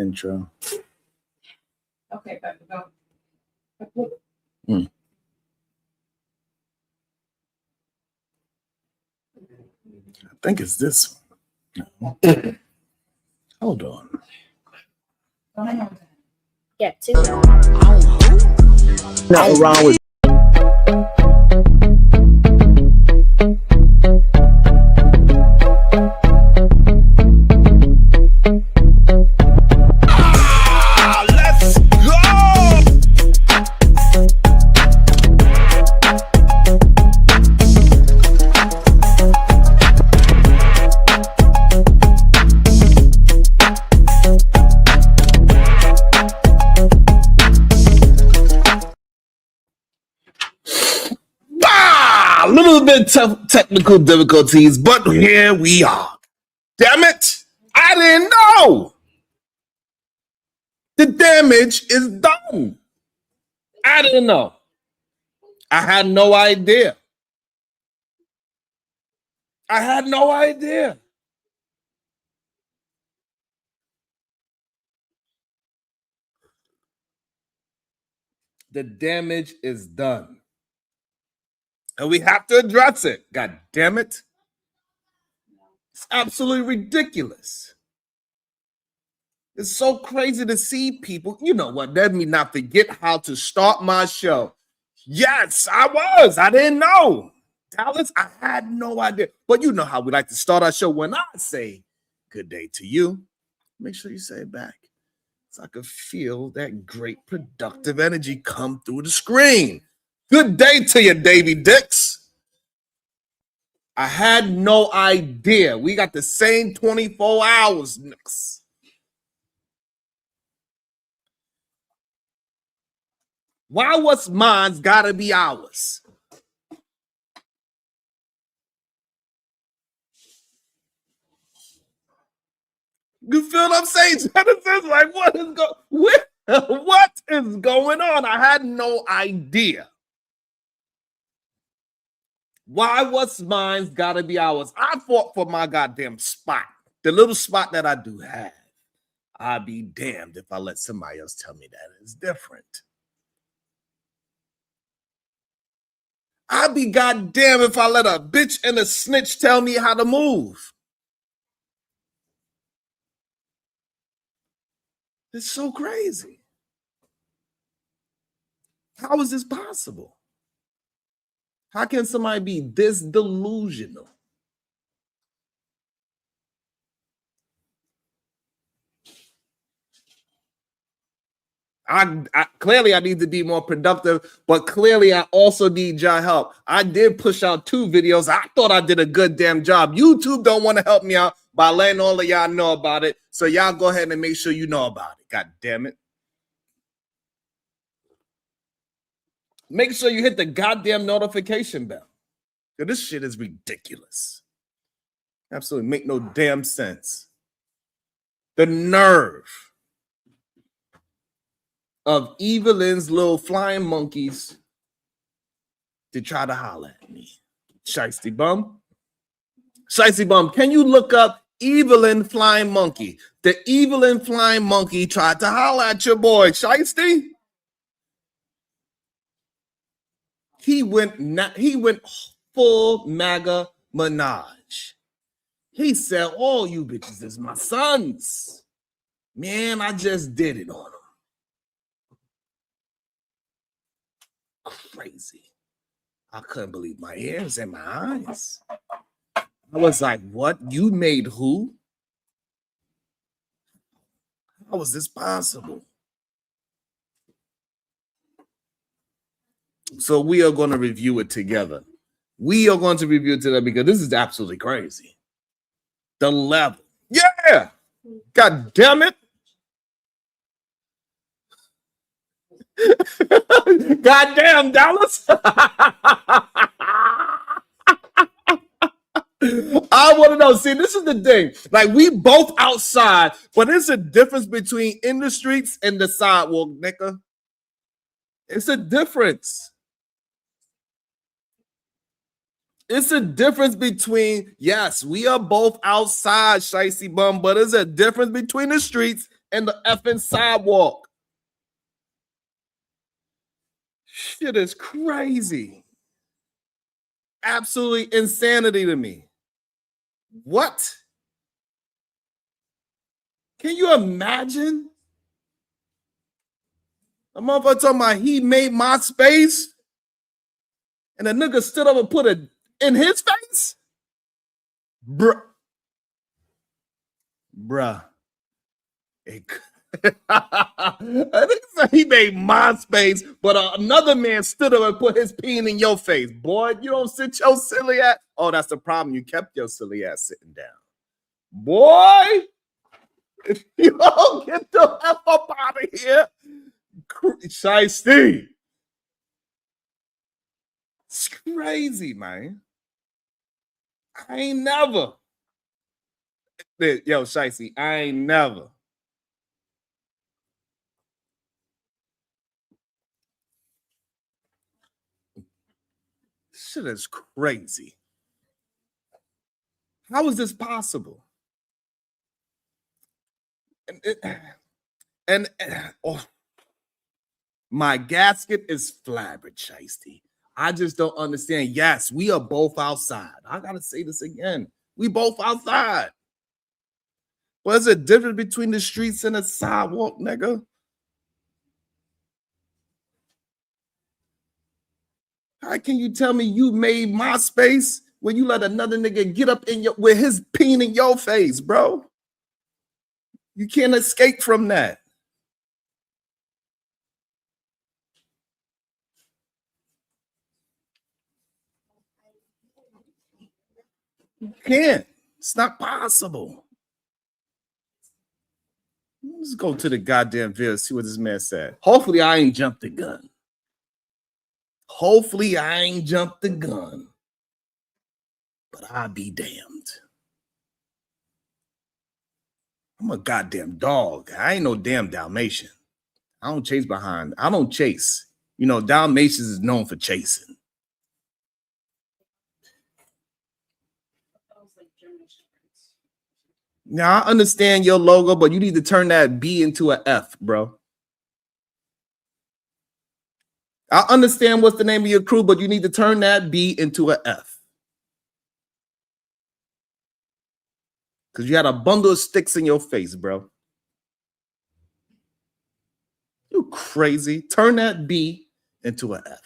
intro. Okay, but go. I think it's this one. No. Hold on. Yeah, two. Nothing wrong with Let's go! A little bit tough technical difficulties, but here we are. Damn it! I didn't know! The damage is done. I didn't know. I had no idea. I had no idea. The damage is done. And we have to address it. God damn it. It's absolutely ridiculous. It's so crazy to see people. You know what? Let me not forget how to start my show. Yes, I was. I didn't know. Dallas, I had no idea. But you know how we like to start our show. When I say good day to you, make sure you say it back. So I could feel that great productive energy come through the screen. Good day to you, Davy Dix. I had no idea. We got the same 24 hours, Nix. Why what's mine's gotta be ours? You feel what I'm saying? Genesis, like what is going on? I had no idea. Why what's mine's gotta be ours? I fought for my goddamn spot. The little spot that I do have. I'd be damned if I let somebody else tell me that it's different. I'd be goddamn if I let a bitch and a snitch tell me how to move. It's so crazy. How is this possible? How can somebody be this delusional? I clearly I need to be more productive, but clearly I also need y'all help. I did push out 2 videos. I thought I did a good damn job. YouTube don't want to help me out by letting all of y'all know about it. So y'all go ahead and make sure you know about it. God damn it. Make sure you hit the goddamn notification bell. This shit is ridiculous. Absolutely make no damn sense. The nerve of Evelyn's little flying monkeys to try to holler at me. Shiesty bum. Shiesty bum, can you look up Evelyn flying monkey? The Evelyn flying monkey tried to holler at your boy, Shiesty. He went full MAGA Minaj. He said, all you bitches is my sons. Man, I just did it on him. Crazy. I couldn't believe my ears and my eyes. I was like, what? You made who? How was this possible? So we are going to review it together. We are going to review it together because this is absolutely crazy. The level. Yeah. God damn it. Goddamn Dallas. I want to know. See, this is the thing. Like, we both outside, but there's a difference between in the streets and the sidewalk, nigga. It's a difference. It's a difference between, yes, we are both outside, Shiesty bum, but there's a difference between the streets and the effing sidewalk. Shit is crazy. Absolutely insanity to me. What? Can you imagine? A motherfucker talking about he made my space, and a nigga stood up and put it in his face? Bruh. I think so he made my space, but another man stood up and put his peen in your face. Boy, you don't sit your silly ass. Oh, that's the problem. You kept your silly ass sitting down. Boy, if you don't get the F up out of here, Shiesty. It's crazy, man. I ain't never. Yo, Shiesty, I ain't never. Shit is crazy. How is this possible? And oh, my gasket is flabbergasted, Shiesty. I just don't understand. Yes, we are both outside. I gotta say this again. We both outside. What's the difference between the streets and the sidewalk, nigga? How can you tell me you made my space when you let another nigga get up in your with his peen in your face, bro? You can't escape from that. You can't. It's not possible. Let's go to the goddamn video, see what this man said. Hopefully, I ain't jumped the gun. Hopefully, I ain't jumped the gun. But I'll be damned. I'm a goddamn dog. I ain't no damn Dalmatian. I don't chase behind. I don't chase. You know, Dalmatians is known for chasing. Now, I understand your logo, but you need to turn that B into an F, bro. I understand what's the name of your crew, but you need to turn that B into an F. Because you had a bundle of sticks in your face, bro. You crazy. Turn that B into an F.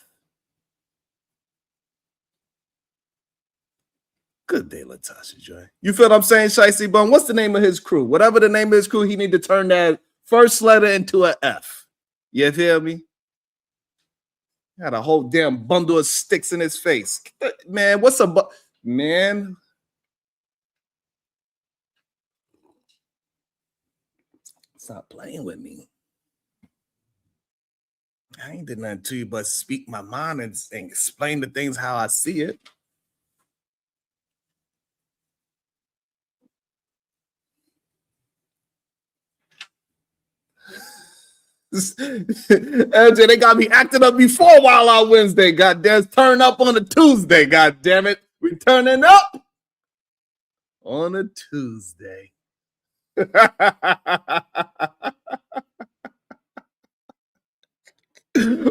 Good day, Latasha Joy. You feel what I'm saying, Shiesty Bum? What's the name of his crew? Whatever the name of his crew, he need to turn that first letter into an F. You feel me? Had a whole damn bundle of sticks in his face. Man, what's a man? Stop playing with me. I ain't did nothing to you but speak my mind and explain the things how I see it. LJ, they got me acting up before Wild Out Wednesday. Goddamn, turn up on a Tuesday. God damn it, we turning up on a Tuesday.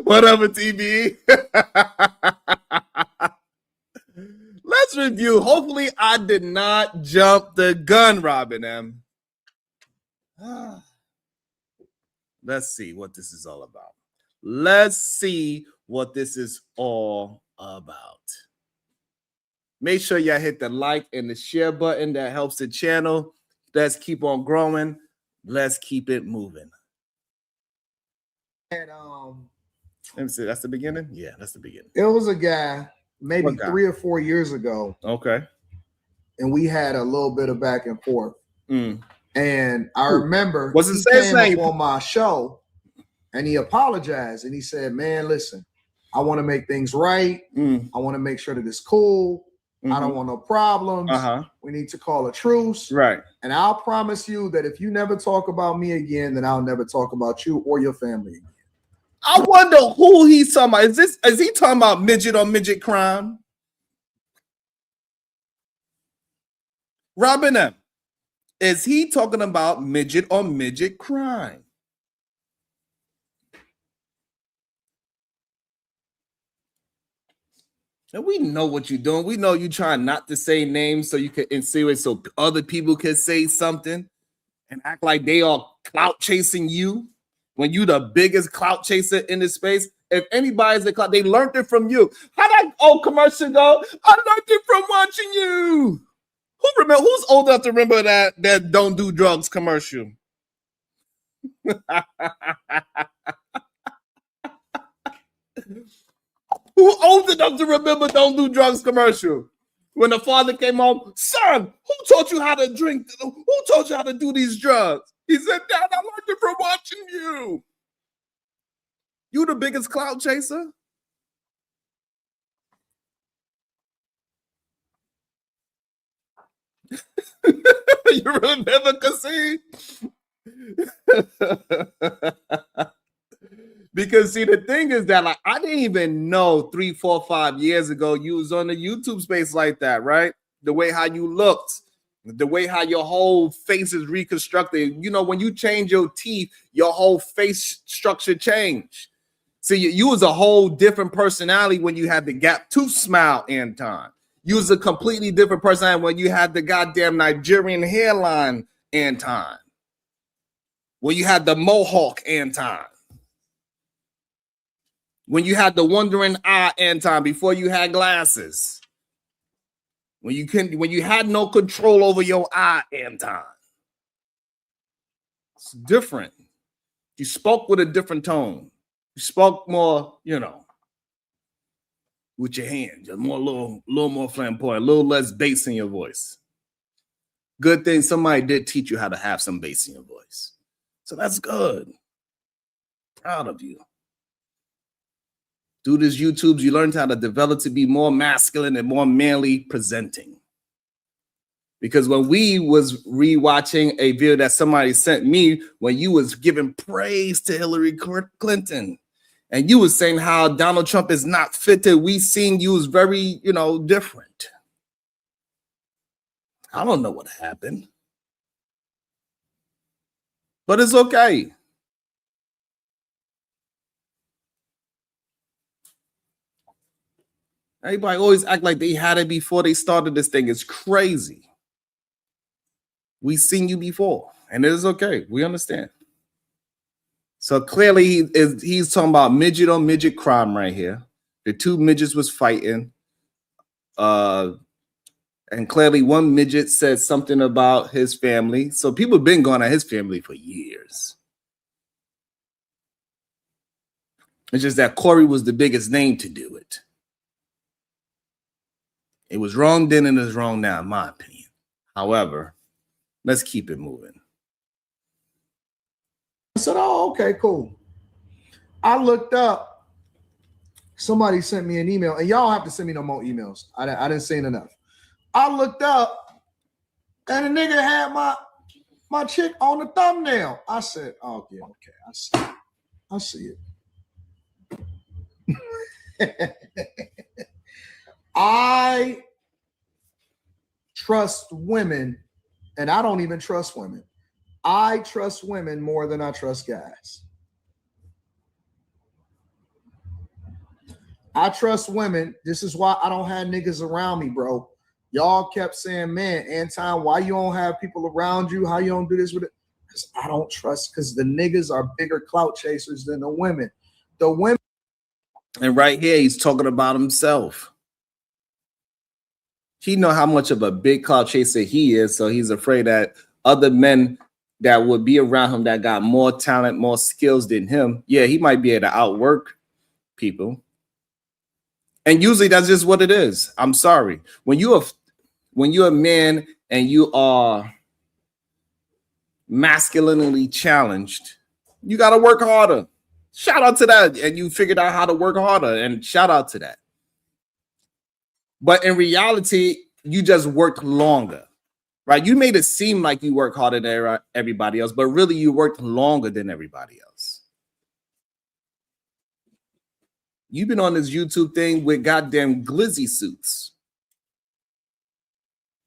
Whatever, TB. Let's review. Hopefully, I did not jump the gun, Robin M. Let's see what this is all about. Let's see what this is all about. Make sure y'all hit the like and the share button. That helps the channel. Let's keep on growing. Let's keep it moving. And Let me see. That's the beginning? Yeah, that's the beginning. it was a guy maybe What guy? 3 or 4 years ago, Okay. and we had a little bit of back and forth. Mm. And I Ooh. remember What's it he say? came Saying? up on my show and he apologized and he said, "Man, listen, I want to make things right. Mm. I want to make sure that it's cool. I Mhm. don't want no problems. We need to call a truce. Right. And I'll promise you that if you never talk about me again, then I'll never talk about you or your family again." I wonder who he's talking about. Is he talking about midget on midget crime? Robin M. Is he talking about midget or midget crime? And we know what you're doing. We know you trying not to say names so you can insinuate so other people can say something and act like they are clout chasing you when you the biggest clout chaser in this space. If anybody's a clout, they learned it from you. How that old commercial go? I learned it from watching you. Who's old enough to remember that don't do drugs commercial? Who old enough to remember don't do drugs commercial? When the father came home, son, who taught you how to drink? Who taught you how to do these drugs? He said, Dad, I learned it from watching you. You the biggest clout chaser? You remember Kassim? Because see, the thing is that like I didn't even know 3, 4, 5 years ago you was on the YouTube space like that, right? The way how you looked, the way how your whole face is reconstructed. You know, when you change your teeth, your whole face structure changed. See, you was a whole different personality when you had the gap tooth smile in time. You was a completely different personality when you had the goddamn Nigerian hairline in time. When you had the mohawk in time. When you had the wandering eye in time before you had glasses. When you had no control over your eye in time. It's different. You spoke with a different tone. You spoke more, you know, with your hands, a little more flamboyant, a little less bass in your voice. Good thing somebody did teach you how to have some bass in your voice. So that's good. Proud of you. Through this YouTube, you learned how to develop to be more masculine and more manly presenting. Because when we was rewatching a video that somebody sent me, when you was giving praise to Hillary Clinton, and you was saying how Donald Trump is not fitted, we seen you was very, you know, different. I don't know what happened. But it's okay. Everybody always act like they had it before they started this thing. It's crazy. We seen you before, and it is okay. We understand. So clearly he's talking about midget on midget crime right here. The two midgets was fighting. And clearly one midget said something about his family. So people have been going at his family for years. It's just that Corey was the biggest name to do it. It was wrong then and it's wrong now, in my opinion. However, let's keep it moving. I said, oh, okay, cool. I looked up. Somebody sent me an email, and y'all have to send me no more emails. I didn't say enough. I looked up, and the nigga had my chick on the thumbnail. I said, oh, yeah, okay. I see it. I trust women, and I don't even trust women. I trust women more than I trust guys. I trust women. This is why I don't have niggas around me, bro. Y'all kept saying, man, Anton, why you don't have people around you? How you don't do this with it? Because I don't trust, because the niggas are bigger clout chasers than the women. The women. And right here, he's talking about himself. He know how much of a big clout chaser he is, so he's afraid that other men that would be around him that got more talent, more skills than him, yeah, he might be able to outwork people. And usually that's just what it is. I'm sorry. When you're a man and you are masculinely challenged, you got to work harder. Shout out to that. And you figured out how to work harder, and shout out to that. But in reality, you just worked longer. Right? You made it seem like you work harder than everybody else, but really you worked longer than everybody else. You've been on this YouTube thing with goddamn glizzy suits.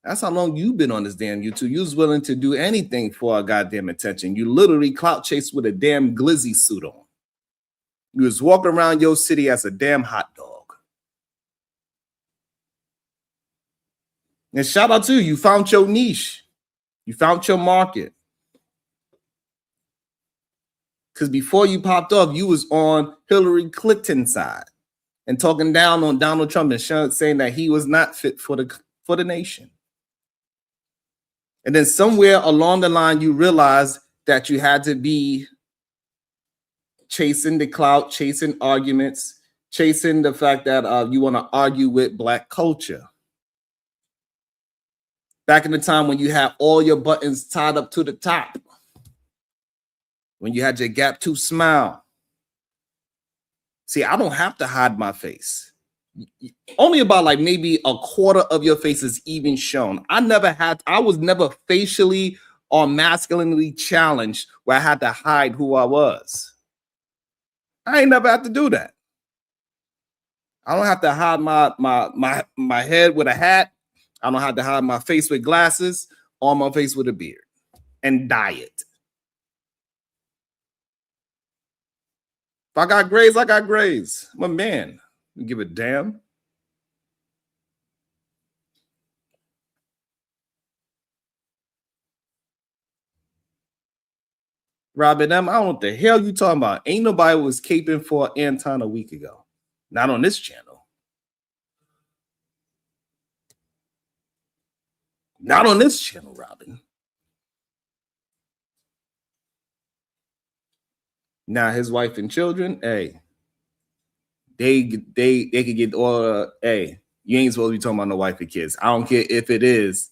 That's how long you've been on this damn YouTube. You was willing to do anything for a goddamn attention. You literally clout chased with a damn glizzy suit on. You was walking around your city as a damn hot dog. And shout out to you. You found your niche. You found your market. Because before you popped off, you was on Hillary Clinton's side and talking down on Donald Trump and saying that he was not fit for the nation. And then somewhere along the line, you realized that you had to be chasing the clout, chasing arguments, chasing the fact that you want to argue with Black culture. Back in the time when you had all your buttons tied up to the top, when you had your Gap Tooth smile. See, I don't have to hide my face. Only about like maybe a quarter of your face is even shown. I was never facially or masculinely challenged where I had to hide who I was. I ain't never had to do that. I don't have to hide my head with a hat. I don't have to hide my face with glasses or my face with a beard and dye it. If I got grays, I got grays. I'm a man. You give a damn. Robin M., I don't know what the hell you talking about. Ain't nobody was caping for Anton a week ago. Not on this channel. Not on this channel, Robin. Now his wife and children, hey, they could get all. Hey, you ain't supposed to be talking about no wife and kids. I don't care if it is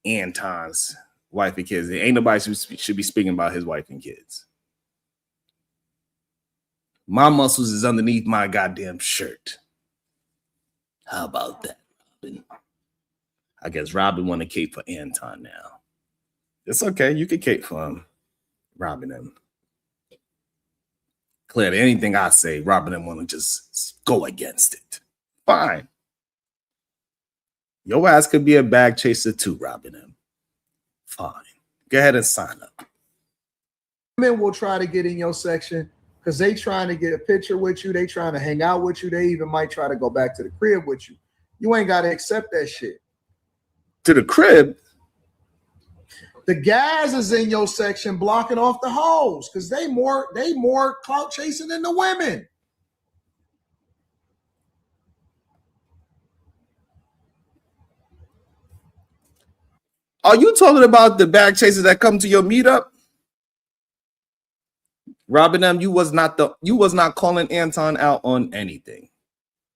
Anton's wife and kids. Ain't nobody should be speaking about his wife and kids. My muscles is underneath my goddamn shirt. How about that, Robin? I guess Robin want to cape for Anton now. It's okay. You can cape for him, Robin and. Clearly, anything I say, Robin and want to just go against it. Fine. Your ass could be a bag chaser too, Robin M. Fine. Go ahead and sign up. Men will try to get in your section because they trying to get a picture with you. They trying to hang out with you. They even might try to go back to the crib with you. You ain't got to accept that shit. To the crib? The guys is in your section blocking off the hoes because they more clout chasing than the women. Are you talking about the bag chasers that come to your meetup? Robin M., you was not calling Anton out on anything.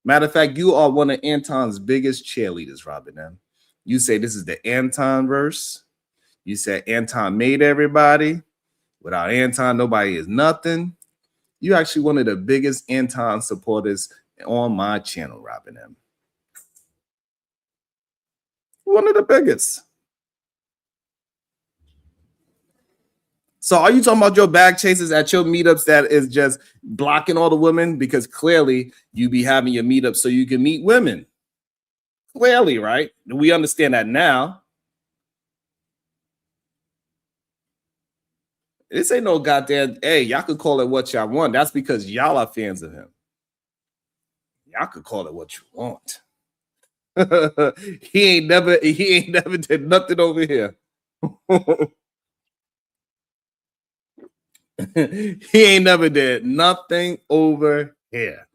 Matter of fact, you are one of Anton's biggest cheerleaders, Robin M. You say this is the Anton verse. You said Anton made everybody. Without Anton, nobody is nothing. You're actually one of the biggest Anton supporters on my channel, Robin M. One of the biggest. So are you talking about your bag chasers at your meetups that is just blocking all the women? Because clearly you be having your meetups so you can meet women. Clearly, right? We understand that now. This ain't no goddamn, hey, y'all could call it what y'all want. That's because y'all are fans of him. Y'all could call it what you want. he ain't never did nothing over here. He ain't never did nothing over here.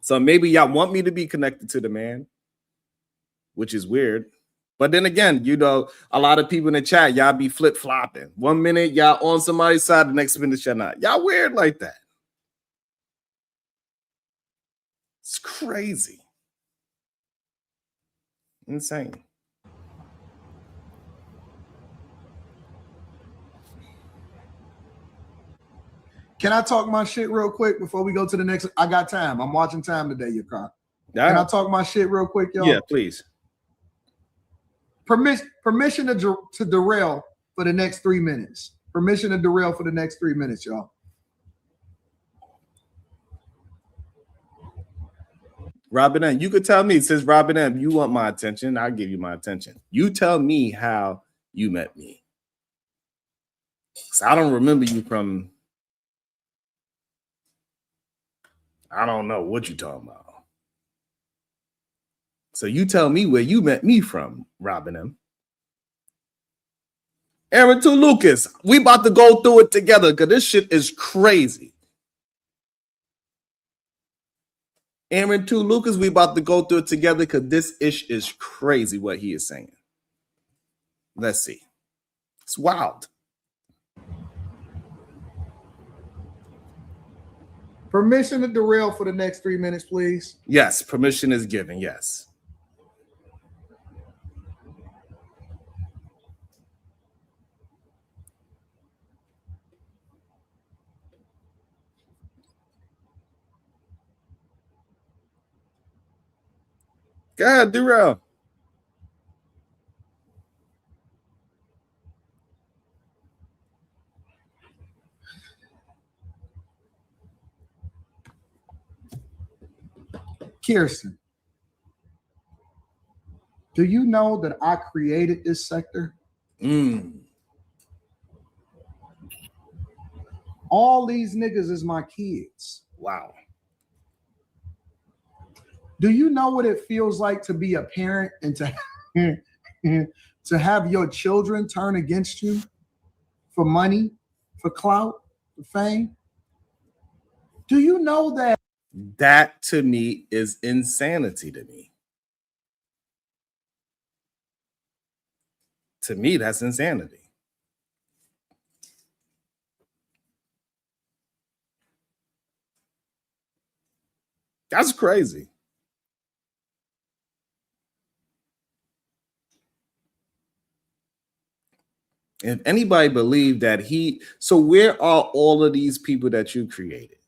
So maybe y'all want me to be connected to the man, which is weird. But then again, you know, a lot of people in the chat, y'all be flip-flopping. 1 minute, y'all on somebody's side, the next minute, y'all not. Y'all weird like that. It's crazy. Insane. Can I talk my shit real quick before we go to the next? I got time. I'm watching time today, your car. Can I talk my shit real quick, y'all? Yeah, please. Permission to derail for the next 3 minutes. Permission to derail for the next 3 minutes, y'all. Robin M, you could tell me, since Robin M, you want my attention, I'll give you my attention. You tell me how you met me. So I don't remember you from, I don't know what you're talking about. So you tell me where you met me from, Robin M. Aaron 2 Lucas, we about to go through it together because this shit is crazy. Aaron 2 Lucas, we about to go through it together because this ish is crazy what he is saying. Let's see. It's wild. Permission to derail for the next 3 minutes, please. Yes, permission is given. Yes. Go ahead, Durrell. Kirsten, do you know that I created this sector? All these niggas is my kids. Wow. Do you know what it feels like to be a parent and to have your children turn against you for money, for clout, for fame? Do you know that? That to me is insanity to me. To me, that's insanity. That's crazy. If anybody believed that so where are all of these people that you created?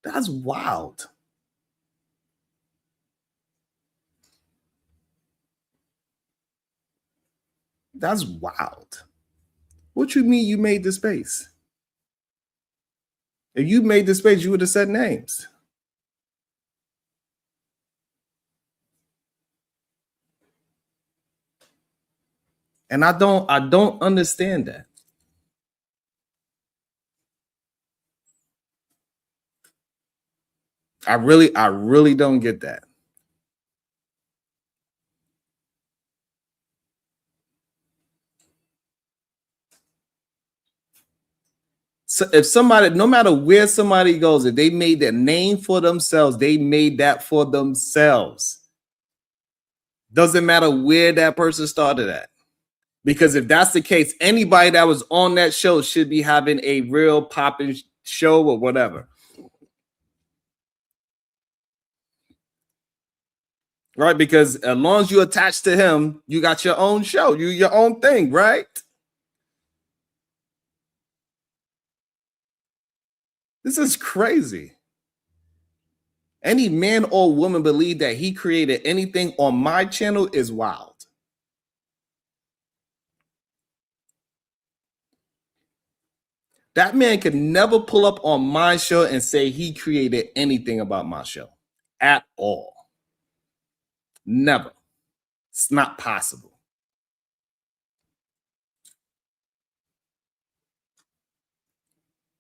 That's wild. That's wild. What you mean you made the space? If you made the space, you would have said names. And I don't understand that. I really don't get that. So if somebody, no matter where somebody goes, if they made their name for themselves, they made that for themselves. Doesn't matter where that person started at. Because if that's the case, anybody that was on that show should be having a real popping show or whatever. Right? Because as long as you attach to him, you got your own show, your own thing, right? This is crazy. Any man or woman believe that he created anything on my channel is wild. That man could never pull up on my show and say he created anything about my show at all. Never. It's not possible.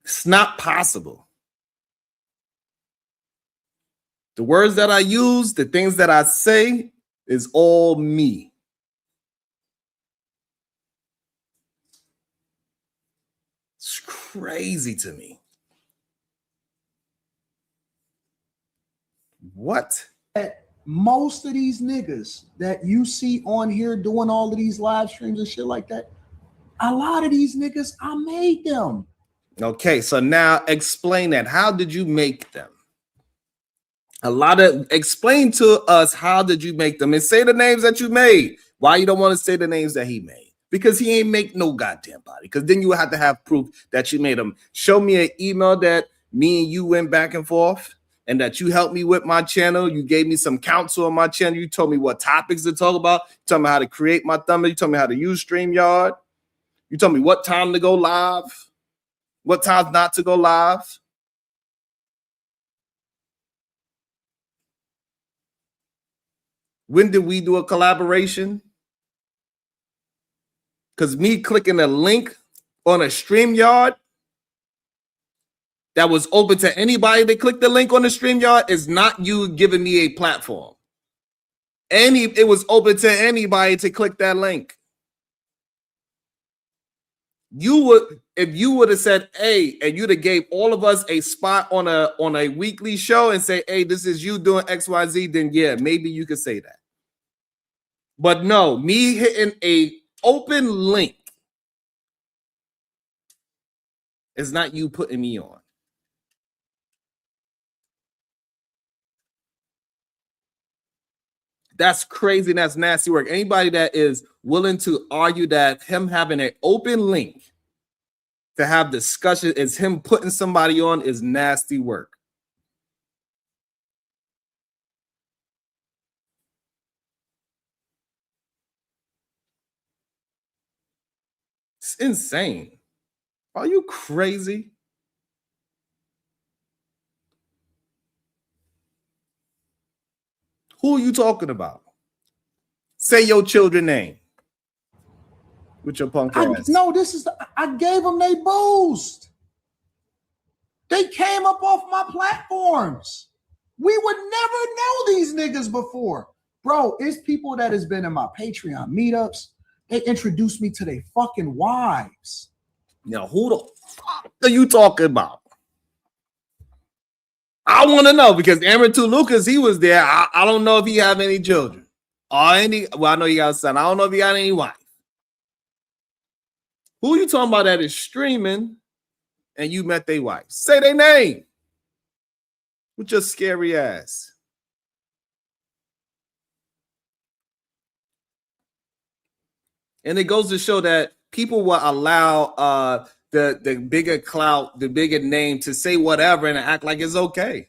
It's not possible. The words that I use, the things that I say is all me. It's crazy to me. What? Most of these niggas that you see on here doing all of these live streams and shit like that, a lot of these niggas, I made them. Okay, so now explain that. How did you make them? Explain to us, how did you make them? And say the names that you made. Why you don't want to say the names that he made? Because he ain't make no goddamn body. Because then you would have to have proof that you made them. Show me an email that me and you went back and forth and that you helped me with my channel. You gave me some counsel on my channel. You told me what topics to talk about. You told me how to create my thumbnail. You told me how to use StreamYard. You told me what time to go live, what times not to go live. When did we do a collaboration? Because me clicking a link on a StreamYard that was open to anybody that clicked the link on the StreamYard is not you giving me a platform. It was open to anybody to click that link. You would, if you would have said, hey, and you'd have gave all of us a spot on a weekly show and say, hey, this is you doing XYZ, then yeah, maybe you could say that. But no, me hitting a open link is not you putting me on. That's crazy. And that's nasty work. Anybody that is willing to argue that him having an open link to have discussion is him putting somebody on is nasty work. It's insane. Are you crazy? Who are you talking about? Say your children's name. With your punk ass. No, I gave them they boost. They came up off my platforms. We would never know these niggas before. Bro, it's people that has been in my Patreon meetups. They introduced me to their fucking wives. Now, who the fuck are you talking about? I want to know because Aaron T. Lucas, he was there. I don't know if he have any children or any. Well, I know he got a son. I don't know if he got any wife. Who are you talking about that is streaming and you met their wife? Say their name with your scary ass. And it goes to show that people will allow the bigger clout, the bigger name to say whatever and act like it's okay.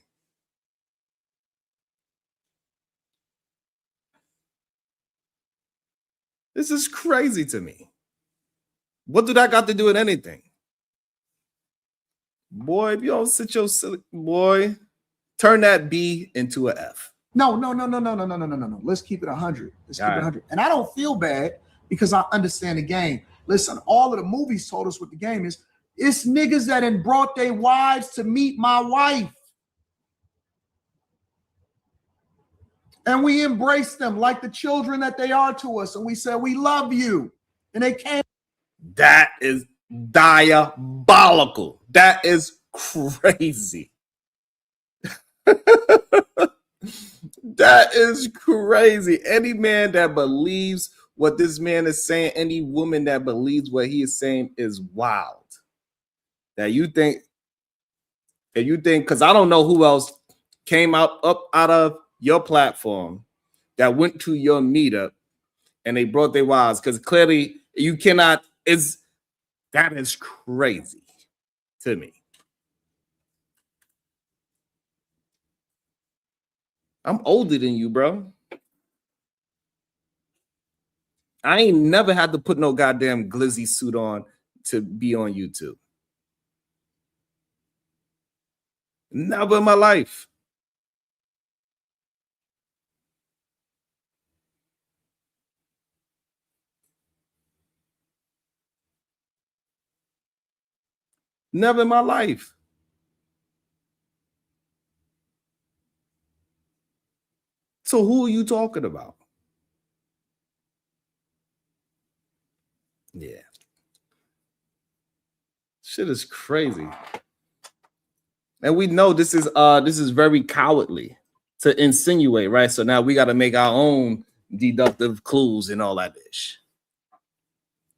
This is crazy to me. What do that got to do with anything? Boy, if you don't sit your silly boy, turn that B into an F. No. Let's keep it 100. Let's keep it 100. And I don't feel bad because I understand the game. Listen, all of the movies told us what the game is. It's niggas that had brought their wives to meet my wife. And we embraced them like the children that they are to us. And we said, we love you. And they came. That is diabolical. That is crazy. That is crazy. Any man that believes what this man is saying, any woman that believes what he is saying is wild. That you think, because I don't know who else came out of your platform that went to your meetup and they brought their wives, because clearly you cannot. That is crazy to me. I'm older than you, bro. I ain't never had to put no goddamn glizzy suit on to be on YouTube. Never in my life. Never in my life. So who are you talking about? Yeah. Shit is crazy. And we know this is very cowardly to insinuate, right? So now we got to make our own deductive clues and all that ish.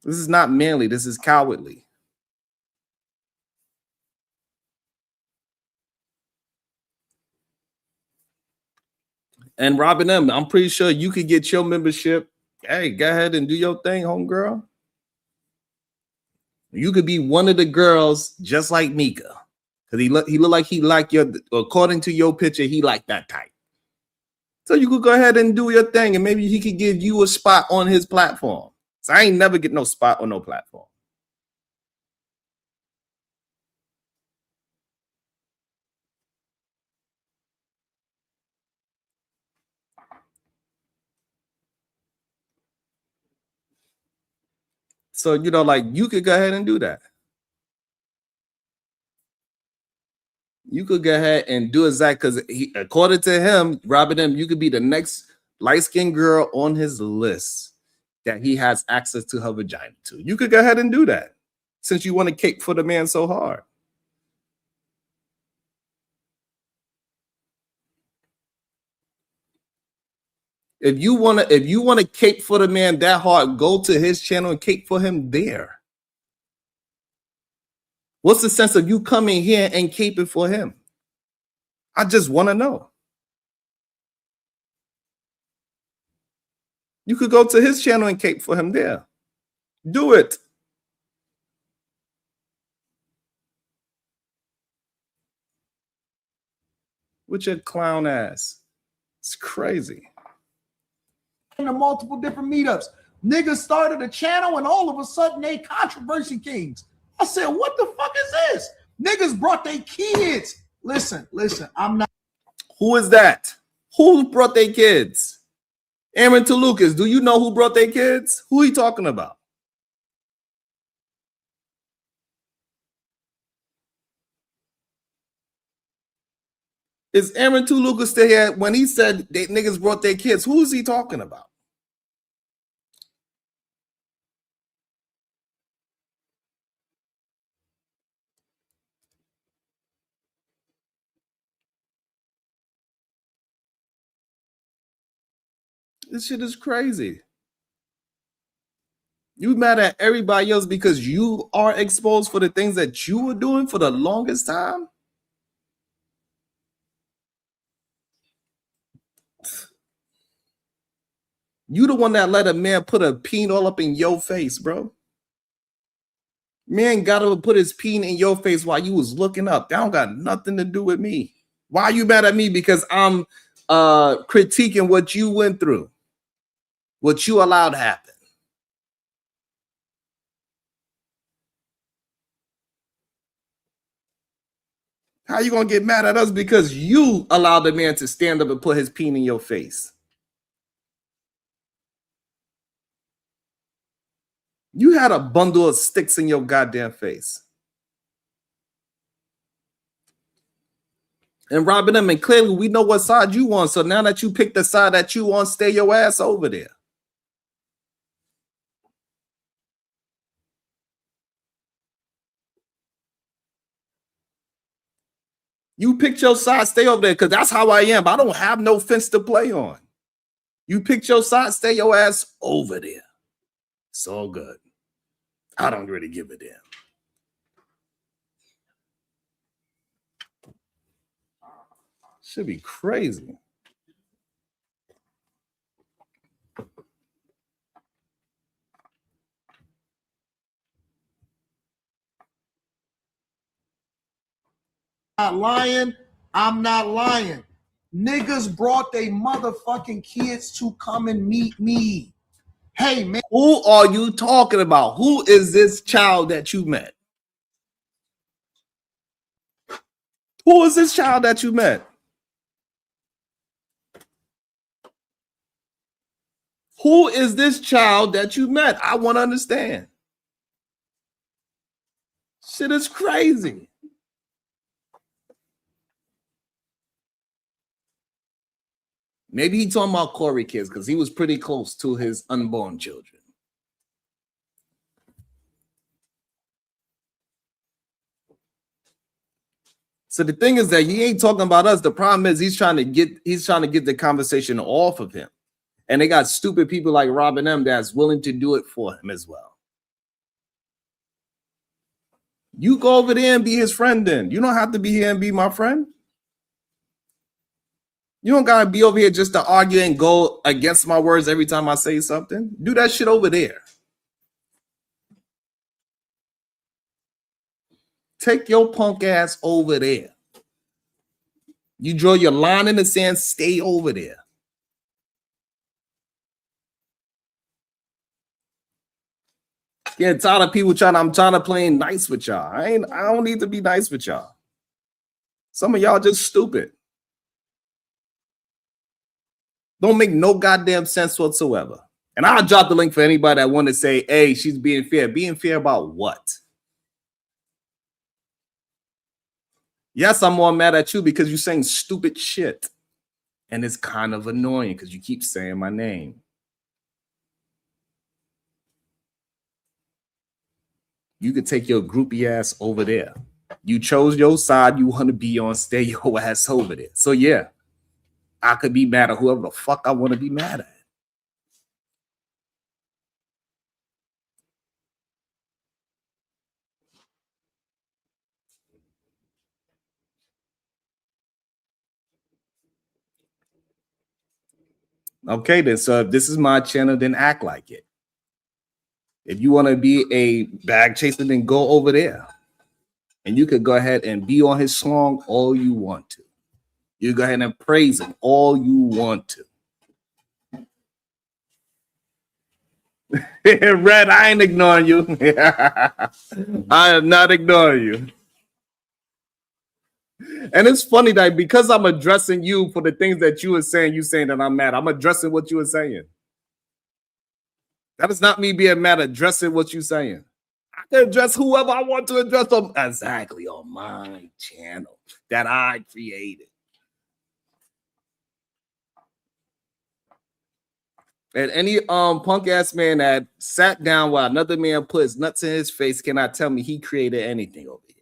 This is not manly. This is cowardly. And Robin M., I'm pretty sure you could get your membership. Hey, go ahead and do your thing, homegirl. You could be one of the girls just like Mika. Because he look like he like your, according to your picture, he like that type. So you could go ahead and do your thing, and maybe he could give you a spot on his platform. So I ain't never get no spot on no platform. So, you know, like you could go ahead and do that. You could go ahead and do exactly because according to him, Robin M, you could be the next light-skinned girl on his list that he has access to her vagina to. You could go ahead and do that since you want to cape for the man so hard. If you want to cape for the man that hard, go to his channel and cape for him there. What's the sense of you coming here and caping for him? I just want to know. You could go to his channel and cape for him there. Do it. With your clown ass. It's crazy. To multiple different meetups. Niggas started a channel and all of a sudden they controversy kings. I said, what the fuck is this? Niggas brought their kids. Listen, I'm not. Who is that? Who brought their kids? Aaron to Lucas, do you know who brought their kids? Who are you talking about? Is Aaron to Lucas still here? When he said they niggas brought their kids, who is he talking about? This shit is crazy. You mad at everybody else because you are exposed for the things that you were doing for the longest time? You the one that let a man put a peen all up in your face, bro. Man got to put his peen in your face while you was looking up. That don't got nothing to do with me. Why are you mad at me? Because I'm critiquing what you went through, what you allowed to happen. How you gonna get mad at us because you allowed the man to stand up and put his peen in your face? You had a bundle of sticks in your goddamn face. And Robin M, and clearly we know what side you on. So now that you picked the side that you want, stay your ass over there. You picked your side, stay over there, because that's how I am. I don't have no fence to play on. You picked your side, stay your ass over there. It's all good. I don't really give a damn. Should be crazy. Not lying. I'm not lying. Niggas brought their motherfucking kids to come and meet me. Hey, man. Who are you talking about? Who is this child that you met? Who is this child that you met? Who is this child that you met? I want to understand. Shit is crazy. Maybe he talking about Corey kids because he was pretty close to his unborn children. So the thing is that he ain't talking about us. The problem is he's trying to get the conversation off of him. And they got stupid people like Robin M that's willing to do it for him as well. You go over there and be his friend then. You don't have to be here and be my friend. You don't gotta be over here just to argue and go against my words every time I say something. Do that shit over there. Take your punk ass over there. You draw your line in the sand, stay over there. Get tired of people I'm trying to play nice with y'all. I don't need to be nice with y'all. Some of y'all just stupid. Don't make no goddamn sense whatsoever. And I'll drop the link for anybody that want to say, hey, she's being fair. Being fair about what? Yes, I'm more mad at you because you're saying stupid shit. And it's kind of annoying because you keep saying my name. You could take your groupie ass over there. You chose your side. You want to be on. Stay your ass over there. So yeah, I could be mad at whoever the fuck I want to be mad at. Okay, then. So if this is my channel, then act like it. If you want to be a bag chaser, then go over there. And you could go ahead and be on his song all you want to. You go ahead and praise him all you want to. Red, I ain't ignoring you. I am not ignoring you. And it's funny that because I'm addressing you for the things that you were saying, you saying that I'm mad. I'm addressing what you were saying. That is not me being mad, addressing what you're saying. I can address whoever I want to address on exactly on my channel that I created. And any punk ass man that sat down while another man put his nuts in his face cannot tell me he created anything over here.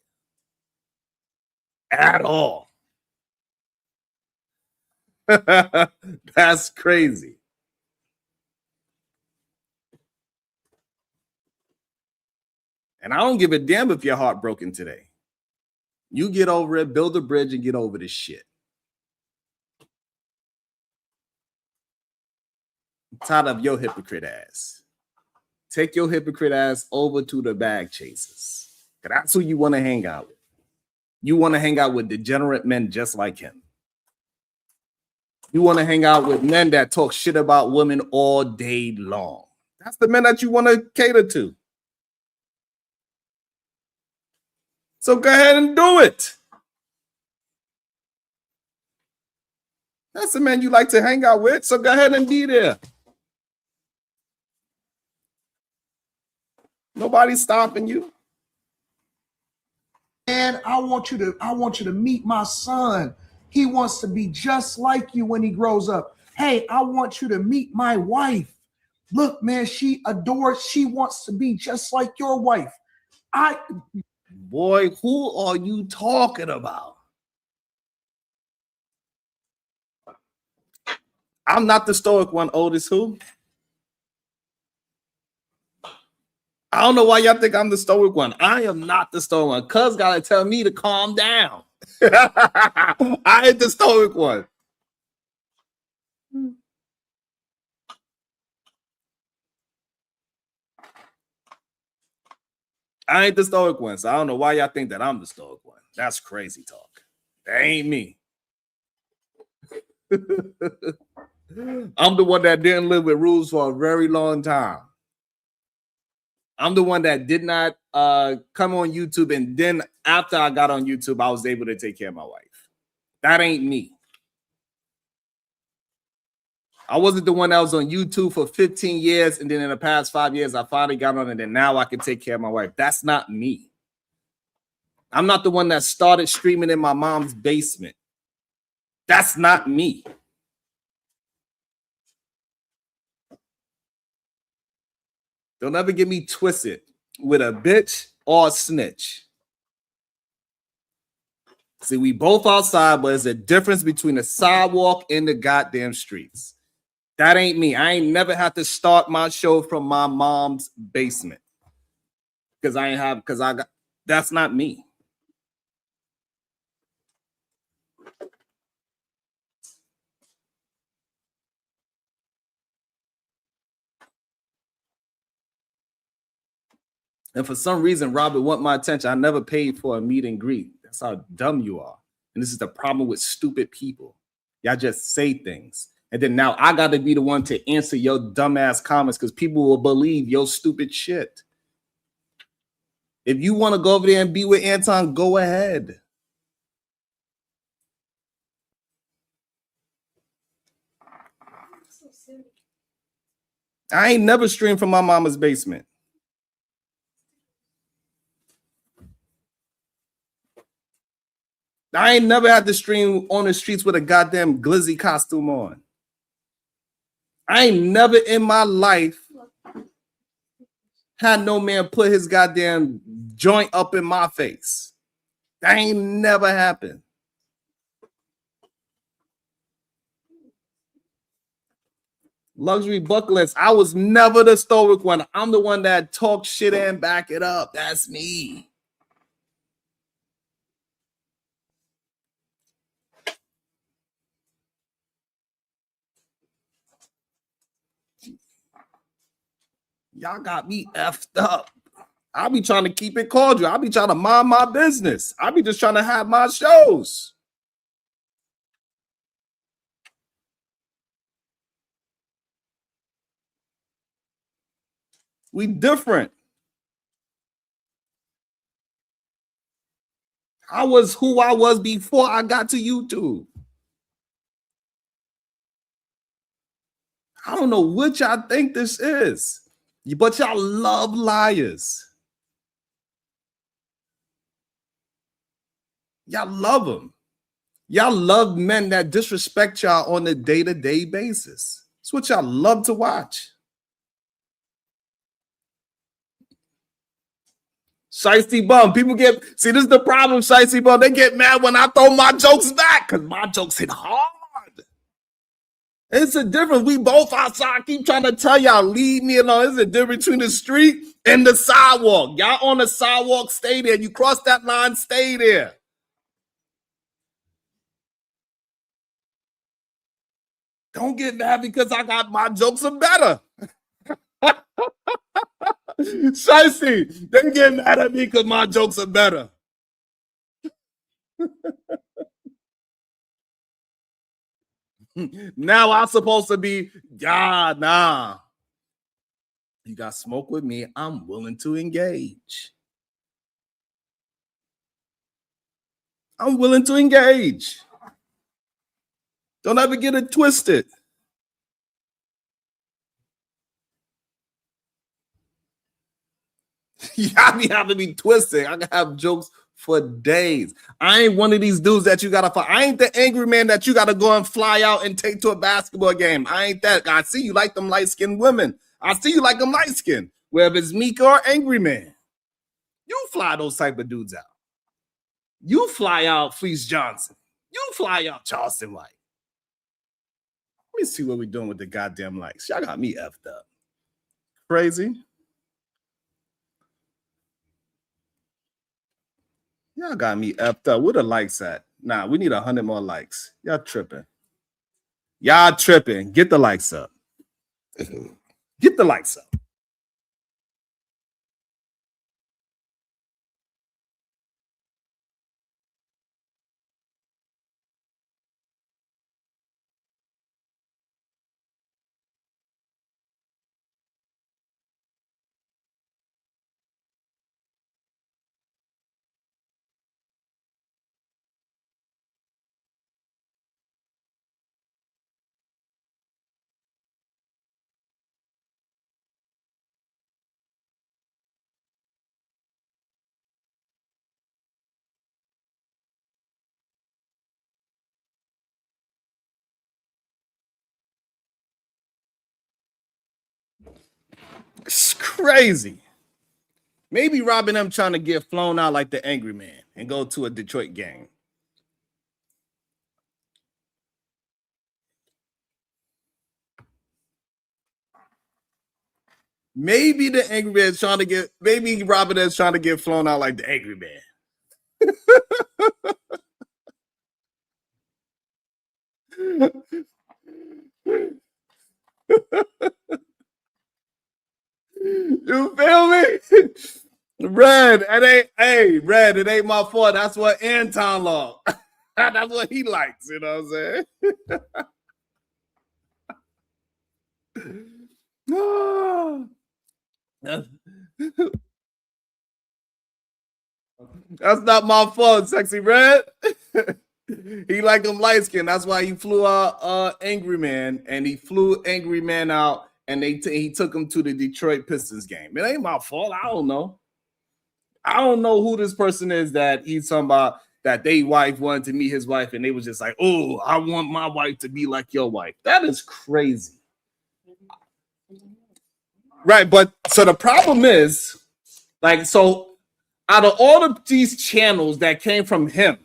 At all. That's crazy. And I don't give a damn if you're heartbroken today. You get over it, build a bridge, and get over this shit. I'm tired of your hypocrite ass. Take your hypocrite ass over to the bag chasers. That's who you want to hang out with. You want to hang out with degenerate men just like him. You want to hang out with men that talk shit about women all day long. That's the men that you want to cater to. So go ahead and do it. That's the man you like to hang out with. So go ahead and be there. Nobody's stopping you. And I want you to meet my son. He wants to be just like you when he grows up. Hey, I want you to meet my wife. Look, man, she wants to be just like your wife. Boy, who are you talking about? I'm not the stoic one, Otis. Who? I don't know why y'all think I'm the stoic one. I am not the stoic one. Cuz gotta tell me to calm down. I ain't the stoic one. I ain't the stoic one, so I don't know why y'all think that I'm the stoic one. That's crazy talk. That ain't me. I'm the one that didn't live with rules for a very long time. I'm the one that did not come on YouTube, and then after I got on YouTube, I was able to take care of my wife. That ain't me. I wasn't the one that was on YouTube for 15 years, and then in the past 5 years, I finally got on, and then now I can take care of my wife. That's not me. I'm not the one that started streaming in my mom's basement. That's not me. Don't ever get me twisted with a bitch or a snitch. See, we both outside, but there's a difference between the sidewalk and the goddamn streets. That ain't me. I ain't never had to start my show from my mom's basement. That's not me. And for some reason, Robert want my attention. I never paid for a meet and greet. That's how dumb you are. And this is the problem with stupid people. Y'all just say things. And then now I got to be the one to answer your dumbass comments because people will believe your stupid shit. If you want to go over there and be with Anton, go ahead. I ain't never streamed from my mama's basement. I ain't never had to stream on the streets with a goddamn glizzy costume on. I ain't never in my life had no man put his goddamn joint up in my face. That ain't never happened. Luxury bucklets. I was never the stoic one. I'm the one that talks shit and back it up. That's me. Y'all got me effed up. I'll be trying to keep it cordial. I'll be trying to mind my business. I'll be just trying to have my shows. We different. I was who I was before I got to YouTube. I don't know what y'all think this is, but y'all love liars. Y'all love them. Y'all love men that disrespect y'all on a day-to-day basis. It's what y'all love to watch. Shiesty Bum. People get, see, this is the problem, Shiesty Bum. They get mad when I throw my jokes back because my jokes hit hard. It's a difference. We both outside. I keep trying to tell y'all, leave me alone. There's a difference between the street and the sidewalk. Y'all on the sidewalk, stay there. You cross that line, stay there. Don't get mad because I got my jokes are better. Shiesty, they get mad at me because my jokes are better. Now I'm supposed to be, nah. You got smoke with me. I'm willing to engage. I'm willing to engage. Don't ever get it twisted. Y'all be having me twisted. I can have jokes for days. I ain't one of these dudes that you gotta fight. I ain't the angry man that you gotta go and fly out and take to a basketball game. I ain't that. I see you like them light-skinned women. I see you like them light-skinned. Whether it's Mika or Angry Man. You fly those type of dudes out. You fly out Fleece Johnson. You fly out Charleston White. Let me see what we're doing with the goddamn likes. Y'all got me effed up. Crazy. Y'all got me effed up. Where the likes at? Nah, we need 100 more likes. Y'all tripping. Y'all tripping. Get the likes up. Get the likes up. It's crazy. Maybe Robin M trying to get flown out like the Angry Man and go to a Detroit game. Maybe the Angry Man is trying to get, maybe Robin M is trying to get flown out like the Angry Man. You feel me? Red, Red, it ain't my fault. That's what Anton law. That's what he likes, you know what I'm saying? That's not my fault, Sexy Red. He like him light skin. That's why he flew out Angry Man, and he flew Angry Man out and he took him to the Detroit Pistons game. It ain't my fault. I don't know. I don't know who this person is that he's talking about, that they wife wanted to meet his wife, and they was just like, oh, I want my wife to be like your wife. That is crazy. Right, but so the problem is, like, so out of all of these channels that came from him,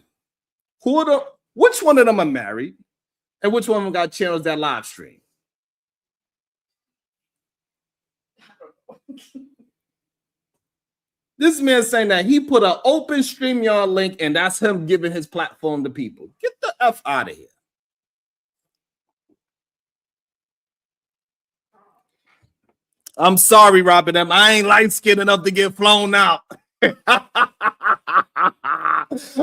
which one of them are married, and which one of them got channels that live stream? This man saying that he put an open StreamYard link, and that's him giving his platform to people. Get the F out of here. I'm sorry, Robin M. I ain't light-skinned enough to get flown out.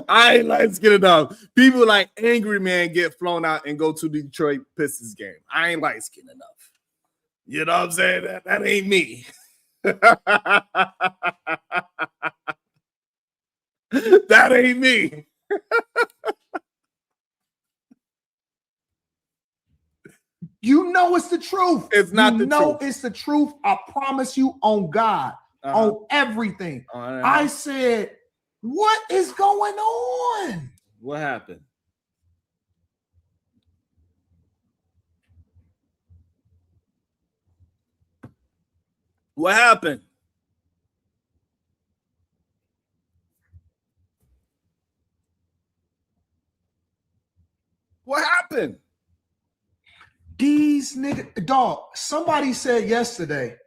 I ain't light-skinned enough. People like Angry Man get flown out and go to the Detroit Pistons game. I ain't light-skinned enough. You know what I'm saying? That ain't me. That ain't me. You know it's the truth. It's not the truth. It's the truth. I promise you on God, on everything. I said, what is going on? What happened? What happened? What happened? These niggas, dog, somebody said yesterday,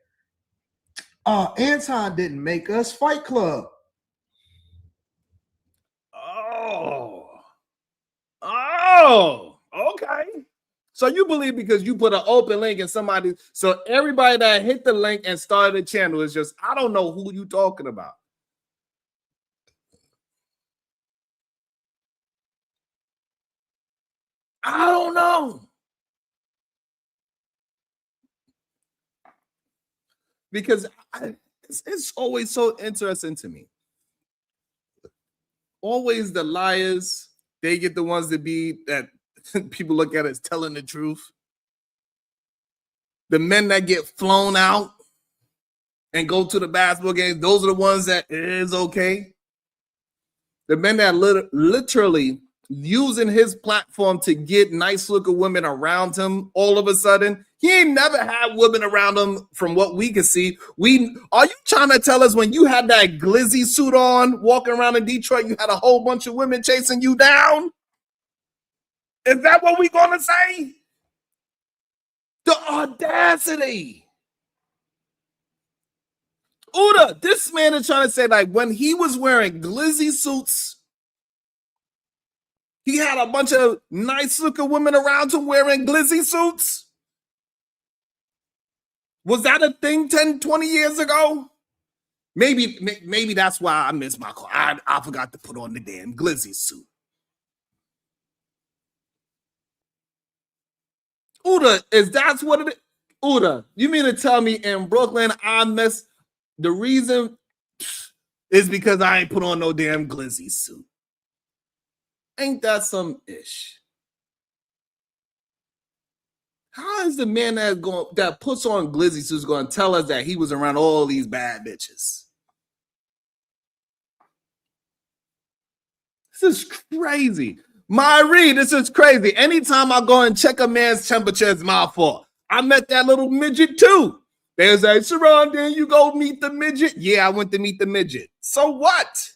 Anton didn't make us Fight Club. Oh, okay. So you believe because you put an open link and somebody, so everybody that hit the link and started the channel is just, I don't know who you talking about. I don't know. Because it's always so interesting to me. Always the liars, they get the ones that be that people look at as telling the truth. The men that get flown out and go to the basketball games, those are the ones that is okay. The men that literally using his platform to get nice looking women around him, all of a sudden, he ain't never had women around him from what we can see. Are you trying to tell us when you had that glizzy suit on, walking around in Detroit, you had a whole bunch of women chasing you down? Is that what we gonna say? The audacity. Uda, this man is trying to say, like, when he was wearing glizzy suits, he had a bunch of nice looking women around him wearing glizzy suits. Was that a thing 10, 20 years ago? Maybe that's why I missed my call. I forgot to put on the damn glizzy suit. Uda, is that's what it is? Uda, you mean to tell me in Brooklyn I missed the reason is because I ain't put on no damn glizzy suit? Ain't that some ish? How is the man that puts on glizzy suits going to tell us that he was around all these bad bitches? This is crazy. Myrie, this is crazy. Anytime I go and check a man's temperature, it's my fault. I met that little midget too. They was like, Sharon, then you go meet the midget? Yeah, I went to meet the midget. So what?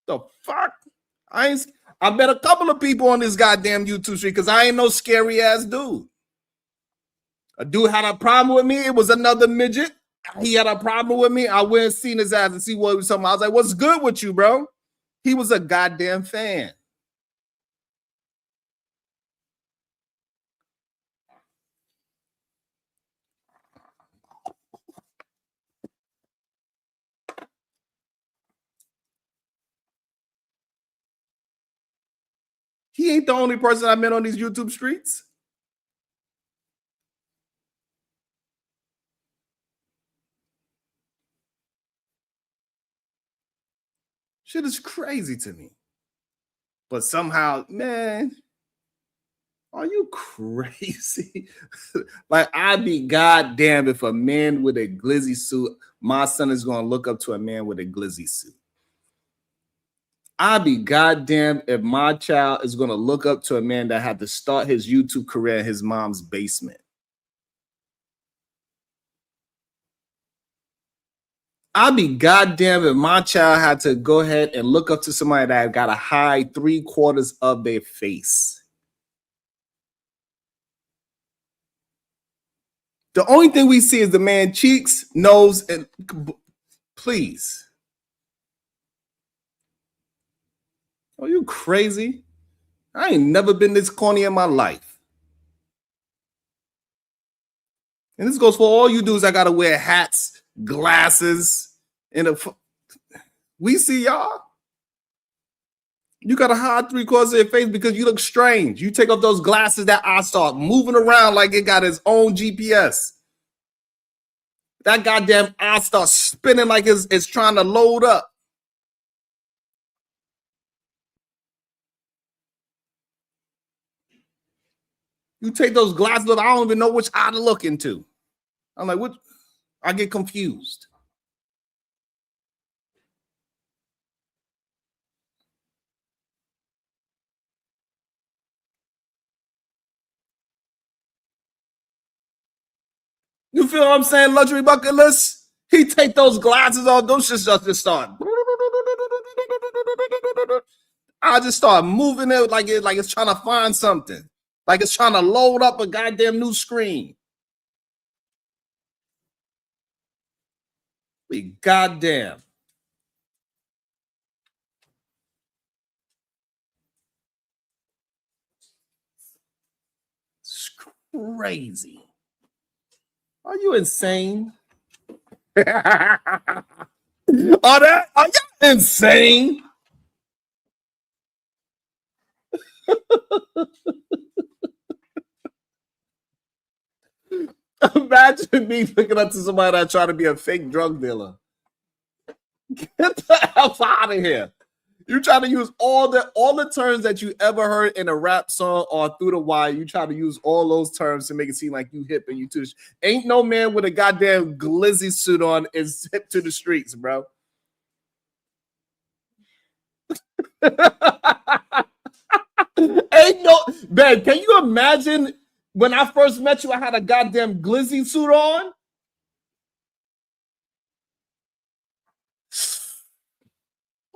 The fuck? I met a couple of people on this goddamn YouTube street because I ain't no scary ass dude. A dude had a problem with me. It was another midget. He had a problem with me. I went and seen his ass and see what he was talking about. I was like, what's good with you, bro? He was a goddamn fan. He ain't the only person I met on these YouTube streets. Shit is crazy to me. But somehow, man, Are you crazy? Like, I'd be goddamn if a man with a glizzy suit, my son is going to look up to a man with a glizzy suit. I'd be goddamn if my child is going to look up to a man that had to start his YouTube career in his mom's basement. I'd be goddamn if my child had to go ahead and look up to somebody that got to hide 3/4 of their face. The only thing we see is the man cheeks, nose, and please. Are you crazy? I ain't never been this corny in my life. And this goes for all you dudes that gotta wear hats, glasses, and we see y'all. You gotta hide 3/4 of your face because you look strange. You take off those glasses, that eye start moving around like it got its own GPS. That goddamn eye starts spinning like it's trying to load up. You take those glasses off, I don't even know which eye to look into. I'm like, what? I get confused. You feel what I'm saying, luxury bucket list? He take those glasses off, those shit just start. I just start moving it like it's trying to find something. Like it's trying to load up a goddamn new screen. Be goddamn. It's crazy. Are you insane? Are you insane? Imagine me looking up to somebody that trying to be a fake drug dealer. Get the hell out of here. You try to use all the terms that you ever heard in a rap song or through the wire. You try to use all those terms to make it seem like you hip and you too. Ain't no man with a goddamn glizzy suit on is hip to the streets, bro. Ain't no man. Can you imagine when I first met you? I had a goddamn glizzy suit on.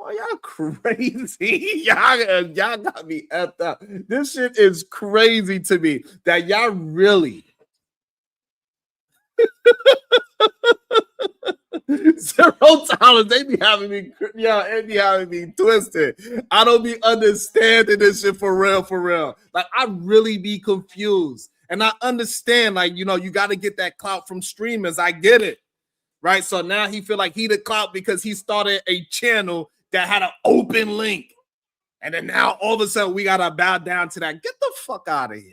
Oh, y'all crazy. Y'all got me effed up. This shit is crazy to me that y'all really $0. They be having me, it be having me twisted. I don't be understanding this shit for real. Like, I really be confused. And I understand, like, you got to get that clout from streamers. I get it. Right? So now he feel like he the clout because he started a channel that had an open link. And then now all of a sudden we got to bow down to that. Get the fuck out of here.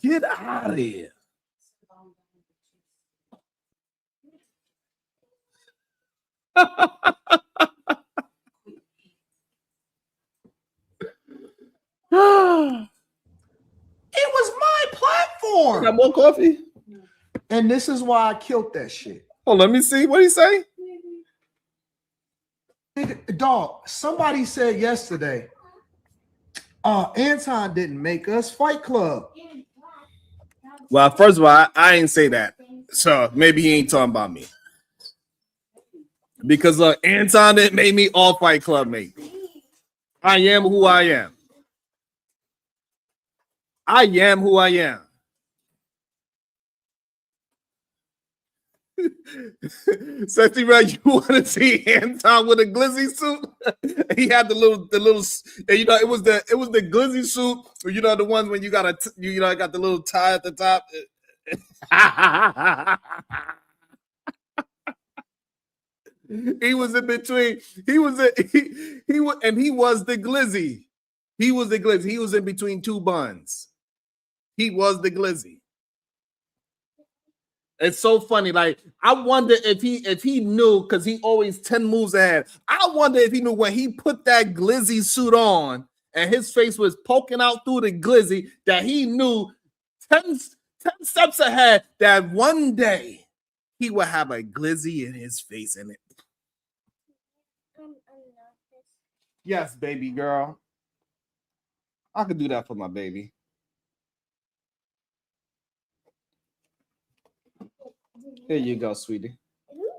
Get out of here. It was my platform. Got more coffee? And this is why I killed that shit. Oh, let me see. What he say? Dog, somebody said yesterday, Anton didn't make us Fight Club. Well, first of all, I ain't say that. So maybe he ain't talking about me. Because Anton didn't make me all Fight Club mate. I am who I am. I am who I am. Sexy Red, you want to see Anton with a glizzy suit? He had the little, it was the glizzy suit, the ones when you got got the little tie at the top. He was in between. He was the glizzy. He was the glizzy. He was in between two buns. He was the glizzy. It's so funny. Like, I wonder if he knew, because he always 10 moves ahead. I wonder if he knew when he put that glizzy suit on and his face was poking out through the glizzy, that he knew 10 steps ahead that one day he would have a glizzy in his face in it. Yes, baby girl. I could do that for my baby. Here you go, sweetie. Who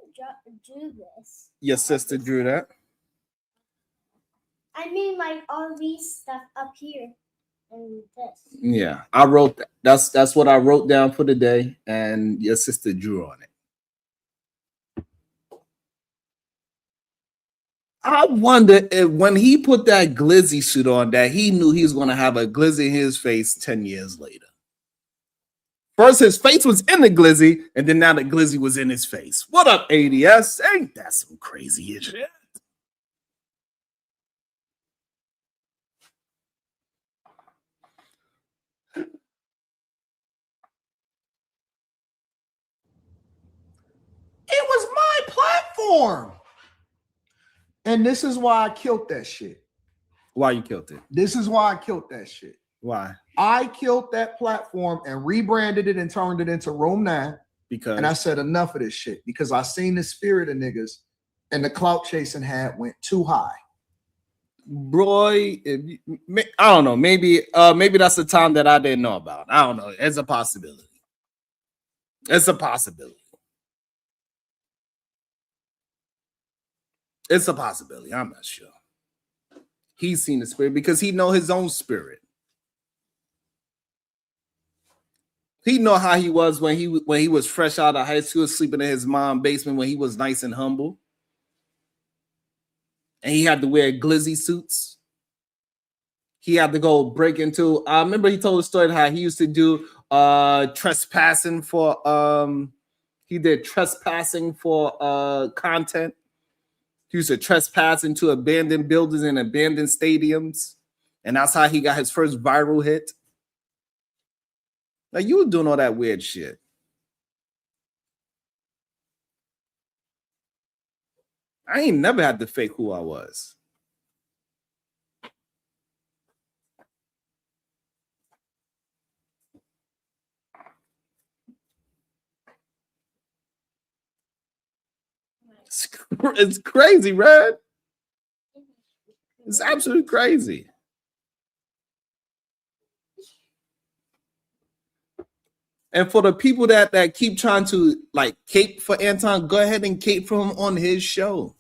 drew this? Your sister drew that. I mean, like all these stuff up here and this. Yeah, I wrote that. That's what I wrote down for the day, and your sister drew on it. I wonder if when he put that glizzy suit on, that he knew he was going to have a glizzy in his face 10 years later. First, his face was in the glizzy, and then now the glizzy was in his face. What up, ADS? Ain't that some crazy shit? It was my platform. And this is why I killed that shit. Why you killed it? This is why I killed that shit. Why? I killed that platform and rebranded it and turned it into Room 9. Because And I said enough of this shit because I seen the spirit of niggas and the clout chasing hat went too high. Roy, I don't know. Maybe that's the time that I didn't know about. I don't know. It's a possibility. It's a possibility. It's a possibility. I'm not sure. He's seen the spirit because he know his own spirit. He know how he was when he was fresh out of high school, sleeping in his mom's basement when he was nice and humble. And he had to wear glizzy suits. He had to go break into. I remember he told a story how he used to do trespassing for he did trespassing for content. He used to trespass into abandoned buildings and abandoned stadiums. And that's how he got his first viral hit. Like, you were doing all that weird shit. I ain't never had to fake who I was. It's crazy, Red. It's absolutely crazy. And for the people that keep trying to like cape for Anton, go ahead and cape for him on his show.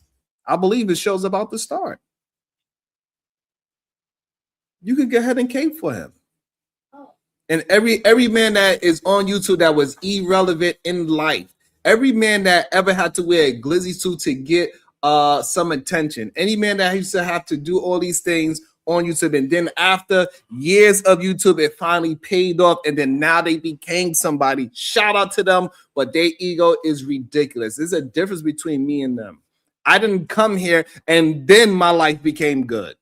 I believe his show's about to start. You can go ahead and cape for him. And every man that is on YouTube that was irrelevant in life, every man that ever had to wear a glizzy suit to get some attention, any man that used to have to do all these things on YouTube, and then after years of YouTube, it finally paid off, and then now they became somebody. Shout out to them, but their ego is ridiculous. There's a difference between me and them. I didn't come here and then my life became good.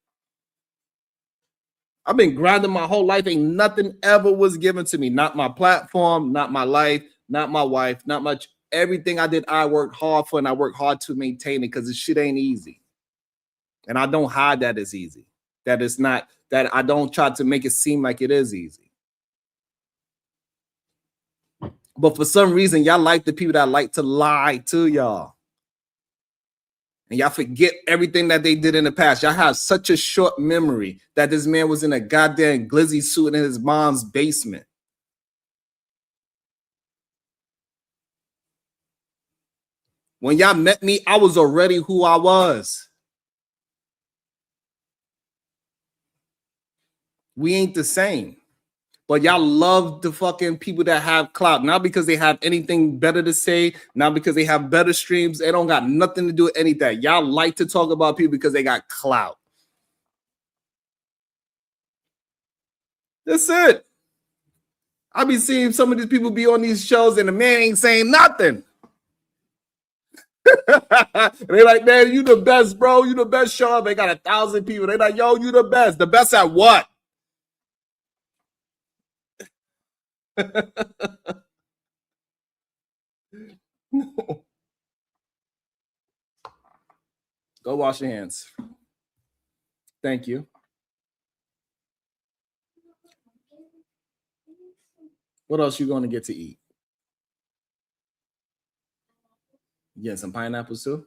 I've been grinding my whole life. Ain't nothing ever was given to me. Not my platform, not my life, not my wife, not much. Everything I did, I worked hard for, and I worked hard to maintain it because this shit ain't easy. And I don't hide that it's easy. That it's not, that I don't try to make it seem like it is easy. But for some reason, y'all like the people that like to lie to y'all. And y'all forget everything that they did in the past. Y'all have such a short memory that this man was in a goddamn glizzy suit in his mom's basement. When y'all met me, I was already who I was. We ain't the same. But y'all love the fucking people that have clout, not because they have anything better to say, not because they have better streams. They don't got nothing to do with any of that. Y'all like to talk about people because they got clout. That's it. I be seeing some of these people be on these shows and the man ain't saying nothing. They like, man, you the best, bro. You the best show. They got 1,000 people. They like, yo, you the best. The best at what? Go wash your hands. Thank you. What else you going to get to eat? Yeah, some pineapples too?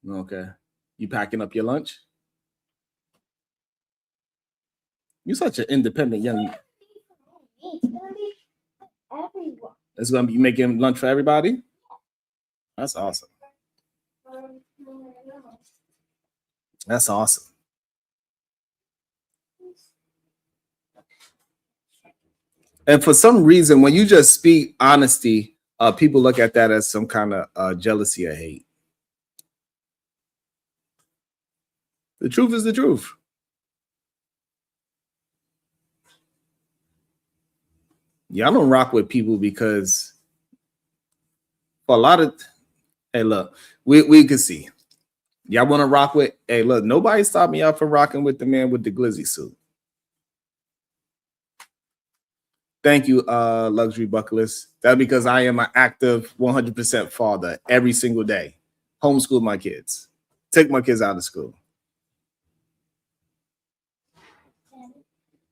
Okay. You packing up your lunch? You're such an independent young. It's gonna be everyone. It's gonna be making lunch for everybody. That's awesome. That's awesome. And for some reason, when you just speak honesty, people look at that as some kind of jealousy or hate. The truth is the truth. Yeah, I don't rock with people because for a lot of, hey, look, we can see. Y'all want to rock with, hey, look, nobody stopped me out from rocking with the man with the glizzy suit. Thank you, Luxury Buckless. That's because I am an active 100% father every single day. Homeschool my kids. Take my kids out of school.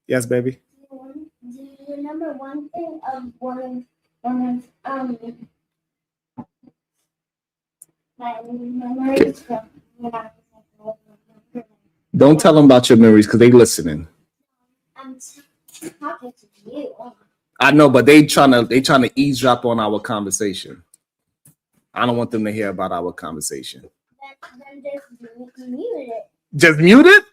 Yes, baby. Do you remember one thing of one of my memories from when I was like, Don't tell them about your memories because they listening. I'm talking to you. I know, but they trying to eavesdrop on our conversation. I don't want them to hear about our conversation. Then just mute it. Just mute it?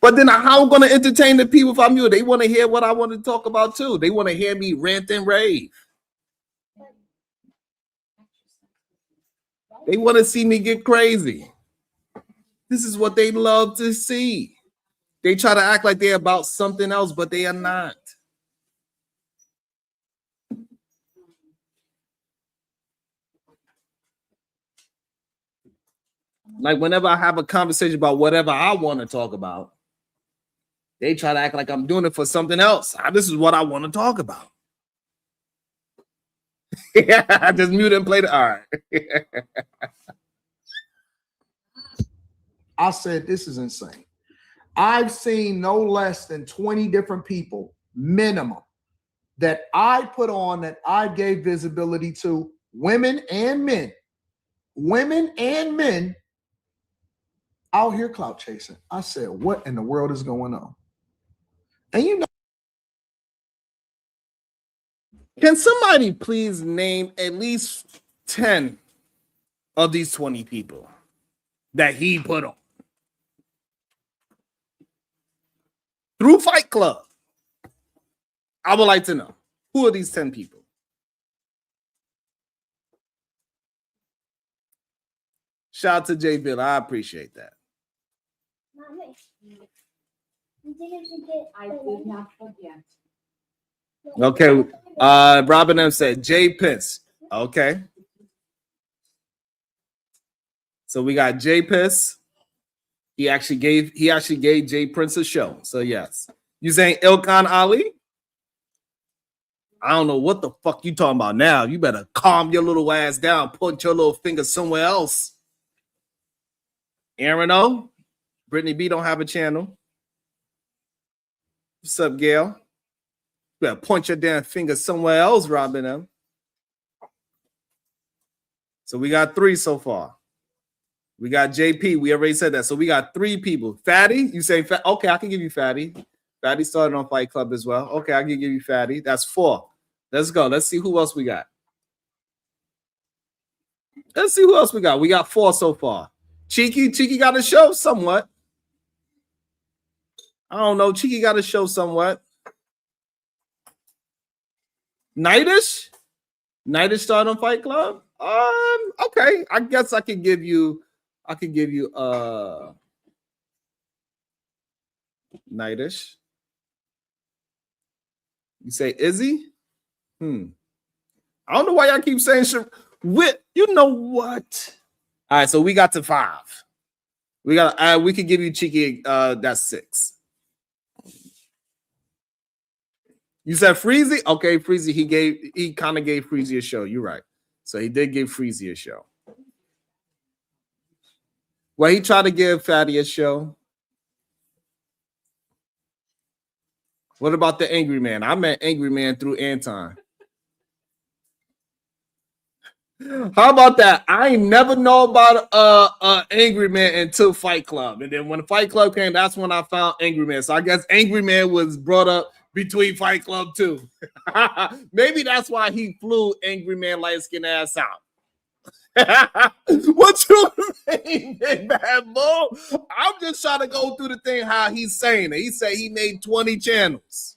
But then how am I going to entertain the people if I mute it? They want to hear what I want to talk about too. They want to hear me rant and rave. They want to see me get crazy. This is what they love to see. They try to act like they're about something else, but they are not. Like whenever I have a conversation about whatever I want to talk about, they try to act like I'm doing it for something else. This is what I want to talk about. Yeah, just mute and play the all right. I said, this is insane. I've seen no less than 20 different people, minimum, that I put on, that I gave visibility to, women and men out here clout chasing. I said, what in the world is going on? And you know, Can somebody please name at least 10 of these 20 people that he put on? Through Fight Club. I would like to know. Who are these 10 people? Shout out to J Bill. I appreciate that. Mommy, you didn't forget. I did not forget. Okay. Robin M said Jay Piss. Okay. So we got Jay Piss. He actually gave Jay Prince a show. So yes. You saying Ilkan Ali? I don't know what the fuck you talking about now. You better calm your little ass down. Put your little finger somewhere else. Aaron O. Brittany B don't have a channel. What's up, Gail? You better point your damn finger somewhere else, Robin M. So we got 3 so far. We got JP. We already said that. So we got 3 people. Fatty, you say, okay, I can give you Fatty. Fatty started on Fight Club as well. Okay, I can give you Fatty. That's 4. Let's go. Let's see who else we got. Let's see who else we got. We got 4 so far. Cheeky got a show somewhat. I don't know. Cheeky got a show somewhat. Nightish started on Fight Club. Okay. I guess I could give you Nightish. You say Izzy? I don't know why y'all keep saying you know what? All right, so we got to 5. We could give you Cheeky, that's 6. You said Freezy? Okay, Freezy, he kind of gave Freezy a show. You're right. So he did give Freezy a show. Well, he tried to give Fatty a show. What about the Angry Man? I met Angry Man through Anton. How about that? I ain't never know about Angry Man until Fight Club. And then when Fight Club came, that's when I found Angry Man. So I guess Angry Man was brought up between Fight Club too. Maybe that's why he flew Angry Man light-skinned ass out. What you mean, Big Bad Bull? I'm just trying to go through the thing how he's saying it. He said he made 20 channels.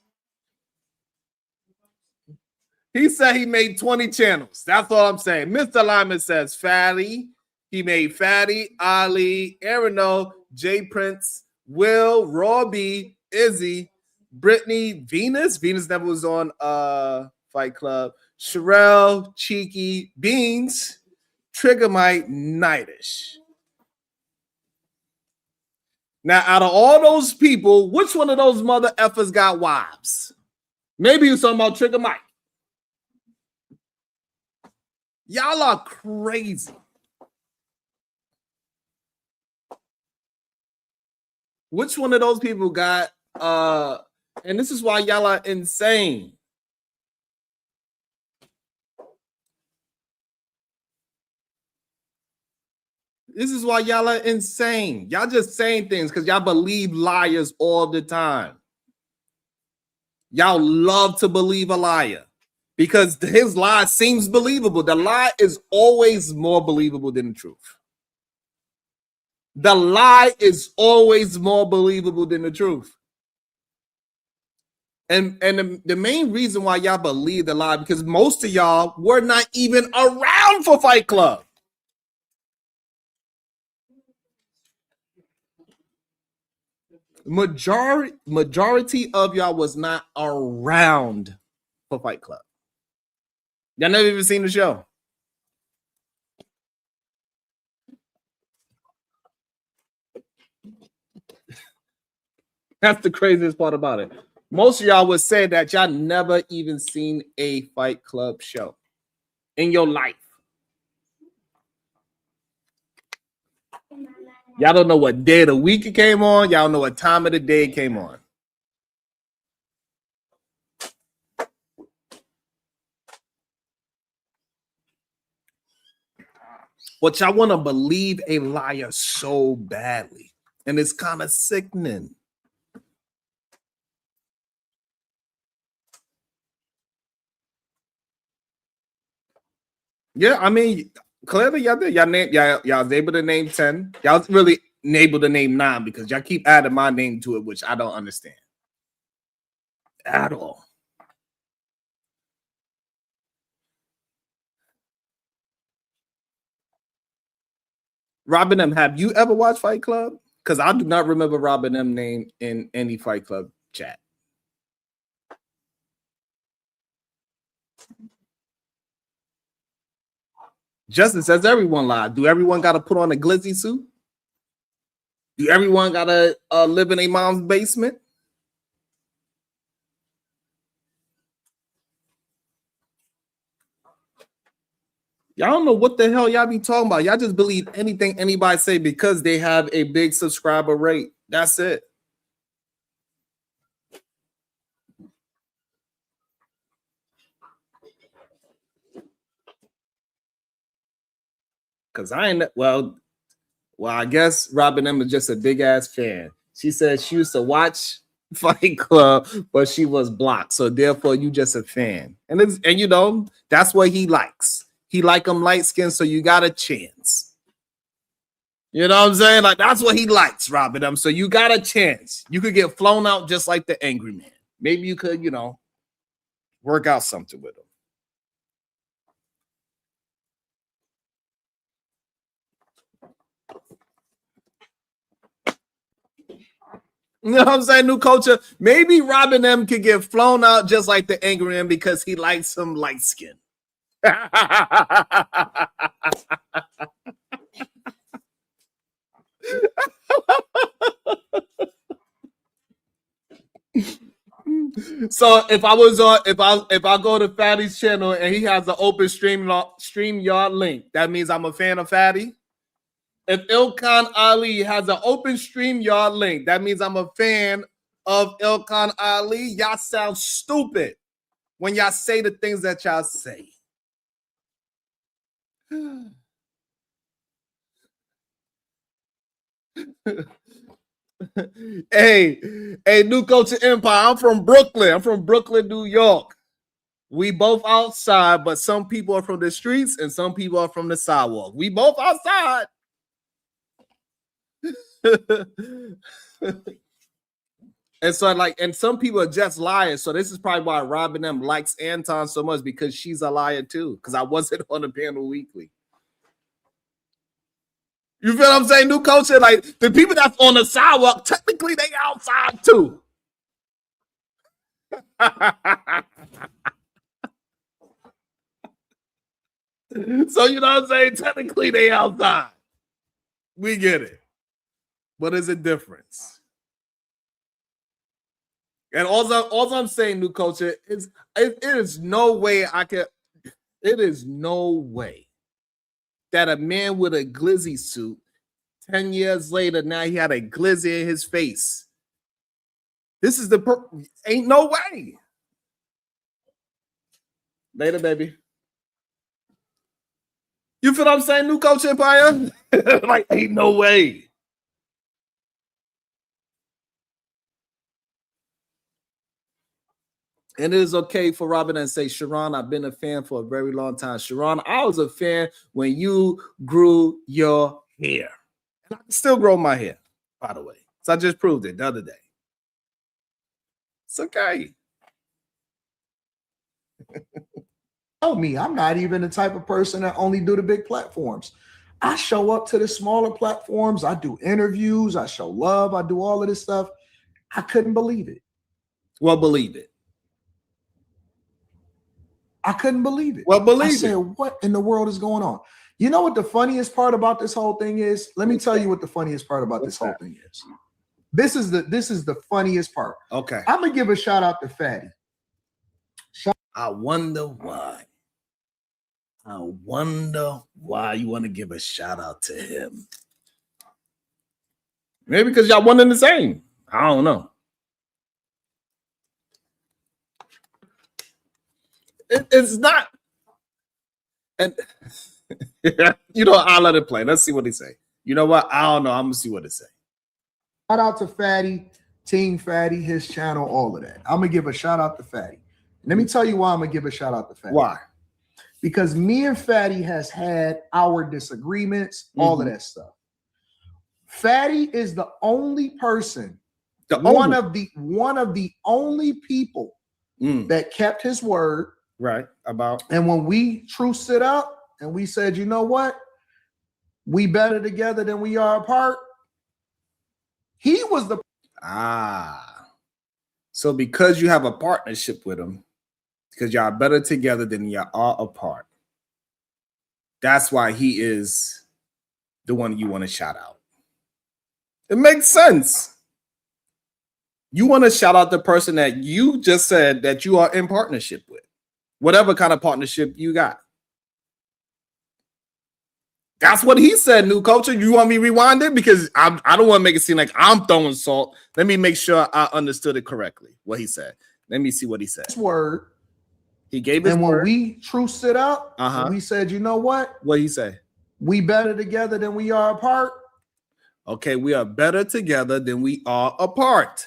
He said he made 20 channels. That's all I'm saying. Mr. Lyman says Fatty. He made Fatty, Ali, Arano, J Prince, Will, Robbie, Izzy, Brittany, Venus. Venus never was on Fight Club. Sherelle, Cheeky, Beans, Triggermite, Nightish. Now, out of all those people, which one of those mother effers got wives? Maybe you're talking about Triggermite. Y'all are crazy. Which one of those people got and this is why y'all are insane. This is why y'all are insane. Y'all just saying things because y'all believe liars all the time. Y'all love to believe a liar because his lie seems believable. The lie is always more believable than the truth. The lie is always more believable than the truth. And the main reason why y'all believe the lie because most of y'all were not even around for Fight Club. Majority of y'all was not around for Fight Club. Y'all never even seen the show. That's the craziest part about it. Most of y'all would say that y'all never even seen a Fight Club show in your life. Y'all don't know what day of the week it came on. Y'all don't know what time of the day it came on. But y'all want to believe a liar so badly. And it's kind of sickening. Yeah, I mean, clearly y'all did. Y'all was able to name 10. Y'all was really able to name 9 because y'all keep adding my name to it, which I don't understand at all. Robin M, have you ever watched Fight Club? Because I do not remember Robin M name in any Fight Club chat. Justin says everyone lied. Do everyone got to put on a glizzy suit? Do everyone got to live in a mom's basement? Y'all don't know what the hell y'all be talking about. Y'all just believe anything anybody say because they have a big subscriber rate. That's it. Because I ain't, well, I guess Robin M is just a big ass fan. She said she used to watch Fight Club, but she was blocked. So therefore, you just a fan. And you know, that's what he likes. He like them light skinned, so you got a chance. You know what I'm saying? Like, that's what he likes, Robin M. So you got a chance. You could get flown out just like the Angry Man. Maybe you could, you know, work out something with him. You know what I'm saying? New culture. Maybe Robin M could get flown out just like the Angry Man because he likes some light skin. So if I was on, if I go to Fatty's channel and he has an open stream StreamYard link, that means I'm a fan of Fatty. If Ilkan Ali has an open StreamYard link, that means I'm a fan of Ilkan Ali. Y'all sound stupid when y'all say the things that y'all say. Hey, New Culture Empire. I'm from Brooklyn. I'm from Brooklyn, New York. We both outside, but some people are from the streets and some people are from the sidewalk. We both outside. And so, and some people are just liars. So this is probably why Robin M likes Anton so much, because she's a liar too. Because I wasn't on the panel weekly. You feel what I'm saying? New Culture, like the people that's on the sidewalk, technically they outside too. So you know what I'm saying? Technically they outside. We get it. But there's a difference. And all I'm saying, New Culture, is it is no way it is no way that a man with a glizzy suit, 10 years later, now he had a glizzy in his face. This is ain't no way. Later, baby. You feel what I'm saying, New Culture Empire? Like, ain't no way. And it is okay for Robin to say, Sharon, I've been a fan for a very long time. Sharon, I was a fan when you grew your hair. And I can still grow my hair, by the way. So I just proved it the other day. It's okay. Tell me, I'm not even the type of person that only do the big platforms. I show up to the smaller platforms. I do interviews. I show love. I do all of this stuff. I couldn't believe it. Well, believe it. I couldn't believe it. Well, believe I said, what in the world is going on? You know what the funniest part about this whole thing is? Let me tell you what the funniest part about this whole thing is. This is the funniest part. Okay. I'm gonna give a shout out to Fatty. I wonder why. I wonder why you want to give a shout out to him. Maybe because y'all one and the same. I don't know. It's not. And you know, I'll let it play. Let's see what he say. You know what? I don't know. I'm gonna see what it say. Shout out to Fatty, Team Fatty, his channel, all of that. I'm gonna give a shout out to Fatty. Let me tell you why I'm gonna give a shout out to Fatty. Why? Because me and Fatty has had our disagreements, all of that stuff. Fatty is the only person, one of the only people that kept his word. Right. About. And when we truced it up and we said, you know what? We better together than we are apart. He was the. So because you have a partnership with him, because y'all better together than y'all are apart, that's why he is the one you want to shout out. It makes sense. You want to shout out the person that you just said that you are in partnership with, whatever kind of partnership you got. That's what he said, New Culture. You want me to rewind it? Because I don't want to make it seem like I'm throwing salt. Let me make sure I understood it correctly, what he said. Let me see what he said. His word. He gave his word. And when word. we truced it up, we said, you know what? What he say? We better together than we are apart. Okay, we are better together than we are apart.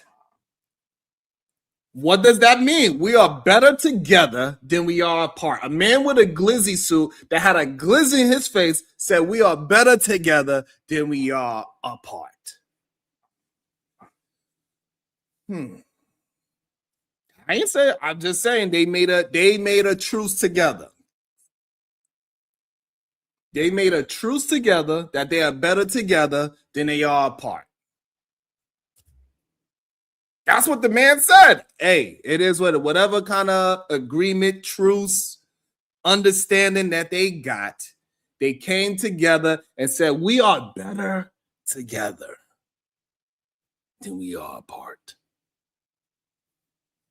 What does that mean? We are better together than we are apart. A man with a glizzy suit that had a glizzy in his face said we are better together than we are apart. I ain't saying, I'm just saying they made a truce together. They made a truce together that they are better together than they are apart. That's what the man said. Hey, it is whatever kind of agreement, truce, understanding that they got, they came together and said, we are better together than we are apart.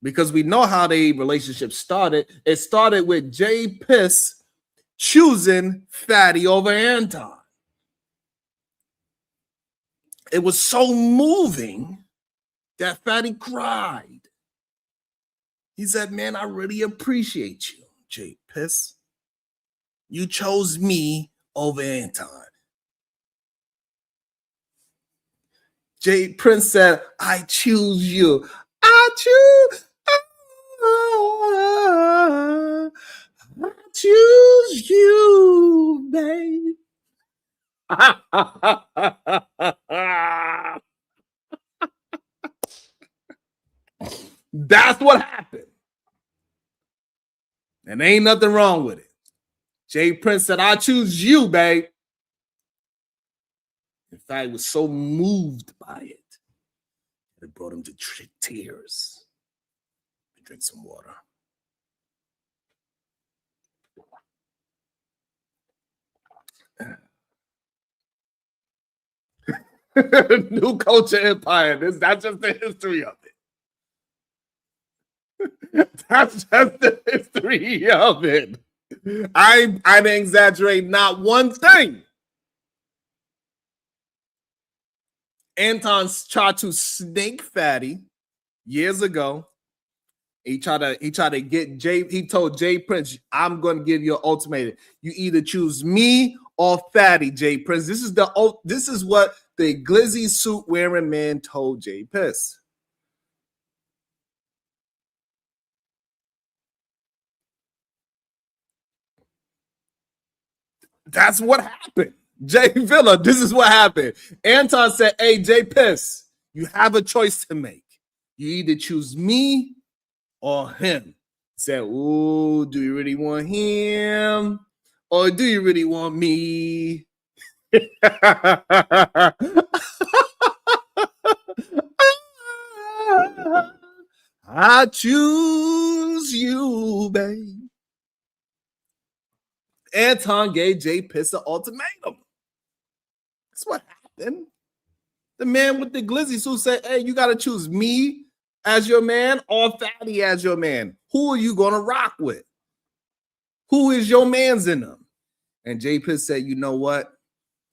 Because we know how the relationship started. It started with Jay Piss choosing Fatty over Anton. It was so moving that Fatty cried. He said, man, I really appreciate you, Jay Piss. You chose me over Anton. Jay Prince said, I choose you. I choose you, babe. That's what happened. And ain't nothing wrong with it. Jay Prince said, I choose you, babe. In fact, he was so moved by it, it brought him to tears. Drink some water. New culture empire. That's just the history of it. That's just the history of it. I didn't exaggerate not one thing. Anton tried to snake Fatty years ago. He tried to get Jay. He told Jay Prince, I'm going to give you an ultimatum. You either choose me or Fatty, Jay Prince. This is what the glizzy suit wearing man told Jay Prince. That's what happened. Jay Villa, this is what happened. Anton said, hey, Jay Piss, you have a choice to make. You either choose me or him. He said, ooh, do you really want him? Or do you really want me? I choose you, babe. Anton gave Jay Piss an ultimatum. That's what happened. The man with the glizzy suit said, hey, you got to choose me as your man or Fatty as your man. Who are you going to rock with? Who is your mans in them? And Jay Piss said, you know what?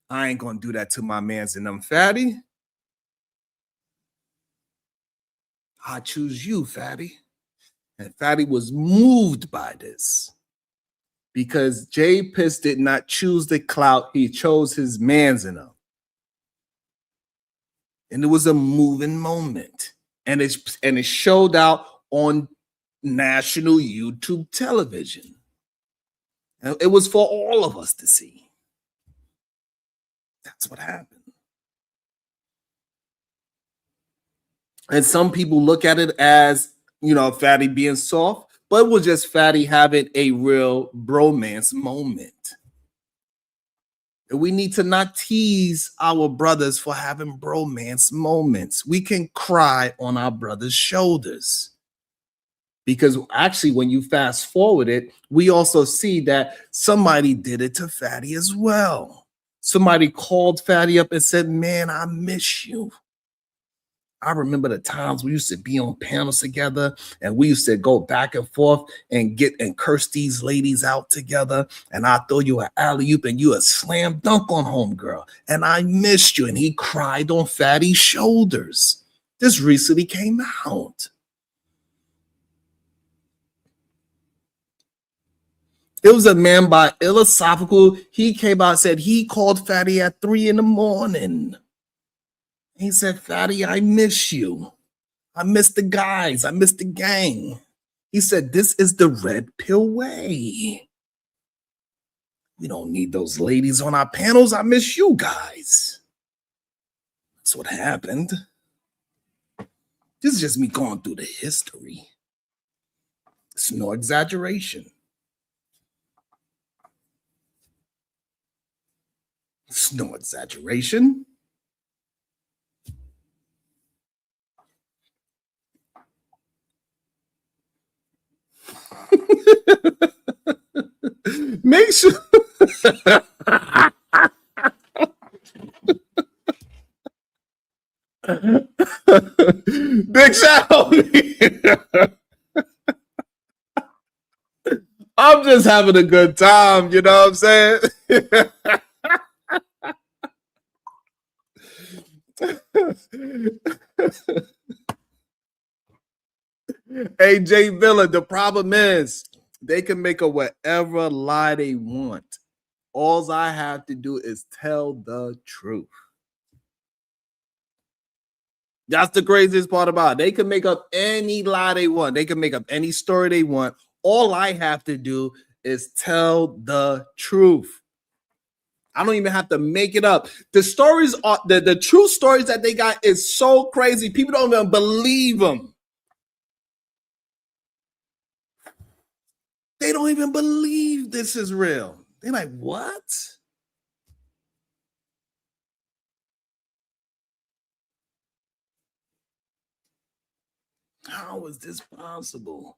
I ain't going to do that to my mans in them, Fatty. I choose you, Fatty. And Fatty was moved by this because Jay Piss did not choose the clout. He chose his mans in them. And it was a moving moment. And it showed out on national YouTube television. And it was for all of us to see. That's what happened. And some people look at it as, you know, Fatty being soft, but it was just Fatty having a real bromance moment. And we need to not tease our brothers for having bromance moments. We can cry on our brothers' shoulders. Because actually, when you fast forward it, we also see that somebody did it to Fatty as well. Somebody called Fatty up and said, man, I miss you. I remember the times we used to be on panels together and we used to go back and forth and curse these ladies out together. And I throw you an alley-oop and you a slam dunk on homegirl. And I missed you. And he cried on Fatty's shoulders. This recently came out. It was a man by Philosophical. He came out and said he called Fatty at 3 a.m. He said, Fatty, I miss you. I miss the guys. I miss the gang. He said, this is the red pill way. We don't need those ladies on our panels. I miss you guys. That's what happened. This is just me going through the history. It's no exaggeration. It's no exaggeration. Make sure. Big shout out. I'm just having a good time, you know what I'm saying? Hey, Jay Villa, the problem is they can make up whatever lie they want. All I have to do is tell the truth. That's the craziest part about it. They can make up any lie they want. They can make up any story they want. All I have to do is tell the truth. I don't even have to make it up. The stories are the true stories that they got is so crazy. People don't even believe them. They don't even believe this is real. They're like, what? How is this possible?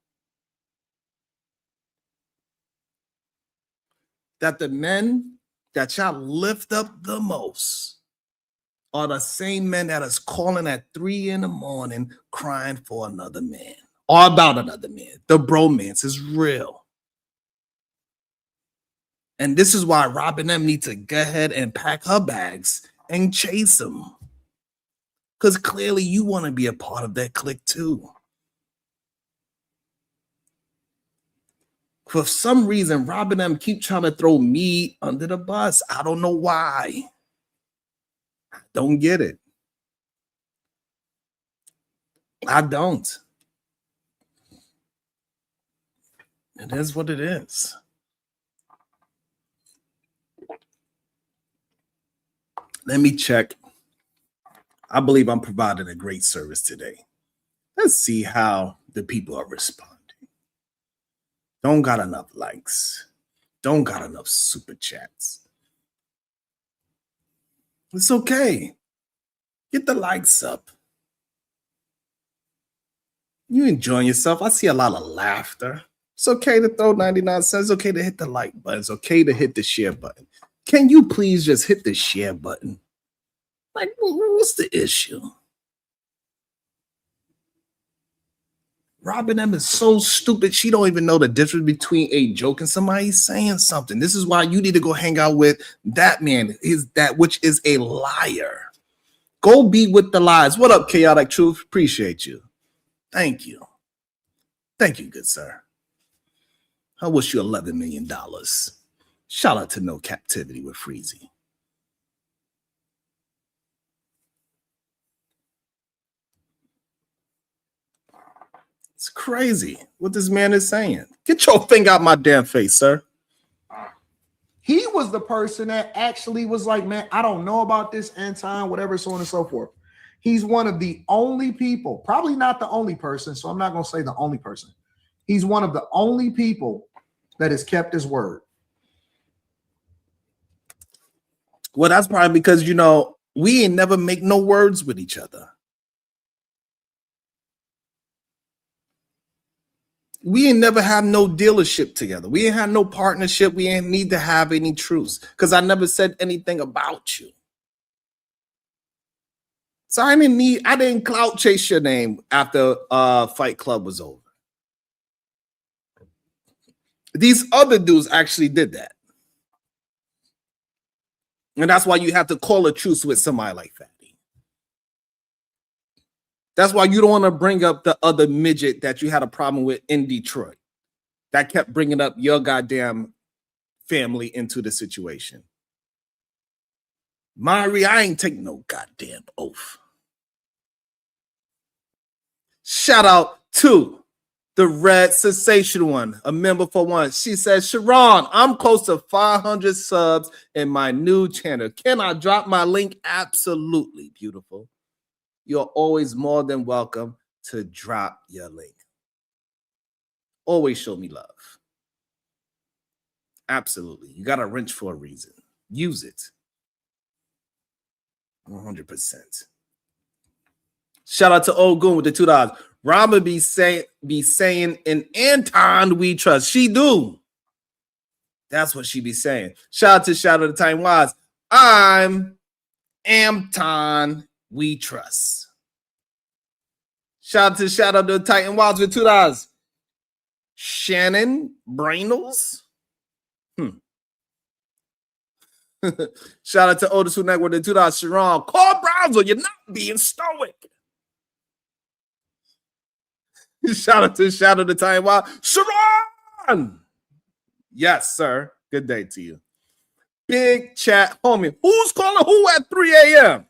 That the men that y'all lift up the most are the same men that is calling at 3 a.m. crying for another man or about another man. The bromance is real. And this is why Robin M needs to go ahead and pack her bags and chase him. Because clearly you want to be a part of that clique too. For some reason, Robin M keep trying to throw me under the bus. I don't know why. I don't get it. I don't. It is what it is. Let me check. I believe I'm providing a great service today. Let's see how the people are responding. Don't got enough likes. Don't got enough super chats. It's okay. Get the likes up. You enjoying yourself. I see a lot of laughter. It's okay to throw 99 cents. It's okay to hit the like button. It's okay to hit the share button. Can you please just hit the share button? Like, what's the issue? Robin M is so stupid. She don't even know the difference between a joke and somebody saying something. This is why you need to go hang out with that man, is that which is a liar. Go be with the lies. What up, Chaotic Truth? Appreciate you. Thank you. Thank you, good sir. I wish you $11 million. Shout out to No Captivity with Freezy. It's crazy what this man is saying. Get your thing out my damn face, sir. He was the person that actually was like, man, I don't know about this end time, whatever, so on and so forth. He's one of the only people, probably not the only person, so I'm not going to say the only person. He's one of the only people that has kept his word. Well, that's probably because, you know, we ain't never make no words with each other. We ain't never had no dealership together. We ain't had no partnership. We ain't need to have any truths because I never said anything about you. So I didn't clout chase your name after Fight Club was over. These other dudes actually did that. And that's why you have to call a truce with somebody like Fatty. That's why you don't want to bring up the other midget that you had a problem with in Detroit that kept bringing up your goddamn family into the situation. Mari, I ain't taking no goddamn oath. Shout out to the Red Sensation one, a member for one. She says, Sharon, I'm close to 500 subs in my new channel. Can I drop my link? Absolutely, beautiful. You're always more than welcome to drop your link. Always show me love. Absolutely. You got a wrench for a reason. Use it. 100%. Shout out to Old Goon with the $2. Rama be saying in Anton we trust. She do. That's what she be saying. Shout out to the Time Wise. I'm Amton we trust. Shout out to the Titan Wilds with $2. Shannon Brainles. Shout out to Otis Who Network, the $2 Sharon. Call Browser, you're not being stoic. Shout out to Time Wild. Sharon! Yes, sir. Good day to you. Big chat, homie. Who's calling who at 3 a.m.?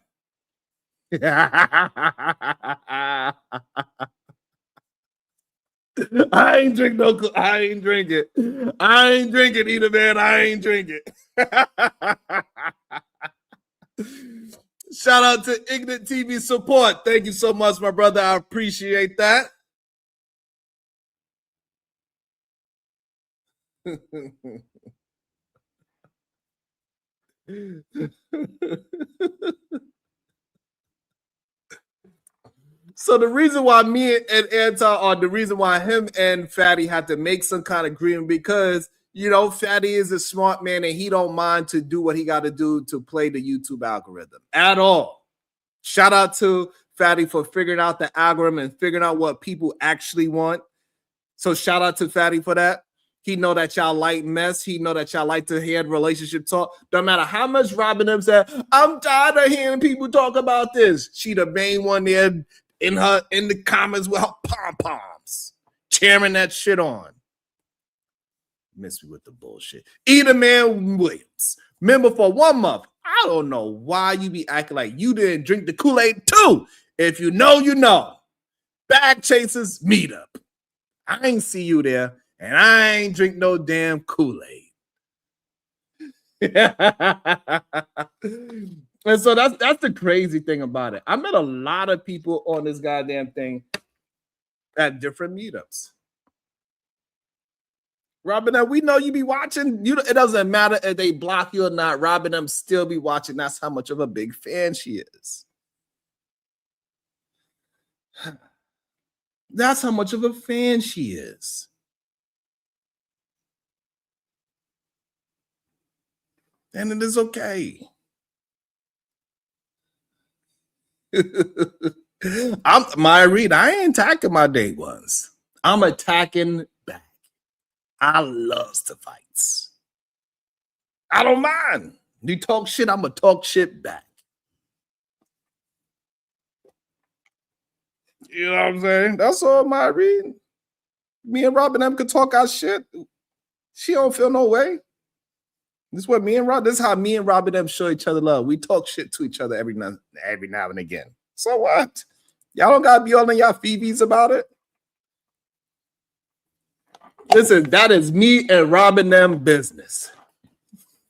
I ain't drink no. I ain't drink it. I ain't drinking either, man. I ain't drinking. Shout out to Ignite TV support. Thank you so much, my brother. I appreciate that. So the reason why me and Anton, or the reason why him and Fatty had to make some kind of agreement, because Fatty is a smart man and he don't mind to do what he got to do to play the YouTube algorithm at all. Shout out to Fatty for figuring out the algorithm and figuring out what people actually want. So shout out to Fatty for that. He know that y'all like mess. He know that y'all like to hear relationship talk. Don't matter how much Robin them said, I'm tired of hearing people talk about this. She the main one there in the comments with her pom-poms, tearing that shit on. Miss me with the bullshit. Eda Man Williams. Member for 1 month. I don't know why you be acting like you didn't drink the Kool-Aid too. If you know, you know. Bag Chasers Meetup. I ain't see you there. And I ain't drink no damn Kool-Aid. And so that's the crazy thing about it. I met a lot of people on this goddamn thing at different meetups. Robin, we know you be watching. It doesn't matter if they block you or not. Robin, them still be watching. That's how much of a big fan she is. That's how much of a fan she is. And it is okay. I'm Maya Reed. I ain't attacking my day ones. I'm attacking back. I loves the fights. I don't mind. You talk shit, I'm gonna talk shit back. You know what I'm saying? That's all Maya Reed. Me and Robin M could talk our shit. She don't feel no way. This is how me and Robin M show each other love. We talk shit to each other every now and again. So what? Y'all don't gotta be all in y'all Phoebes about it. Listen, that is me and Robin M business.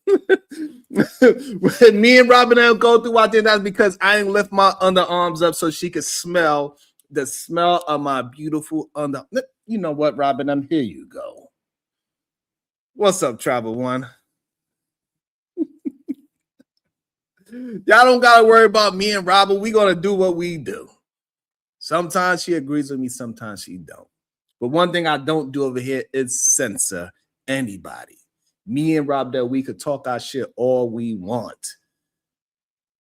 When me and Robin M go through out there, that's because I ain't lift my underarms up so she could smell the smell of my beautiful under. You know what, Robin M? Here you go. What's up, Travel One? Y'all don't gotta worry about me and Robin. We gonna do what we do. Sometimes she agrees with me, sometimes she don't. But one thing I don't do over here is censor anybody. Me and Rob, that we could talk our shit all we want.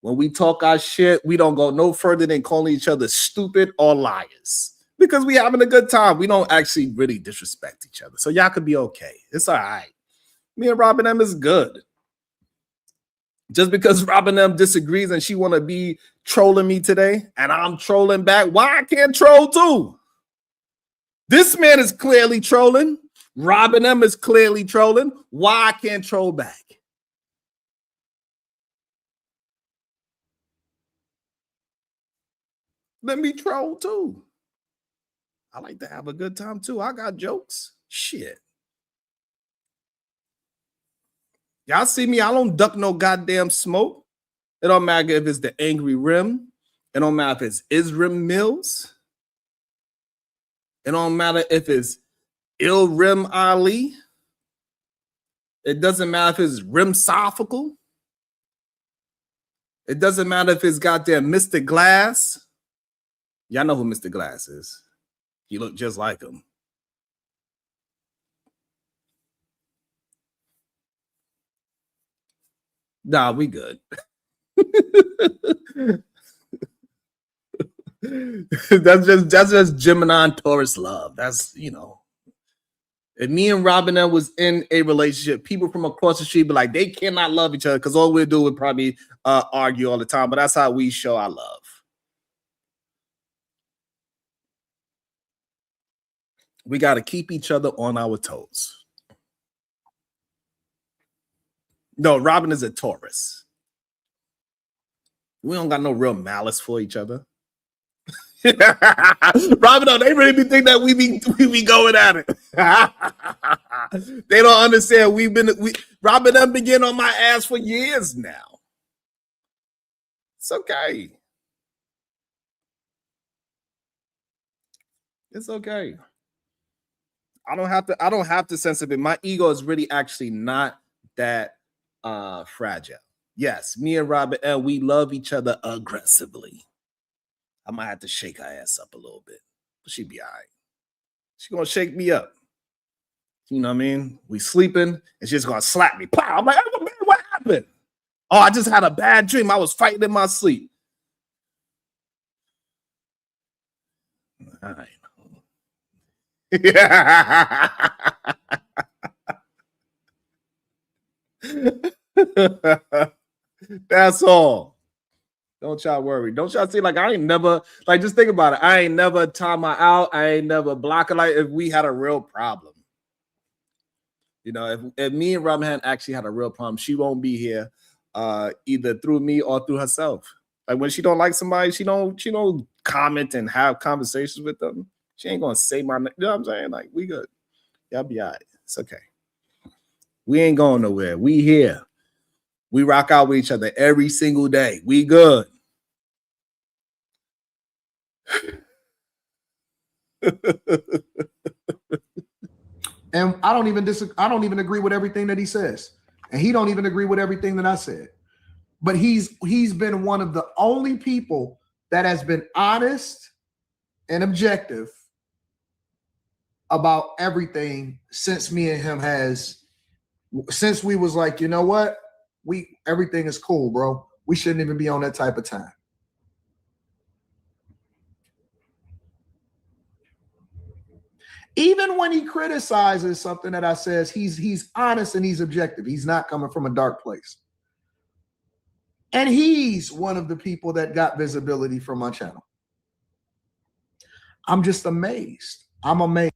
When we talk our shit, we don't go no further than calling each other stupid or liars. Because we having a good time. We don't actually really disrespect each other. So y'all could be okay. It's all right. Me and Robin M is good. Just because Robin M disagrees and she want to be trolling me today and I'm trolling back, why I can't troll too? This man is clearly trolling. Robin M is clearly trolling. Why I can't troll back? Let me troll too. I like to have a good time too. I got jokes. Shit. Y'all see me, I don't duck no goddamn smoke. It don't matter if it's the Angry Rim. It don't matter if it's Isrim Mills. It don't matter if it's Il Rim Ali. It doesn't matter if it's Rim Sophical. It doesn't matter if it's goddamn Mr. Glass. Y'all know who Mr. Glass is. He looked just like him. Nah, we good. that's just Gemini and Taurus love. That's, If me and Robin L was in a relationship, people from across the street be like, they cannot love each other because all we'll do would probably argue all the time. But that's how we show our love. We got to keep each other on our toes. No, Robin is a Taurus. We don't got no real malice for each other. Robin, no, they really be thinking that we be going at it. They don't understand. Robin done been getting on my ass for years now. It's okay. It's okay. I don't have to sensitive. My ego is really actually not that fragile. Yes, me and Robin L, we love each other aggressively. I might have to shake her ass up a little bit, but she be all right. She gonna shake me up. You know what I mean? We sleeping, and she's gonna slap me. Pow! I'm like, oh, man, what happened? Oh, I just had a bad dream. I was fighting in my sleep. All right. That's all. Don't y'all worry. Don't y'all see, like, I ain't never, like, just think about it. I ain't never time her out. I ain't never block her. Like, if we had a real problem, you know, if me and Robin actually had a real problem, she won't be here either through me or through herself. Like, when she don't like somebody, she don't comment and have conversations with them. She ain't gonna say my name. You know what I'm saying? Like, we good. Y'all be all right. It's okay. We ain't going nowhere. We here. We rock out with each other every single day. We good. And I don't even agree with everything that he says. And he don't even agree with everything that I said. But he's been one of the only people that has been honest and objective about everything since me and him since we was like, you know what? Everything is cool, bro. We shouldn't even be on that type of time. Even when he criticizes something that I says, he's honest and he's objective. He's not coming from a dark place. And he's one of the people that got visibility from my channel. I'm just amazed. I'm amazed.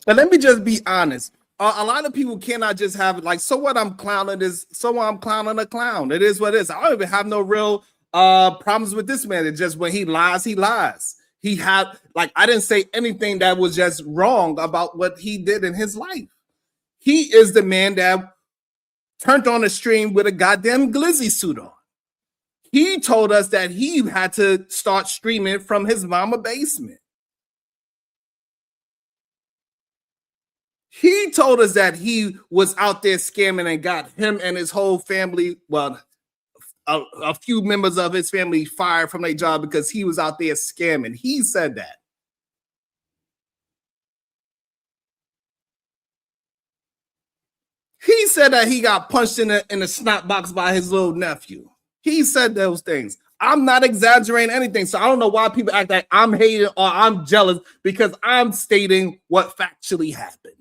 But let me just be honest. A lot of people cannot just have it like, so what, I'm clowning this, so what, I'm clowning a clown. It is what it is. I don't even have no real problems with this man. It's just when he lies, he lies. He had, like, I didn't say anything that was just wrong about what he did in his life. He is the man that turned on the stream with a goddamn glizzy suit on. He told us that he had to start streaming from his mama basement. He told us that he was out there scamming and got him and his whole family, well, a few members of his family fired from their job because he was out there scamming. He said that. He said that he got punched in the snot box by his little nephew. He said those things. I'm not exaggerating anything. So I don't know why people act like I'm hating or I'm jealous, because I'm stating what factually happened.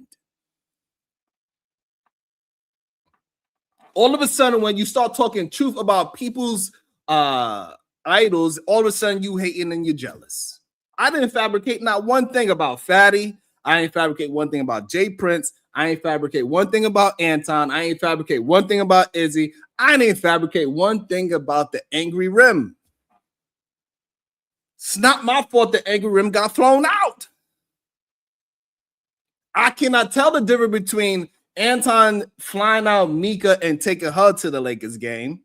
All of a sudden, when you start talking truth about people's idols, all of a sudden you hating and you're jealous. I didn't fabricate not one thing about Fatty. I ain't fabricate one thing about Jay Prince. I ain't fabricate one thing about Anton. I ain't fabricate one thing about Izzy. I didn't fabricate one thing about the Angry Rim. It's not my fault the Angry Rim got thrown out. I cannot tell the difference between Anton flying out Mika and taking her to the Lakers game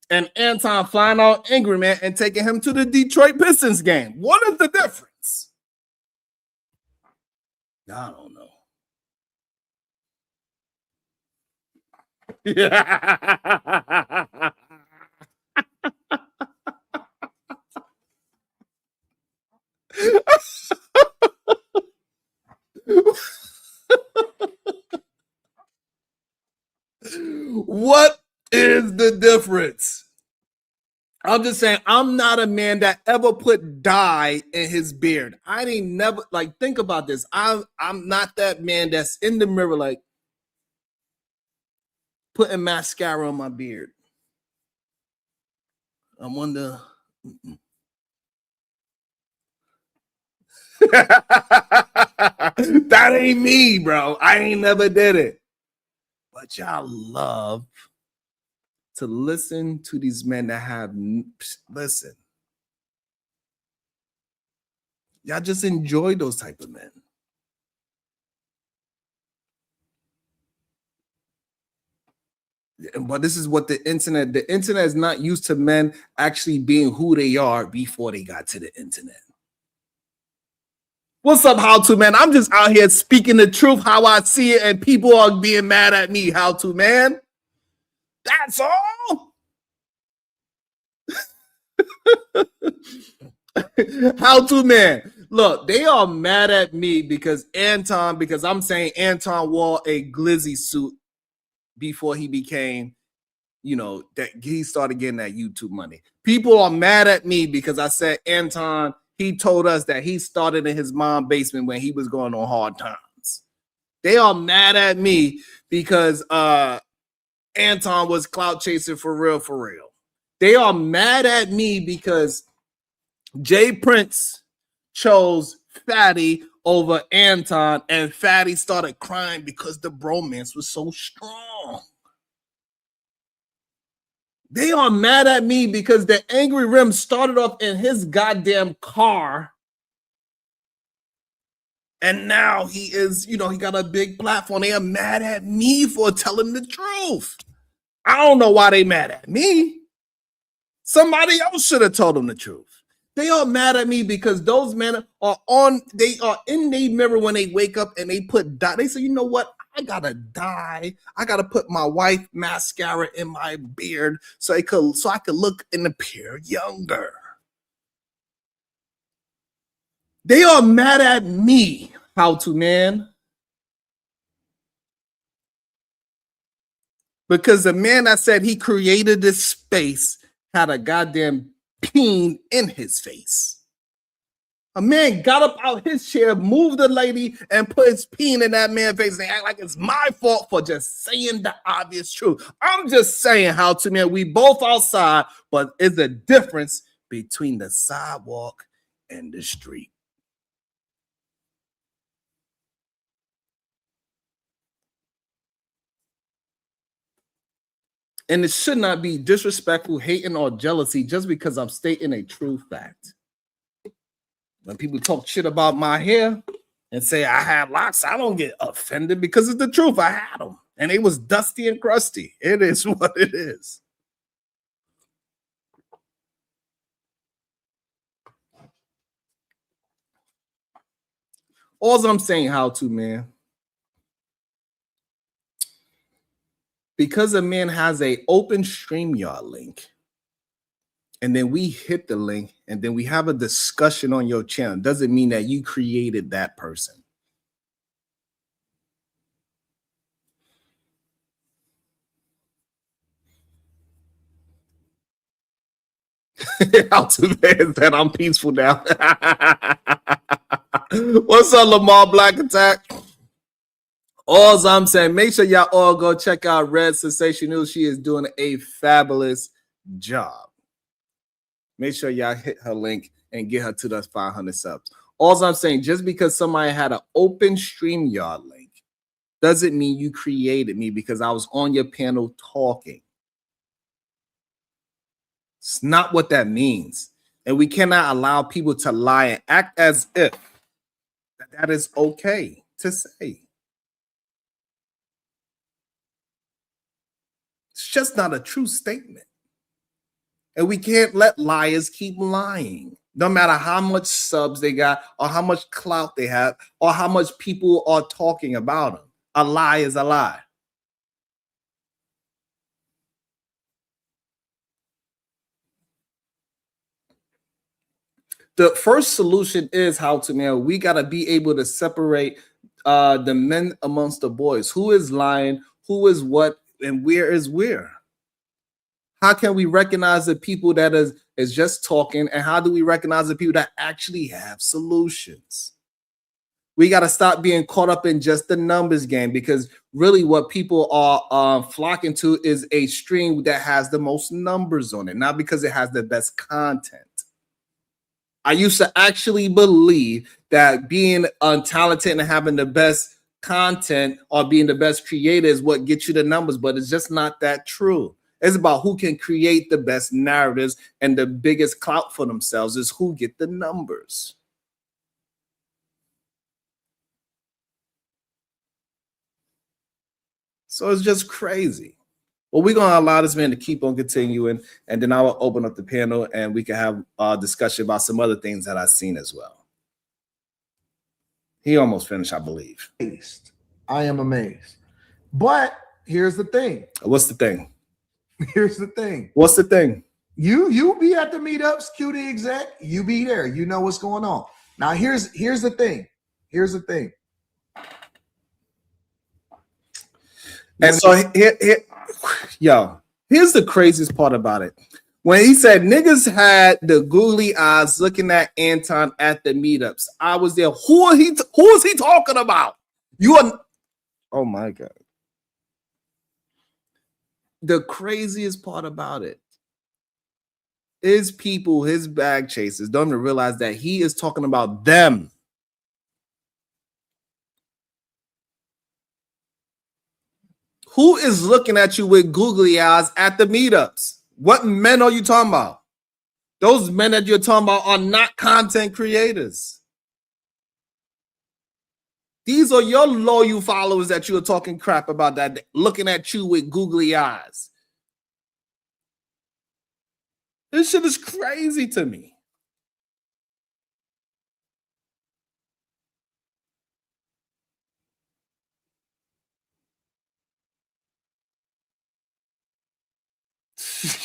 and Anton flying out Angry Man and taking him to the Detroit Pistons game. What is the difference? I don't know. What is the difference? I'm just saying, I'm not a man that ever put dye in his beard. I ain't never, like, think about this. I'm not that man that's in the mirror, like, putting mascara on my beard. I wonder. That ain't me, bro. I ain't never did it. But y'all love to listen to these men that have, listen. Y'all just enjoy those type of men. But this is what the internet is not used to men actually being who they are before they got to the internet. What's up, How To Man? I'm just out here speaking the truth, how I see it, and people are being mad at me. How To Man? That's all. How To Man? Look, they are mad at me because I'm saying Anton wore a glizzy suit before he became, that he started getting that YouTube money. People are mad at me because I said Anton, he told us that he started in his mom's basement when he was going on hard times. They are mad at me because Anton was clout chasing for real. They are mad at me because Jay Prince chose Fatty over Anton, and Fatty started crying because the bromance was so strong. They are mad at me because the Angry Rim started off in his goddamn car, and now he is, he got a big platform. They are mad at me for telling the truth. I don't know why they mad at me. Somebody else should have told them the truth. They are mad at me because those men are in their mirror when they wake up and they put dye. They say, you know what? I gotta dye. I gotta put my wife mascara in my beard so I could look and appear younger. They are mad at me, How To Man. Because the man that said he created this space had a goddamn peen in his face. A man got up out his chair, moved the lady, and put his peen in that man's face and act like it's my fault for just saying the obvious truth. I'm just saying, How To Man, we both outside, but it's a difference between the sidewalk and the street. And it should not be disrespectful, hating, or jealousy just because I'm stating a true fact. When people talk shit about my hair and say I had locks, I don't get offended because it's the truth. I had them. And it was dusty and crusty. It is what it is. All I'm saying, How To Man, because a man has a open StreamYard link, and then we hit the link, and then we have a discussion on your channel, doesn't mean that you created that person. How To Man said I'm peaceful now. What's up, Lamar Black Attack? All I'm saying, make sure y'all all go check out Red Sensation News. She is doing a fabulous job. Make sure y'all hit her link and get her to those 500 subs. All I'm saying, just because somebody had an open StreamYard link doesn't mean you created me because I was on your panel talking. It's not what that means. And we cannot allow people to lie and act as if that is okay to say. It's just not a true statement. And we can't let liars keep lying. No matter how much subs they got or how much clout they have or how much people are talking about them. A lie is a lie. The first solution is, How To Man, we got to be able to separate the men amongst the boys. Who is lying, who is what, and where is where. How can we recognize the people that is just talking, and how do we recognize the people that actually have solutions? We got to stop being caught up in just the numbers game, because really what people are flocking to is a stream that has the most numbers on it, not because it has the best content. I used to actually believe that being untalented and having the best content or being the best creator is what gets you the numbers, but it's just not that true. It's about who can create the best narratives, and the biggest clout for themselves is who get the numbers. So it's just crazy. Well, we're going to allow this man to keep on continuing, and then I will open up the panel and we can have a discussion about some other things that I've seen as well. He almost finished, I believe. I am amazed. But here's the thing. What's the thing? Here's the thing. What's the thing? You be at the meetups, QD exec. You be there. You know what's going on. Now here's the thing. Here's the thing. And so here's the craziest part about it. When he said niggas had the googly eyes looking at Anton at the meetups, I was there. Who is he talking about? Oh my God. The craziest part about it is people, his bag chasers, don't even realize that he is talking about them. Who is looking at you with googly eyes at the meetups? What men are you talking about? Those men that you're talking about are not content creators. These are your loyal followers that you're talking crap about, that looking at you with googly eyes. This shit is crazy to me.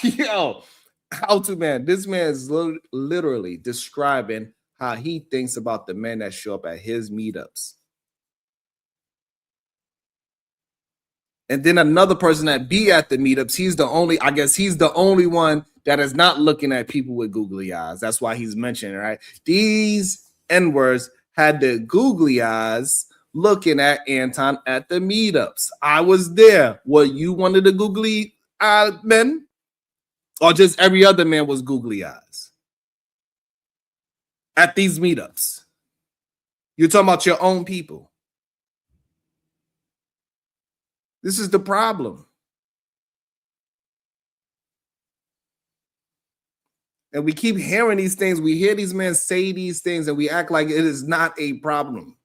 Yo, how to man? This man is literally describing how he thinks about the men that show up at his meetups. And then another person that be at the meetups, he's the only one that is not looking at people with googly eyes. That's why he's mentioning, right? These N-words had the googly eyes looking at Anton at the meetups. I was there. Were you one of the googly eyed men? Or just every other man was googly eyes at these meetups? You're talking about your own people. This is the problem. And we keep hearing these things. We hear these men say these things and we act like it is not a problem.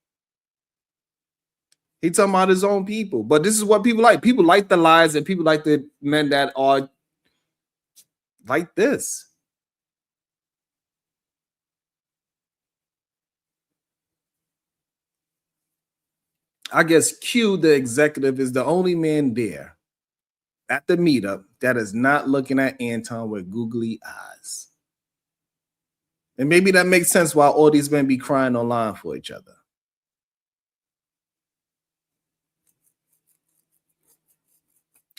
He's talking about his own people. But this is what people like. People like the lies, and people like the men that are like this. I guess Q, the executive, is the only man there at the meetup that is not looking at Anton with googly eyes. And maybe that makes sense why all these men be crying online for each other.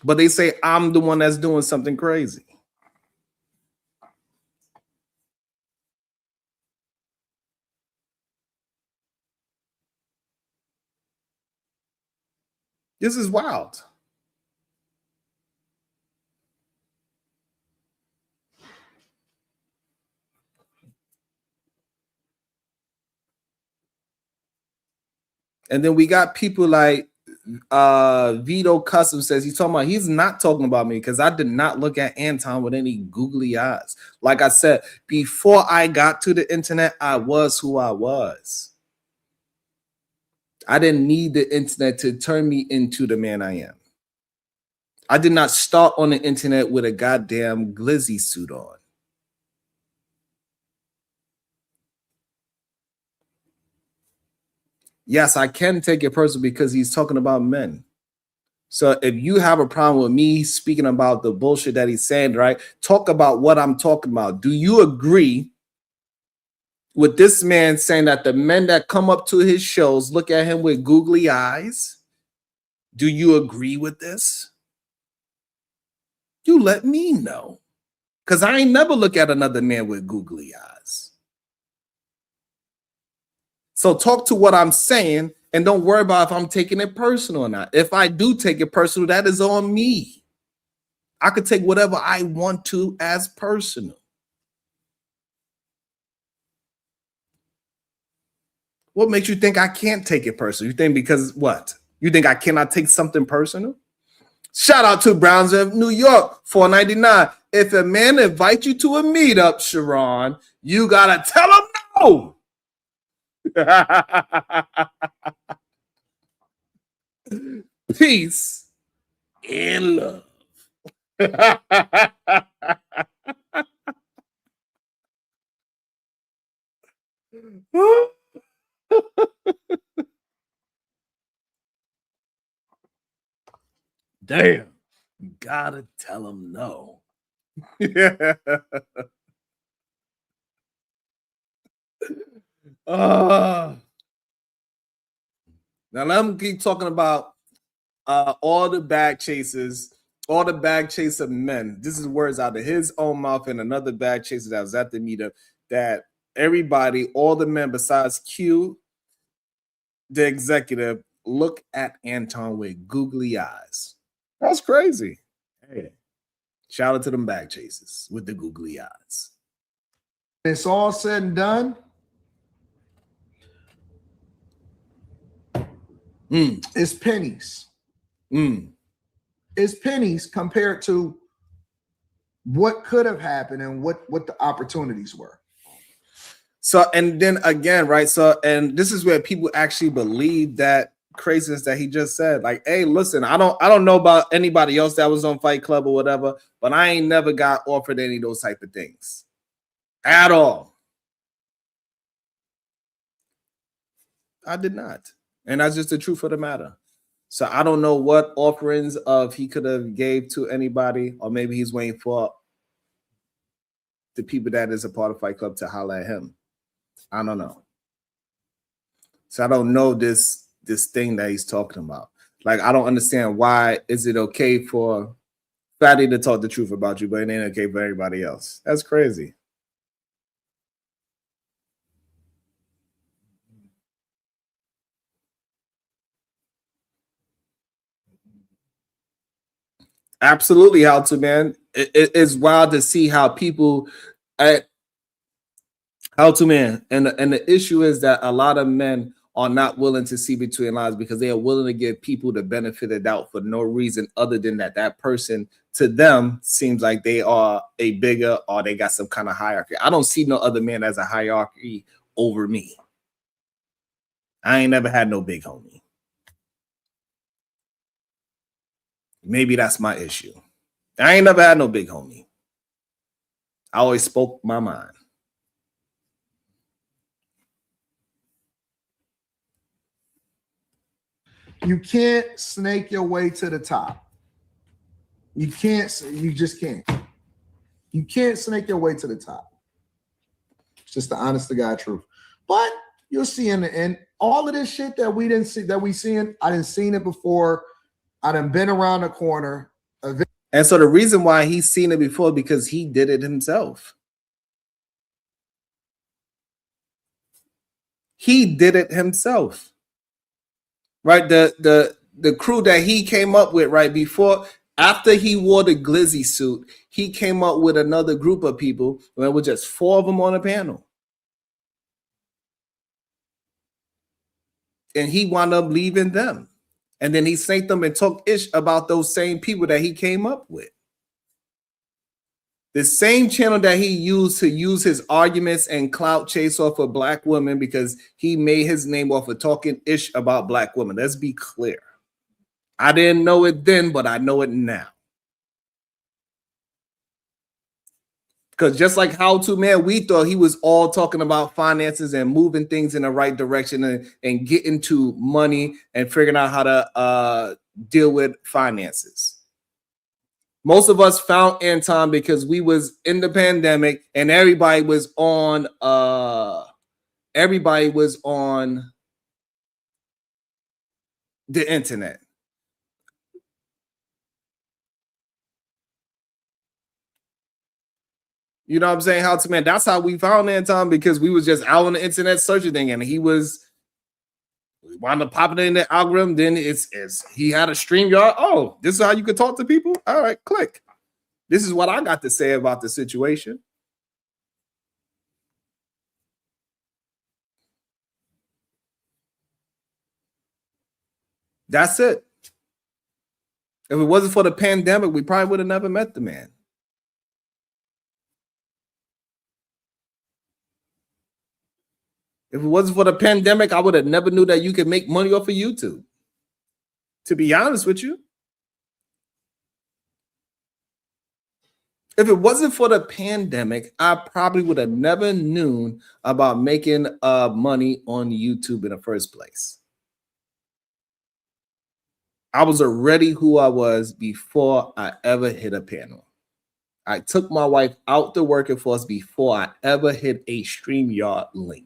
But they say I'm the one that's doing something crazy. This is wild. And then we got people like Vito Custom says he's not talking about me because I did not look at Anton with any googly eyes. Like I said, before I got to the internet, I was who I was. I didn't need the internet to turn me into the man I am. I did not start on the internet with a goddamn glizzy suit on. Yes, I can take it personal because he's talking about men. So if you have a problem with me speaking about the bullshit that he's saying, right, talk about what I'm talking about. Do you agree with this man saying that the men that come up to his shows look at him with googly eyes? Do you agree with this? You you let me know. Because I ain't never look at another man with googly eyes. So talk to what I'm saying and don't worry about if I'm taking it personal or not. If I do take it personal, that is on me. I could take whatever I want to as personal. What makes you think I can't take it personal? You think because what? You think I cannot take something personal? Shout out to Brownsville, New York, $4.99. If a man invites you to a meetup, Sharon, you gotta tell him no. Peace and love. Damn, you gotta tell him no. Now let me keep talking about all the bag chasers, all the bag chaser men. This is words out of his own mouth and another bag chaser that was at the meetup that everybody, all the men besides Q, the executive, look at Anton with googly eyes. That's crazy. Hey, shout out to them bag chasers with the googly eyes. It's all said and done. It's pennies. It's pennies compared to what could have happened and what the opportunities were. So, and then again, right? So, and this is where people actually believe that craziness that he just said. Like, hey, listen, I don't know about anybody else that was on Fight Club or whatever, but I ain't never got offered any of those type of things at all. I did not. And that's just the truth of the matter. So I don't know what offerings of he could have gave to anybody, or maybe he's waiting for the people that is a part of Fight Club to holler at him. I don't know. So I don't know this thing that he's talking about. Like, I don't understand why is it okay for Fatty to talk the truth about you, but it ain't okay for everybody else. That's crazy. Absolutely, how to, man. It's wild to see how people how to, man. And the issue is that a lot of men are not willing to see between lines because they are willing to give people the benefit of the doubt for no reason other than that person to them seems like they are a bigger or they got some kind of hierarchy. I don't see no other man as a hierarchy over me. I ain't never had no big homie. Maybe that's my issue. I ain't never had no big homie. I always spoke my mind. You can't snake your way to the top. You just can't. You can't snake your way to the top. It's just the honest to God truth. But you'll see in the end, all of this shit that we didn't see, that we seeing, I didn't seen it before. I done been around the corner. And so the reason why he's seen it before, because he did it himself. He did it himself. Right? The crew that he came up with right before, after he wore the glizzy suit, he came up with another group of people. There were just 4 of them on a panel. And he wound up leaving them. And then he snaked them and talked ish about those same people that he came up with. The same channel that he used to use his arguments and clout chase off of black women because he made his name off of talking ish about black women. Let's be clear. I didn't know it then, but I know it now. Because just like How To, man, we thought he was all talking about finances and moving things in the right direction and getting to money and figuring out how to deal with finances. Most of us found Anton because we was in the pandemic and everybody was on the internet. You know what I'm saying? How to man? That's how we found Anton, because we was just out on the internet searching thing, and we wound up popping in the algorithm. Then it's he had a StreamYard. Oh, this is how you could talk to people. All right, click. This is what I got to say about the situation. That's it. If it wasn't for the pandemic, we probably would have never met the man. If it wasn't for the pandemic, I would have never knew that you could make money off of YouTube. To be honest with you. If it wasn't for the pandemic, I probably would have never known about making money on YouTube in the first place. I was already who I was before I ever hit a panel. I took my wife out the working force before I ever hit a StreamYard link.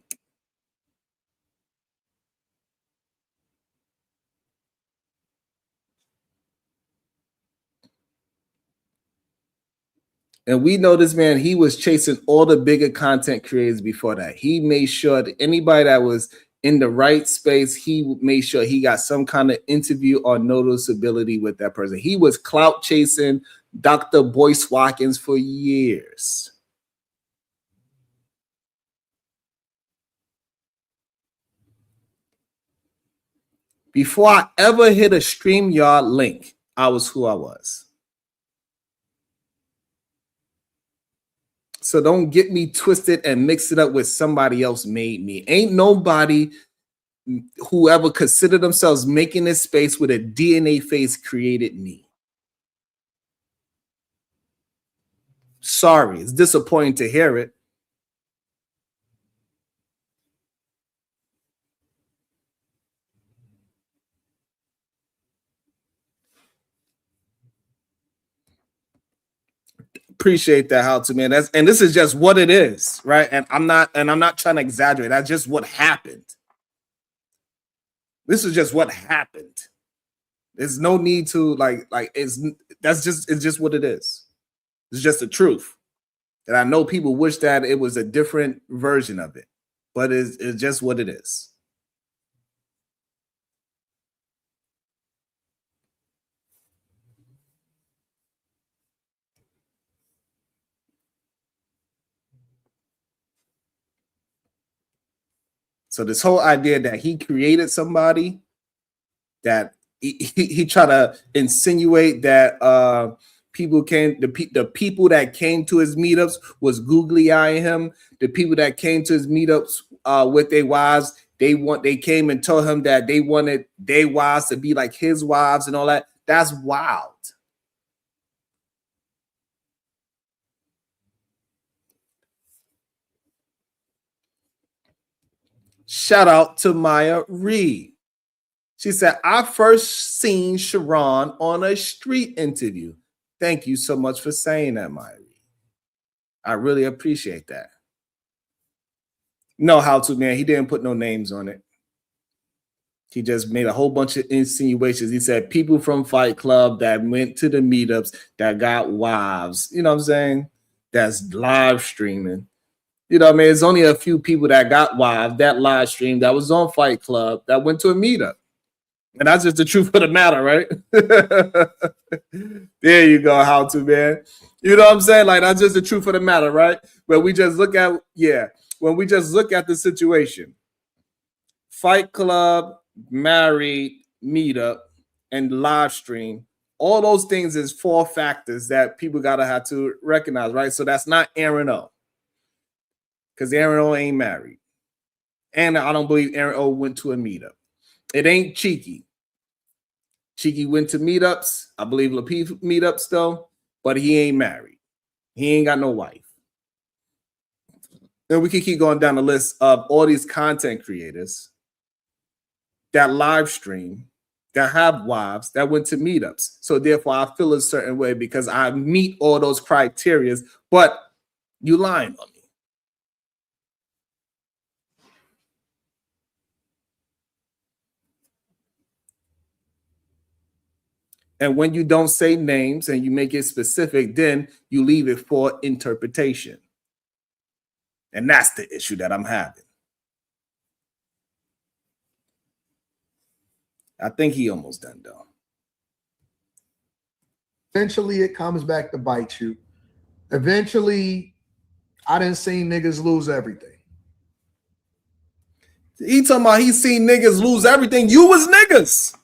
And we know this man, he was chasing all the bigger content creators before that. He made sure that anybody that was in the right space, he made sure he got some kind of interview or noticeability with that person. He was clout chasing Dr. Boyce Watkins for years. Before I ever hit a StreamYard link, I was who I was. So don't get me twisted and mix it up with somebody else made me. Ain't nobody who ever considered themselves making this space with a DNA face created me. Sorry, it's disappointing to hear it. Appreciate that, how to man. And this is just what it is, right? And I'm not trying to exaggerate. That's just what happened. This is just what happened. There's no need to it's just what it is. It's just the truth. And I know people wish that it was a different version of it, but it's just what it is. So this whole idea that he created somebody, that he tried to insinuate that people came, the people that came to his meetups was googly eyeing him. The people that came to his meetups with their wives, they came and told him that they wanted their wives to be like his wives and all that. That's wild. Shout out to Maya Reed. She said, I first seen Sharon on a street interview. Thank you so much for saying that, Maya Reed. I really appreciate that. No, how to, man. He didn't put no names on it. He just made a whole bunch of insinuations. He said people from Fight Club that went to the meetups that got wives. You know what I'm saying? That's live streaming. You know what I mean? There's only a few people that got wives that live stream that was on Fight Club that went to a meetup. And that's just the truth of the matter, right? There you go, how to, man. You know what I'm saying? Like, that's just the truth of the matter, right? When we just look at, when we just look at the situation. Fight Club, married, meetup, and live stream. All those things is 4 factors that people gotta have to recognize, right? So that's not Aaron O. Because Aaron O ain't married. And I don't believe Aaron O went to a meetup. It ain't Cheeky. Cheeky went to meetups. I believe Lapeef meetups though, but he ain't married. He ain't got no wife. And we can keep going down the list of all these content creators that live stream, that have wives, that went to meetups. So therefore, I feel a certain way because I meet all those criteria, but you lying on me. And when you don't say names and you make it specific, then you leave it for interpretation. And that's the issue that I'm having. I think he almost done, though. Eventually, it comes back to bite you. Eventually, I didn't see niggas lose everything. He talking about he seen niggas lose everything. You was niggas.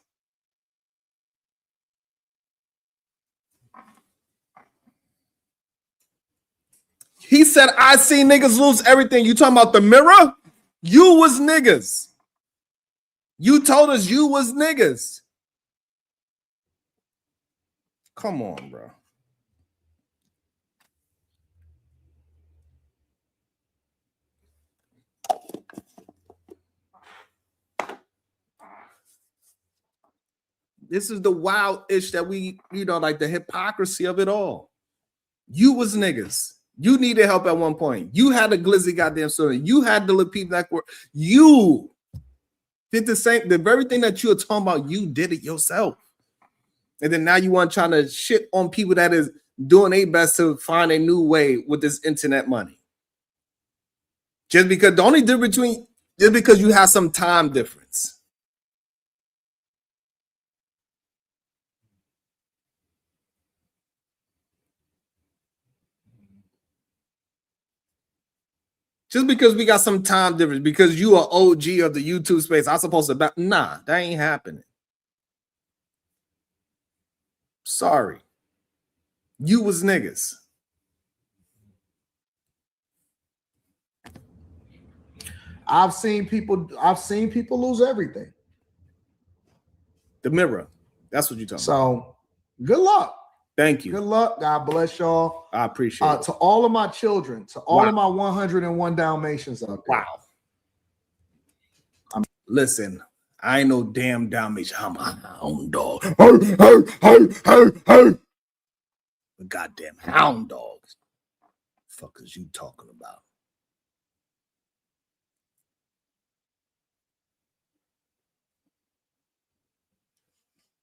He said, I seen niggas lose everything. You talking about the mirror? You was niggas. You told us you was niggas. Come on, bro. This is the wild ish that we, like the hypocrisy of it all. You was niggas. You needed help at one point. You had a glizzy goddamn story. You had the little people that were, you did the very thing that you were talking about. You did it yourself. And then now you want trying to shit on people that is doing their best to find a new way with this internet money. Just because the only difference just because you have some time difference. Just because we got some time difference, because you are OG of the YouTube space, I'm supposed to nah, that ain't happening. Sorry. You was niggas. I've seen people lose everything. The mirror. That's what you're talking about. So good luck. Thank you. Good luck. God bless y'all. I appreciate it. To all of my children, to all of my 101 Dalmatians out there. Wow. Listen, I ain't no damn Dalmatian. I'm a hound dog. The goddamn hound dogs. Fuck is you talking about?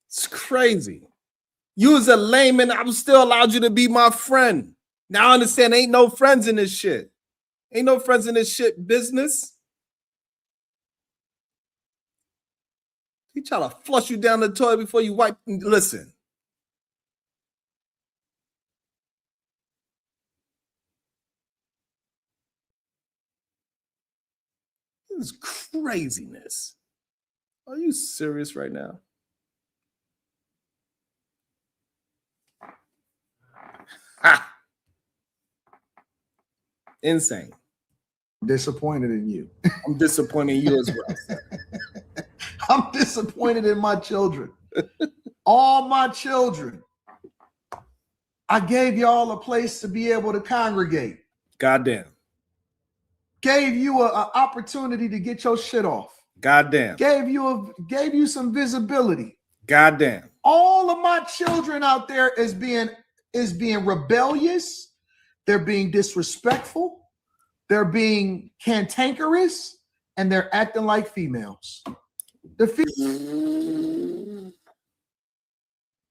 It's crazy. You was a layman. I was still allowed you to be my friend. Now I understand ain't no friends in this shit. Ain't no friends in this shit business. He try to flush you down the toilet before you wipe. Listen. This is craziness. Are you serious right now? Ha. Insane. Disappointed in you. I'm disappointed in you as well. I'm disappointed in my children. All my children. I gave y'all a place to be able to congregate. Goddamn. Gave you an opportunity to get your shit off. Goddamn. Gave you some visibility. Goddamn. All of my children out there is being rebellious. They're being disrespectful. They're being cantankerous, and they're acting like females.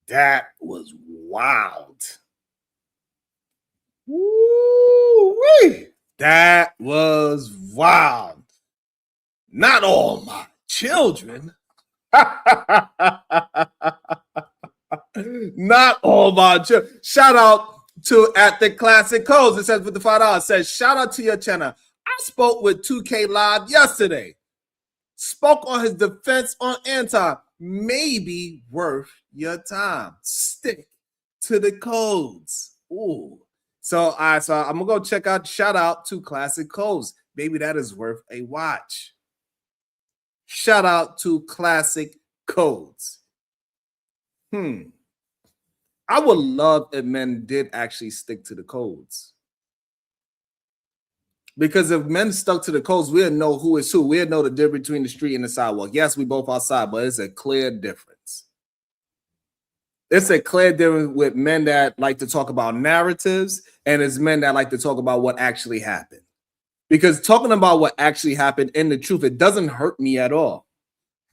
That was wild. Woo-wee. That was wild. Not all my children. Not all my children. Shout out to at the Classic Codes. It says with the $5. It says shout out to your channel. I spoke with 2K Live yesterday. Spoke on his defense on Anton. Maybe worth your time. Stick to the codes. Ooh. So I'm gonna go check out. Shout out to Classic Codes. Maybe that is worth a watch. Shout out to Classic Codes. I would love if men did actually stick to the codes. Because if men stuck to the codes, we'd know who is who. We'd know the difference between the street and the sidewalk. Yes, we both outside, but it's a clear difference. It's a clear difference with men that like to talk about narratives and it's men that like to talk about what actually happened. Because talking about what actually happened and the truth, it doesn't hurt me at all.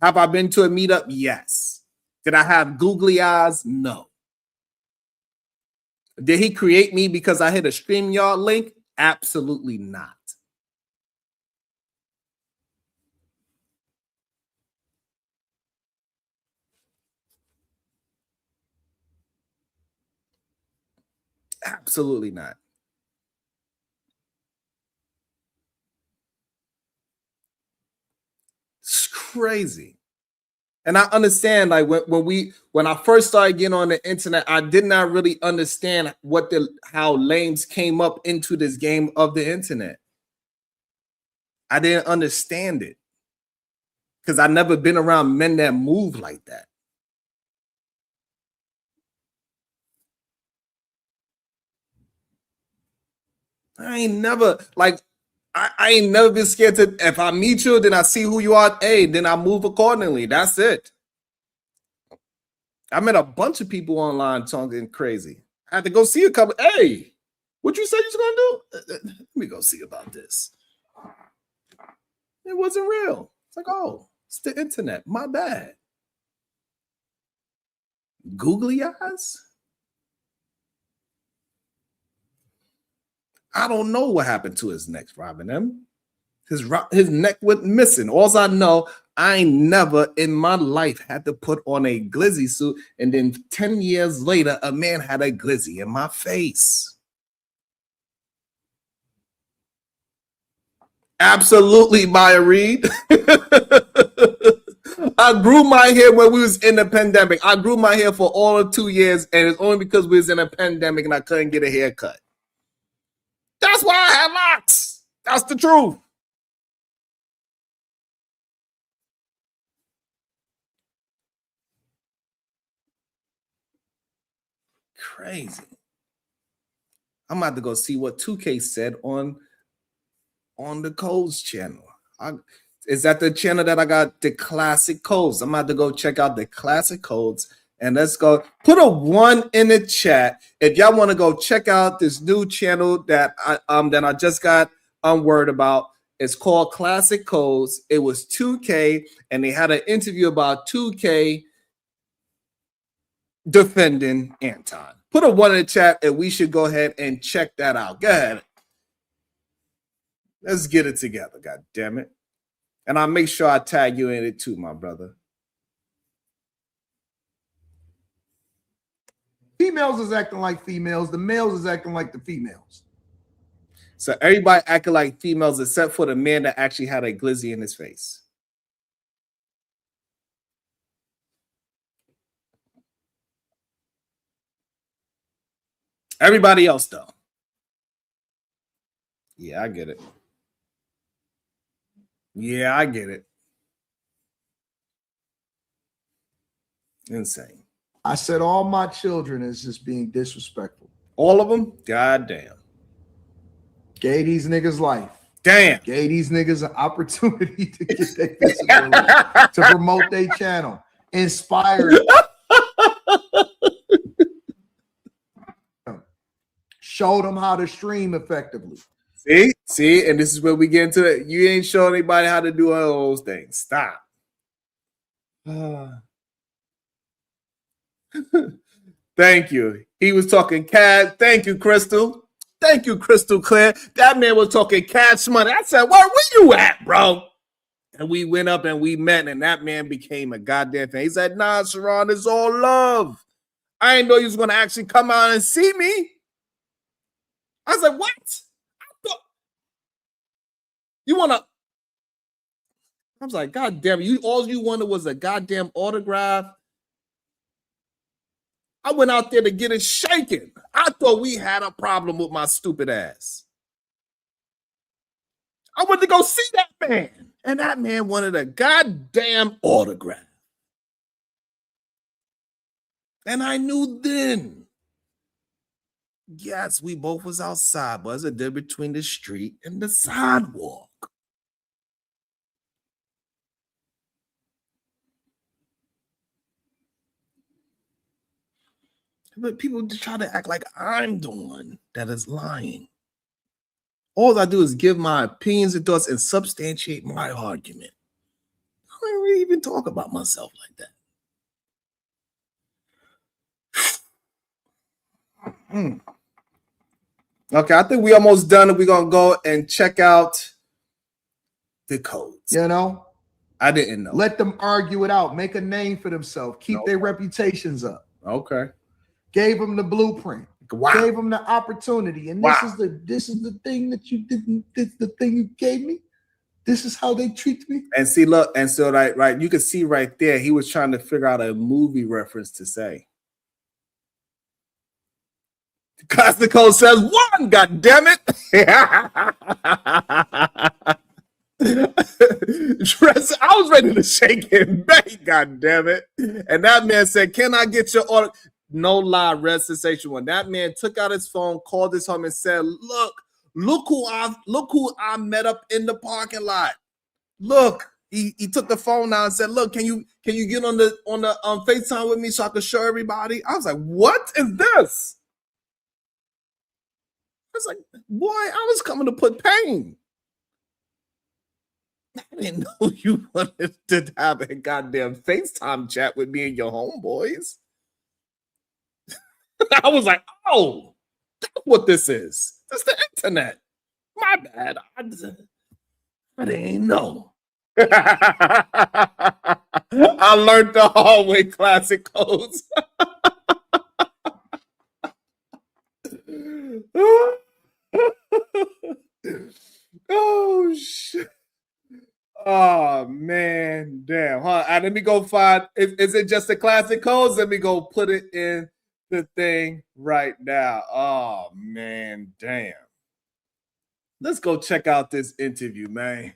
Have I been to a meetup? Yes. Did I have googly eyes? No. Did he create me because I hit a StreamYard link? Absolutely not. Absolutely not. It's crazy. And I understand, like when I first started getting on the internet, I did not really understand how lames came up into this game of the internet. I didn't understand it because I never been around men that move like that. I ain't never been scared to, if I meet you, then I see who you are, hey, then I move accordingly. That's it. I met a bunch of people online talking crazy. I had to go see a couple. Hey, what you say you was gonna do? Let me go see about this. It wasn't real. It's like, oh, it's the internet. My bad. Googly eyes? I don't know what happened to his neck, Robin M. His neck went missing. All I know, I ain't never in my life had to put on a glizzy suit, and then 10 years later, a man had a glizzy in my face. Absolutely, Maya Reed. I grew my hair when we was in the pandemic. I grew my hair for all of 2 years, and it's only because we was in a pandemic and I couldn't get a haircut. That's why I had locks. That's the truth. Crazy. I'm about to go see what 2K said on the Codes channel. Is that the channel that I got the classic codes? I'm about to go check out the classic codes, and let's go put a 1 in the chat if y'all want to go check out this new channel that I just got word about. It's called Classic Codes. It was 2K, and they had an interview about 2K defending Anton. Put a 1 in the chat, and we should go ahead and check that out. Go ahead. Let's get it together, God damn it. And I'll make sure I tag you in it too, my brother. Females is acting like females. The males is acting like the females. So everybody acting like females except for the man that actually had a glizzy in his face. Everybody else, though. Yeah, I get it. Yeah, I get it. Insane. I said all my children is just being disrespectful. All of them? God damn. Gave these niggas life. Damn. Gave these niggas an opportunity to get their visibility, to promote their channel. Inspired. Showed them how to stream effectively. See, and this is where we get into it. You ain't showing anybody how to do all those things. Stop. Thank you. He was talking cash. Thank you, Crystal. Thank you, Crystal Clear. That man was talking cash money. I said, where you at, bro? And we went up and we met, and that man became a goddamn thing. He said, nah, Sharon, it's all love. I didn't know you was going to actually come out and see me. I said, what? You want to? I was like, God damn it. All you wanted was a goddamn autograph. I went out there to get it shaken. I thought we had a problem with my stupid ass. I went to go see that man, and that man wanted a goddamn autograph. And I knew then. Yes, we both was outside, but there's a difference between the street and the sidewalk. But people just try to act like I'm the one that is lying. All I do is give my opinions and thoughts and substantiate my argument. I don't really even talk about myself like that. Okay, I think we almost done, and we're gonna go and check out the codes. You know, I didn't know. Let them argue it out. Make a name for themselves. Keep their reputations up. Okay. Gave them the blueprint. Wow. Gave him the opportunity, and Wow. this is the thing that you didn't. This is the thing you gave me. This is how they treat me. And see, look, and so right, you can see right there, he was trying to figure out a movie reference to say. Classic Code says one, god damn it. I was ready to shake and bake, god damn it. And that man said, "Can I get your order?" No lie, Red Sensation One. That man took out his phone, called his home, and said, Look who I met up in the parking lot. Look, he took the phone out and said, "Look, can you get on the FaceTime with me so I can show everybody?" I was like, "What is this?" I was like, "Boy, I was coming to put pain. I didn't know you wanted to have a goddamn FaceTime chat with me and your homeboys." I was like, "Oh, that's what this is. That's the internet. My bad. I didn't know." I learned the hallway classic codes. Oh shit. Oh man, damn. Let me go find. Is it just the classic codes? Let me go put it in the thing right now. Oh man, damn. Let's go check out this interview, man.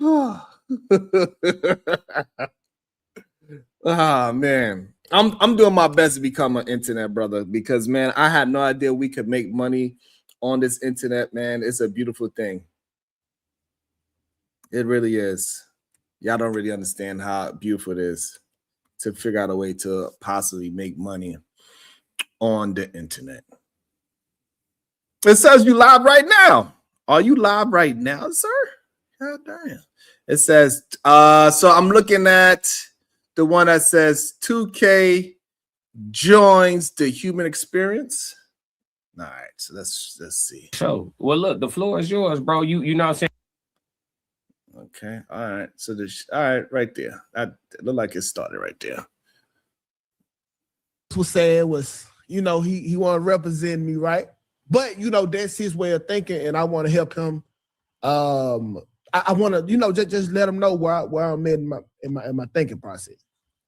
Oh man. I'm doing my best to become an internet brother because man, I had no idea we could make money on this internet, man. It's a beautiful thing. It really is. Y'all don't really understand how beautiful it is to figure out a way to possibly make money on the internet. It says you live right now. Are you live right now, sir? God damn. It says, so I'm looking at the one that says 2K joins the human experience. All right, so let's see. So, well, look, the floor is yours, bro. You know what I'm saying? Okay, all right. So all right, right there. That looked like it started right there. Was saying was, he want to represent me, right? But that's his way of thinking, and I want to help him. I want to, just let him know where I'm in my thinking process.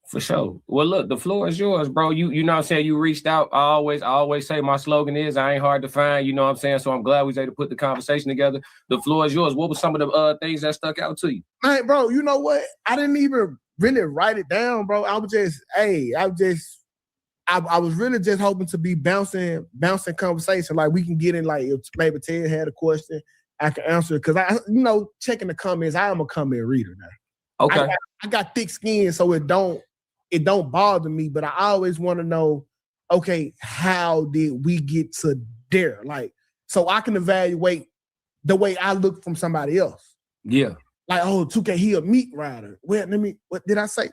For sure. Well, look, the floor is yours, bro. You know what I'm saying? You reached out. I always say my slogan is I ain't hard to find, you know what I'm saying? So I'm glad we was able to put the conversation together. The floor is yours. What were some of the things that stuck out to you? Man, bro, you know what? I didn't even really write it down, bro. I was really just hoping to be bouncing conversation. Like we can get in, like if maybe Ted had a question, I can answer it. Cause checking the comments, I am a comment reader now. Okay. I got thick skin, so it don't bother me, but I always want to know, okay, how did we get to there? Like, so I can evaluate the way I look from somebody else. Yeah. Like, oh, 2K, he a meat rider. Well, what did I say?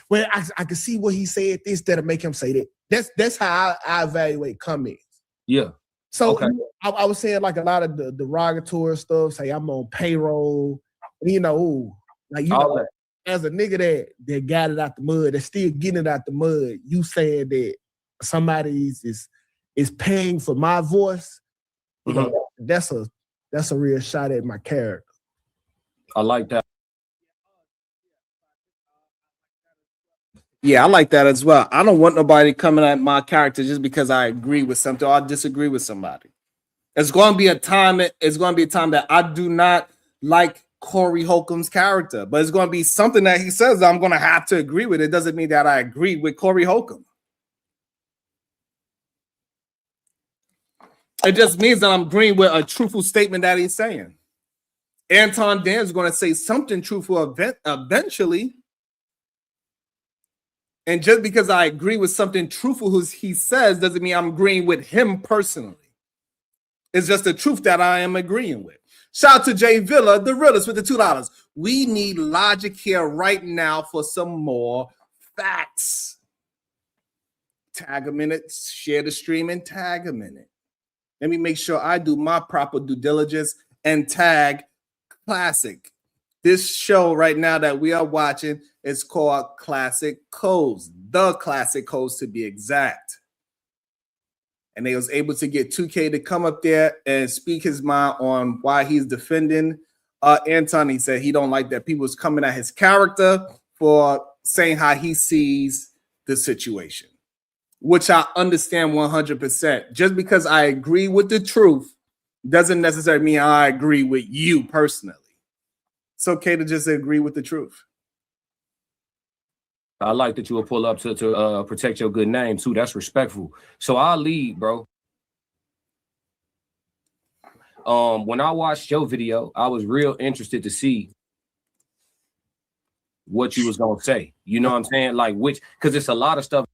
Well, I can see what he said this that'll make him say that. That's how I evaluate comments. Yeah. So okay. I was saying like a lot of the derogatory stuff, say I'm on payroll, as a nigga that got it out the mud, that's still getting it out the mud, you saying that somebody is paying for my voice, that's a real shot at my character. I like that. Yeah, I like that as well. I don't want nobody coming at my character just because I agree with something or I disagree with somebody. It's going to be a time that I do not like Corey Holcomb's character, but it's going to be something that he says that I'm going to have to agree with. It doesn't mean that I agree with Corey Holcomb. It just means that I'm agreeing with a truthful statement that he's saying. Anton Dan is going to say something truthful eventually. And just because I agree with something truthful he says doesn't mean I'm agreeing with him personally. It's just the truth that I am agreeing with. Shout out to Jay Villa, the realist with the $2. We need logic here right now for some more facts. Tag a minute, share the stream, and tag a minute. Let me make sure I do my proper due diligence and tag Classic. This show right now that we are watching is called Classic Codes, the Classic Codes to be exact. and they was able to get 2K to come up there and speak his mind on why he's defending Anton. He said he don't like that people was coming at his character for saying how he sees the situation, which I understand 100%. Just because I agree with the truth doesn't necessarily mean I agree with you personally. It's okay to just agree with the truth. I like that you will pull up to protect your good name too. That's respectful. So I'll lead, bro. When I watched your video, I was real interested to see what you was gonna say. You know what I'm saying? Like because it's a lot of stuff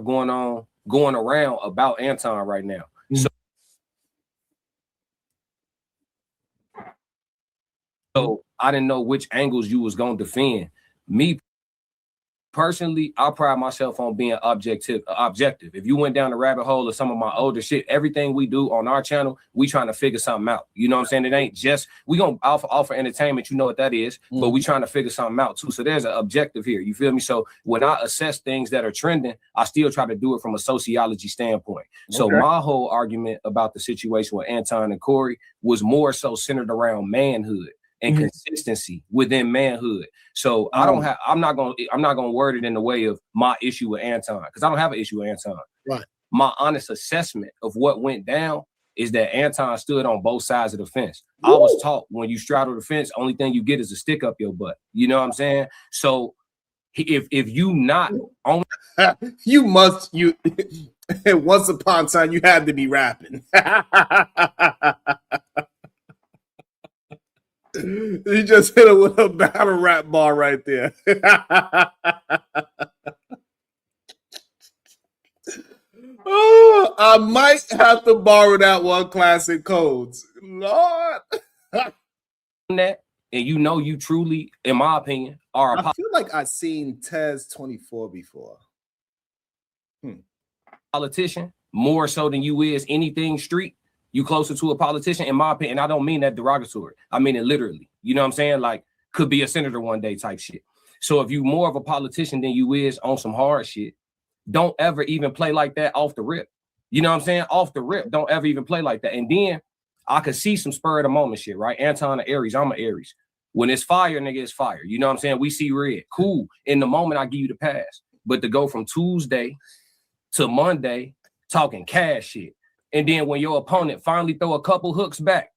going around about Anton right now. So I didn't know which angles you was gonna defend. Me personally, I pride myself on being objective. If you went down the rabbit hole of some of my older shit, everything we do on our channel, we trying to figure something out. You know what I'm saying? It ain't just we gonna offer entertainment. You know what that is, but we trying to figure something out too. So there's an objective here. You feel me? So when I assess things that are trending, I still try to do it from a sociology standpoint. So my whole argument about the situation with Anton and Corey was more so centered around manhood and consistency within manhood. So I'm not gonna word it in the way of my issue with Anton, because I don't have an issue with Anton. Right. My honest assessment of what went down is that Anton stood on both sides of the fence. I was taught when you straddle the fence, only thing you get is a stick up your butt. You know what I'm saying? So if you not on you once upon a time you had to be rapping. You just hit it with a battle rap bar right there. Oh, I might have to borrow that one, Classic Codes. Lord. that, and you know you truly, in my opinion, are a I feel like I've seen Tez 24 before. politician more so than you is anything street. You closer to a politician, in my opinion. And I don't mean that derogatory. I mean it literally. You know what I'm saying? Like, could be a senator one day type shit. So if you more of a politician than you is on some hard shit, don't ever even play like that off the rip. You know what I'm saying? Off the rip, don't ever even play like that. And then I could see some spur of the moment shit, right? Anton, an Aries, I'm an Aries. When it's fire, nigga, it's fire. You know what I'm saying? We see red. Cool. In the moment, I give you the pass. But to go from Tuesday to Monday, talking cash shit. And then when your opponent finally throw a couple hooks back,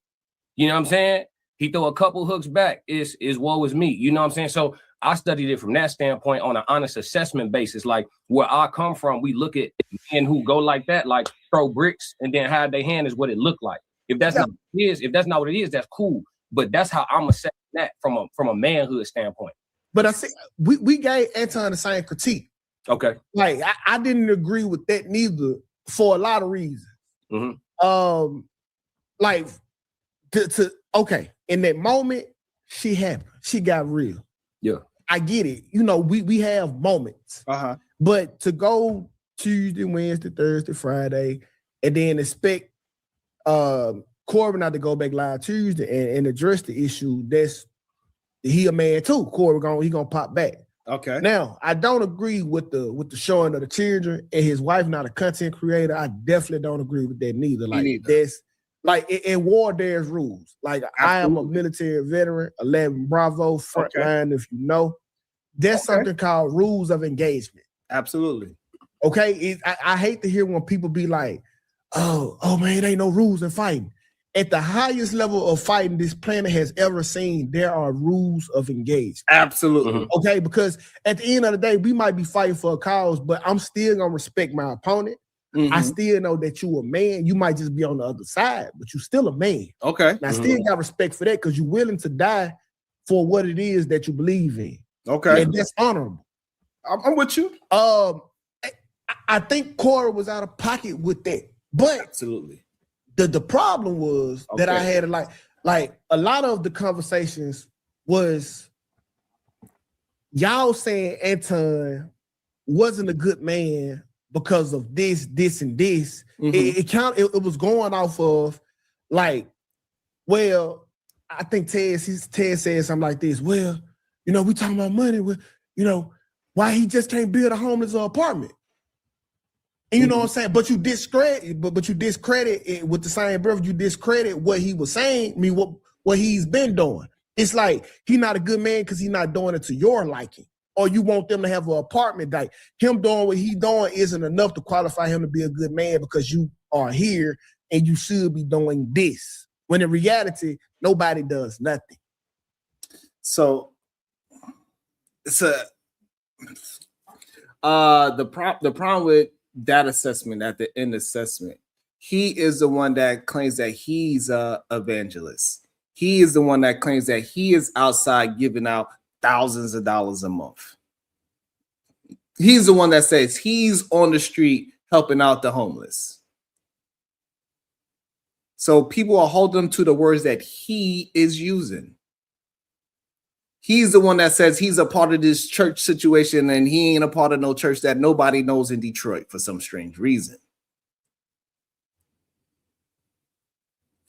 you know what I'm saying? He throw a couple hooks back, is woe is me. You know what I'm saying? So I studied it from that standpoint on an honest assessment basis. Like where I come from, we look at men who go like that, like throw bricks and then hide their hand is what it looked like. If that's not what it is, if that's not what it is, that's cool. But that's how I'm assessing that from a manhood standpoint. But I see we gave Anton the same critique. Okay. Like I didn't agree with that neither for a lot of reasons. Mm-hmm. Like okay, in that moment, she happened. She got real. Yeah. I get it. You know, we have moments. But to go Tuesday, Wednesday, Thursday, Friday, and then expect Corey not to go back live Tuesday and address the issue, that's he a man too. Corey he gonna pop back. Okay. Now, I don't agree with the showing of the children and his wife not a content creator. I definitely don't agree with that neither. Like that's like in war, there's rules. Like I am a military veteran, 11 Bravo, frontline, if you know. There's something called rules of engagement. Absolutely. Okay. I hate to hear when people be like, oh man, it ain't no rules in fighting. At the highest level of fighting this planet has ever seen, there are rules of engagement. Absolutely. Okay, because at the end of the day, we might be fighting for a cause, but I'm still gonna respect my opponent. I still know that you a man. You might just be on the other side, but you still a man. Okay. And I still got respect for that because you're willing to die for what it is that you believe in. Okay. And that's honorable. I'm with you. I think Corey was out of pocket with that. But absolutely. The problem was that I had like a lot of the conversations was y'all saying Anton wasn't a good man because of this, and this. It was going off of like, well, I think Ted said something like this. Well, you know, we talking about money. Well, you know, why he just can't build a homeless apartment. And you know what I'm saying? But you discredit, but you discredit it with the same breath. You discredit what he was saying. I mean, what he's been doing. It's like he's not a good man because he's not doing it to your liking, or you want them to have an apartment. Like him doing what he's doing isn't enough to qualify him to be a good man because you are here and you should be doing this. When in reality, nobody does nothing. So it's a the problem with that assessment at the end assessment, he is the one that claims that he's a evangelist. He is the one that claims that he is outside giving out thousands of dollars a month. He's the one that says he's on the street helping out the homeless. So people are holding him to the words that he is using. He's the one that says he's a part of this church situation and he ain't a part of no church that nobody knows in Detroit for some strange reason.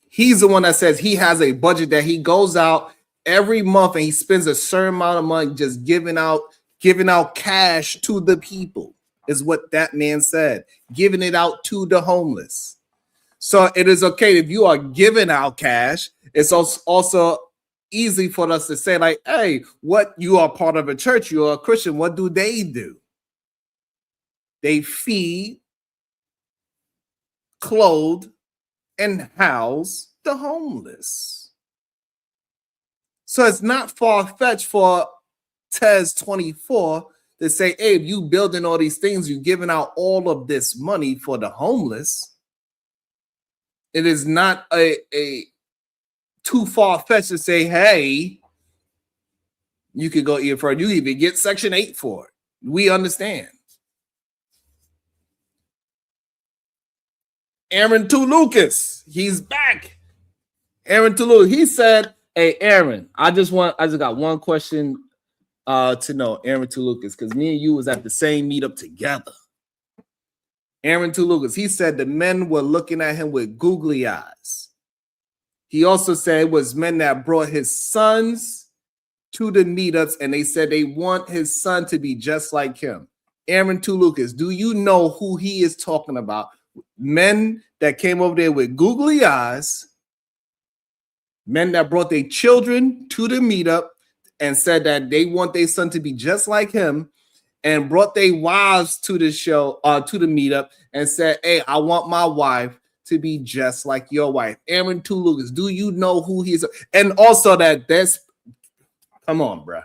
He's the one that says he has a budget that he goes out every month and he spends a certain amount of money just giving out cash to the people, is what that man said, giving it out to the homeless. So it is okay if you are giving out cash. It's also easy for us to say, like, hey, what, you are part of a church, you are a Christian, what do? They feed, clothe, and house the homeless. So it's not far-fetched for Tez 24 to say, hey, if you building all these things, you're giving out all of this money for the homeless. It is not a too far-fetched to say, hey, you could go even further. You even get Section 8 for it. We understand. Aaron Tulukas, he's back. Aaron Tulukas, he said, hey, Aaron, I just got one question to know, Aaron Tulukas, because me and you was at the same meetup together. Aaron Tulukas, he said the men were looking at him with googly eyes. He also said it was men that brought his sons to the meetups and they said they want his son to be just like him. Aaron Tulukas, do you know who he is talking about? Men that came over there with googly eyes, men that brought their children to the meetup and said that they want their son to be just like him, and brought their wives to the show, to the meetup, and said, hey, I want my wife to be just like your wife. Aaron Tulukas, do you know who he is? And also come on, bro.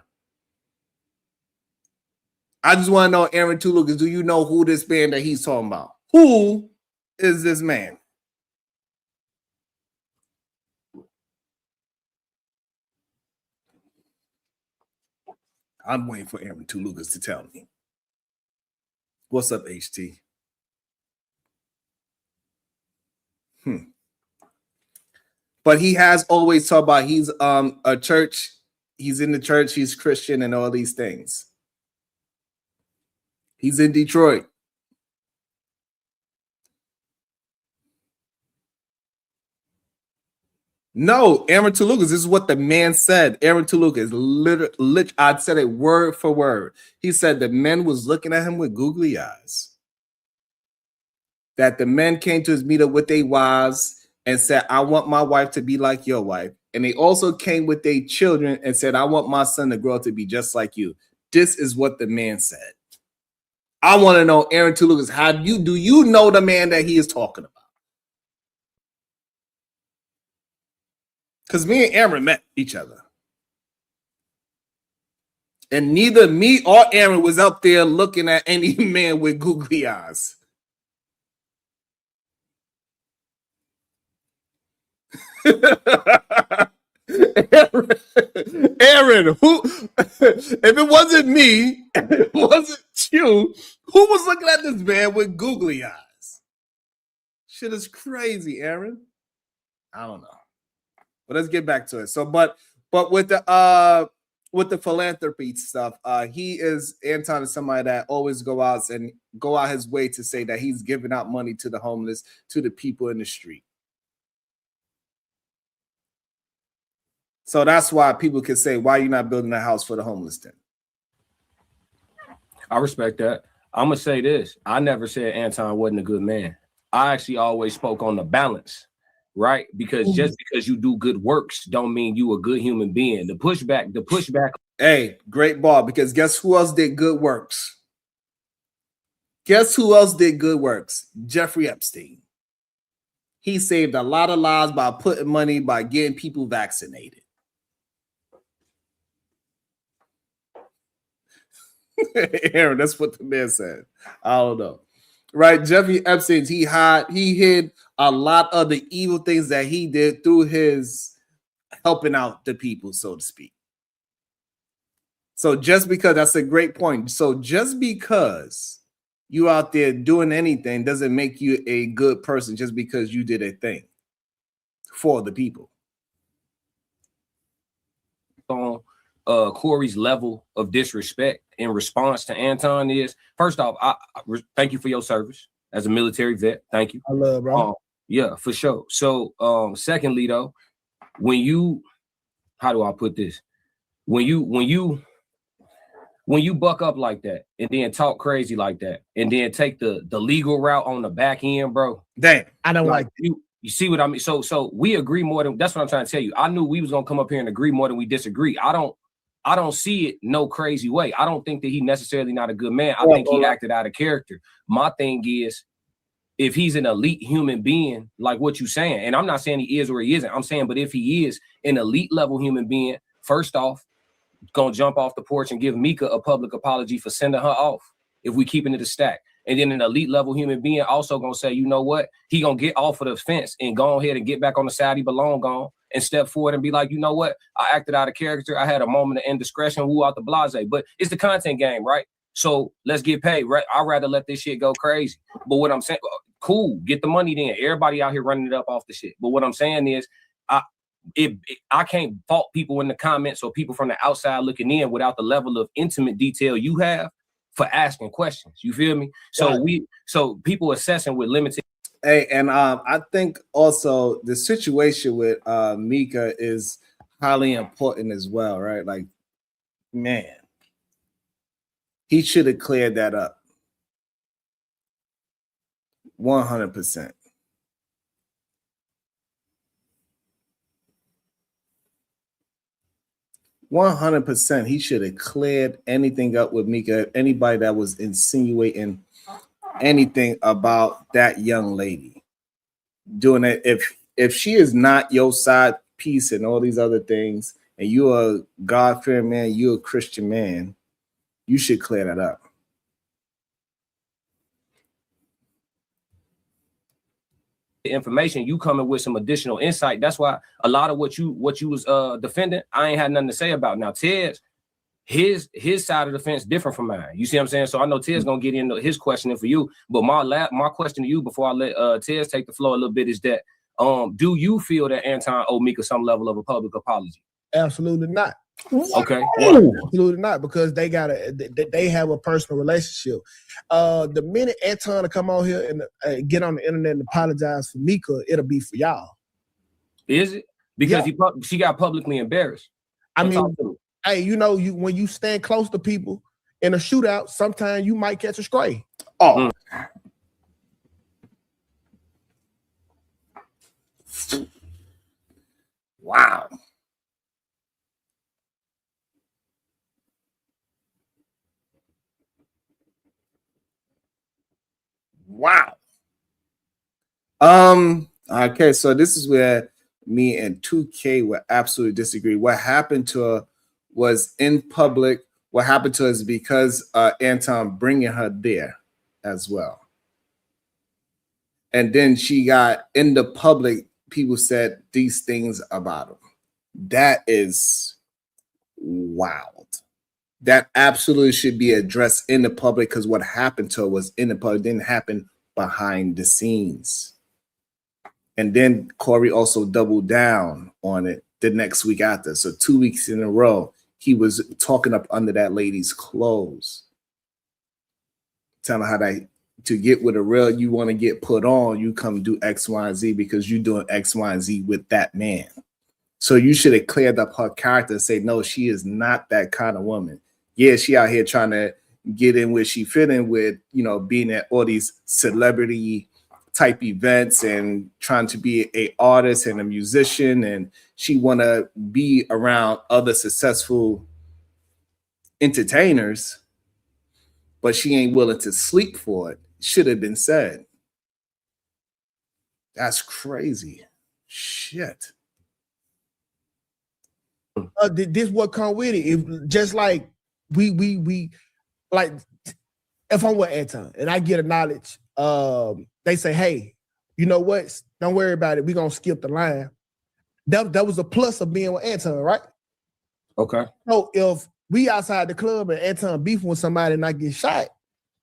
I just want to know, Aaron Tulukas, do you know who this man that he's talking about? Who is this man? I'm waiting for Aaron Tulukas to tell me. What's up, HT? But he has always talked about he's a church, he's in the church, he's Christian and all these things. He's in Detroit. No, Aaron Tulukas, this is what the man said. Aaron Tulukas, literally, I said it word for word. He said the men was looking at him with googly eyes. That the men came to his meetup with their wives and said, I want my wife to be like your wife. And they also came with their children and said, I want my son to grow up to be just like you. This is what the man said. I want to know, Aaron Tulukas, do you know the man that he is talking about? Because me and Aaron met each other. And neither me or Aaron was up there looking at any man with googly eyes. Aaron, who, if it wasn't me, if it wasn't you, who was looking at this man with googly eyes? Shit is crazy, Aaron. I don't know. But let's get back to it. So, but with the philanthropy stuff, Anton is somebody that always go out his way to say that he's giving out money to the homeless, to the people in the street. So that's why people can say, why are you not building a house for the homeless then? I respect that. I'm gonna say this. I never said Anton wasn't a good man. I actually always spoke on the balance, right? Because just because you do good works don't mean you a good human being. The pushback. Hey, great ball, because guess who else did good works? Guess who else did good works? Jeffrey Epstein. He saved a lot of lives by putting money, by getting people vaccinated. Aaron, that's what the man said. I don't know. Right? Jeffrey Epstein, he hid a lot of the evil things that he did through his helping out the people, so to speak. So just because, that's a great point. So just because you out there doing anything doesn't make you a good person just because you did a thing for the people. On Corey's level of disrespect in response to Anton is, first off, I thank you for your service as a military vet. Thank you. I love, bro. Yeah, for sure. So secondly though, when you, how do I put this? When you buck up like that and then talk crazy like that and then take the legal route on the back end, bro. Damn. I don't like you see what I mean? So we agree more than, that's what I'm trying to tell you. I knew we was gonna come up here and agree more than we disagree. I don't see it no crazy way. I don't think that he necessarily not a good man. I think he acted out of character. My thing is, if he's an elite human being, like what you saying, and I'm not saying he is or he isn't, I'm saying, but if he is an elite level human being, first off, gonna jump off the porch and give Mika a public apology for sending her off if we keeping it a stack. And then an elite level human being also gonna say, you know what, he gonna get off of the fence and go ahead and get back on the side he belong on and step forward and be like, you know what, I acted out of character, I had a moment of indiscretion, woo out the blase. But it's the content game, right? So let's get paid, right? I'd rather let this shit go crazy. But what I'm saying, cool, get the money then. Everybody out here running it up off the shit. But what I'm saying is, I can't fault people in the comments or people from the outside looking in without the level of intimate detail you have for asking questions. You feel me? So so people assessing with limited. Hey, and I think also the situation with Mika is highly important as well, right? Like, man, he should have cleared that up 100%. 100%, he should have cleared anything up with Mika. Anybody that was insinuating anything about that young lady doing it, if she is not your side piece and all these other things, and you're a God-fearing man, you're a Christian man, you should clear that up. Information, you coming with some additional insight. That's why a lot of what you was defending, I ain't had nothing to say about. Now Ted's his side of the fence different from mine. You see what I'm saying? So I know Ted's gonna get into his questioning for you, but my question to you before I let Ted take the floor a little bit is that do you feel that Anton owed Mika some level of a public apology? Absolutely not. Okay. Absolutely not, because they have a personal relationship. The minute Anton to come on here and get on the internet and apologize for Mika, it'll be for y'all. Is it? Because she got publicly embarrassed. I mean, hey, you know, when you stand close to people in a shootout, sometimes you might catch a stray. Oh. Wow. Wow. Okay, so this is where me and 2K will absolutely disagree. What happened to her was in public. What happened to her is because Anton bringing her there as well. And then she got in the public, people said these things about him. That is wild. That absolutely should be addressed in the public, because what happened to her was in the public, didn't happen behind the scenes. And then Corey also doubled down on it the next week after. So 2 weeks in a row, he was talking up under that lady's clothes, telling her how to get with a real, you want to get put on, you come do X, Y, and Z because you're doing X, Y, and Z with that man. So you should have cleared up her character and say, no, she is not that kind of woman. Yeah, she out here trying to get in where she fit in with, you know, being at all these celebrity type events and trying to be a artist and a musician, and she want to be around other successful entertainers, but she ain't willing to sleep for it. Should have been said. That's crazy. Shit. This what come with it. If, just like we like, if I'm with Anton and I get a knowledge, they say, hey, you know what? Don't worry about it. We're gonna skip the line. That was a plus of being with Anton, right? Okay. So if we outside the club and Anton beefing with somebody and I get shot,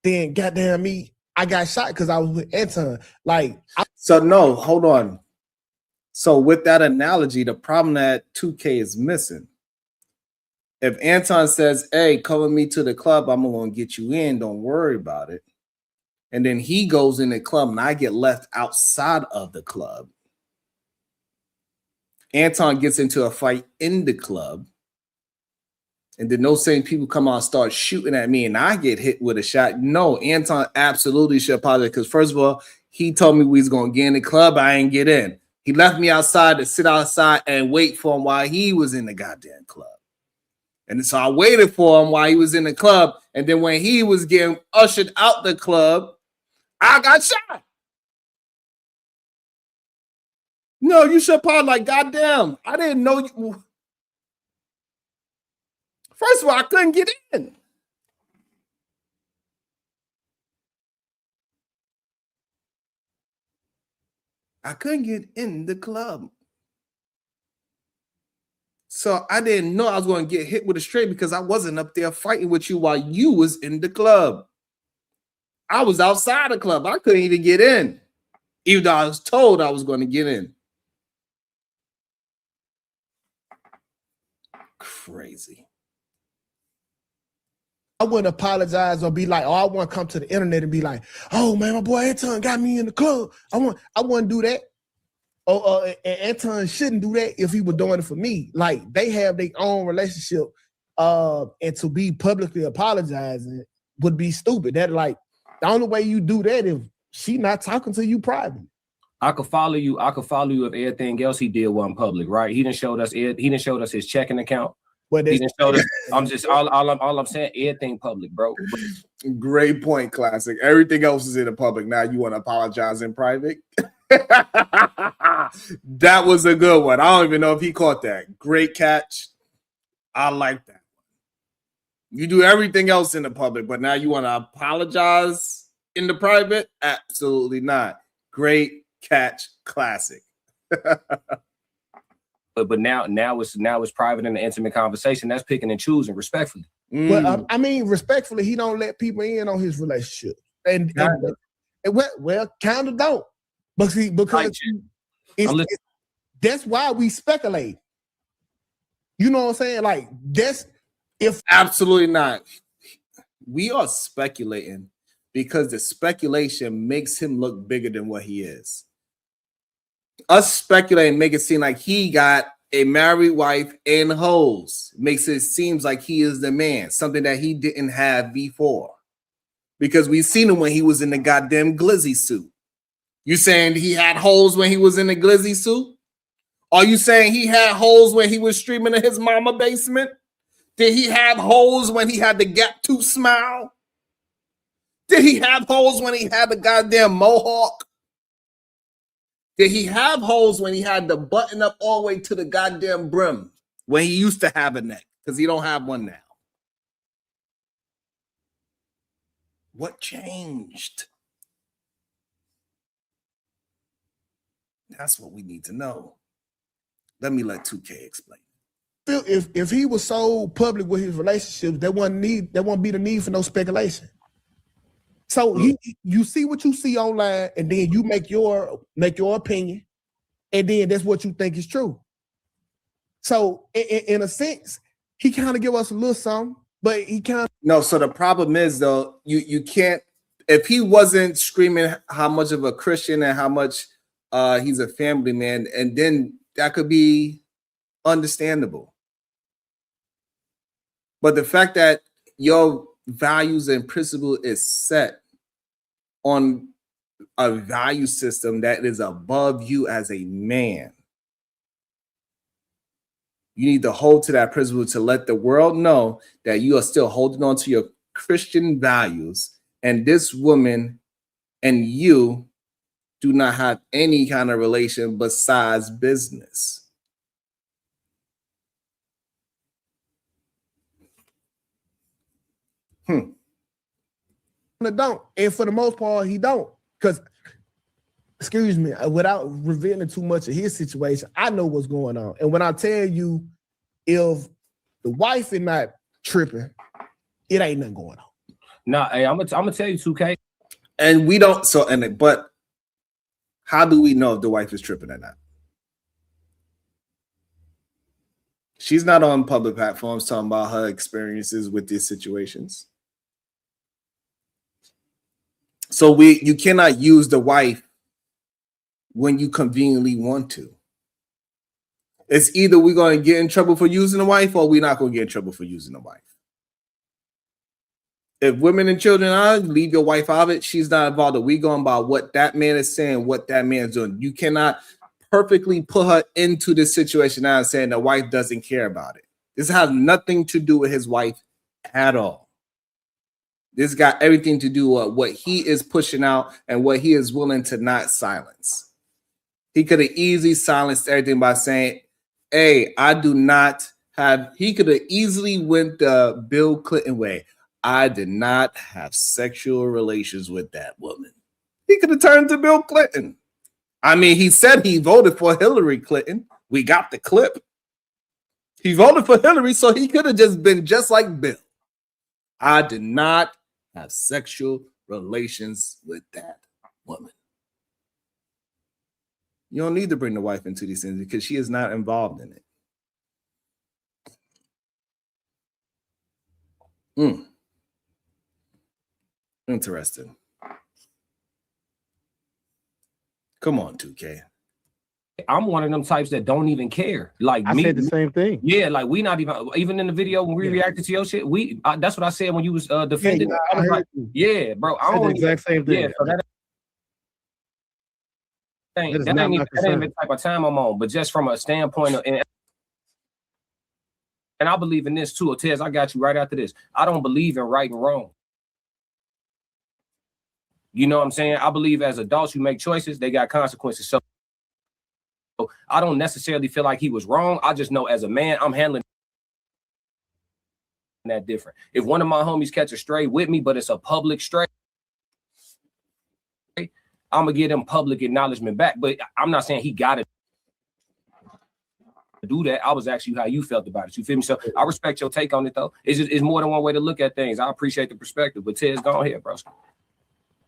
then goddamn me, I got shot because I was with Anton. Like, So no, hold on. So with that analogy, the problem that 2K is missing. If Anton says, hey, come with me to the club, I'm gonna get you in, don't worry about it. And then he goes in the club and I get left outside of the club. Anton gets into a fight in the club. And then those same people come out and start shooting at me and I get hit with a shot. No, Anton absolutely should apologize because first of all, he told me we was going to get in the club. I ain't get in. He left me outside to sit outside and wait for him while he was in the goddamn club. And so I waited for him while he was in the club. And then when he was getting ushered out the club, I got shot. No, you should apologize. Like, goddamn, I didn't know you. First of all, I couldn't get in. I couldn't get in the club. So I didn't know I was going to get hit with a straight because I wasn't up there fighting with you while you was in the club. I was outside the club. I couldn't even get in, even though I was told I was going to get in. Crazy. I wouldn't apologize or be like, oh, I want to come to the internet and be like, oh man, my boy Anton got me in the club. I wouldn't do that. And Anton shouldn't do that if he was doing it for me. Like, they have their own relationship, and to be publicly apologizing would be stupid. That, like, the only way you do that if she not talking to you privately. I could follow you. I could follow you if everything else he did wasn't public, right? He didn't show us. He didn't show us his checking account. But He didn't show us. I'm just all I'm saying. Everything public, bro. Great point, Classic. Everything else is in the public. Now you want to apologize in private? That was a good one. I don't even know if he caught that. Great catch. I like that. You do everything else in the public, but now you want to apologize in the private? Absolutely not. Great catch, Classic. But now it's private and an intimate conversation. That's picking and choosing respectfully. Well, I mean, respectfully, he don't let people in on his relationship, and well, kind of don't. But see, because that's why we speculate. You know what I'm saying? Like, that's if Absolutely not. We are speculating because the speculation makes him look bigger than what he is. Us speculating make it seem like he got a married wife and hoes. Makes it seems like he is the man, something that he didn't have before. Because we've seen him when he was in the goddamn glizzy suit. You saying he had holes when he was in the glizzy suit? Are you saying he had holes when he was streaming in his mama basement? Did he have holes when he had the gap tooth smile? Did he have holes when he had the goddamn mohawk? Did he have holes when he had the button up all the way to the goddamn brim when he used to have a neck? Because he don't have one now. What changed? That's what we need to know. Let me let 2K explain. if he was so public with his relationships, there wouldn't be the need for no speculation. So you see what you see online, and then you make your opinion, and then that's what you think is true. So in a sense, he kind of give us a little something, but he kind of No, so the problem is though, you can't, if he wasn't screaming how much of a Christian and how much he's a family man, and then that could be understandable. But the fact that your values and principle is set on a value system that is above you as a man, you need to hold to that principle to let the world know that you are still holding on to your Christian values, and this woman and you do not have any kind of relation besides business. Don't. And for the most part, he don't. Because, excuse me, without revealing too much of his situation, I know what's going on. And when I tell you, if the wife is not tripping, it ain't nothing going on. Nah, hey, I'm gonna tell you, 2K. And we don't. But how do we know if the wife is tripping or not? She's not on public platforms talking about her experiences with these situations. So you cannot use the wife when you conveniently want to. It's either we're going to get in trouble for using the wife, or we're not going to get in trouble for using the wife. If women and children are, leave your wife out of it. She's not involved. We're going about what that man is saying, what that man's doing. You cannot perfectly put her into this situation now and saying the wife doesn't care about it. This has nothing to do with his wife at all. This got everything to do with what he is pushing out and what he is willing to not silence. He could have easily silenced everything by saying, hey, I do not have, he could have easily went the Bill Clinton way. I did not have sexual relations with that woman. He could have turned to Bill Clinton. I mean, he said he voted for Hillary Clinton. We got the clip. He voted for Hillary, so he could have just been just like Bill. I did not have sexual relations with that woman. You don't need to bring the wife into these things because she is not involved in it. Interesting. Come on, 2K. I'm one of them types that don't even care. Like I said the same thing. Yeah, like we not even in the video when we reacted to your shit. That's what I said when you was defending. I was like, yeah, bro. I said the don't exact same thing. Yeah, so that ain't even the type of time I'm on. But just from a standpoint of, and I believe in this too. Tez, I got you right after this. I don't believe in right and wrong. You know what I'm saying? I believe as adults, you make choices, they got consequences. So I don't necessarily feel like he was wrong. I just know as a man, I'm handling that different. If one of my homies catch a stray with me, but it's a public stray, I'm gonna give him public acknowledgement back. But I'm not saying he got to do that. I was asking you how you felt about it. You feel me? So I respect your take on it, though. It's more than one way to look at things. I appreciate the perspective. But Tez, go ahead, bro.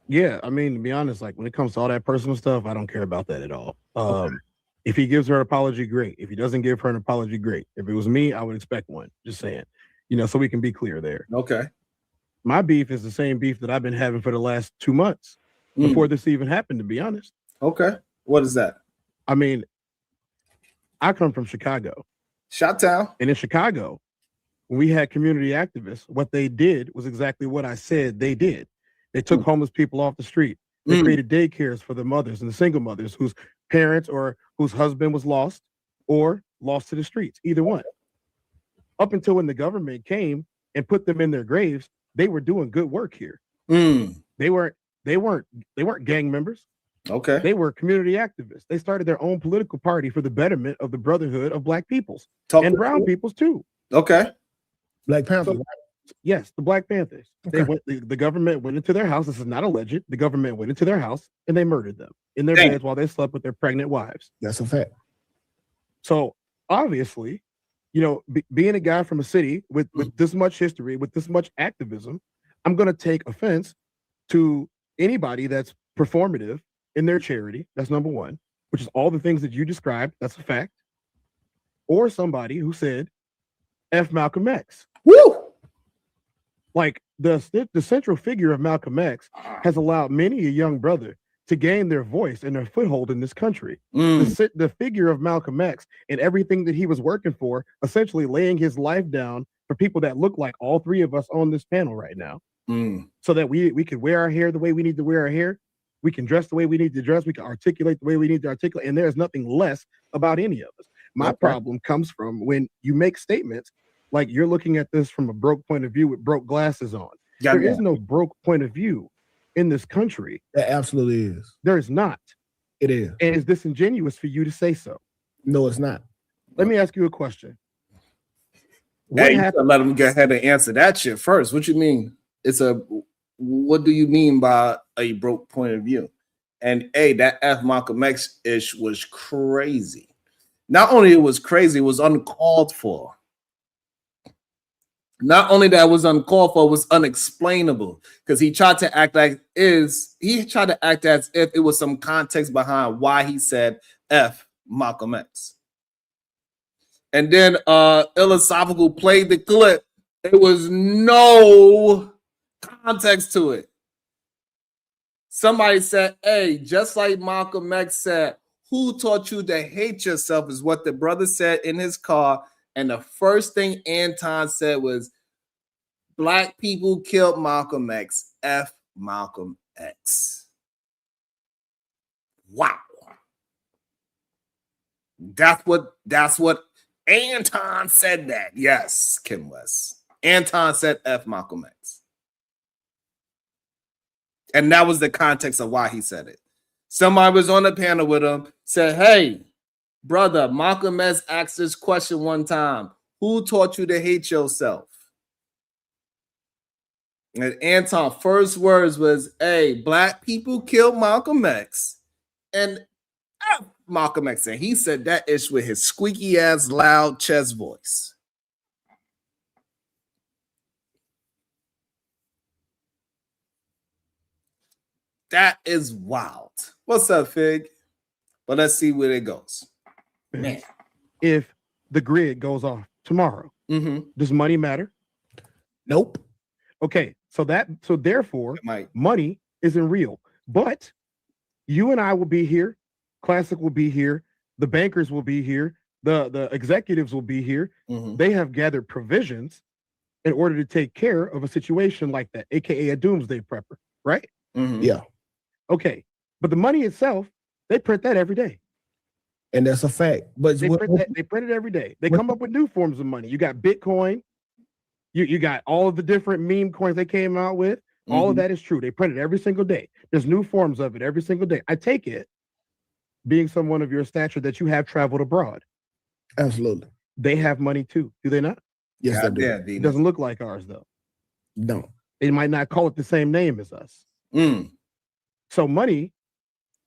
Yeah, I mean, to be honest, like when it comes to all that personal stuff, I don't care about that at all. If he gives her an apology, great. If he doesn't give her an apology, great. If it was me, I would expect one. Just saying, so we can be clear there. Okay. My beef is the same beef that I've been having for the last 2 months before this even happened, to be honest. Okay. What is that? I mean, I come from Chicago. Chi-Town. And in Chicago, when we had community activists, what they did was exactly what I said they did. They took homeless people off the street. They created daycares for the mothers and the single mothers whose parents or whose husband was lost or lost to the streets, either one. Up until when the government came and put them in their graves, they were doing good work here. They weren't gang members. Okay. They were community activists. They started their own political party for the betterment of the brotherhood of Black peoples and brown peoples too. Okay. Black Panthers. Yes, the Black Panthers. Okay. The government went into their house. This is not alleged. The government went into their house and they murdered them in their beds while they slept with their pregnant wives. That's a fact. So obviously, being a guy from a city with this much history, with this much activism, I'm going to take offense to anybody that's performative in their charity. That's number one, which is all the things that you described. That's a fact. Or somebody who said, F Malcolm X. Woo! Like the central figure of Malcolm X has allowed many a young brother to gain their voice and their foothold in this country. The figure of Malcolm X and everything that he was working for, essentially laying his life down for people that look like all three of us on this panel right now, Mm. so that we can wear our hair the way we need to wear our hair. We can dress the way we need to dress. We can articulate the way we need to articulate. And there's nothing less about any of us. My Okay. problem comes from when you make statements like you're looking at this from a broke point of view with broke glasses on. There is no broke point of view in this country. That absolutely is. There is not. It is. And it's disingenuous for you to say so. No, it's not. Let me ask you a question. What Hey, you happened? gotta let him go ahead and answer that shit first. What you mean? What do you mean by a broke point of view? And that F Malcolm X ish was crazy. Not only it was crazy, it was uncalled for. Not only that it was uncalled for, it was unexplainable because he tried to act as if it was some context behind why he said F Malcolm X. And then Philosophical played the clip. There was no context to it. Somebody said, hey, just like Malcolm X said, who taught you to hate yourself is what the brother said in his car. And the first thing Anton said was, black people killed Malcolm X. F Malcolm X. Wow. That's what Anton said that. Yes, Kim West. Anton said F Malcolm X. And that was the context of why he said it. Somebody was on the panel with him, said, hey, brother, Malcolm X asked this question one time. Who taught you to hate yourself? And Anton's first words was, hey, black people killed Malcolm X. And F Malcolm X. And he said that ish with his squeaky ass loud chest voice. That is wild. What's up, Fig? But let's see where it goes. Man. If the grid goes off tomorrow, does money matter? Nope. Okay, so therefore, Mike. money isn't real. But you and I will be here, Classic will be here, the bankers will be here, the executives will be here. They have gathered provisions in order to take care of a situation like that, aka a doomsday prepper, right? Yeah. Okay, but the money itself, they print that every day. And that's a fact. But They print it every day. They come up with new forms of money. You got Bitcoin. You got all of the different meme coins they came out with. All of that is true. They print it every single day. There's new forms of it every single day. I take it, being someone of your stature, that you have traveled abroad. Absolutely. They have money too, do they not? Yes, they do. Yeah, It doesn't look like ours though. No. They might not call it the same name as us. So money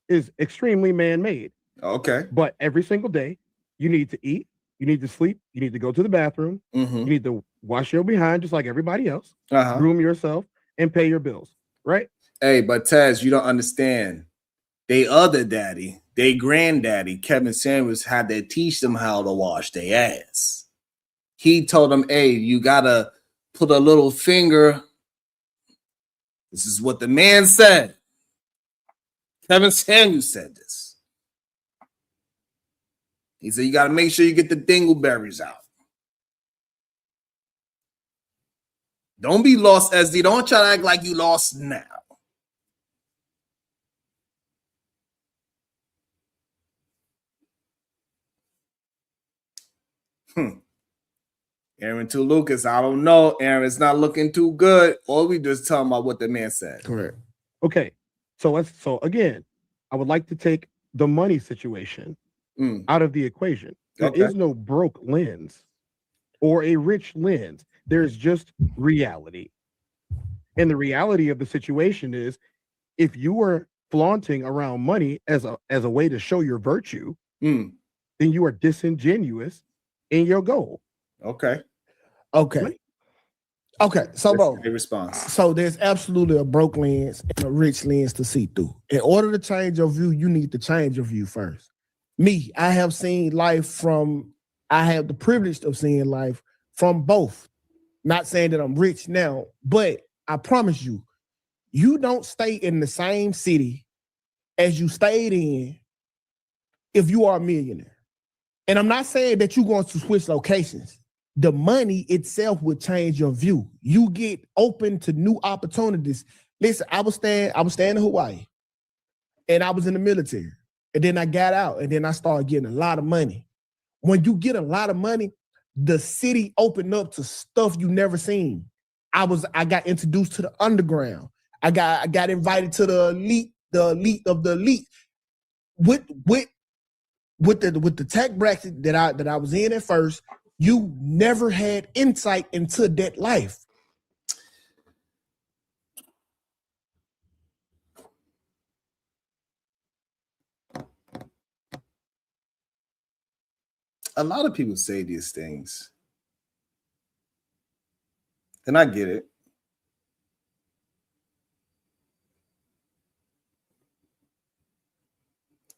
is extremely man-made. Okay. But every single day, you need to eat, you need to sleep, you need to go to the bathroom, you need to wash your behind just like everybody else, groom yourself, and pay your bills, right? Hey, but Taz, you don't understand. They other daddy, they granddaddy, Kevin Samuels, had to teach them how to wash their ass. He told them, hey, you gotta put a little finger. This is what the man said. Kevin Samuels said this. He said, you got to make sure you get the dingleberries out. Don't be lost, SD. Don't try to act like you lost now. Aaron to Lucas, I don't know. Aaron, it's not looking too good. Or we just talking about what the man said. Correct. Okay. So again, I would like to take the money situation out of the equation. There is no broke lens or a rich lens. There's just reality. And the reality of the situation is, if you are flaunting around money as a way to show your virtue, then you are disingenuous in your goal. Okay. Okay. So, bro, a response. So there's absolutely a broke lens and a rich lens to see through. In order to change your view, you need to change your view first. Me, I have the privilege of seeing life from both. Not saying that I'm rich now, but I promise you, you don't stay in the same city as you stayed in if you are a millionaire. And I'm not saying that you're going to switch locations, the money itself would change your view. You get open to new opportunities. Listen, I was staying in Hawaii, and I was in the military, and then I got out, and then I started getting a lot of money. When you get a lot of money, the city opened up to stuff you never seen. I got introduced to the underground. I got invited to the elite of the elite. With the tech bracket that I was in at first, you never had insight into that life. A lot of people say these things, and I get it.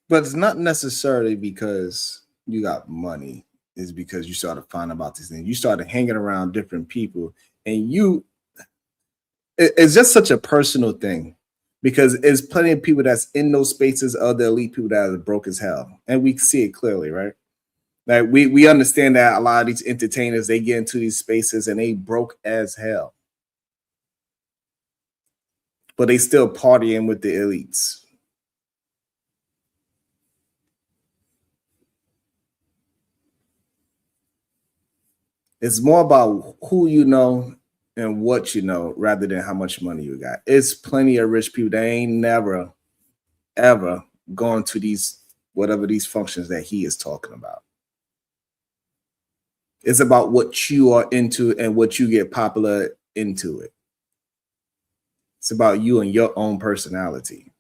But it's not necessarily because you got money. It's because you started finding about these things. You started hanging around different people, and it's just such a personal thing, because there's plenty of people that's in those spaces, other elite people that are broke as hell, and we see it clearly, right? Like we understand that a lot of these entertainers, they get into these spaces and they broke as hell, but they still partying with the elites. It's more about who you know and what you know rather than how much money you got. It's plenty of rich people that ain't never, ever gone to these, whatever these functions that he is talking about. It's about what you are into and what you get popular into it. It's about you and your own personality.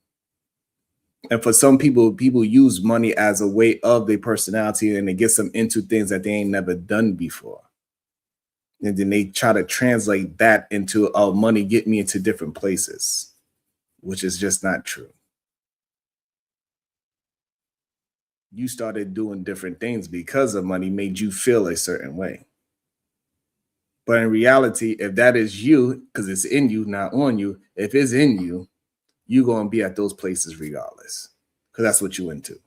And for some people use money as a way of their personality, and it gets them into things that they ain't never done before. And then they try to translate that into, oh, money get me into different places, which is just not true. You started doing different things because of money made you feel a certain way. But in reality, if that is you, because it's in you, not on you, if it's in you, you're going to be at those places regardless, because that's what you're into.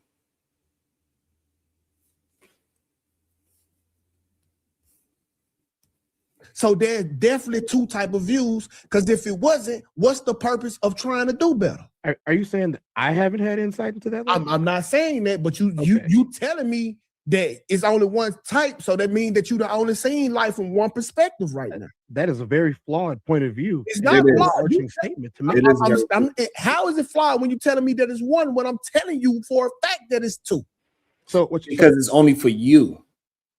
So there's definitely two type of views, because if it wasn't, what's the purpose of trying to do better? Are you saying that I haven't had insight into that? I'm not saying that, but you telling me that it's only one type, so that means that you the only seeing life from one perspective right now. That is a very flawed point of view. It's not flawed. Overarching statement to me. How is it flawed when you're telling me that it's one when I'm telling you for a fact that it's two? So because it's only for you.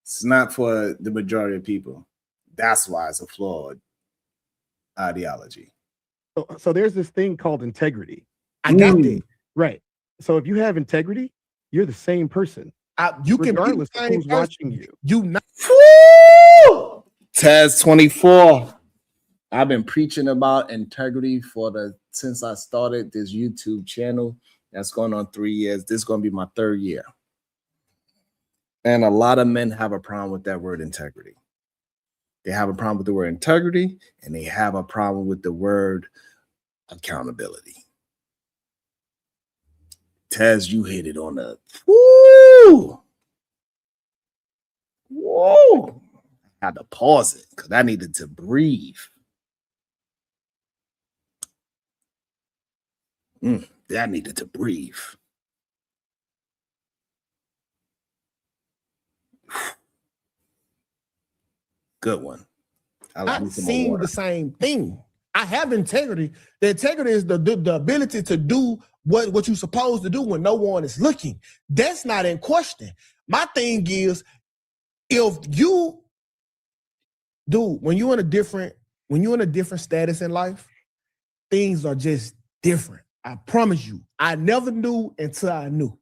It's not for the majority of people. That's why it's a flawed ideology. So there's this thing called integrity. I got that. Right. So if you have integrity, you're the same person. You can regardless of who's watching you. You not. Taz 24. I've been preaching about integrity since I started this YouTube channel. That's going on 3 years. This is going to be my 3rd year. And a lot of men have a problem with that word integrity. They have a problem with the word integrity, and they have a problem with the word accountability. Taz, you hit it on the woo. Whoa. I had to pause it because I needed to breathe. I needed to breathe. Good one. I've seen the same thing. I have integrity. The integrity is the ability to do what you're supposed to do when no one is looking. That's not in question. My thing is, if you, dude, when you're in a different status in life, things are just different. I promise you. I never knew until I knew.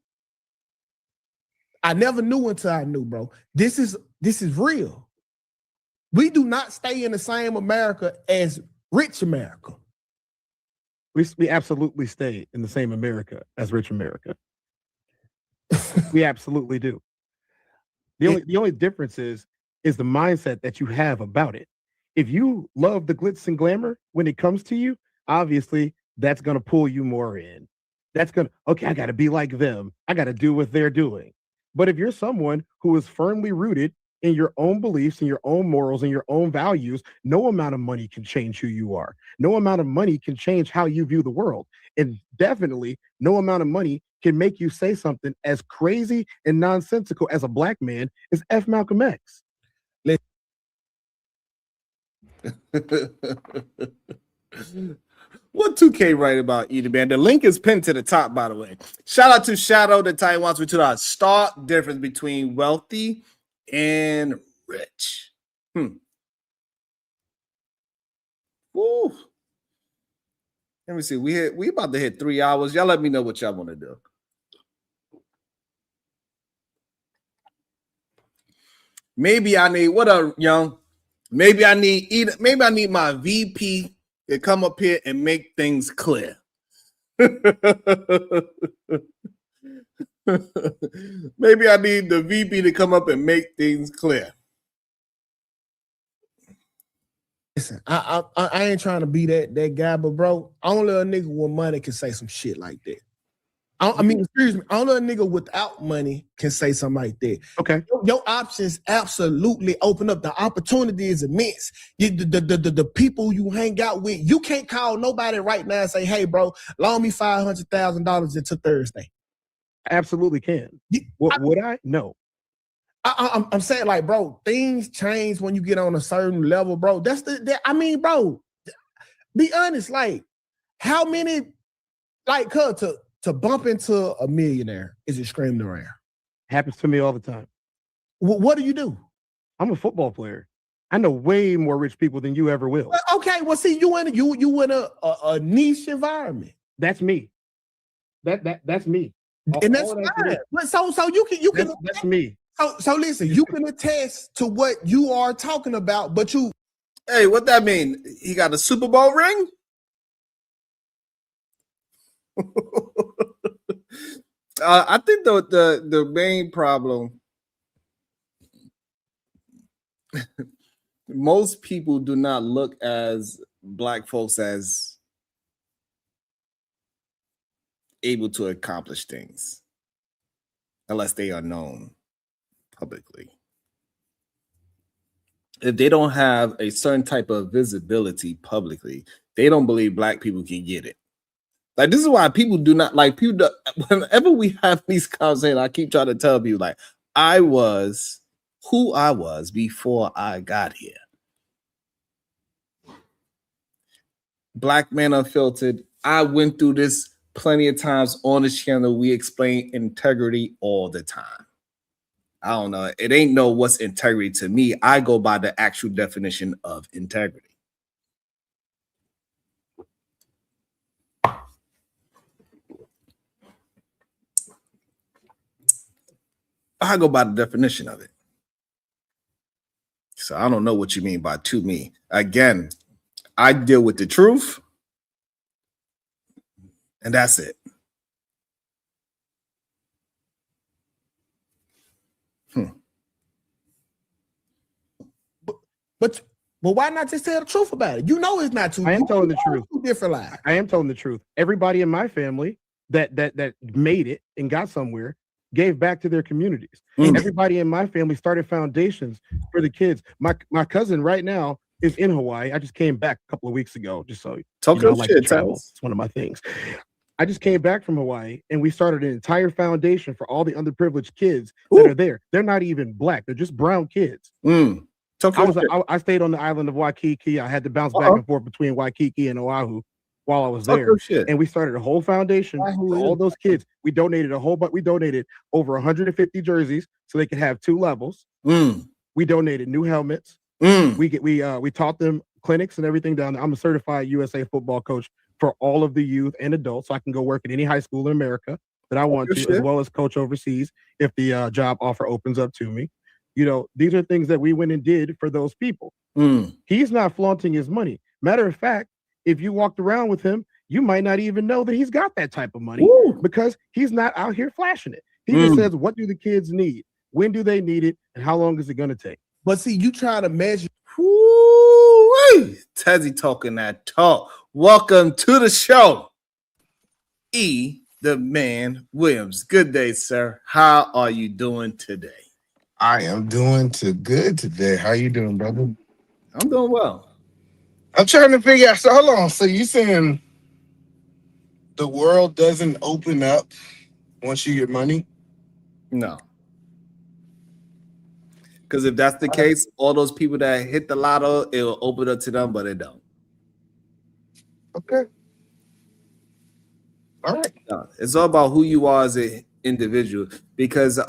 I never knew until I knew, bro. This is real. We do not stay in the same America as rich America. We absolutely stay in the same America as rich America. We absolutely do. The only difference is the mindset that you have about it. If you love the glitz and glamour when it comes to you, obviously that's going to pull you more in. That's going to, okay, I got to be like them. I got to do what they're doing. But if you're someone who is firmly rooted in your own beliefs and your own morals and your own values, no amount of money can change who you are. No amount of money can change how you view the world. And definitely no amount of money can make you say something as crazy and nonsensical as a black man as F. Malcolm X. What 2K right about Edie, man? The link is pinned to the top, by the way. Shout out to Shadow. The title wants me to the stark difference between wealthy and rich. Woo. Let me see. We about to hit 3 hours. Y'all let me know what y'all want to do. Maybe I need what up, young? Maybe I need my VP to come up here and make things clear. Maybe I need the VP to come up and make things clear. Listen, I ain't trying to be that guy, but bro, only a nigga with money can say some shit like that. I mean, excuse me, only a nigga without money can say something like that. Okay. Your options absolutely open up. The opportunity is immense. The people you hang out with, you can't call nobody right now and say, hey, bro, loan me $500,000 into Thursday. Absolutely can. Would I? No. I'm saying, like, bro, things change when you get on a certain level, bro. I mean, bro, be honest, like, how many, like, to bump into a millionaire is extremely rare. Happens to me all the time. What do you do? I'm a football player. I know way more rich people than you ever will. Okay, well, see, you in a niche environment. That's me. That's me. And that's fine. So you can that's me. So listen, you can attest to what you are talking about, but you. Hey, what that mean? He got a Super Bowl ring? I think the main problem, most people do not look as black folks as able to accomplish things unless they are known publicly. If they don't have a certain type of visibility publicly, they don't believe black people can get it. Like, this is why people do not like people. Whenever we have these conversations, I keep trying to tell people, like, I was who I was before I got here. Black Man Unfiltered. I went through this plenty of times on this channel. We explain integrity all the time. I don't know. It ain't know what's integrity to me. I go by the actual definition of integrity. I go by the definition of it. So I don't know what you mean by to me. Again, I deal with the truth, and that's it. But why not just tell the truth about it? You know it's not true. I am telling the truth. Two different lies. I am telling the truth. Everybody in my family that made it and got somewhere gave back to their communities. Everybody in my family started foundations for the kids. My cousin right now is in Hawaii. I just came back a couple of weeks ago, just so talk I like to shit, travel. It's one of my things. I just came back from Hawaii and we started an entire foundation for all the underprivileged kids that are there. They're not even black. They're just brown kids. I stayed on the island of Waikiki. I had to bounce back and forth between Waikiki and Oahu while I was there. And we started a whole foundation for all those kids. We donated we donated over 150 jerseys so they could have 2 levels. We donated new helmets. We taught them clinics and everything down there. I'm a certified USA football coach for all of the youth and adults, so I can go work at any high school in America that I want to, as well as coach overseas if the job offer opens up to me. You know, these are things that we went and did for those people. He's not flaunting his money. Matter of fact, if you walked around with him, you might not even know that he's got that type of money because he's not out here flashing it. He just says, what do the kids need? When do they need it? And how long is it going to take? But see, you try to measure. Tezzy talking that talk. Welcome to the show, E. the Man Williams. Good day, sir. How are you doing today? I am doing too good today. How you doing, brother? I'm doing well. I'm trying to figure out. So hold on. So you saying the world doesn't open up once you get money? No. Because if that's the case, all those people that hit the lotto, it will open up to them, but it don't. Okay. All right. No, it's all about who you are as an individual. Because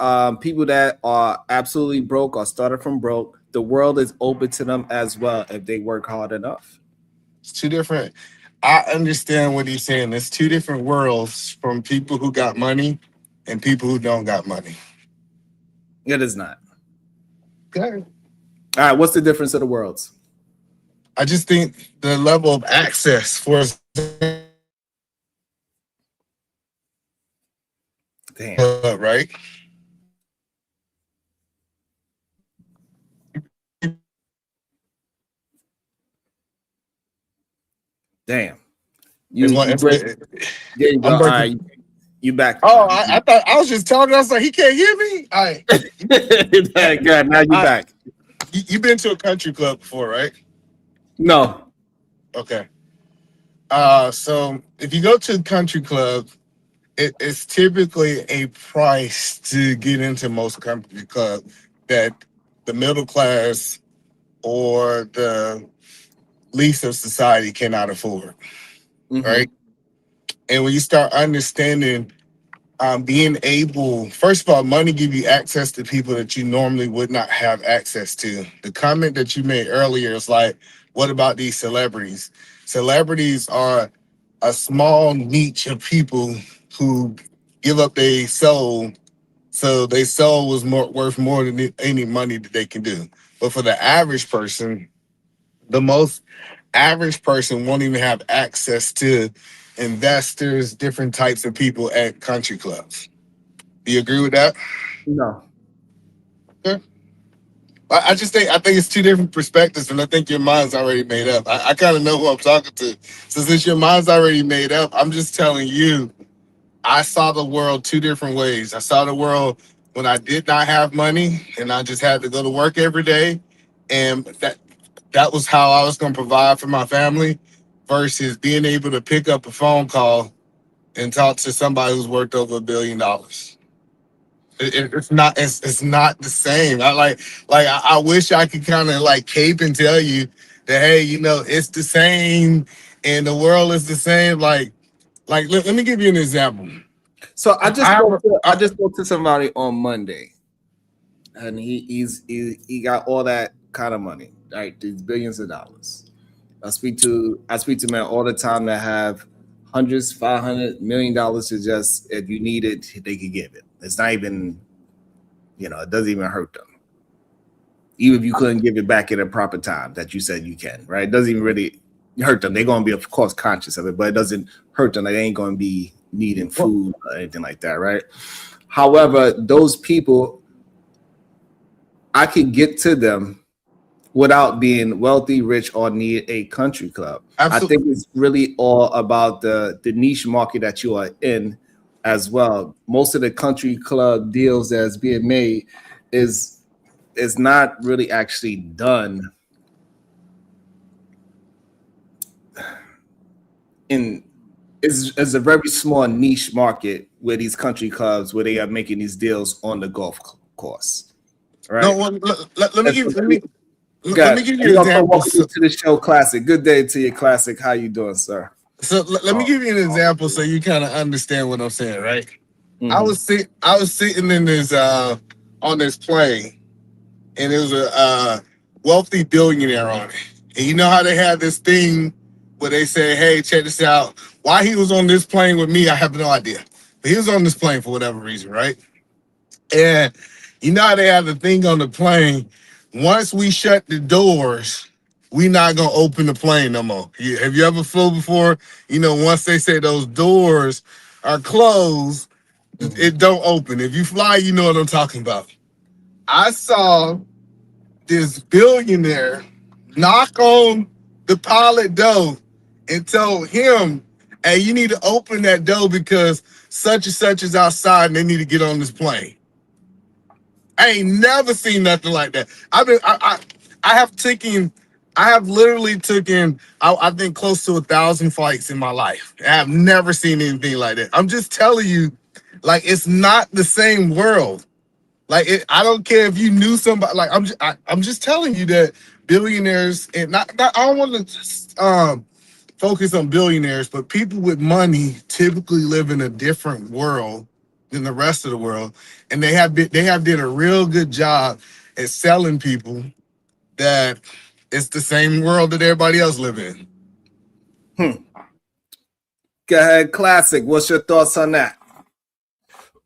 people that are absolutely broke or started from broke, the world is open to them as well if they work hard enough. It's two different. I understand what he's saying. It's two different worlds from people who got money and people who don't got money. It is not. Okay. All right, what's the difference of the worlds? I just think the level of access for Damn. right. Damn. It's one- There you go. I'm All breaking- right, you back. Oh, I thought I was just talking. I was like, he can't hear me. All right. Good. Now you back. You've been to a country club before, right? No. Okay. So if you go to a country club, it's typically a price to get into most country clubs that the middle class or the least of society cannot afford, Mhm. right? And when you start understanding being able, first of all, money give you access to people that you normally would not have access to. The comment that you made earlier is like, what about these celebrities? Celebrities are a small niche of people who give up their soul, so their soul was worth more than any money that they can do. But for the average person, the most average person won't even have access to investors, different types of people at country clubs. Do you agree with that? No. I think it's two different perspectives, and I think your mind's already made up. I kind of know who I'm talking to. So since your mind's already made up, I'm just telling you, I saw the world two different ways. I saw the world when I did not have money and I just had to go to work every day, and that was how I was going to provide for my family, versus being able to pick up a phone call and talk to somebody who's worth over $1 billion. It's not the same. I wish I could kind of like cape and tell you that, hey, it's the same and the world is the same. Let me give you an example. So I just spoke to somebody on Monday, and he got all that kind of money, right? These billions of dollars. I speak to men all the time that have hundreds, $500 million to just, if you need it, they could give it. It's not even, it doesn't even hurt them. Even if you couldn't give it back at a proper time that you said you can, right? It doesn't even really hurt them. They're going to be, of course, conscious of it, but it doesn't hurt them. They ain't going to be needing food or anything like that, right? However, those people, I could get to them without being wealthy, rich, or need a country club. Absolutely. I think it's really all about the niche market that you are in as well. Most of the country club deals that's being made is not really actually done is a very small niche market where these country clubs where they are making these deals on the golf course. Right? No, well, let me give you an example. Welcome example. to the show, Classic. Good day to you, Classic. How you doing, sir? So let me give you an example so you kind of understand what I'm saying, right? Mhm. I was sitting in this on this plane, and there was a wealthy billionaire on it. And you know how they have this thing where they say, hey, check this out. Why he was on this plane with me, I have no idea. But he was on this plane for whatever reason, right? And you know how they have the thing on the plane. Once we shut the doors, we not gonna open the plane no more. Have you ever flew before? Once they say those doors are closed, it don't open. If you fly, you know what I'm talking about. I saw this billionaire knock on the pilot door and told him, hey, you need to open that door because such and such is outside and they need to get on this plane. I ain't never seen nothing like that. I have literally taken, I think, close to 1,000 flights in my life. I have never seen anything like that. I'm just telling you, like, it's not the same world. Like, I don't care if you knew somebody. Like, I'm just telling you that billionaires, and not I don't want to focus on billionaires, but people with money typically live in a different world than the rest of the world, and they have did a real good job at selling people that it's the same world that everybody else live in. Go ahead, Classic. What's your thoughts on that?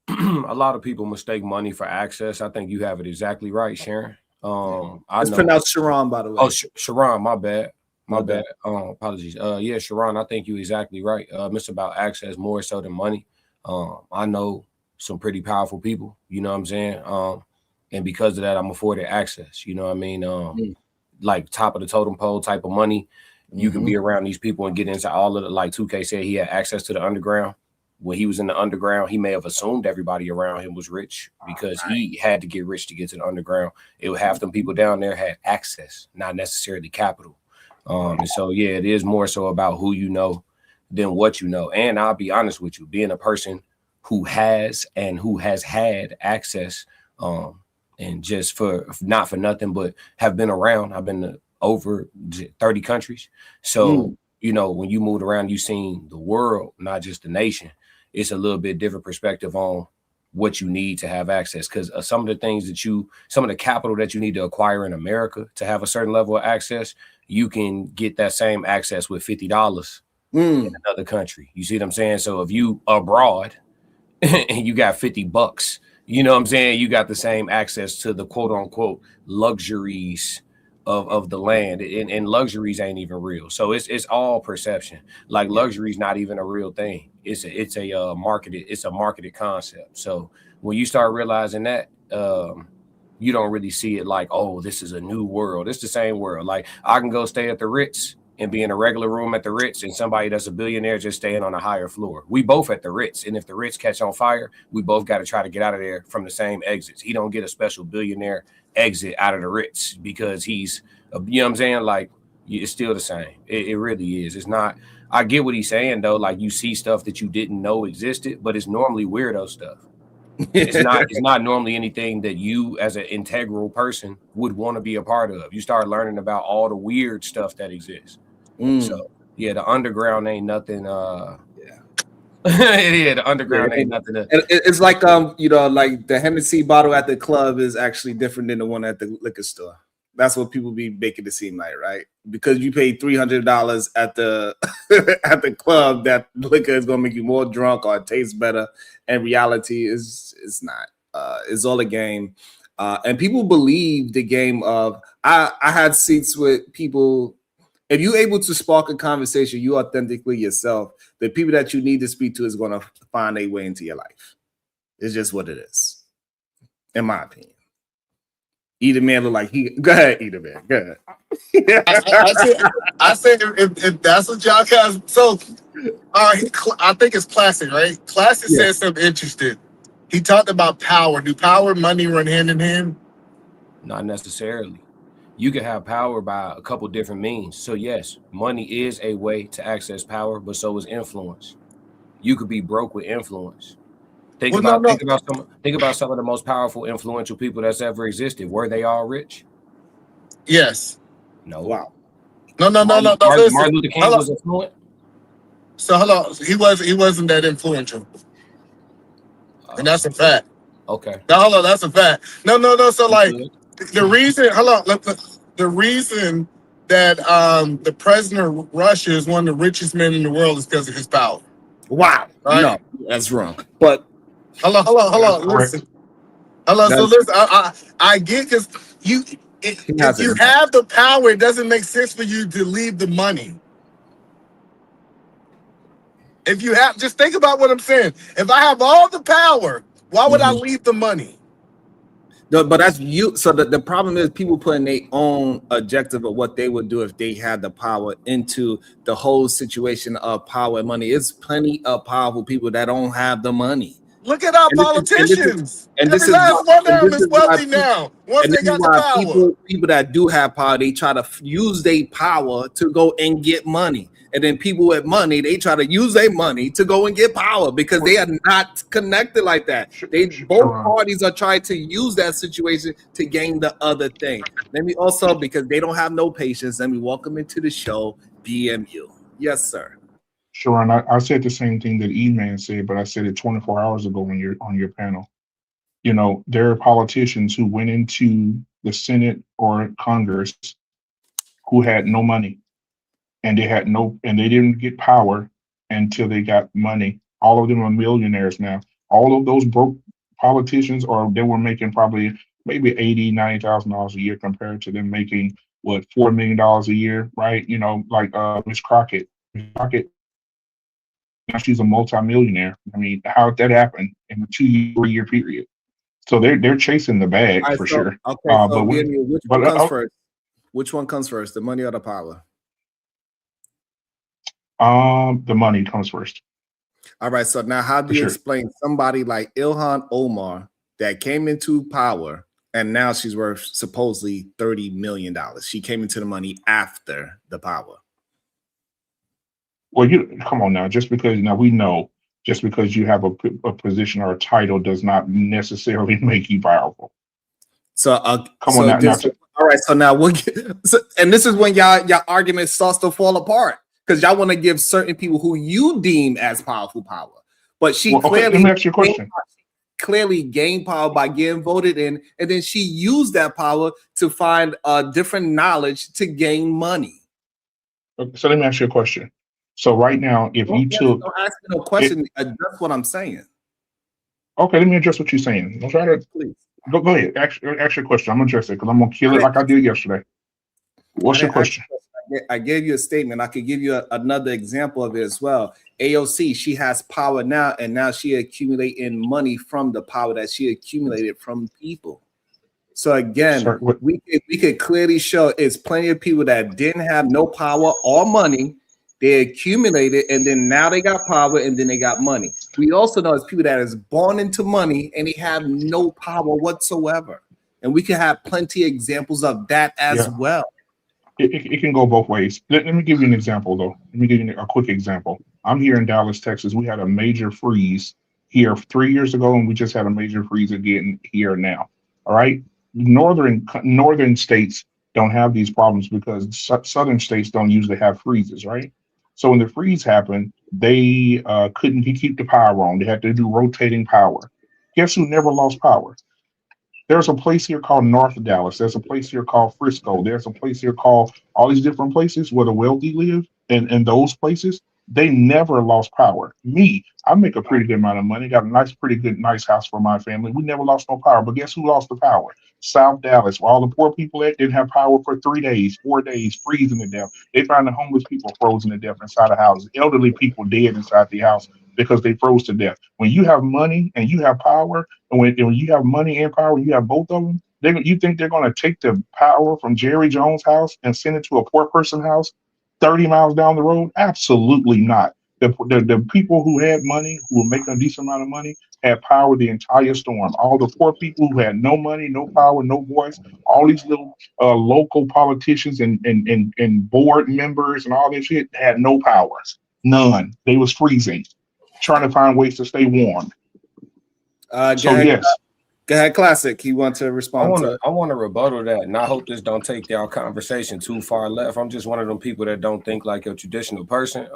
A lot of people mistake money for access. I think you have it exactly right, Sharon. It's pronounced Sharon, by the way. Oh, Sharon, my bad. My bad. Apologies. Yeah, Sharon, I think you're exactly right. It's about access more so than money. I know some pretty powerful people, you know what I'm saying? And because of that, I'm afforded access, you know what I mean? Like top of the totem pole type of money. You can be around these people and get into all of the, like 2K said, he had access to the underground. When he was in the underground, he may have assumed everybody around him was rich because he had to get rich to get to the underground. It would have them people down there had access, not necessarily capital. And so, yeah, it is more so about who you know than what you know. And I'll be honest with you, being a person who has and who has had access, and just for not for nothing, but have been around. I've been to over 30 countries. So, you know, when you moved around, you've seen the world, not just the nation. It's a little bit different perspective on what you need to have access. Because some of the things that some of the capital that you need to acquire in America to have a certain level of access, you can get that same access with $50 in another country. You see what I'm saying? So if you abroad and you got $50, you know what I'm saying? You got the same access to the quote unquote luxuries of the land, and luxuries ain't even real. So it's all perception. Like luxury is not even a real thing. It's a marketed concept. So when you start realizing that, you don't really see it like, oh, this is a new world. It's the same world. Like I can go stay at the Ritz and be in a regular room at the Ritz, and somebody that's a billionaire just staying on a higher floor. We both at the Ritz, and if the Ritz catch on fire, we both got to try to get out of there from the same exits. He don't get a special billionaire exit out of the Ritz because he's, you know what I'm saying? Like it's still the same. It really is. It's not. I get what he's saying though. Like you see stuff that you didn't know existed, but it's normally weirdo stuff. It's not normally anything that you as an integral person would want to be a part of. You start learning about all the weird stuff that exists. So yeah, the underground ain't nothing. Yeah, the underground ain't nothing. It's like you know, like the Hennessy bottle at the club is actually different than the one at the liquor store. That's what people be making it seem like, right? Because you pay $300 at the at the club, that liquor is gonna make you more drunk or it tastes better. And reality is not. It's all a game. And people believe the game of I had seats with people. If you're able to spark a conversation, you authentically yourself, the people that you need to speak to is going to find a way into your life. It's just what it is, in my opinion. Either man look like he. Go ahead, either man. Go ahead. I said if that's what y'all guys. So, I think it's Classic, right? Classic said something interesting. He talked about power. Do power and money run hand in hand? Not necessarily. You can have power by a couple different means. So yes, money is a way to access power, but so is influence. You could be broke with influence. Think about some of the most powerful, influential people that's ever existed. Were they all rich? Yes. No. Wow. No. Martin Luther King was affluent. So hold on, he wasn't that influential, and that's a fact. Okay. No, hold on, that's a fact. No. So like the reason, the reason that the president of Russia is one of the richest men in the world is because of his power. Wow. Right? No, that's wrong. But hold on. Listen. Hello. So listen, I get because if you have the power, it doesn't make sense for you to leave the money. If you have, just think about what I'm saying. If I have all the power, why would I leave the money? No, but that's you. So the problem is people putting their own objective of what they would do if they had the power into the whole situation of power and money. It's plenty of powerful people that don't have the money. Look at our And politicians. and this Every is last why- one of and them this is is why wealthy people- now. Once And they this is got the why power. people that do have power, they try to use their power to go and get money. And then people with money, they try to use their money to go and get power because they are not connected like that. Both parties are trying to use that situation to gain the other thing. Let me also, because they don't have no patience, let me welcome into the show, BMU. Yes, sir. Sharon, I said the same thing that E-Man said, but I said it 24 hours ago when you're on your panel. You know, there are politicians who went into the Senate or Congress who had no money and they didn't get power until they got money. All of them are millionaires now. All of those broke politicians, or they were making probably maybe $80,000-$90,000 a year compared to them making what, $4 million a year, right? You know, like Miss Crockett. Miss Crockett, now she's a multimillionaire. I mean, how did that happen in a 3-year period? So they're chasing the bag All right, for so, sure. Okay, But so we, BMU, which but one comes first? Which one comes first, the money or the power? the money comes first All right, so now how do for you sure. explain somebody like Ilhan Omar that came into power and now she's worth supposedly $30 million? She came into the money after the power. Well, you come on now. Just because now we know, just because you have a position or a title does not necessarily make you powerful. So Come so on now. this, all right, so now we'll get, and this is when y'all argument starts to fall apart because y'all want to give certain people who you deem as powerful power, but she Well, okay, let me ask you a question. clearly gained power by getting voted in, and then she used that power to find different knowledge to gain money. Okay, so let me ask you a question. So right now, if you took, don't ask me no question, address what I'm saying. okay, let me address what you're saying. Don't try to Please. go ahead. Ask your question. I'm gonna address it because I'm gonna kill it like I did yesterday. What's your question? I gave you a statement. I could give you another example of it as well. AOC, she has power now, and now she accumulating money from the power that she accumulated from people. So again, Sir, we could clearly show it's plenty of people that didn't have no power or money. They accumulated, and then now they got power, and then they got money. We also know it's people that is born into money and they have no power whatsoever. And we can have plenty of examples of that as well. It can go both ways. Let me give you an example, though. Let me give you a quick example. I'm here in Dallas, Texas. We had a major freeze here 3 years ago, and we just had a major freeze again here now. All right. Northern states don't have these problems because southern states don't usually have freezes, right? So when the freeze happened, they couldn't keep the power on. They had to do rotating power. Guess who never lost power? There's a place here called North Dallas. There's a place here called Frisco. There's a place here called all these different places where the wealthy live. And in those places, they never lost power. Me, I make a pretty good amount of money, got a pretty good, nice house for my family. We never lost no power. But guess who lost the power? South Dallas, where all the poor people at didn't have power for 3 days, 4 days, freezing to death. They found the homeless people frozen to death inside the houses, elderly people dead inside the house because they froze to death. When you have money and you have power, and when you have money and power, you have both of them, you think they're going to take the power from Jerry Jones' house and send it to a poor person's house 30 miles down the road? Absolutely not. The people who had money, who were making a decent amount of money, had power the entire storm. All the poor people who had no money, no power, no voice, all these little local politicians and board members and all this shit had no powers. None. They was freezing, trying to find ways to stay warm. So yes. Go ahead, Classic. You want to respond to it? I want to rebuttal that, and I hope this don't take y'all conversation too far left. I'm just one of them people that don't think like a traditional person.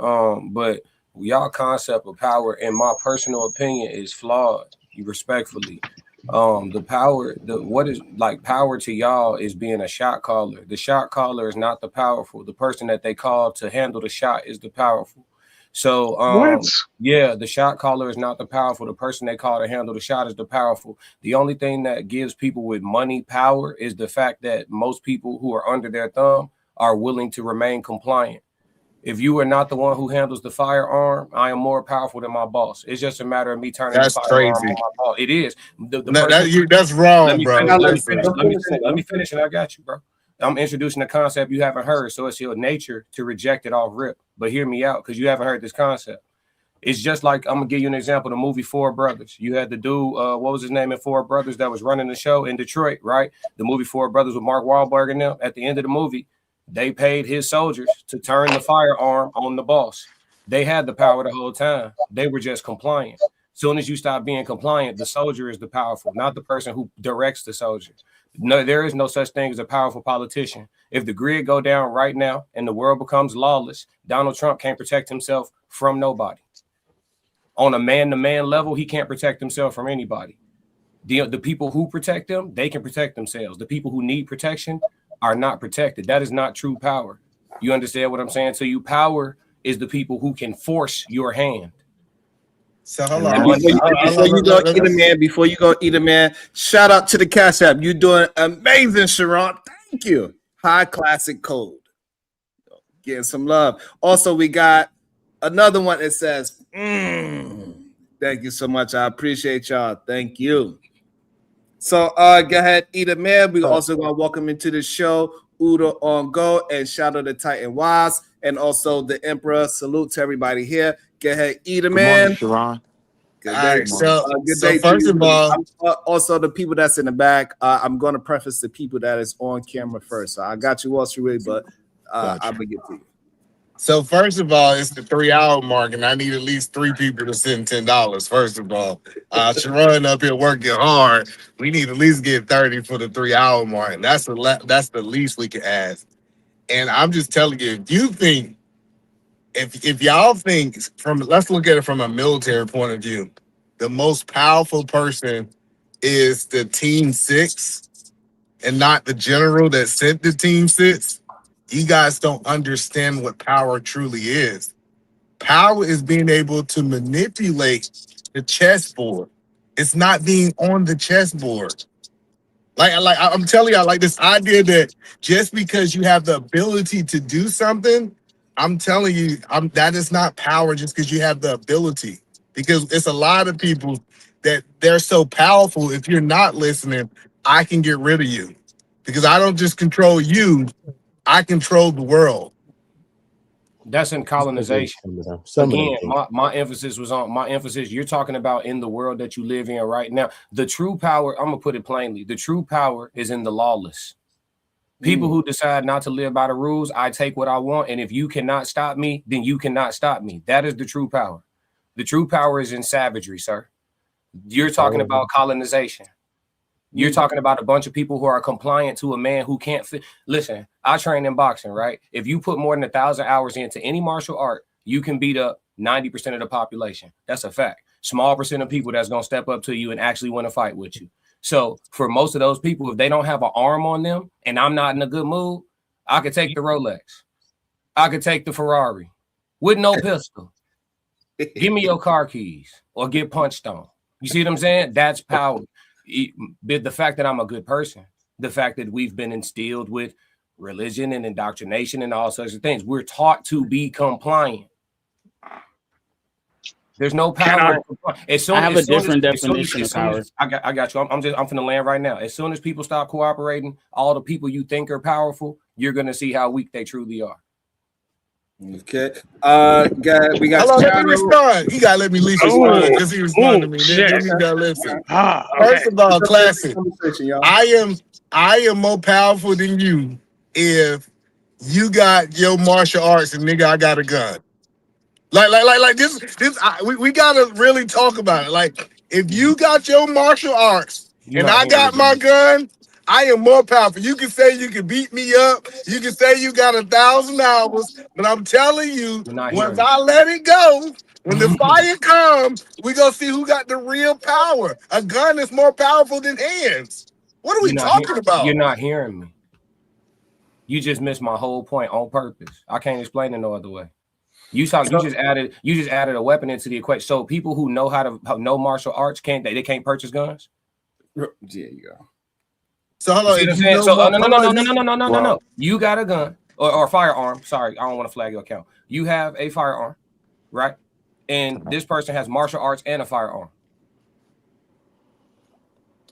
But y'all concept of power, in my personal opinion, is flawed. Respectfully, the power, what is like power to y'all is being a shot caller. The shot caller is not the powerful. The person that they call to handle the shot is the powerful. So yeah, the shot caller is not the powerful. The person they call to handle the shot is the powerful. The only thing that gives people with money power is the fact that most people who are under their thumb are willing to remain compliant. If you are not the one who handles the firearm, I am more powerful than my boss. It's just a matter of me turning the firearm on my boss. It is. That's wrong, bro. Let me finish and I got you, bro. I'm introducing a concept you haven't heard, so it's your nature to reject it off rip. But hear me out, because you haven't heard this concept. It's just like, I'm gonna give you an example. The movie Four Brothers. You had the dude, what was his name in Four Brothers that was running the show in Detroit, right? The movie Four Brothers with Mark Wahlberg and them. At the end of the movie, they paid his soldiers to turn the firearm on the boss. They had the power the whole time. They were just compliant. Soon as you stop being compliant, the soldier is the powerful, not the person who directs the soldier. No, there is no such thing as a powerful politician. If the grid go down right now and the world becomes lawless, Donald Trump can't protect himself from nobody. On a man-to-man level, he can't protect himself from anybody. The people who protect them, they can protect themselves. The people who need protection are not protected. That is not true power. You understand what I'm saying? So you power is the people who can force your hand. So hold on. Before you go eat a man, shout out to the Cash App. You're doing amazing, Sharon. Thank you. High Classic Code. Getting some love. Also, we got another one that says, thank you so much. I appreciate y'all. Thank you. So go ahead, eat a man. We also gonna welcome into the show Udo on Go and shout out to Titan Wise and also the Emperor. Salute to everybody here. Go ahead, eat a man. Sharon. Good All day. right, so Good day to first you. of all, Also the people that's in the back. I'm going to preface the people that is on camera first. So I got you all through, but I'm gonna get to you. so first of all, it's the 3-hour mark, and I need at least 3 people to send $10. First of all, Sharon up here working hard. We need at least get 30 for the 3-hour mark, and that's the least we can ask. And I'm just telling you, if you think, if y'all think let's look at it from a military point of view, the most powerful person is the Team 6 and not the general that sent the Team 6. You guys don't understand what power truly is. Power is being able to manipulate the chessboard. It's not being on the chessboard. Like I'm telling y'all, like this idea that just because you have the ability to do something, I'm telling you, that is not power just because you have the ability. Because it's a lot of people that they're so powerful. If you're not listening, I can get rid of you. Because I don't just control you, I control the world. That's in colonization. Again, my emphasis was on you're talking about in the world that you live in right now. The true power, I'm gonna put it plainly, the true power is in the lawless. People who decide not to live by the rules, I take what I want, and if you cannot stop me, then you cannot stop me. That is the true power. The true power is in savagery, sir. You're talking about colonization. You're talking about a bunch of people who are compliant to a man who can't fit. Listen, I train in boxing, right? If you put more than 1,000 hours into any martial art, you can beat up 90% of the population. That's a fact. Small percent of people that's going to step up to you and actually want to fight with you. So for most of those people, if they don't have an arm on them and I'm not in a good mood, I could take the Rolex. I could take the Ferrari with no pistol. Give me your car keys or get punched on. You see what I'm saying? That's power. The fact that I'm a good person, the fact that we've been instilled with religion and indoctrination and all sorts of things. We're taught to be compliant. There's no power. I have a different definition of power. I got you. I'm finna land right now. As soon as people stop cooperating, all the people you think are powerful, you're gonna see how weak they truly are. Okay. We got. Hello, let me respond. He gotta let me leave respond because he responded to me. Then he gotta listen. First of all, classic. I am more powerful than you if you got your martial arts and nigga, I got a gun. Like this. We gotta really talk about it. Like, if you got your martial arts and I got my gun, I am more powerful. You can say you can beat me up. You can say you got 1,000 hours, but I'm telling you, once I let it go, when the fire comes, we gonna see who got the real power. A gun is more powerful than hands. What are we talking about? You're not hearing me. You just missed my whole point on purpose. I can't explain it no other way. You just added a weapon into the equation. So people who know how to know martial arts they can't purchase guns. Yeah, you go. So hold on. No. You got a gun or a firearm. Sorry, I don't want to flag your account. You have a firearm, right? And this person has martial arts and a firearm.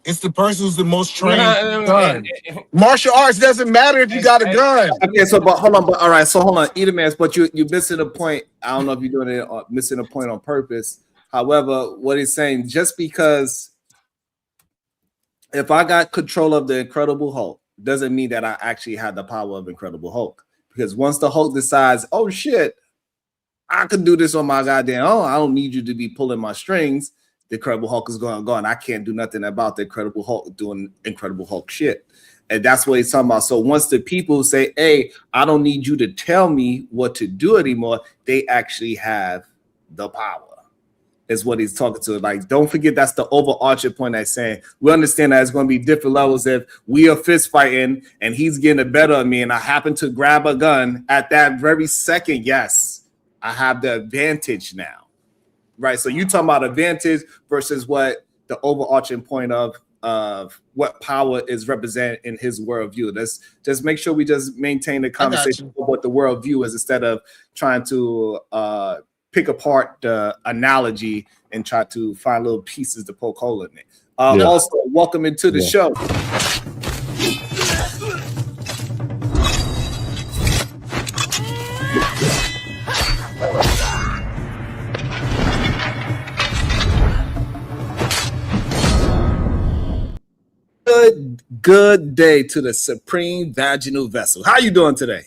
It's the person who's the most trained Nah, gun. Martial arts doesn't matter if you got a gun. Okay, so but hold on, but all right, so hold on, Edomans, but you missing a point. I don't know if you're doing it missing a point on purpose. However, what he's saying, just because if I got control of the Incredible Hulk, doesn't mean that I actually had the power of Incredible Hulk. Because once the Hulk decides, oh shit, I could do this on my goddamn own, I don't need you to be pulling my strings, the Incredible Hulk is going to go, and I can't do nothing about the Incredible Hulk doing Incredible Hulk shit. And that's what he's talking about. So once the people say, hey, I don't need you to tell me what to do anymore, they actually have the power. Is what he's talking to. Like, don't forget that's the overarching point that's saying we understand that it's going to be different levels. If we are fist fighting and he's getting the better of me and I happen to grab a gun at that very second, yes, I have the advantage now. Right. So you talking about advantage versus what the overarching point of what power is represented in his worldview. Let's just make sure we just maintain the conversation of what the worldview is instead of trying to pick apart the analogy and try to find little pieces to poke hole in it. Also, welcome into the show. Good day to the Supreme Vaginal Vessel. How you doing today?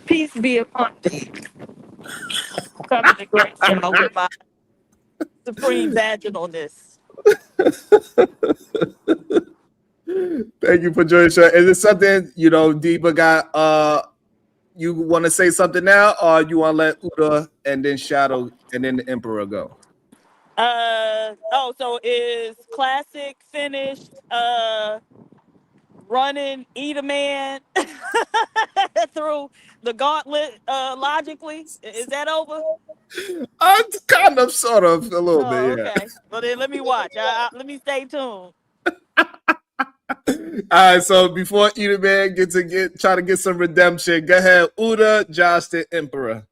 Peace be upon thee. Coming to grace with my supreme vaginalness. Thank you for joining the show. Is it something, Deepa got, you want to say something now, or you want to let Uda and then Shadow and then the Emperor go? So is Classic finished running Edomman through the gauntlet logically? Is that over? Kind of, sort of, a little bit, yeah. Okay. Well, then let me watch. Let me stay tuned. All right, so before Edomman try to get some redemption, go ahead, Uda, Josh, the Emperor.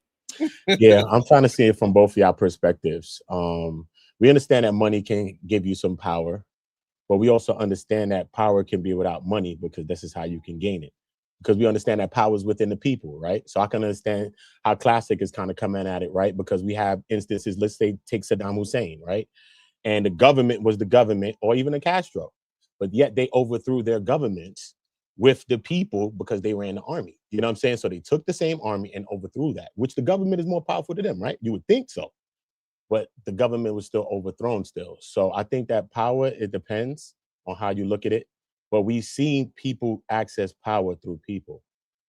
Yeah, I'm trying to see it from both of y'all perspectives. We understand that money can give you some power, but we also understand that power can be without money because this is how you can gain it. Because we understand that power is within the people, right? So I can understand how Classic is kind of coming at it, right? Because we have instances, let's say, take Saddam Hussein, right? And the government was the government, or even a Castro, but yet they overthrew their governments with the people because they ran the army. You know what I'm saying? So they took the same army and overthrew that, which the government is more powerful than them, right? You would think so. But the government was still overthrown still. So I think that power, it depends on how you look at it. But we've seen people access power through people,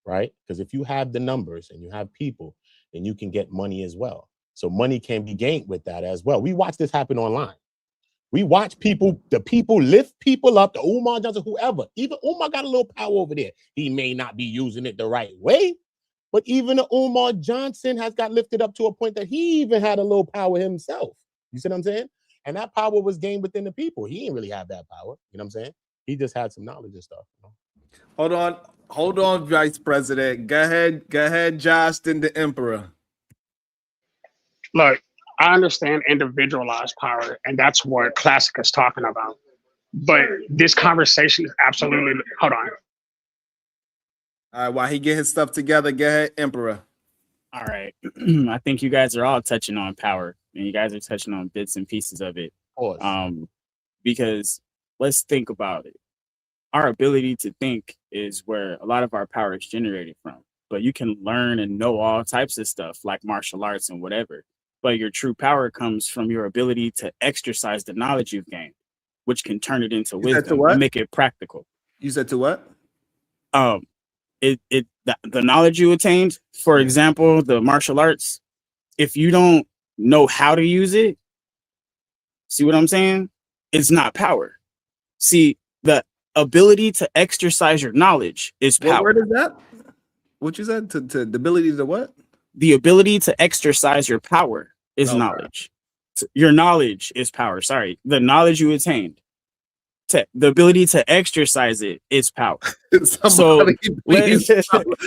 right? Because if you have the numbers and you have people, then you can get money as well. So money can be gained with that as well. We watch this happen online. We watch the people lift people up, the Umar Johnson, whoever. Even Umar got a little power over there. He may not be using it the right way, but even the Umar Johnson has got lifted up to a point that he even had a little power himself. You see what I'm saying? And that power was gained within the people. He didn't really have that power. You know what I'm saying? He just had some knowledge and stuff. You know? Hold on, Vice President. Go ahead, Josh, then the Emperor. Look, I understand individualized power, and that's what Classic is talking about. But this conversation is absolutely, hold on. All right, while he get his stuff together, go ahead, Emperor. All right. I think you guys are all touching on power, and you guys are touching on bits and pieces of it. Of course. Because let's think about it. Our ability to think is where a lot of our power is generated from. But you can learn and know all types of stuff like martial arts and whatever. But your true power comes from your ability to exercise the knowledge you've gained, which can turn it into wisdom and make it practical. You said to what? The knowledge you attained, for example, the martial arts, if you don't know how to use it, see what I'm saying? It's not power. See, the ability to exercise your knowledge is power. What word is that? What you said? To the ability to what? The ability to exercise your power is knowledge. Your knowledge is power. Sorry. The knowledge you attained. The ability to exercise it is power. So,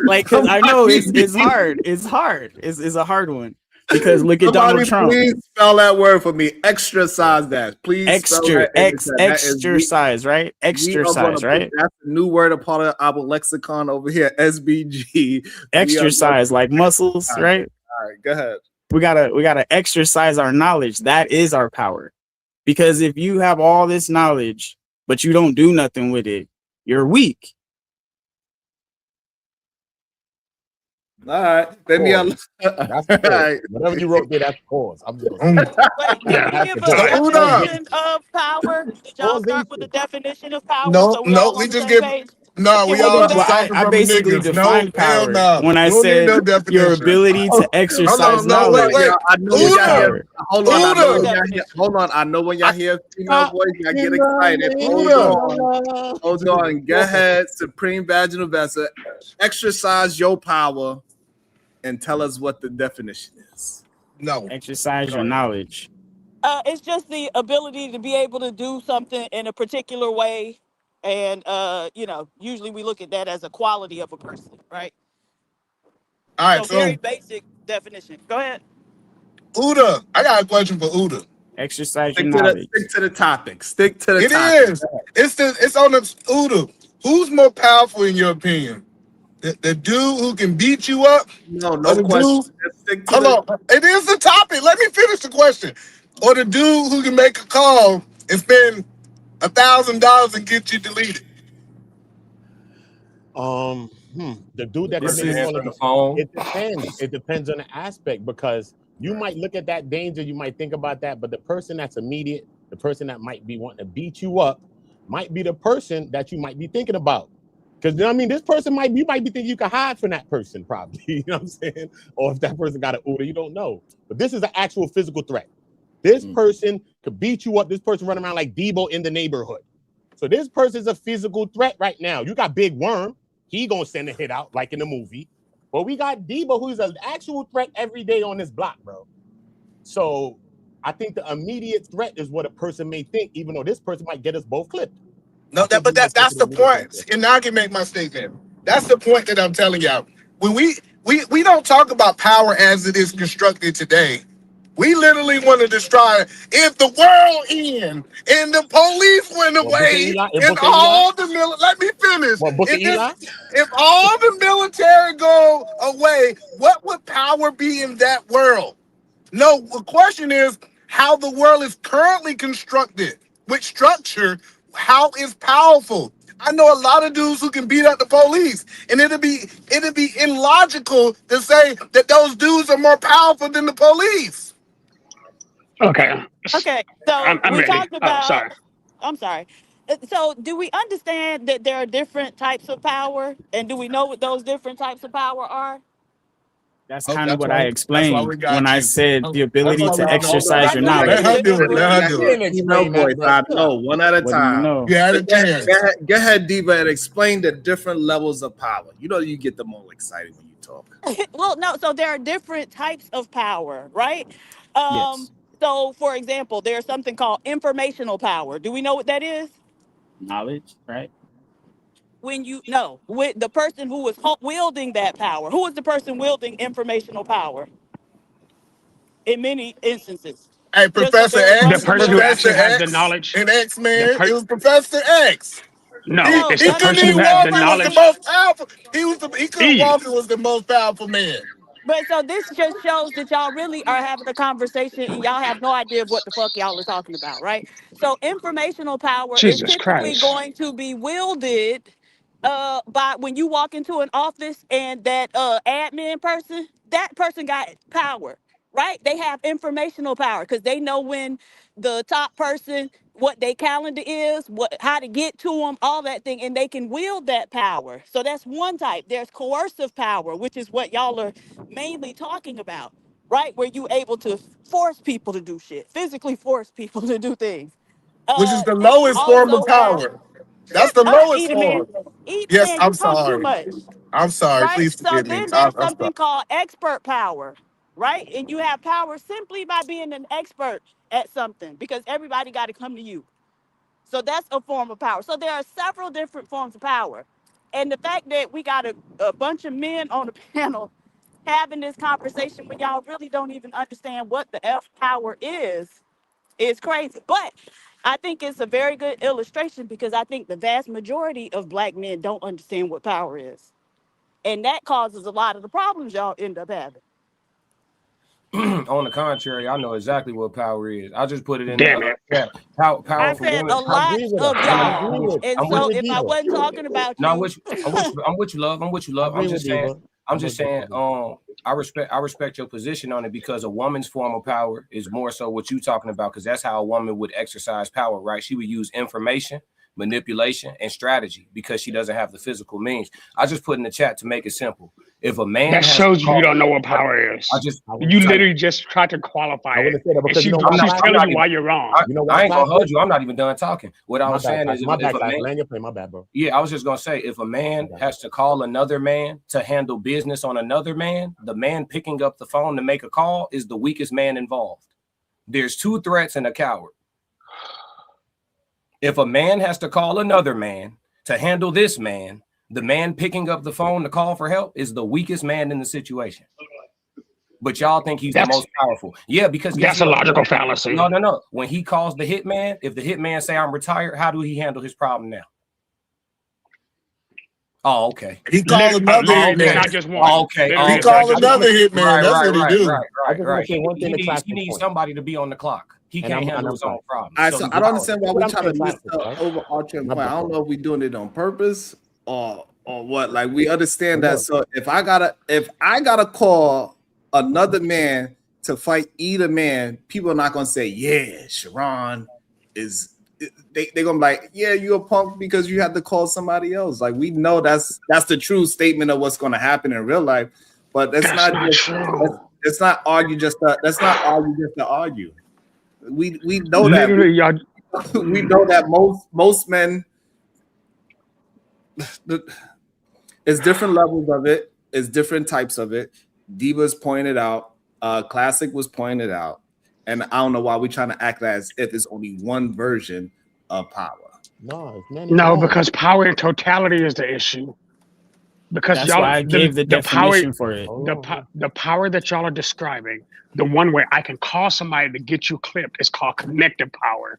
like, cause I know it's hard. It's hard. It's a hard one. Because look at Donald Somebody Trump. please spell that word for me. Exercise that. Please spell Extra, that in the chat. That is exercise, right? we are gonna Exercise, put right? that's a new word, a part of our lexicon over here. SBG. We are gonna Exercise, like muscles, all right? right, go ahead. We gotta exercise our knowledge. That is our power. Because if you have all this knowledge, but you don't do nothing with it, you're weak. All right. Maybe Pause. That's the pause. Whatever you wrote there, that's pause. I'm just gonna say. Wait, can Yeah. we give So, a Uda. definition of power? Did y'all start with the definition of power No, so we no, all we on the just same give. page? No, Can we we all do just Well, that? talking I from basically niggas. No, defined hell power no. when I We don't need said no your definition. ability to exercise Hold on, no, knowledge wait. I know when is y'all Uda. hear. power. Hold on, I know Uda. when y'all hear. Hold on, I know when y'all hear female voice, y'all get excited. Hold Uda. on, hold on. Go ahead, Supreme Vaginal Vessel. Exercise your power and tell us what the definition is. No. Exercise your knowledge. It's just the ability to be able to do something in a particular way. And, usually we look at that as a quality of a person, right? All right, So very so basic definition. Go ahead. Uda, I got a question for Uda. Exercise your Stick to the knowledge. stick to the topic. Stick to the It topic. is. It's on the Uda. Who's more powerful in your opinion? The dude who can beat you up? No, Or no the question. dude? Just stick to Hold the on. It is the topic. Let me finish the question. Or the dude who can make a call and spend $1,000 and get you deleted? The dude that This can make is- all of the phone. It depends. It depends on the aspect because you might look at that danger, you might think about that, but the person that's immediate, the person that might be wanting to beat you up, might be the person that you might be thinking about. Because you know what I mean, this person you might be thinking you can hide from that person, probably. You know what I'm saying? Or if that person got an order, you don't know. But this is an actual physical threat. This person could beat you up. This person running around like Debo in the neighborhood. So this person's a physical threat right now. You got Big Worm. He gonna send a hit out like in the movie. But we got Debo, who's an actual threat every day on this block, bro. So I think the immediate threat is what a person may think, even though this person might get us both clipped. No, that's the point. And now I can make my statement. That's the point that I'm telling y'all. When we don't talk about power as it is constructed today. We literally want to destroy if the world end and the police went away and all the let me finish. If all the military go away, what would power be in that world? No, the question is how the world is currently constructed. With structure, how is powerful? I know a lot of dudes who can beat up the police, and it'd be illogical to say that those dudes are more powerful than the police. Okay. Okay, so I'm we ready. talked about. Sorry. I'm sorry. So, do we understand that there are different types of power, and do we know what those different types of power are? That's kind of what I explained when I said the ability Hold to on, exercise your knowledge. Let her do it. Let her do it. Female voice. I know, one at a What do you time. know? You had a chance. Go ahead, Diva, and explain the different levels of power. You know, you get them all excited when you talk. Well, no. So there are different types of power, right? Yes. So, for example, there's something called informational power. Do we know what that is? Knowledge, right? When with the person who was wielding that power, who is the person wielding informational power? In many instances. Hey, Professor The X, person who Professor actually has the X, knowledge. and X-Men, The it was Professor X. No, No, it's He the that's couldn't person who even has walk. the He was the knowledge. most powerful. He couldn't Eve. walk. He was the most powerful man. But so this just shows that y'all really are having a conversation and y'all have no idea of what the fuck y'all are talking about, right? So informational power is Jesus typically Christ. going to be wielded by when you walk into an office and that admin person, that person got power, right? They have informational power because they know when the top person, what their calendar is, how to get to them, all that thing, and they can wield that power. So that's one type. There's coercive power, which is what y'all are mainly talking about, right? Where you able to force people to do shit, physically force people to do things. Which is the Then you lowest form of also have, power. That's the all right, lowest Eda man, form. Yes, you I'm talk too sorry. much, I'm sorry. right? Please So forgive me. then there's I'm sorry. something called expert power, right? And you have power simply by being an expert at something because everybody got to come to you. So that's a form of power. So there are several different forms of power. And the fact that we got a bunch of men on the panel having this conversation when y'all really don't even understand what the F power is crazy. But I think it's a very good illustration because I think the vast majority of Black men don't understand what power is. And that causes a lot of the problems y'all end up having. On the contrary, I know exactly what power is. I just put it in Damn there. it. Power I for said women. a lot agree with of her. y'all. And I'm so with if I Diva. wasn't talking about No, you, I'm with you, love. I'm with you, love. I agree I'm with just saying. Diva. I'm just saying. I respect your position on it because a woman's form of power is more so what you talking about because that's how a woman would exercise power, right? She would use information, manipulation, and strategy because she doesn't have the physical means. I just put in the chat to make it simple. If a man That has shows to you call, don't know what power is. You literally just tried to qualify I it. wouldn't say that And because she, you know why she's classic? telling you why you're wrong. You know why I ain't gonna classic? hold you. I'm not even done talking. What I My was bad, saying classic. is, My if bad, a classic. man, Land your plane. My bad, bro. yeah, I was just gonna say, if a man has to call another man to handle business on another man, the man picking up the phone to make a call is the weakest man involved. There's two threats and a coward. If a man has to call another man to handle this man, the man picking up the phone to call for help is the weakest man in the situation. But y'all think he's the most powerful. Yeah, because that's a logical fallacy. No. When he calls the hitman, if the hitman say I'm retired, how do he handle his problem now? Oh, okay. He called another hitman. Not just one. Oh, okay. He called another hitman. That's what he do. I just want to say one thing. He needs somebody to be on the clock. He can't handle his own problem. All right, so I don't understand why we're I'm trying to saying miss the classic, right? overarching My point. I bad, don't bro. know if we're doing it on purpose or what. Like we understand that. So if I gotta call another man to fight either man, people are not gonna say, yeah, Sharon is. They're gonna be like, yeah, you're a punk because you had to call somebody else. Like we know that's the true statement of what's gonna happen in real life, but that's not true. Let's not argue just to argue. We know Literally, that we know that most men. It's different levels of it. It's different types of it. Diva's pointed out. Classic was pointed out. And I don't know why we're trying to act as if it's only one version of power. No, it's many No, more. because power in totality is the issue. Because That's y'all, why I gave the definition for it. The power that y'all are describing, the one where I can call somebody to get you clipped, is called connective power.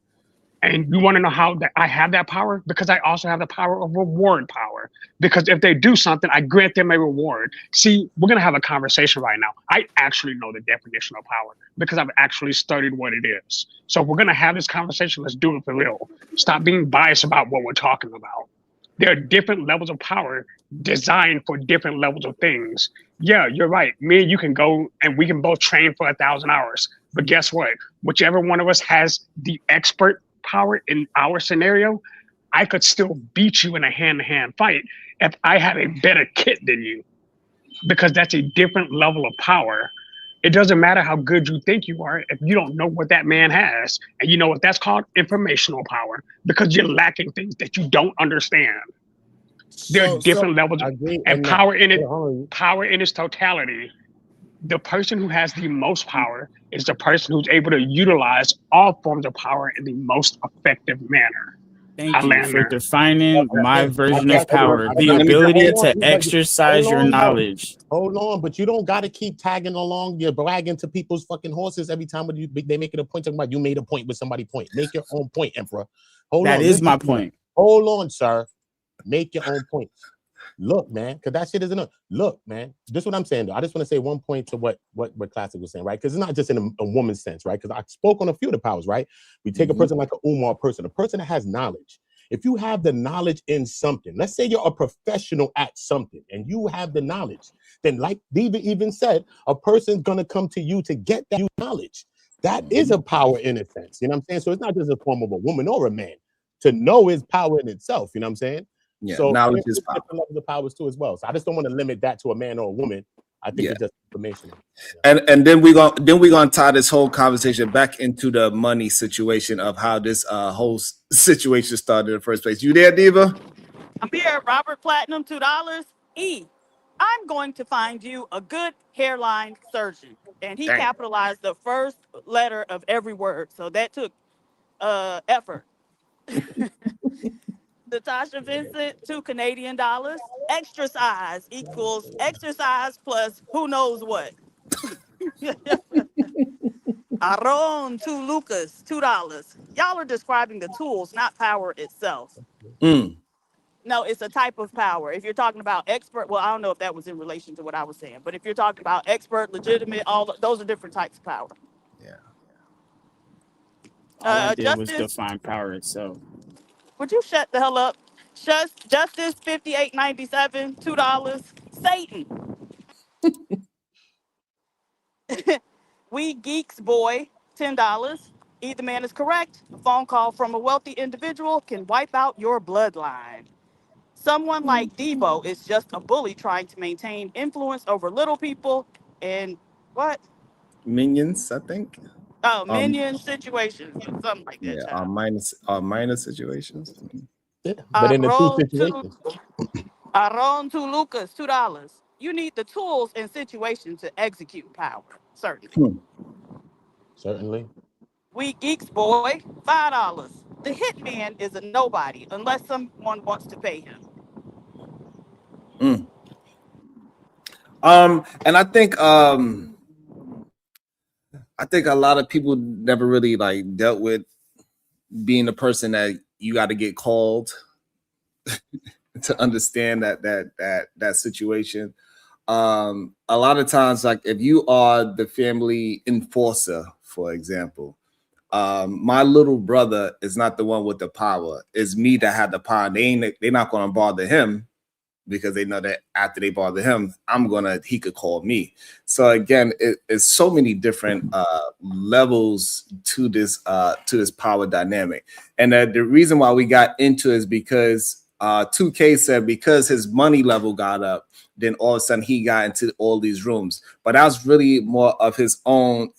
And you want to know how that I have that power? Because I also have the power of reward power. Because if they do something, I grant them a reward. See, we're going to have a conversation right now. I actually know the definition of power because I've actually studied what it is. So if we're going to have this conversation, let's do it for real. Stop being biased about what we're talking about. There are different levels of power designed for different levels of things. Yeah, you're right. Me and you can go and we can both train for 1,000 hours. But guess what? Whichever one of us has the expert power in our scenario, I could still beat you in a hand-to-hand fight if I had a better kit than you, because that's a different level of power. It doesn't matter how good you think you are if you don't know what that man has. And you know what that's called? Informational power, because you're lacking things that you don't understand. There are different levels of power in it. Power in its totality. The person who has the most power is the person who's able to utilize all forms of power in the most effective manner. Thank you for defining my version of power, the ability to exercise your knowledge. Hold on, but you don't got to keep tagging along. You're bragging to people's fucking horses every time when they make it a point. Talking about you made a point with somebody point. Make your own point, Emperor. Hold on. That is my point. Hold on, sir. Make your own point. Look, man, because that shit isn't enough. Look, man, this is what I'm saying, though. I just want to say one point to what Classic was saying, right? Because it's not just in a woman's sense, right? Because I spoke on a few of the powers, right? We take a person like an Umar person, a person that has knowledge. If you have the knowledge in something, let's say you're a professional at something and you have the knowledge, then like Diva even said, a person's going to come to you to get that knowledge. That is a power in a sense, you know what I'm saying? So it's not just a form of a woman or a man. To know is power in itself, you know what I'm saying? Yeah, so knowledge is power. Different levels of powers too as well. So I just don't want to limit that to a man or a woman. I think it's just information. And then we're gonna tie this whole conversation back into the money situation of how this whole situation started in the first place. You there, Diva? I'm here, Robert Platinum, $2. I'm going to find you a good hairline surgeon. And he capitalized the first letter of every word. So that took effort. Natasha Vincent, $2 Canadian. Extra size equals exercise plus who knows what. Aaron to Lucas, $2. Y'all are describing the tools, not power itself. Mm. No, it's a type of power. If you're talking about expert, well, I don't know if that was in relation to what I was saying, but if you're talking about expert, legitimate, those are different types of power. All I did was Justice, define power itself. would you shut the hell up? Justice, $58.97, $2. Satan. We Geeks Boy, $10. Either man is correct. A phone call from a wealthy individual can wipe out your bloodline. Someone like Debo is just a bully trying to maintain influence over little people in what? Minions, I think. Oh, minion situations, something like that. Yeah, minor situations. Yeah, but in the two Aaron situations. to Lucas, $2. You need the tools and situation to execute power, certainly. Certainly. We Geeks Boy, $5. The hitman is a nobody unless someone wants to pay him. And I think a lot of people never really like dealt with being the person that you got to get called to understand that situation. A lot of times, like if you are the family enforcer, for example, my little brother is not the one with the power. It's me that had the power. They're not going to bother him because they know that after they bother him, he could call me. So again, it's so many different levels to this power dynamic. And the reason why we got into it is because 2K said because his money level got up, then all of a sudden he got into all these rooms. But that was really more of his own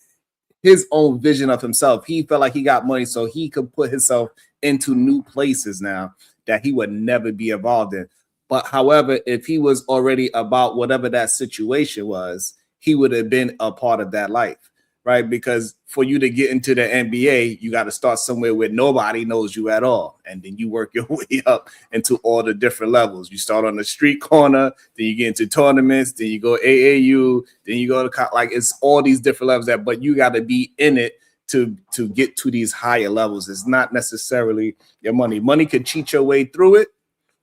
vision of himself. He felt like he got money so he could put himself into new places now that he would never be involved in. But however, if he was already about whatever that situation was, he would have been a part of that life, right? Because for you to get into the NBA, you got to start somewhere where nobody knows you at all. And then you work your way up into all the different levels. You start on the street corner, then you get into tournaments, then you go AAU, then you go to like it's all these different levels but you got to be in it to get to these higher levels. It's not necessarily your money. Money could cheat your way through it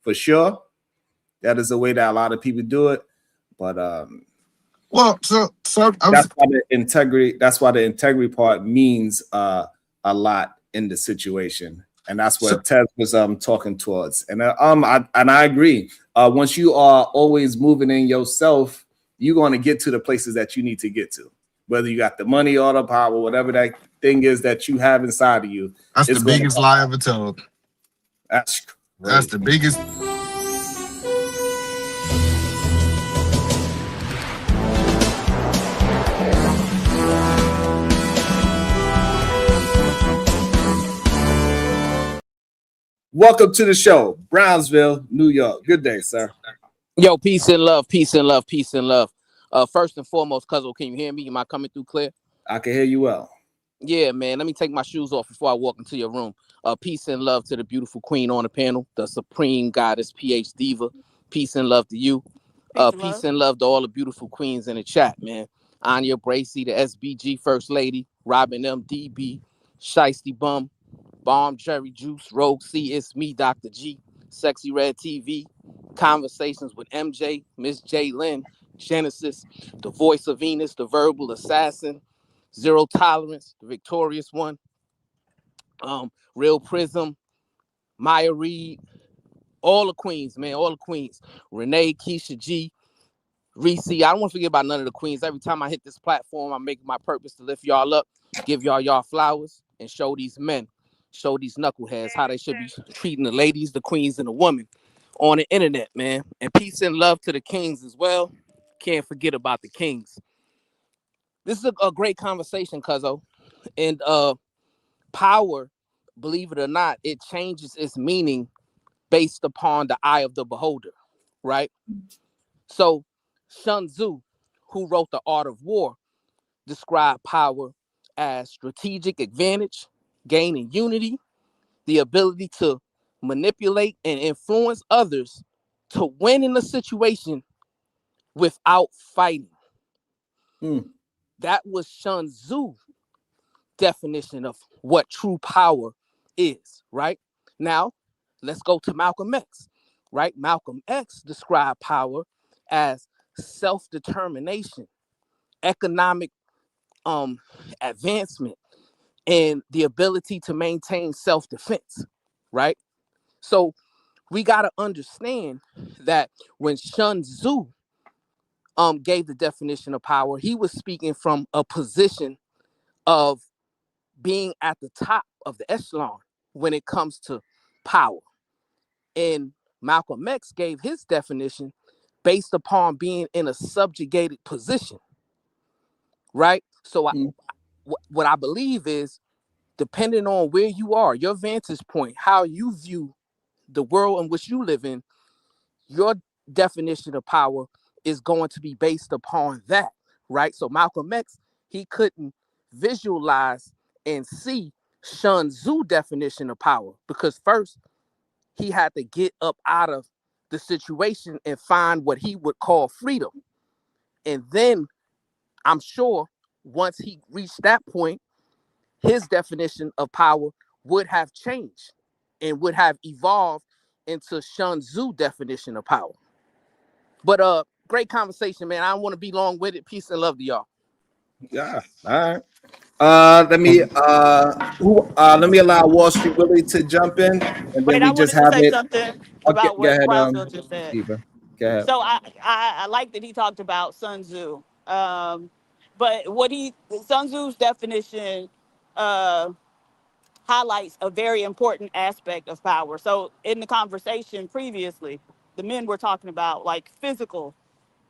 for sure. That is the way that a lot of people do it, but that's why the integrity part means a lot in the situation, and that's what Ted was talking towards. And I agree. Once you are always moving in yourself, you're going to get to the places that you need to get to, whether you got the money or the power, whatever that thing is that you have inside of you. That's the biggest lie ever told. That's the biggest. Welcome to the show, Brownsville, New York. Good day, sir. Yo, peace and love, peace and love, peace and love. First and foremost, Cuzzo, can you hear me? Am I coming through clear? I can hear you well. Yeah, man. Let me take my shoes off before I walk into your room. Peace and love to the beautiful queen on the panel, the supreme goddess, PH Diva. Peace and love to you. Peace and love to all the beautiful queens in the chat, man. Anya Bracy, the SBG First Lady, Robin M. DB, Shiesty Bum, Bomb Cherry Juice, Rogue C, it's me, Dr. G, Sexy Red TV, Conversations with MJ, Miss J. Lynn, Genesis, the voice of Venus, the verbal assassin, Zero Tolerance, the victorious one, Real Prism, Maya Reed, all the queens, man, all the queens. Renee, Keisha G, Reese. I don't want to forget about none of the queens. Every time I hit this platform, I'm making my purpose to lift y'all up, give y'all flowers, and show these men, show these knuckleheads how they should be treating the ladies, the queens, and the women on the internet, man. And peace and love to the kings as well. Can't forget about the kings. This is a great conversation, Cuzzo. And power, believe it or not, it changes its meaning based upon the eye of the beholder, right? So Sun Tzu, who wrote The Art of War, described power as strategic advantage, gaining unity, the ability to manipulate, and influence others to win in a situation without fighting. That was Sun Tzu's definition of what true power is, right? Now, let's go to Malcolm X, right? Malcolm X described power as self-determination, economic advancement, and the ability to maintain self-defense, right? So we got to understand that when Sun Tzu gave the definition of power, he was speaking from a position of being at the top of the echelon when it comes to power. And Malcolm X gave his definition based upon being in a subjugated position, right? So what I believe is, depending on where you are, your vantage point, how you view the world in which you live in, your definition of power is going to be based upon that, right? So Malcolm X, he couldn't visualize and see Sun Tzu's definition of power because first he had to get up out of the situation and find what he would call freedom. And then I'm sure once he reached that point, his definition of power would have changed and would have evolved into Sun Tzu's definition of power. But great conversation, man. I don't want to be long-winded. Peace and love to y'all. Yeah. All right. Let me allow Wall Street Willie to jump in, and then Wait, we I just wanted to have say it. something Okay, about go what ahead, Brownsville just said. Eva. Go ahead. So I like that he talked about Sun Tzu. But Sun Tzu's definition highlights a very important aspect of power. So in the conversation previously, the men were talking about like physical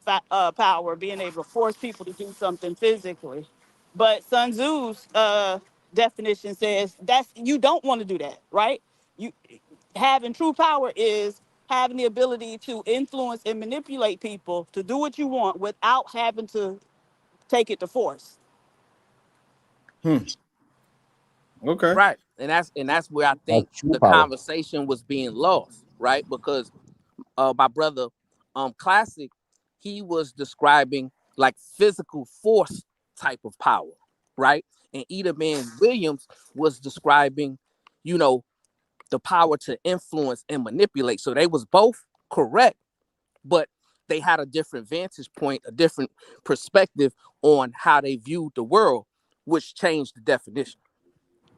power, being able to force people to do something physically. But Sun Tzu's definition says you don't want to do that, right? You having true power is having the ability to influence and manipulate people to do what you want without having to take it to force. Okay. Right. And that's where I think That's true the power. conversation was being lost, right? Because my brother Classic, he was describing like physical force type of power, right? And Eda Man Williams was describing, the power to influence and manipulate. So they was both correct, but they had a different vantage point, a different perspective on how they viewed the world, which changed the definition.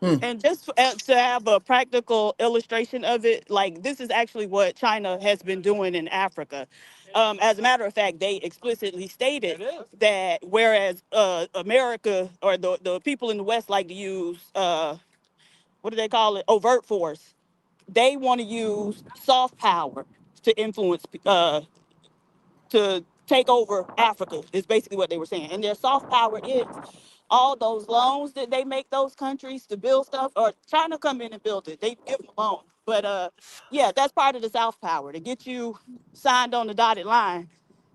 And just to have a practical illustration of it, like this is actually what China has been doing in Africa. As a matter of fact, they explicitly stated that whereas America or the people in the West like to use, what do they call it, overt force, they want to use soft power to influence, to take over Africa, is basically what they were saying. And their soft power is all those loans that they make those countries to build stuff, or China come in and build it. They give them a loan. But yeah, that's part of the soft power, to get you signed on the dotted line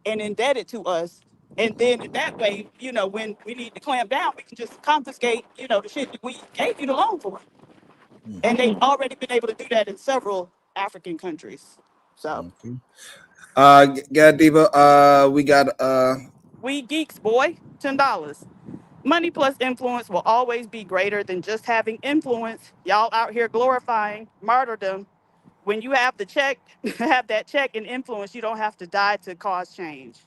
and indebted to us. And then that way, when we need to clamp down, we can just confiscate, the shit that we gave you the loan for. And they've already been able to do that in several African countries. So Diva, we got we geeks, boy, $10. Money plus influence will always be greater than just having influence. Y'all out here glorifying martyrdom. When you have the check, have that check and influence, you don't have to die to cause change.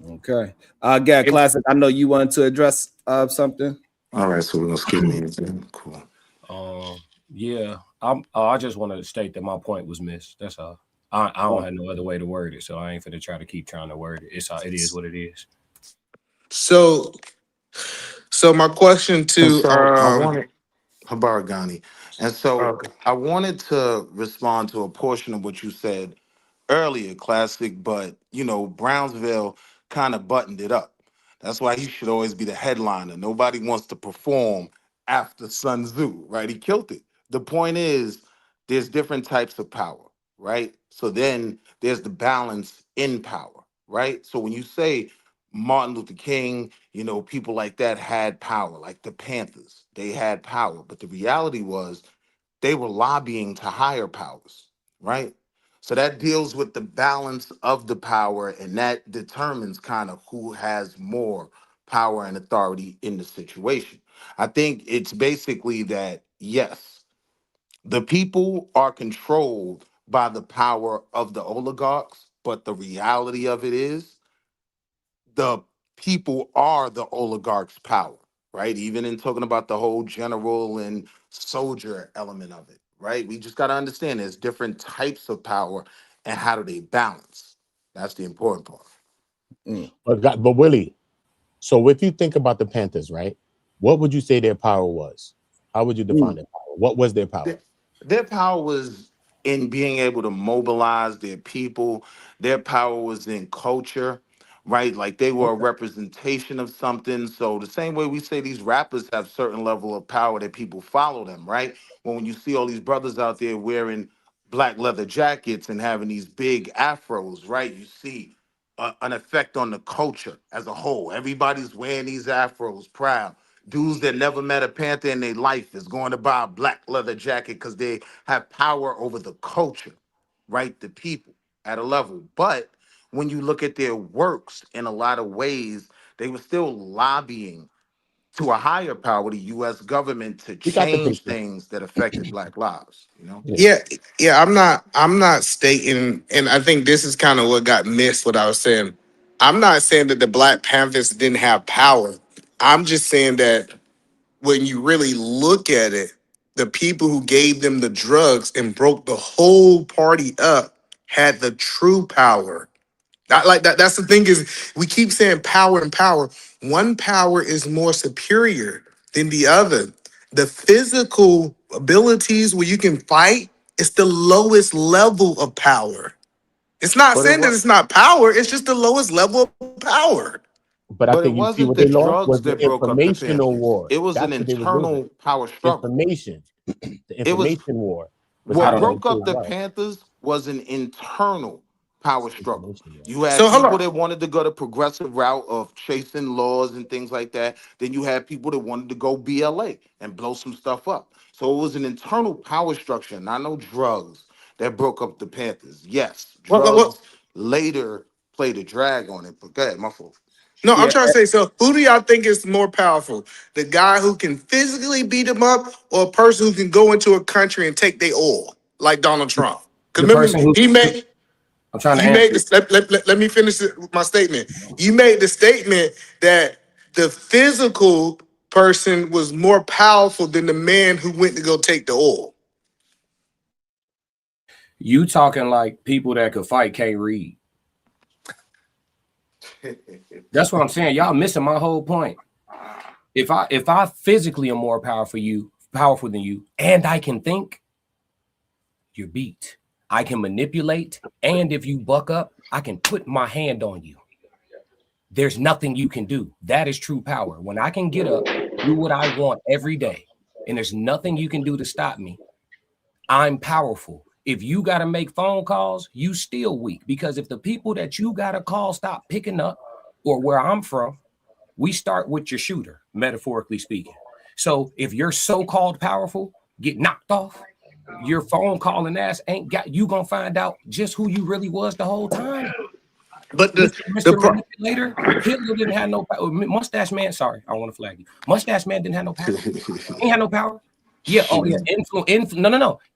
okay. Classic. I know you wanted to address something. All right, so we're gonna skip me. Cool. Yeah, I just want to state that my point was missed. That's all. I don't have no other way to word it, so I ain't finna try to keep trying to word it. It is what it is. So my question to I wanted Habaragani, and so I wanted to respond to a portion of what you said earlier, Classic. But Brownsville kind of buttoned it up. That's why he should always be the headliner. Nobody wants to perform after Sun Tzu, right? He killed it. The point is, there's different types of power, right? So then there's the balance in power, right? So when you say Martin Luther King, people like that had power, like the Panthers, they had power. But the reality was they were lobbying to higher powers, right? So that deals with the balance of the power, and that determines kind of who has more power and authority in the situation. I think it's basically that, yes, the people are controlled by the power of the oligarchs, but the reality of it is the people are the oligarchs' power, right? Even in talking about the whole general and soldier element of it, right? We just got to understand there's different types of power and how do they balance. That's the important part. But Willie, so if you think about the Panthers, right? What would you say their power was? How would you define their power? What was their power? Their power was in being able to mobilize their people. Their power was in culture, right? Like they were a representation of something. So the same way we say these rappers have certain level of power that people follow them, right? When you see all these brothers out there wearing black leather jackets and having these big afros, right? You see an effect on the culture as a whole. Everybody's wearing these afros proud. Dudes that never met a Panther in their life is going to buy a black leather jacket because they have power over the culture, right? The people at a level. But when you look at their works, in a lot of ways, they were still lobbying to a higher power, the U.S. government, to We got the change picture. things that affected Black lives. You know? Yeah, I'm not stating, and I think this is kind of what got missed, what I was saying. I'm not saying that the Black Panthers didn't have power. I'm just saying that when you really look at it, the people who gave them the drugs and broke the whole party up had the true power. Not like that. That's the thing, is we keep saying power and power. One power is more superior than the other. The physical abilities where you can fight is the lowest level of power. It's not But it saying that was, it's not power. It's just the lowest level of power. But I but it think you see wasn't what the they lost drugs was the that broke up the informational Panthers. war. It was an That's what they was losing. internal power struggle. Information. The It was information war was What happening broke too up as the well. Panthers was an internal power struggle. Information war. You had So hold people on. that wanted to go the progressive route of chasing laws and things like that. Then you had people that wanted to go BLA and blow some stuff up. So it was an internal power structure, not no drugs, that broke up the Panthers. Yes, What? drugs later played a drag on it, but go ahead, my fault. No, I'm Yeah, trying to say, so who do y'all think is more powerful? The guy who can physically beat them up, or a person who can go into a country and take their oil, like Donald Trump? The Because remember, person who he made I'm trying to you made answer. this. Let me finish my statement. You made the statement that the physical person was more powerful than the man who went to go take the oil. You talking like people that could fight can't read. That's what I'm saying. Y'all missing my whole point. If I physically am more powerful than you, and I can think, you're beat. I can manipulate, and if you buck up, I can put my hand on you. There's nothing you can do. That is true power. When I can get up, do what I want every day, and there's nothing you can do to stop me, I'm powerful. If you got to make phone calls, you still weak, because if the people that you got to call stop picking up, or where I'm from, we start with your shooter, metaphorically speaking. So if you're so-called powerful, get knocked off, your phone calling ass ain't got you gonna find out just who you really was the whole time. But Mr. Manipulator, Hitler didn't have no power. Mustache Man, sorry, I want to flag you. Mustache Man didn't have no power. He ain't had no power. Yeah, oh yeah,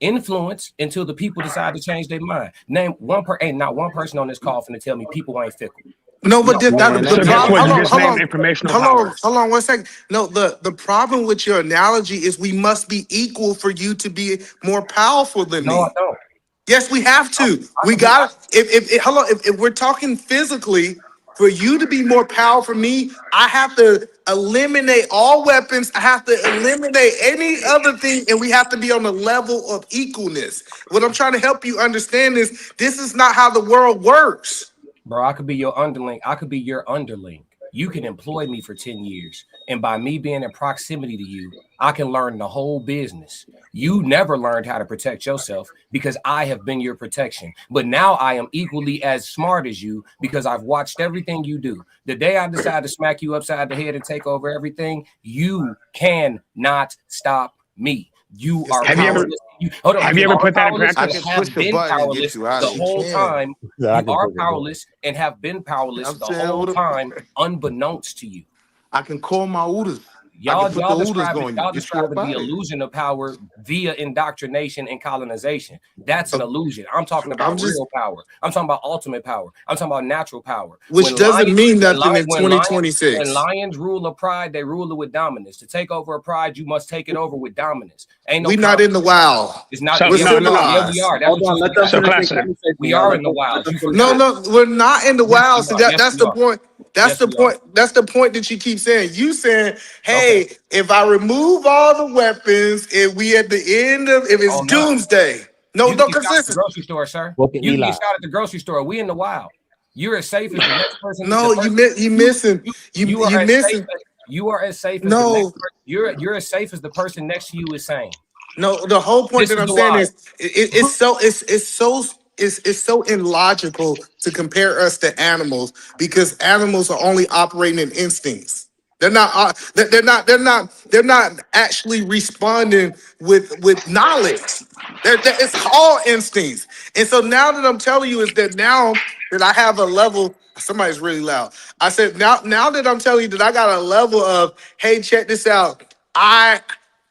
influence until the people decide to change their mind. Name one ain't not one person on this call finna tell me people ain't fickle. No, but the Man, So problem. guess what? You just named Hold informational power. on 1 second. No, the problem with your analogy is we must be equal for you to be more powerful than No, I me. don't. Yes, we have to. We got if we're talking physically, for you to be more powerful than me, I have to eliminate all weapons. I have to eliminate any other thing, and we have to be on the level of equalness. What I'm trying to help you understand is this is not how the world works. Bro, I could be your underling. I could be your underling. You can employ me for 10 years. And by me being in proximity to you, I can learn the whole business. You never learned how to protect yourself because I have been your protection. But now I am equally as smart as you because I've watched everything you do. The day I decide to smack you upside the head and take over everything, you cannot stop me. You are Have you ever- powerless. Hold on. have you ever are put that in powerless practice? and I can have push a been button and powerless get you out the of it. whole time. Yeah, I You can are push a button. powerless and have been powerless I'm the saying, whole hold up. time, unbeknownst to you. I can call my orders. I Y'all, can put y'all the orders describing on you. y'all Get you up describing the out of here. illusion of power via indoctrination and colonization. That's an illusion. I'm talking about I'm just- real power. I'm talking about ultimate power. I'm talking about natural power. Which When doesn't lions- mean nothing when in li- when lions- 2026. When lions rule a pride, they rule it with dominance. To take over a pride, you must take it over with dominance. Ain't no We not in the wild. It's not. So- yeah, We're yeah, civilized. we are. That's Hold what on, you let them So finish classic. their conversation. We y'all. are Let in the them- wild. let them You finish. No, forgot. no, we're not in the Yes, wild. we So are. that, Yes, that's we the are. point. That's Yes, the we are. point. That's the point that you keep saying. You saying, hey, if I remove all the weapons, if we at the end of, if it's Oh, no. doomsday. No, You no, can get because shot at the listen, grocery store, sir. Look at You can Eli. get shot at the grocery store. We in the wild. You're as safe as the next person. no, the you person- you missing. you are You as missing. safe. You are as safe as the No, next person. You're as safe as the person next to you is saying. no. The whole point This that is I'm the saying wild. is, it's so illogical to compare us to animals because animals are only operating in instincts. They're not. They're not actually responding with knowledge. It's all instincts. And so now that I'm telling you is that now that I have a level. Somebody's really loud. I said now that I'm telling you that I got a level of, hey, check this out.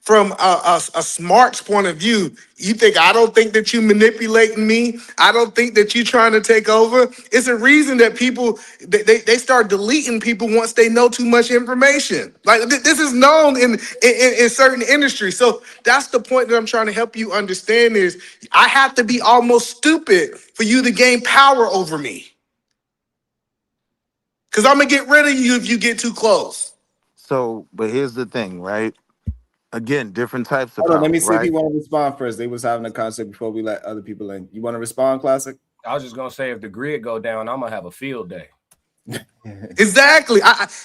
From a smart's point of view, you think I don't think that you manipulating me? I don't think that you trying to take over. It's a reason that people they start deleting people once they know too much information. Like this is known in certain industries. So that's the point that I'm trying to help you understand is I have to be almost stupid for you to gain power over me. Because I'm gonna get rid of you if you get too close. So, but here's the thing, right? Again, different types of Hold on, power, let me see if right? you want to respond first. They was having a concept before we let other people in. You want to respond, Classic? I was just gonna say, if the grid go down, I'm gonna have a field day. Exactly.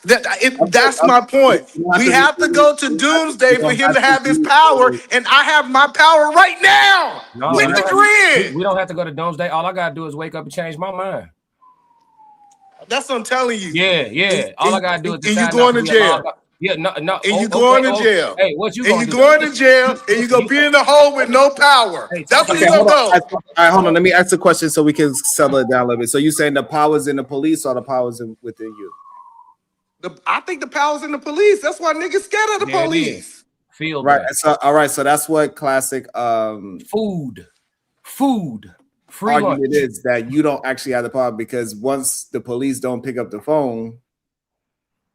That's my point. We have to go to doomsday for him to have his power, and I have my power right now No, with the grid. we don't have to go to doomsday. All I gotta do is wake up and change my mind. That's what I'm telling you. Yeah. All I gotta do is And you decide going not to be a jail. law- Yeah, no. And you going to jail. Hey, what you And gonna you do? going to jail, and you gonna be in the hole with no power. That's where Okay, you gonna hold on. go. All right, hold on. Let me ask the question so we can settle it down a little bit. So you saying the powers in the police or the powers within you? I think the power's in the police. That's why niggas scared of the Yeah, it police. Field Right. day. So all right. So that's what Classic Food. Free lunch. argument is that you don't actually have the power because once the police don't pick up the phone,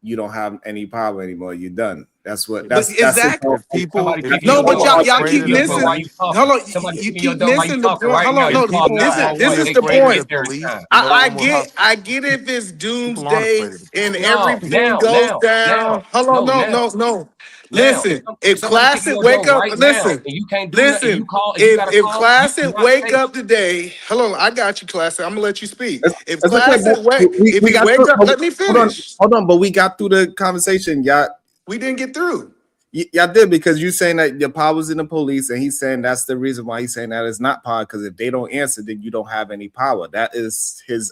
you don't have any power anymore. You're done. That's what. That's exactly. That's No, but y'all keep missing. Hold on, Somebody you kicking your keep door while you missing the talking point. right Hold now. on, You no, call this is 911, the they point. there time. I get if it's doomsday and No, everything goes down. Hold on, no. Listen, if Classic wake up, listen, and you can't do nothing. listen. You call, if you gotta If call, Classic you wake cannot up today, hold on, I got you, Classic. I'm gonna let you speak. If It's okay, Classic but wake, if we he got wake through- up, let me finish. Hold on, but we got through the conversation. We didn't get through. Y'all did because you saying that your power's in the police, and he's saying that's the reason why he's saying that it's not power. Because if they don't answer, then you don't have any power. That is his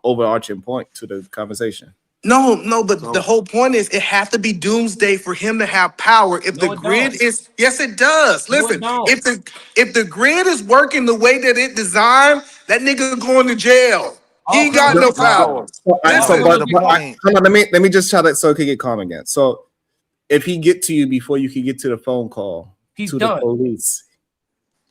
overarching point to the conversation. No, but the whole point is it have to be doomsday for him to have power. If the grid is, yes, it does. Listen, if the grid is working the way that it designed, that nigga going to jail. He ain't got no power. Hold on, let me just try that so it can get calm again. So if he get to you before you can get to the phone call He's to done. the police,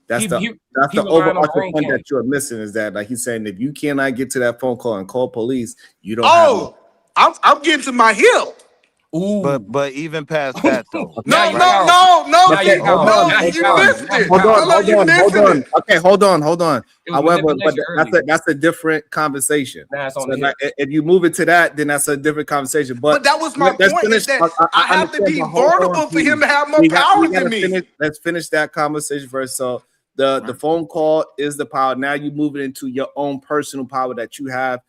that's He the relying on overarching brain point candy. that you're missing is that like he's saying if you cannot get to that phone call and call police, you don't Oh, I'm getting to my hip. But even past that though. No, you missed it. Hold on. Okay, hold on. It was However, but manipulation that's a different conversation. Nah, it's on So the like, if you move it to that, then that's a different conversation. But that was my let's point. finish- Is that I have to understand, be but hold on, vulnerable for him please. to have more We power gotta than me. Let's finish that conversation first. So the phone call is the power. Now you move it into your own personal power that you have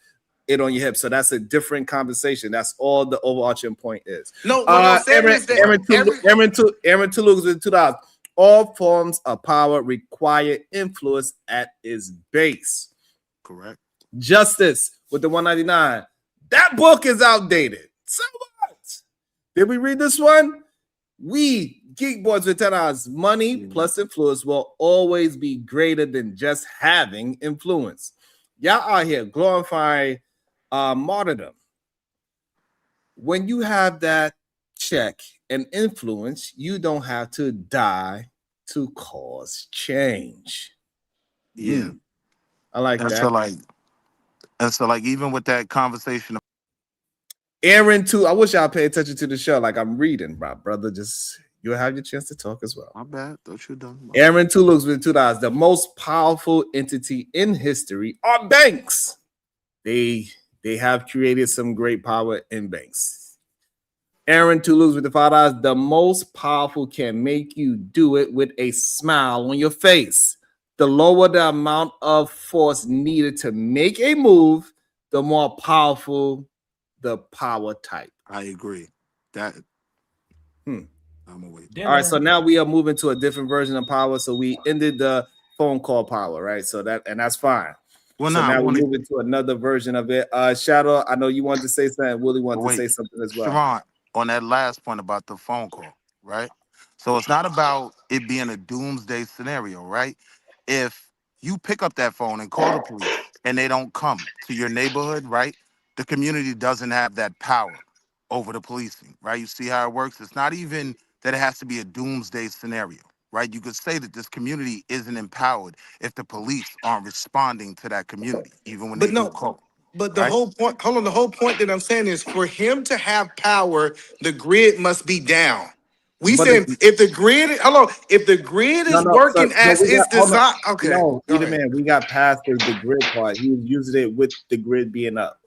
it on your hip. So that's a different conversation. That's all the overarching point is. No, what I'm saying is that Aaron Toulouse with $2. All forms of power require influence at its base. Correct. Justice with the 199. That book is outdated. So what? Did we read this one? We, Geek Boys with 10 hours, money plus influence will always be greater than just having influence. Y'all out here glorifying martyrdom. When you have that check and influence, you don't have to die to cause change. Yeah. I like And that. so like even with that conversation, Aaron too. I wish y'all pay attention to the show. Like I'm reading, my brother. Just you'll have your chance to talk as well. My bad. Don't you done? Aaron too looks with $2. The most powerful entity in history are banks. They have created some great power in banks. Aaron Toulouse with the $5. The most powerful can make you do it with a smile on your face. The lower the amount of force needed to make a move, the more powerful the power type. I agree. That I'm gonna wait. All right, so now we are moving to a different version of power. So we ended the phone call power, right? So that's fine. Well, so nah, now I we're wanna- moving to another version of it. Shadow, I know you wanted to say something. Willie wanted to say something as well. Sharon, on that last point about the phone call, right? So it's not about it being a doomsday scenario, right? If you pick up that phone and call the police and they don't come to your neighborhood, right? The community doesn't have that power over the policing, right? You see how it works? It's not even that it has to be a doomsday scenario, right? You could say that this community isn't empowered if the police aren't responding to that community, even when But they no, do call. But the right? whole point, hold on, the whole point that I'm saying is for him to have power, the grid must be down. We But saying if the grid, hold on, if the grid is working as it's designed, okay. No, go either ahead. man, we got past the grid part. He was using it with the grid being up.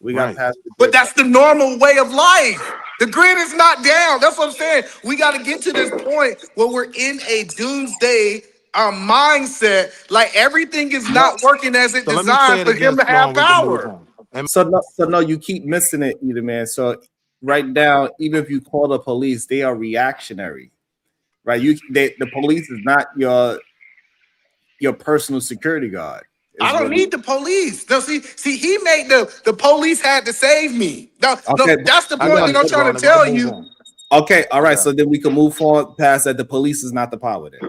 We got past the But that's the normal way of life. The grid is not down. That's what I'm saying. We got to get to this point where we're in a doomsday mindset. Like everything is not working as it So let me say designed it for him again to slow have and we can move power. on. So no, you keep missing it, either man. So right now, even if you call the police, they are reactionary, right? The police is not your personal security guard. I don't need the police. No, see, he made the police had to save me. No, that's the point that I'm trying to tell you. Okay, all right. So then we can move forward past that. The police is not the power then.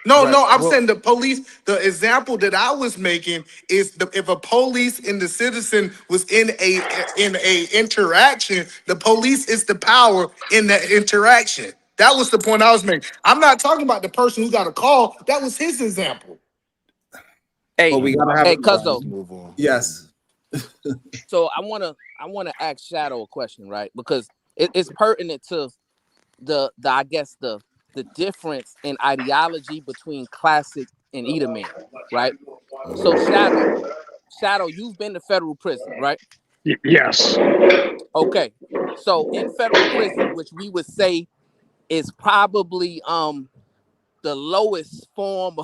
No, I'm saying the police. The example that I was making is if a police and the citizen was in a interaction, the police is the power in that interaction. That was the point I was making. I'm not talking about the person who got a call. That was his example. Hey, But we gotta have hey, a- Cuzzo. Yes. So I wanna ask Shadow a question, right? Because it's pertinent to the I guess the difference in ideology between Classic and Edaman, right? So Shadow, you've been to federal prison, right? Yes. Okay. So in federal prison, which we would say is probably the lowest form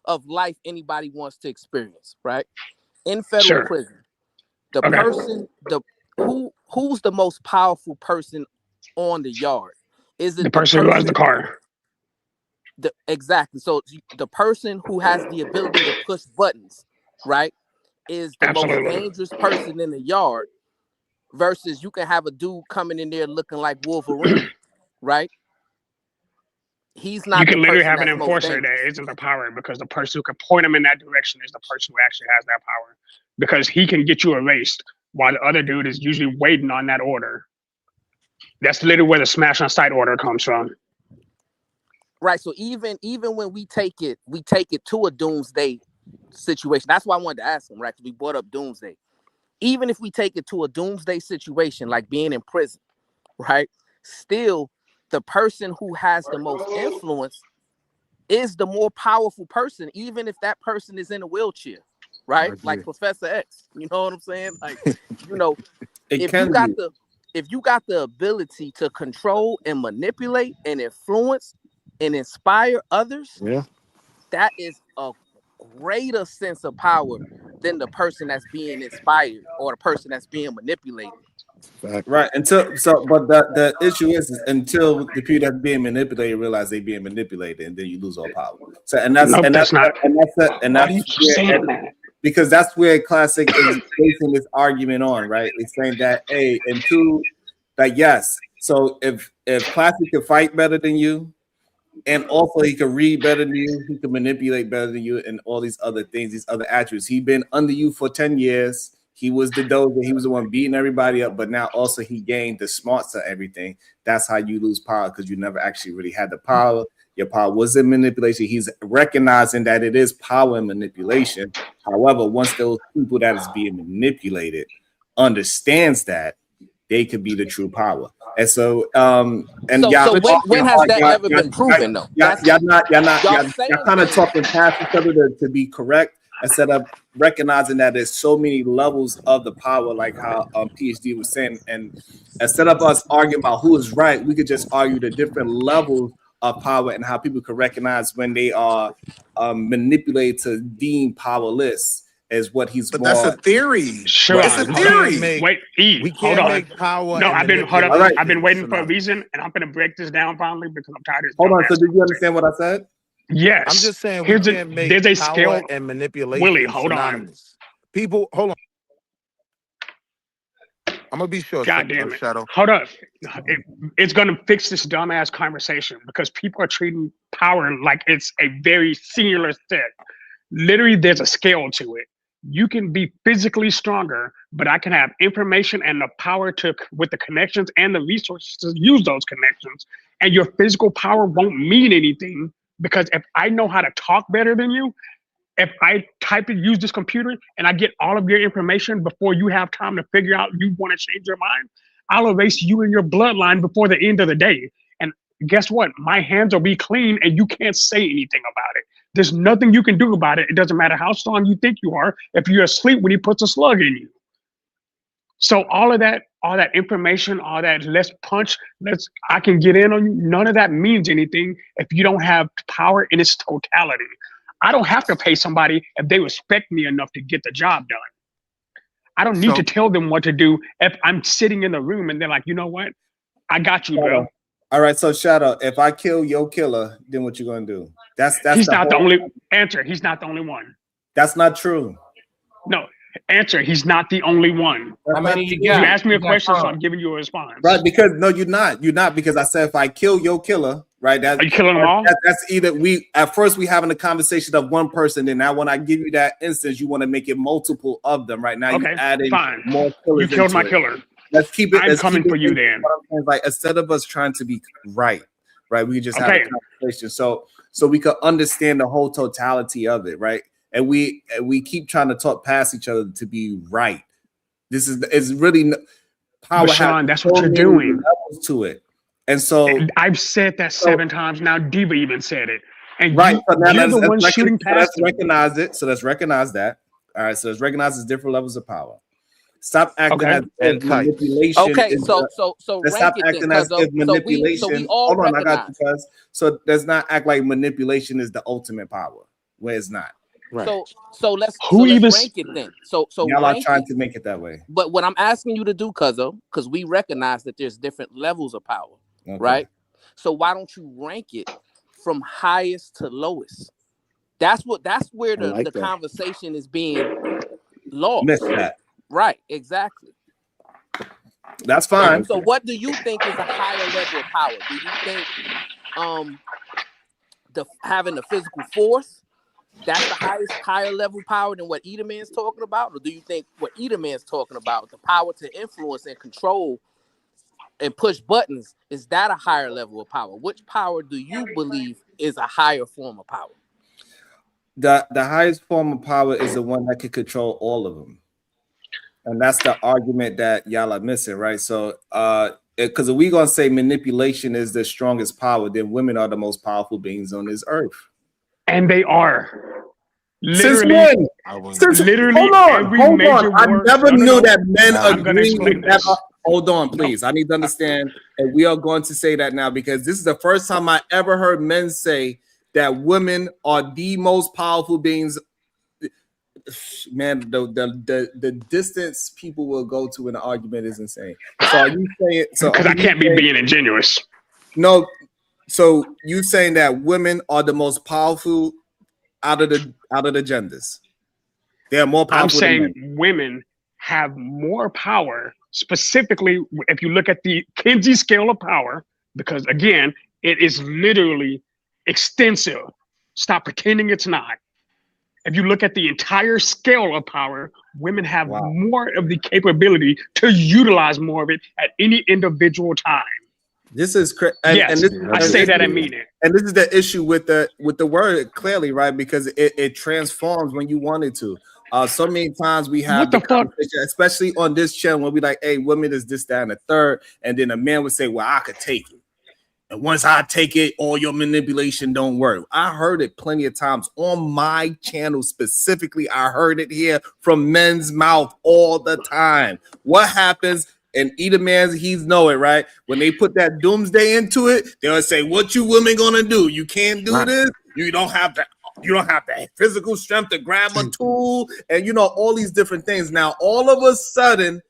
of life anybody wants to experience, right? In federal prison, the person, who's the most powerful person on the yard? Is it The person who has the car? Exactly. So the person who has the ability to push buttons, right, is the most dangerous person in the yard. Versus you can have a dude coming in there looking like Wolverine, right? He's not. You can the literally person have an that's most enforcer dangerous. that isn't the power, because the person who can point him in that direction is the person who actually has that power, because he can get you erased while the other dude is usually waiting on that order. That's literally where the smash on sight order comes from. Right. So even when we take it to a doomsday situation. That's why I wanted to ask him, right? Because we brought up doomsday. Even if we take it to a doomsday situation, like being in prison, right? Still, the person who has the most influence is the more powerful person, even if that person is in a wheelchair, right? Like Professor X. You know what I'm saying? Like, you know, if you got the ability to control and manipulate and influence and inspire others, that is a greater sense of power than the person that's being inspired or the person that's being manipulated. Right. But the issue is until the people that's being manipulated realize they're being manipulated, and then you lose all power. So because that's where Classic is basing this argument on, right? It's saying that yes, So if Classic could fight better than you, and also he could read better than you, he could manipulate better than you, and all these other things, these other attributes. He's been under you for 10 years. He was the dozer. He was the one beating everybody up, but now also he gained the smarts to everything. That's how you lose power, because you never actually really had the power. Your power was in manipulation. He's recognizing that it is power and manipulation. However, once those people that is being manipulated understands that, they could be the true power. And so, when has that ever been proven, though? Y'all kind of talking past each other to be correct, instead of recognizing that there's so many levels of the power, like how PhD was saying. And instead of us arguing about who is right, we could just argue the different levels of power and how people can recognize when they are manipulated to deem powerless. Is what he's. But that's a theory. Sure, it's a theory. Wait, E, we hold can't on. make power. No, I've been hold All up. right. I've been waiting for a reason, and I'm going to break this down finally because I'm tired of. Hold on. So did you understand what I said? Yes. I'm just saying Here's we can't make there's a power scale and manipulation Willie, hold synonymous. People, hold on. I'm gonna be sure. God damn it. Shadow. Hold up. It's going to fix this dumbass conversation because people are treating power like it's a very singular set. Literally, there's a scale to it. You can be physically stronger, but I can have information and the power to, with the connections and the resources to use those connections. And your physical power won't mean anything because if I know how to talk better than you, if I type and use this computer and I get all of your information before you have time to figure out you want to change your mind, I'll erase you and your bloodline before the end of the day. And guess what? My hands will be clean and you can't say anything about it. There's nothing you can do about it. It doesn't matter how strong you think you are if you're asleep when he puts a slug in you. So all that information, all that let's punch, I can get in on you, none of that means anything if you don't have power in its totality. I don't have to pay somebody if they respect me enough to get the job done. I don't need to tell them what to do if I'm sitting in the room and they're like, you know what? I got you, bro. All right, so Shadow, if I kill your killer, then what you gonna do? That's he's not the only answer. He's not the only one. That's not true. No, answer. He's not the only one. How many you You got? asked me a You got question, so five. I'm giving you a response. Right, because no, you're not because I said if I kill your killer, right? That, Are you killing them all? That's either we at first we having a conversation of one person, and now when I give you that instance, you want to make it multiple of them. Right now, Okay, you adding fine. more killers. You killed into my it. killer. Let's keep it. I'm let's coming keep it for you in- then. what I'm saying is, like instead of us trying to be right, we just have Okay. a conversation. So we could understand the whole totality of it, right? And we keep trying to talk past each other to be right. This is really power. But Sean, has that's what so you're many doing. levels to it, and so I've said that 7 times now. Diva even said it. And right. So now you're the one let's shooting past let's recognize it. So let's recognize that. All right. So let's recognize there's different levels of power. Stop acting Okay. as And if types. manipulation. Okay, is so let's stop rank it then, acting as cuz if manipulation. so we all Hold on, I got recognize. you, cuz. So let's not act like manipulation is the ultimate power, where it's not. Right. So let's Who so even let's rank it then. So Y'all are rank trying it. to make it that way. But what I'm asking you to do, cuzzo, because we recognize that there's different levels of power, Okay. right? So why don't you rank it from highest to lowest? That's where the like that. conversation is being lost. Miss that. Right, exactly. That's fine. So what do you think is a higher level of power? Do you think having the physical force, that's the higher level power than what Edelman's talking about? Or do you think what Edelman's talking about, the power to influence and control and push buttons, is that a higher level of power? Which power do you believe is a higher form of power? The highest form of power is the one that can control all of them. And that's the argument that y'all are missing, right? So, because if we're gonna say manipulation is the strongest power, then women are the most powerful beings on this earth. And they are. Since Literally, when? Since literally hold on, every hold major on. I war- never No, no, knew no. that men I'm gonna agree explain with that. this. Hold on, please. I need to understand, and we are going to say that now because this is the first time I ever heard men say that women are the most powerful beings. Man, the distance people will go to in an argument is insane. So are you saying? So Because are I you can't be saying- being ingenuous. No. So you saying that women are the most powerful out of the genders? They are more powerful. I'm saying than men. women have more power, specifically if you look at the Kinsey scale of power, because again, it is literally extensive. Stop pretending it's not. If you look at the entire scale of power, women have more of the capability to utilize more of it at any individual time. This is Yes, I say that and mean it. And this is the issue with the word clearly, right? Because it transforms when you want it to. So many times we have the conversation, especially on this channel, where we like, hey, women is this, that, and the third, and then a man would say, well, I could take it. And once I take it, all your manipulation don't work. I heard it plenty of times on my channel specifically. I heard it here from men's mouth all the time. What happens? And either man's, he's know it, right? When they put that doomsday into it, they'll say, what you women gonna do? You can't do this. You don't have that physical strength to grab a tool, and all these different things. Now, all of a sudden,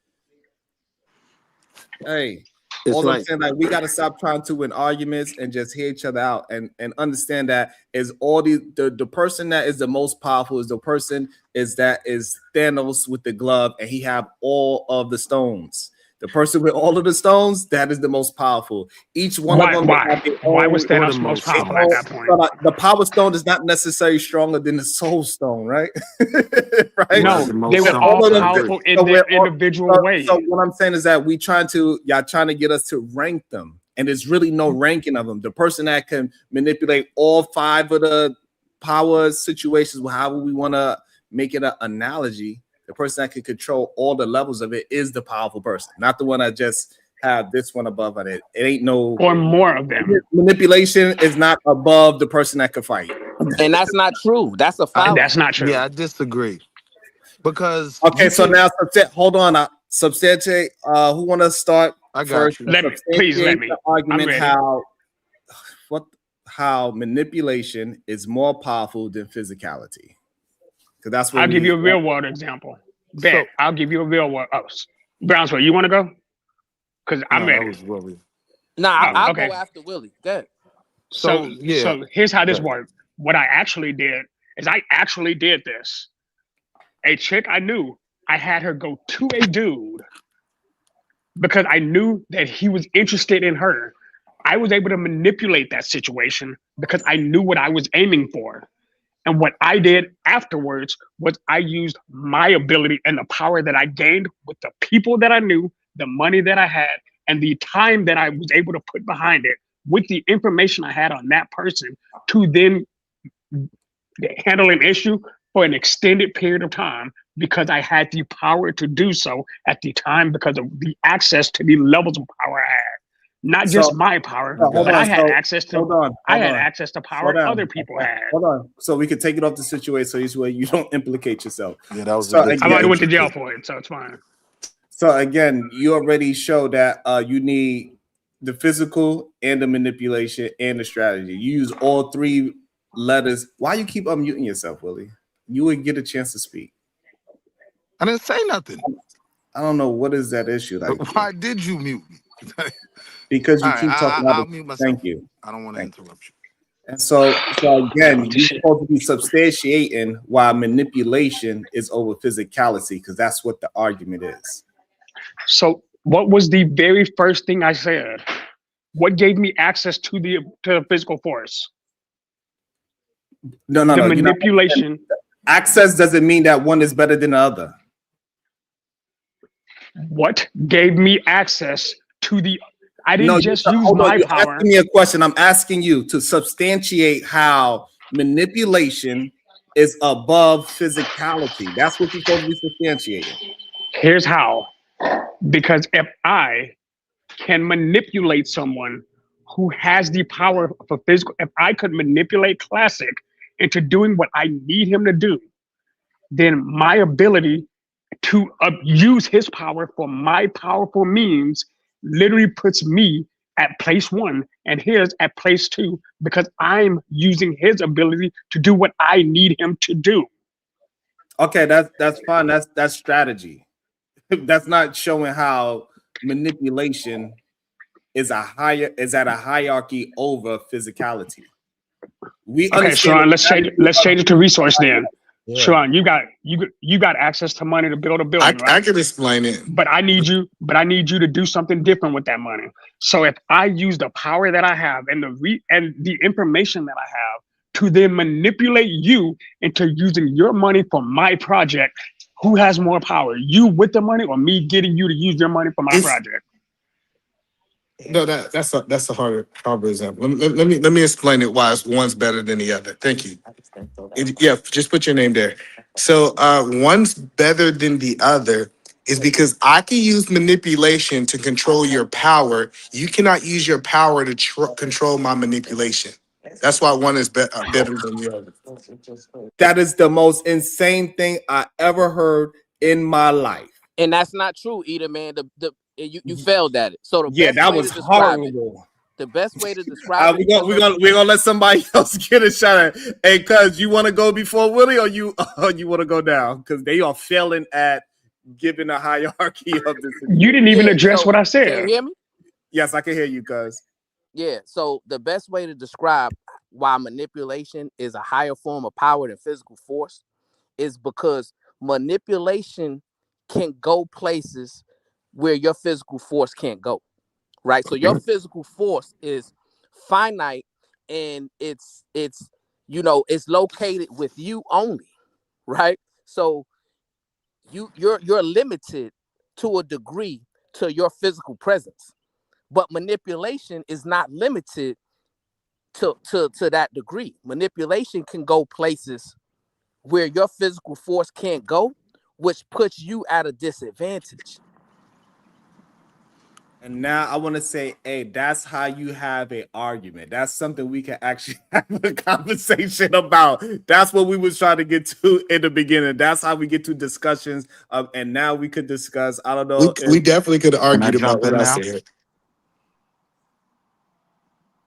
hey, I'm saying, like, we gotta stop trying to win arguments and just hear each other out and understand that is all the person that is the most powerful is the person is Thanos with the glove, and he have all of the stones. The person with all of the stones, that is the most powerful. Each one of them. Why was Thanos most powerful at that point? So the power stone is not necessarily stronger than the soul stone, right? Right? No, they were all powerful in their individual ways. So what I'm saying is that y'all trying to get us to rank them, and there's really no ranking of them. The person that can manipulate all 5 of the power situations, however we want to make it an analogy. The person that can control all the levels of it is the powerful person, not the one that just have this one above on it. It ain't no or more of them. Manipulation is not above the person that can fight, and that's not true. That's a foul. That's not true. Yeah, I disagree. Because so now hold on. Substantiate. Who want to start? I got first? you. Please let me. The argument how manipulation is more powerful than physicality. That's what I'll give you a real world example. I'll give you a real world. Brownsville, you want to go? Because I'm ready. I'll go after Willie. Good. So here's how this worked. What I actually did is I actually did this. A chick I knew, I had her go to a dude because I knew that he was interested in her. I was able to manipulate that situation because I knew what I was aiming for. And what I did afterwards was I used my ability and the power that I gained with the people that I knew, the money that I had, and the time that I was able to put behind it with the information I had on that person to then handle an issue for an extended period of time because I had the power to do so at the time because of the access to the levels of power I had. Not just my power, but I had access to. I had access to power other people had. Hold on, so we can take it off the situation so this way you don't implicate yourself. Yeah, that was. I already went to jail for it, so it's fine. So again, you already showed that you need the physical and the manipulation and the strategy. You use all 3 letters. Why you keep unmuting yourself, Willie? You would get a chance to speak. I didn't say nothing. I don't know what is that issue. Like, why did you mute me? Because you keep talking. I'll mute myself. Thank you. I don't want to interrupt you. And so again, you're supposed to be substantiating why manipulation is over physicality, because that's what the argument is. So what was the very first thing I said? What gave me access to the physical force? No. The manipulation. Access doesn't mean that one is better than the other. What gave me access to the? I didn't just use my power. Asking me a question. I'm asking you to substantiate how manipulation is above physicality. That's what you're supposed to be substantiating. Here's how. Because if I can manipulate someone who has the power for physical, if I could manipulate Classic into doing what I need him to do, then my ability to use his power for my powerful means literally puts me at place 1 and his at place 2 because I'm using his ability to do what I need him to do. Okay, that's fine. That's strategy. That's not showing how manipulation is at a hierarchy over physicality. Okay, Sean, let's change it to resource then. Yeah. Sean, you got access to money to build a building, right? I can explain it. But I need you to do something different with that money. So if I use the power that I have and the information that I have to then manipulate you into using your money for my project, who has more power? You with the money, or me getting you to use your money for my project? No, that's a hard example. Let me explain it why one's better than the other. Thank you. Yeah, just put your name there. So one's better than the other is because I can use manipulation to control your power. You cannot use your power to control my manipulation. That's why one is better than the other. That is the most insane thing I ever heard in my life. And that's not true either, man. You failed at it. So the Yeah, best that way was to describe horrible. The best way to describe it. We're gonna let somebody else get a shot at it. Hey, cuz you want to go before Willie, or you want to go down? Because they are failing at giving a hierarchy of this. You didn't even address what I said. Can you hear me? Yes, I can hear you, cuz. Yeah. So the best way to describe why manipulation is a higher form of power than physical force is because manipulation can go places where your physical force can't go. Right. So your physical force is finite and it's located with you only. Right. So you're limited to a degree to your physical presence. But manipulation is not limited to that degree. Manipulation can go places where your physical force can't go, which puts you at a disadvantage. And now I want to say, hey, that's how you have an argument. That's something we can actually have a conversation about. That's what we was trying to get to in the beginning. That's how we get to discussions. And now we could discuss. I don't know. We definitely could have argued about what I said.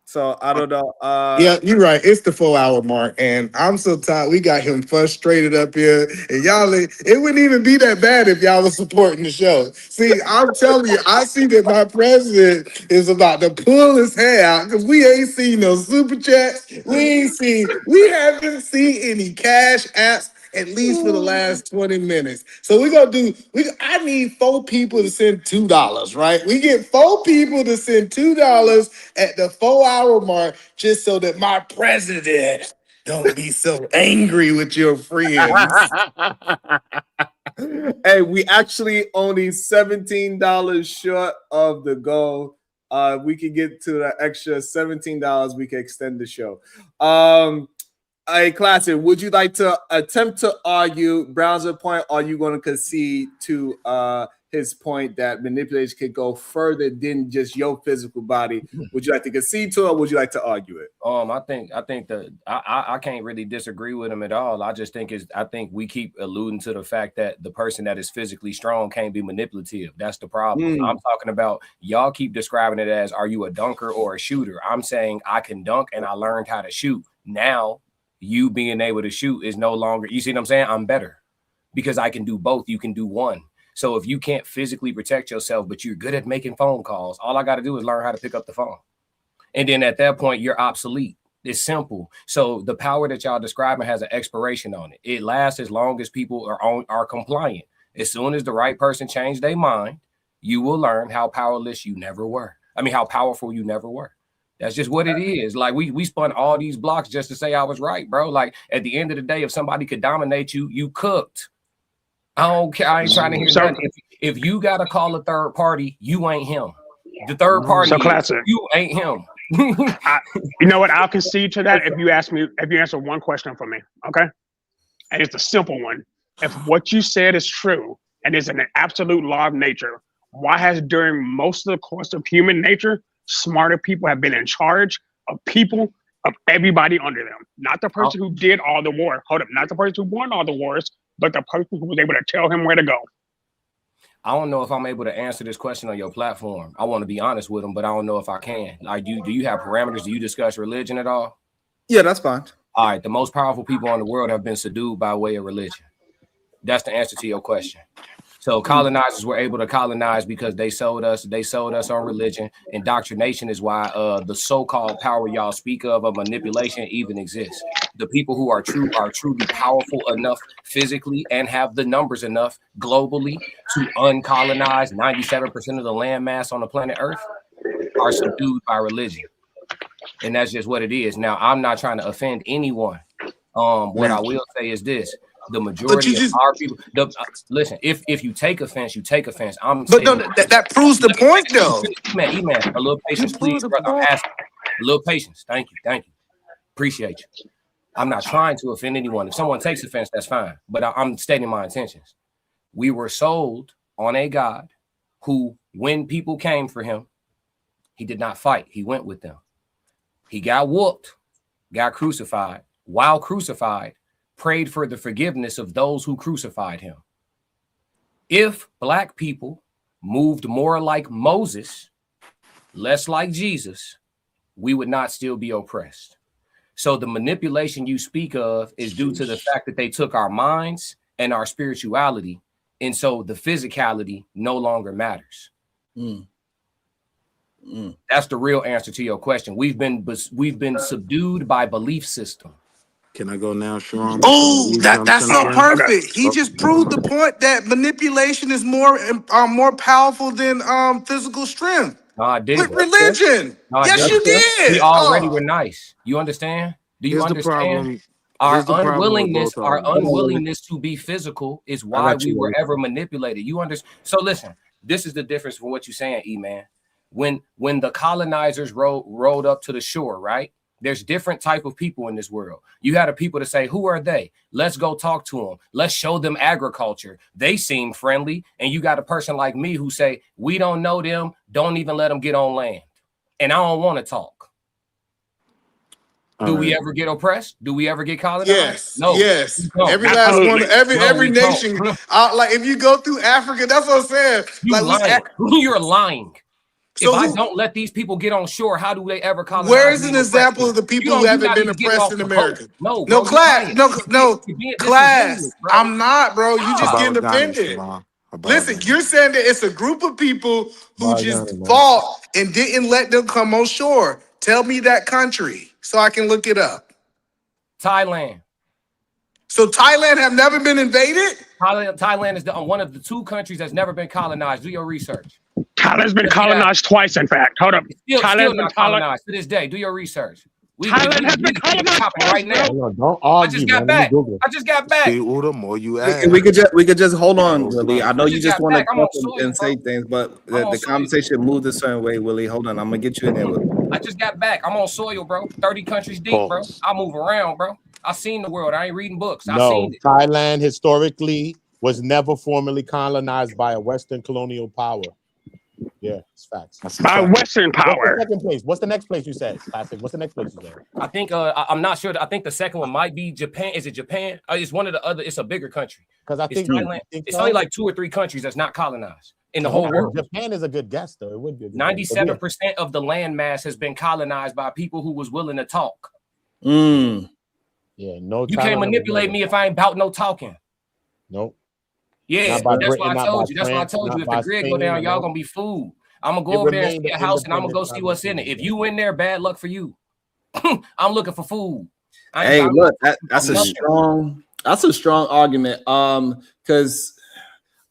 So I don't know. Yeah, you're right. It's the 4-hour mark, and I'm so tired. We got him frustrated up here, and y'all, it wouldn't even be that bad if y'all was supporting the show. See, I'm telling you, I see that my president is about to pull his hair out because we ain't seen no super chats. We haven't seen any cash apps. At least for the last 20 minutes. So I need 4 people to send $2, right? We get 4 people to send $2 at the 4-hour mark just so that my president don't be so angry with your friends. Hey, we actually only $17 short of the goal. We can get to the extra $17. We can extend the show. Hey, Classic, would you like to attempt to argue Brown's point, or are you going to concede to his point that manipulation can go further than just your physical body? Would you like to concede to it, or would you like to argue it? I think that I can't really disagree with him at all. I just think I think we keep alluding to the fact that the person that is physically strong can't be manipulative. That's the problem. I'm talking about y'all keep describing it as, are you a dunker or a shooter? I'm saying I can dunk and I learned how to shoot. Now you being able to shoot is no longer, you see what I'm saying? I'm better because I can do both. You can do one. So if you can't physically protect yourself, but you're good at making phone calls, all I got to do is learn how to pick up the phone. And then at that point, you're obsolete. It's simple. So the power that y'all describing has an expiration on it. It lasts as long as people are compliant. As soon as the right person change their mind, you will learn how powerless you never were. I mean, how powerful you never were. That's just what it is. Like we spun all these blocks just to say I was right, bro. Like at the end of the day, if somebody could dominate you, you cooked. I don't care. I ain't trying to hear nothing. If you got to call a third party, you ain't him. The third party, you ain't him. You know what? I'll concede to that if you answer one question for me, okay? And it's a simple one. If what you said is true and is an absolute law of nature, why has during most of the course of human nature, smarter people have been in charge of people, of everybody under them? Not the person who did all the war. Hold up, not the person who won all the wars, but the person who was able to tell him where to go. I don't know if I'm able to answer this question on your platform. I want to be honest with them, but I don't know if I can. Like, do you have parameters? Do you discuss religion at all? Yeah, that's fine. All right. The most powerful people in the world have been subdued by way of religion. That's the answer to your question. So colonizers were able to colonize because they sold us on religion. Indoctrination is why the so-called power y'all speak of manipulation even exists. The people who are truly powerful enough physically and have the numbers enough globally to uncolonize 97% of the land mass on the planet Earth are subdued by religion. And that's just what it is. Now, I'm not trying to offend anyone. What I will say is this: the majority of our people. Listen, if you take offense, you take offense. That proves the point, though. Man, a little patience, please, brother. I'm asking. A little patience. Thank you. Appreciate you. I'm not trying to offend anyone. If someone takes offense, that's fine. But I'm stating my intentions. We were sold on a God who, when people came for him, he did not fight. He went with them. He got whooped, got crucified. While crucified, prayed for the forgiveness of those who crucified him. If Black people moved more like Moses, less like Jesus, we would not still be oppressed. So the manipulation you speak of is due to the fact that they took our minds and our spirituality, and so the physicality no longer matters. That's the real answer to your question. We've been subdued by belief system. Can I go now, Sharon? Oh, that's so perfect. He just proved the point that manipulation is more powerful than physical strength. No, I didn't. With religion. No, I Yes, didn't. you did. We already were nice. You understand? Do you Here's the understand? problem. Our unwillingness to be physical is why we were ever manipulated. You understand? So listen, this is the difference from what you're saying, E-Man. When the colonizers rode up to the shore, right? There's different type of people in this world. You had a people to say, who are they? Let's go talk to them. Let's show them agriculture. They seem friendly. And you got a person like me who say, we don't know them. Don't even let them get on land. And I don't want to talk. Do we ever get oppressed? Do we ever get colonized? Yes. No. Yes. Every last one. Every nation. Like if you go through Africa, that's what I'm saying. You're lying. So if I don't let these people get on shore, how do they ever colonize? Where is an example of the people who haven't been oppressed in America? No, class. Class. I'm not, bro. You just getting offended. Listen, you're saying that it's a group of people who just fought and didn't let them come on shore. Tell me that country so I can look it up. Thailand. So Thailand have never been invaded? Thailand is one of the two countries that's never been colonized. Do your research. Thailand's been colonized twice, in fact. Hold up. Still not colonized to this day. Do your research. Thailand has been colonized right now. Don't argue, I just got back. See, the more you ask. We could just hold on, Willie. I know you just want to come up and say things, but the conversation moved a certain way, Willie. Hold on, I'm gonna get you in there, Willie. I just got back. I'm on soil, bro. 30 countries deep, bro. I move around, bro. I seen the world. I ain't reading books. I seen it. Thailand historically was never formally colonized by a Western colonial power. Yeah, it's facts. By Western power. What's the next place you said? Classic. What's the next place you said? I think I'm not sure. I think the second one might be Japan. Is it Japan? It's one of the other. It's a bigger country. Because I think Thailand. It's only like 2 or 3 countries that's not colonized in the whole world. Japan is a good guess, though. It would be 97% of the land mass has been colonized by people who was willing to talk. Yeah, no. You can't manipulate me if I ain't about no talking. Nope. Yeah, that's why I told you. That's why I told you. If the grid go down, y'all gonna be fooled. I'm gonna go over there and see a house, and I'm gonna go see what's in it. If you in there, bad luck for you. I'm looking for food. Hey, look, that's a strong argument. Because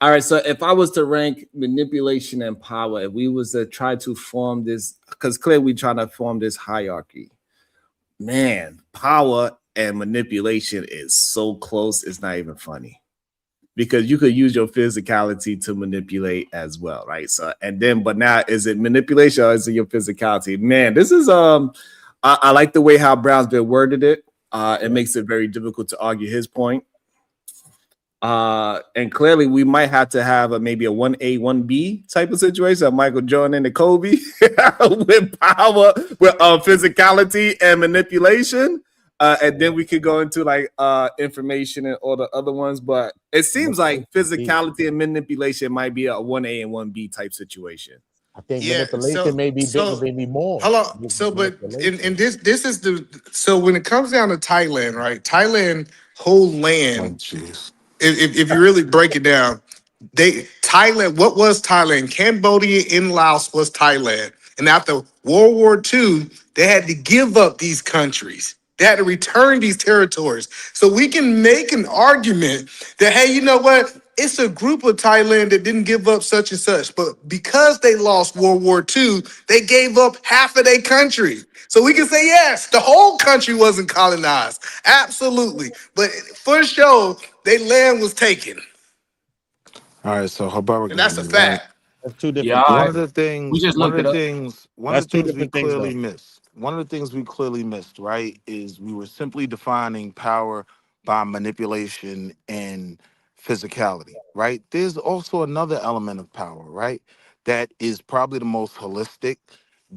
all right, so if I was to rank manipulation and power, if we was to try to form this, because clearly we trying to form this hierarchy, man, power and manipulation is so close, it's not even funny. Because you could use your physicality to manipulate as well, right? So, but now is it manipulation or is it your physicality? Man, this is I like the way how Brownsville worded it. It makes it very difficult to argue his point. And clearly we might have to have maybe a 1A, 1B type of situation, Michael Jordan and Kobe with power, with physicality and manipulation. And then we could go into like information and all the other ones, but it seems like physicality and manipulation might be a 1A and 1B type situation. I think manipulation may be more. Hold on. So, but in this is so when it comes down to Thailand, right? Thailand whole land. If you really break it down, Thailand. What was Thailand? Cambodia and Laos was Thailand, and after World War II, they had to give up these countries. They had to return these territories. So we can make an argument that, hey, you know what? It's a group of Thailand that didn't give up such and such. But because they lost World War II, they gave up half of their country. So we can say, yes, the whole country wasn't colonized. Absolutely. But for sure, their land was taken. All right, so Habara And that's a Ghani, right? fact. That's two Yeah, different all One things. of right. the We things, just looked it up. one of That's the two things we different things, clearly though. missed. One of the things we clearly missed, right, is we were simply defining power by manipulation and physicality, right? There's also another element of power, right? That is probably the most holistic,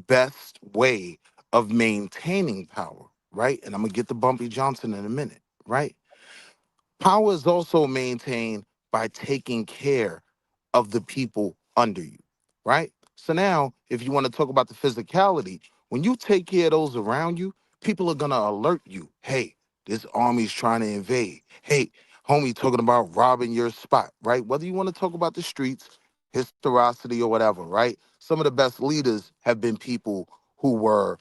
best way of maintaining power, right? And I'm gonna get to Bumpy Johnson in a minute, right? Power is also maintained by taking care of the people under you, right? So now, if you want to talk about the physicality, when you take care of those around you, people are going to alert you. Hey, this army's trying to invade. Hey, homie talking about robbing your spot, right? Whether you want to talk about the streets, historicity, or whatever, right? Some of the best leaders have been people who were,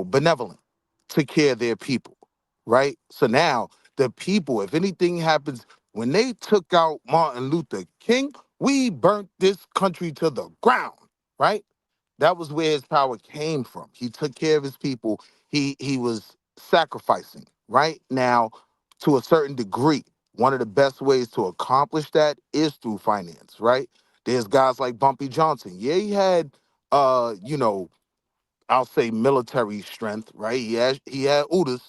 benevolent, took care of their people, right? So now the people, if anything happens, when they took out Martin Luther King, we burnt this country to the ground, right? That was where his power came from. He took care of his people. He was sacrificing, right? Now, to a certain degree, one of the best ways to accomplish that is through finance, right? There's guys like Bumpy Johnson. Yeah, he had I'll say military strength, right? He had Udas.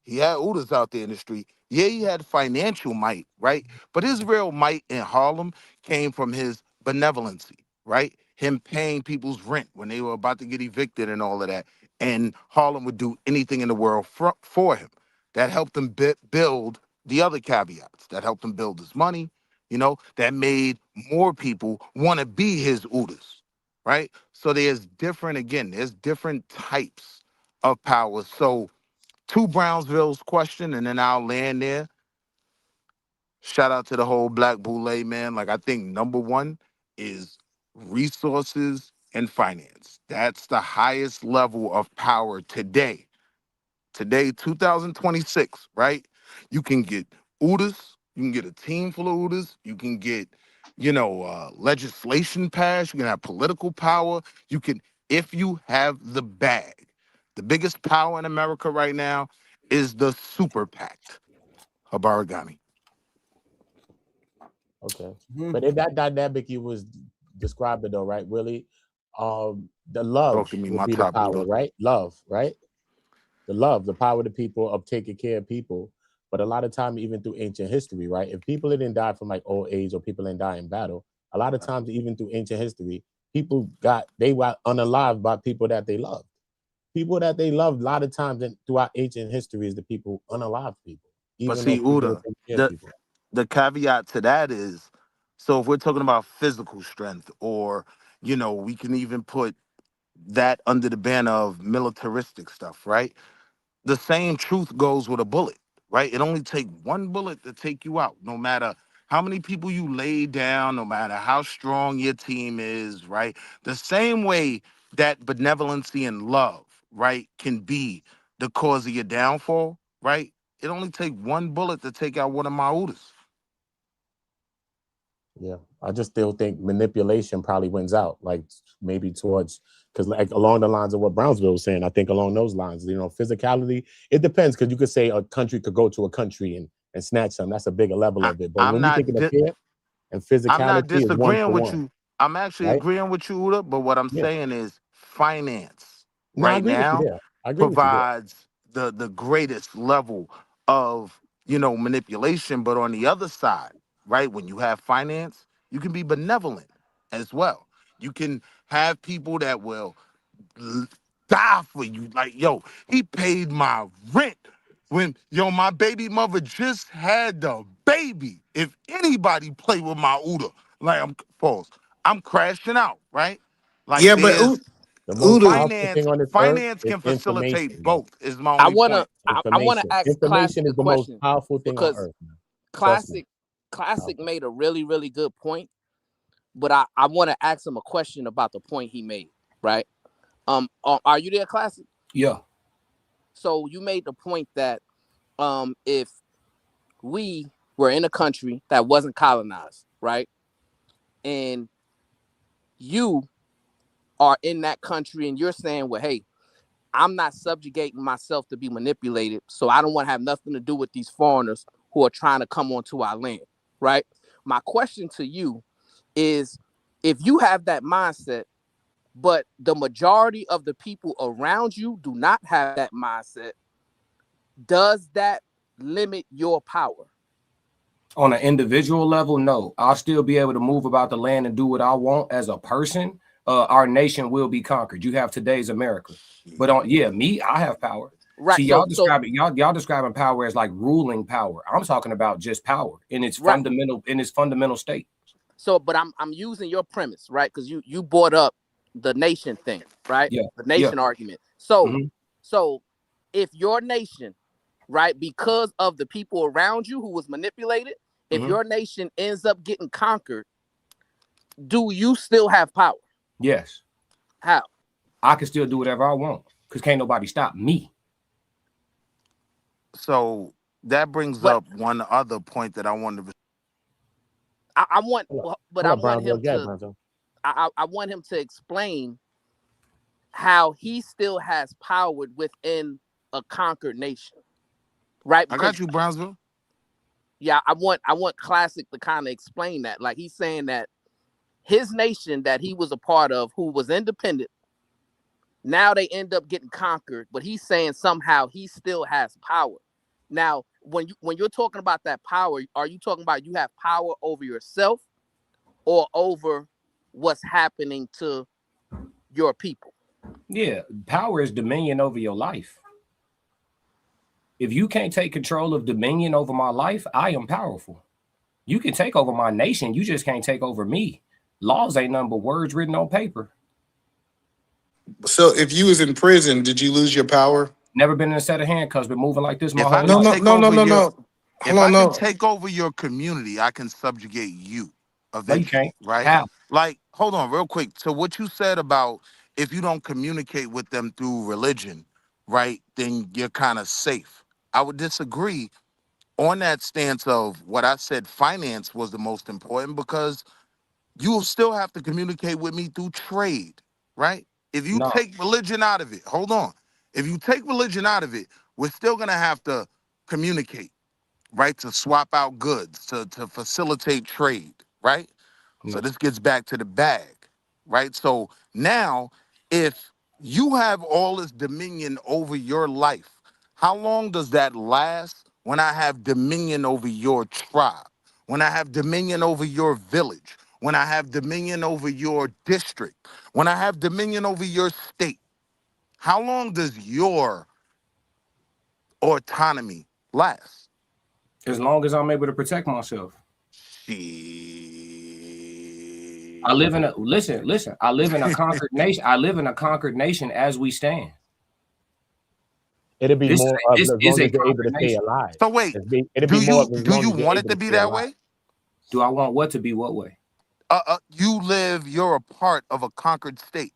He had Udas out there in the street. Yeah, he had financial might, right? But his real might in Harlem came from his benevolency, right? Him paying people's rent when they were about to get evicted and all of that. And Harlem would do anything in the world for him. That helped him build the other caveats. That helped him build his money, that made more people want to be his Udas, right? So there's different types of power. So to Brownsville's question, and then I'll land there. Shout out to the whole Black Boule, man. Like, I think number one is resources and finance. That's the highest level of power today. Today, 2026, right? You can get Udas, you can get a team full of Udas, you can get, legislation passed, you can have political power, if you have the bag. The biggest power in America right now is the super PAC, Habaragani. Okay. But in that dynamic you was describing though, right, Willie? The love Talk to me, would my be the top power, leader. right? Love, right? The love, the power of the people of taking care of people. But a lot of time, even through ancient history, right? If people didn't die from like old age or people didn't die in battle, a lot of times, even through ancient history, they were unalived by people that they loved. People that they loved, a lot of times throughout ancient history, is the people unalive people, But even though see, people were Uda, taking care of the people. the caveat to that is, so if we're talking about physical strength, or we can even put that under the banner of militaristic stuff, right? The same truth goes with a bullet, right? It only takes one bullet to take you out, no matter how many people you lay down, no matter how strong your team is, right? The same way that benevolency and love, right, can be the cause of your downfall, right? It only takes one bullet to take out one of my Udas. Yeah, I just still think manipulation probably wins out, like maybe towards, because like along the lines of what Brownsville was saying, I think along those lines, physicality, it depends, because you could say a country could go to a country and snatch them. That's a bigger level of it. But I'm when we not think of the fear and I'm not physicality is one disagreeing for with one, you. I'm actually right? agreeing with you, Uda, but what I'm Yeah. saying is finance No, I right agree with you now there. I agree with you there. provides the greatest level of manipulation. But on the other side, right, when you have finance, you can be benevolent as well. You can have people that will die for you. Like, yo, he paid my rent when my baby mother just had the baby. If anybody play with my Uda, like, I'm crashing out, right? Like, Yeah, but there's The most Uda, powerful thing on this earth finance is can facilitate information, bro. both, is my I only wanna point. I wanna Information. ask Information Classic is a the most question powerful thing on because earth, man. Trust me. Classic made a really, really good point, but I want to ask him a question about the point he made, right? Are you there, Classic? Yeah. So you made the point that if we were in a country that wasn't colonized, right? And you are in that country and you're saying, well, hey, I'm not subjugating myself to be manipulated, so I don't want to have nothing to do with these foreigners who are trying to come onto our land, right? My question to you is, if you have that mindset, but the majority of the people around you do not have that mindset, does that limit your power? On an individual level, no. I'll still be able to move about the land and do what I want as a person. Our nation will be conquered. You have today's America, but I have power. Right. See, y'all describing power as like ruling power. I'm talking about just power in its fundamental state. So, but I'm using your premise, right? Because you brought up the nation thing, right? Yeah. The nation argument. So, so if your nation, right, because of the people around you who was manipulated, if your nation ends up getting conquered, do you still have power? Yes. How? I can still do whatever I want because can't nobody stop me. So that brings up one other point that I wanted to. I want him to explain how he still has power within a conquered nation, right? I got you, Brownsville. Yeah, I want Classic to kind of explain that. Like, he's saying that his nation that he was a part of, who was independent, now they end up getting conquered, but he's saying somehow he still has power. Now, when you're talking about that power, are you talking about you have power over yourself or over what's happening to your people? Yeah, power is dominion over your life. If you can't take control of dominion over my life, I am powerful. You can take over my nation, you just can't take over me. Laws ain't nothing but words written on paper. So if you was in prison, did you lose your power? Never been in a set of handcuffs, been moving like this my If whole I life. can take over your community, I can subjugate you eventually, right? How? Like, hold on real quick. So what you said about if you don't communicate with them through religion, right, then you're kind of safe. I would disagree on that stance of what I said. Finance was the most important because you will still have to communicate with me through trade, right? If you take religion out of it, hold on. If you take religion out of it, we're still gonna have to communicate, right? To swap out goods, to facilitate trade, right? So this gets back to the bag, right? So now, if you have all this dominion over your life, how long does that last when I have dominion over your tribe? When I have dominion over your village? When I have dominion over your district? When I have dominion over your state? How long does your autonomy last? As long as I'm able to protect myself. I live in a listen. I live in a conquered nation. I live in a conquered nation as we stand. It'll be more of as long as they're able to stay alive. So wait, do you want it to be that way? Do I want what to be what way? You're a part of a conquered state.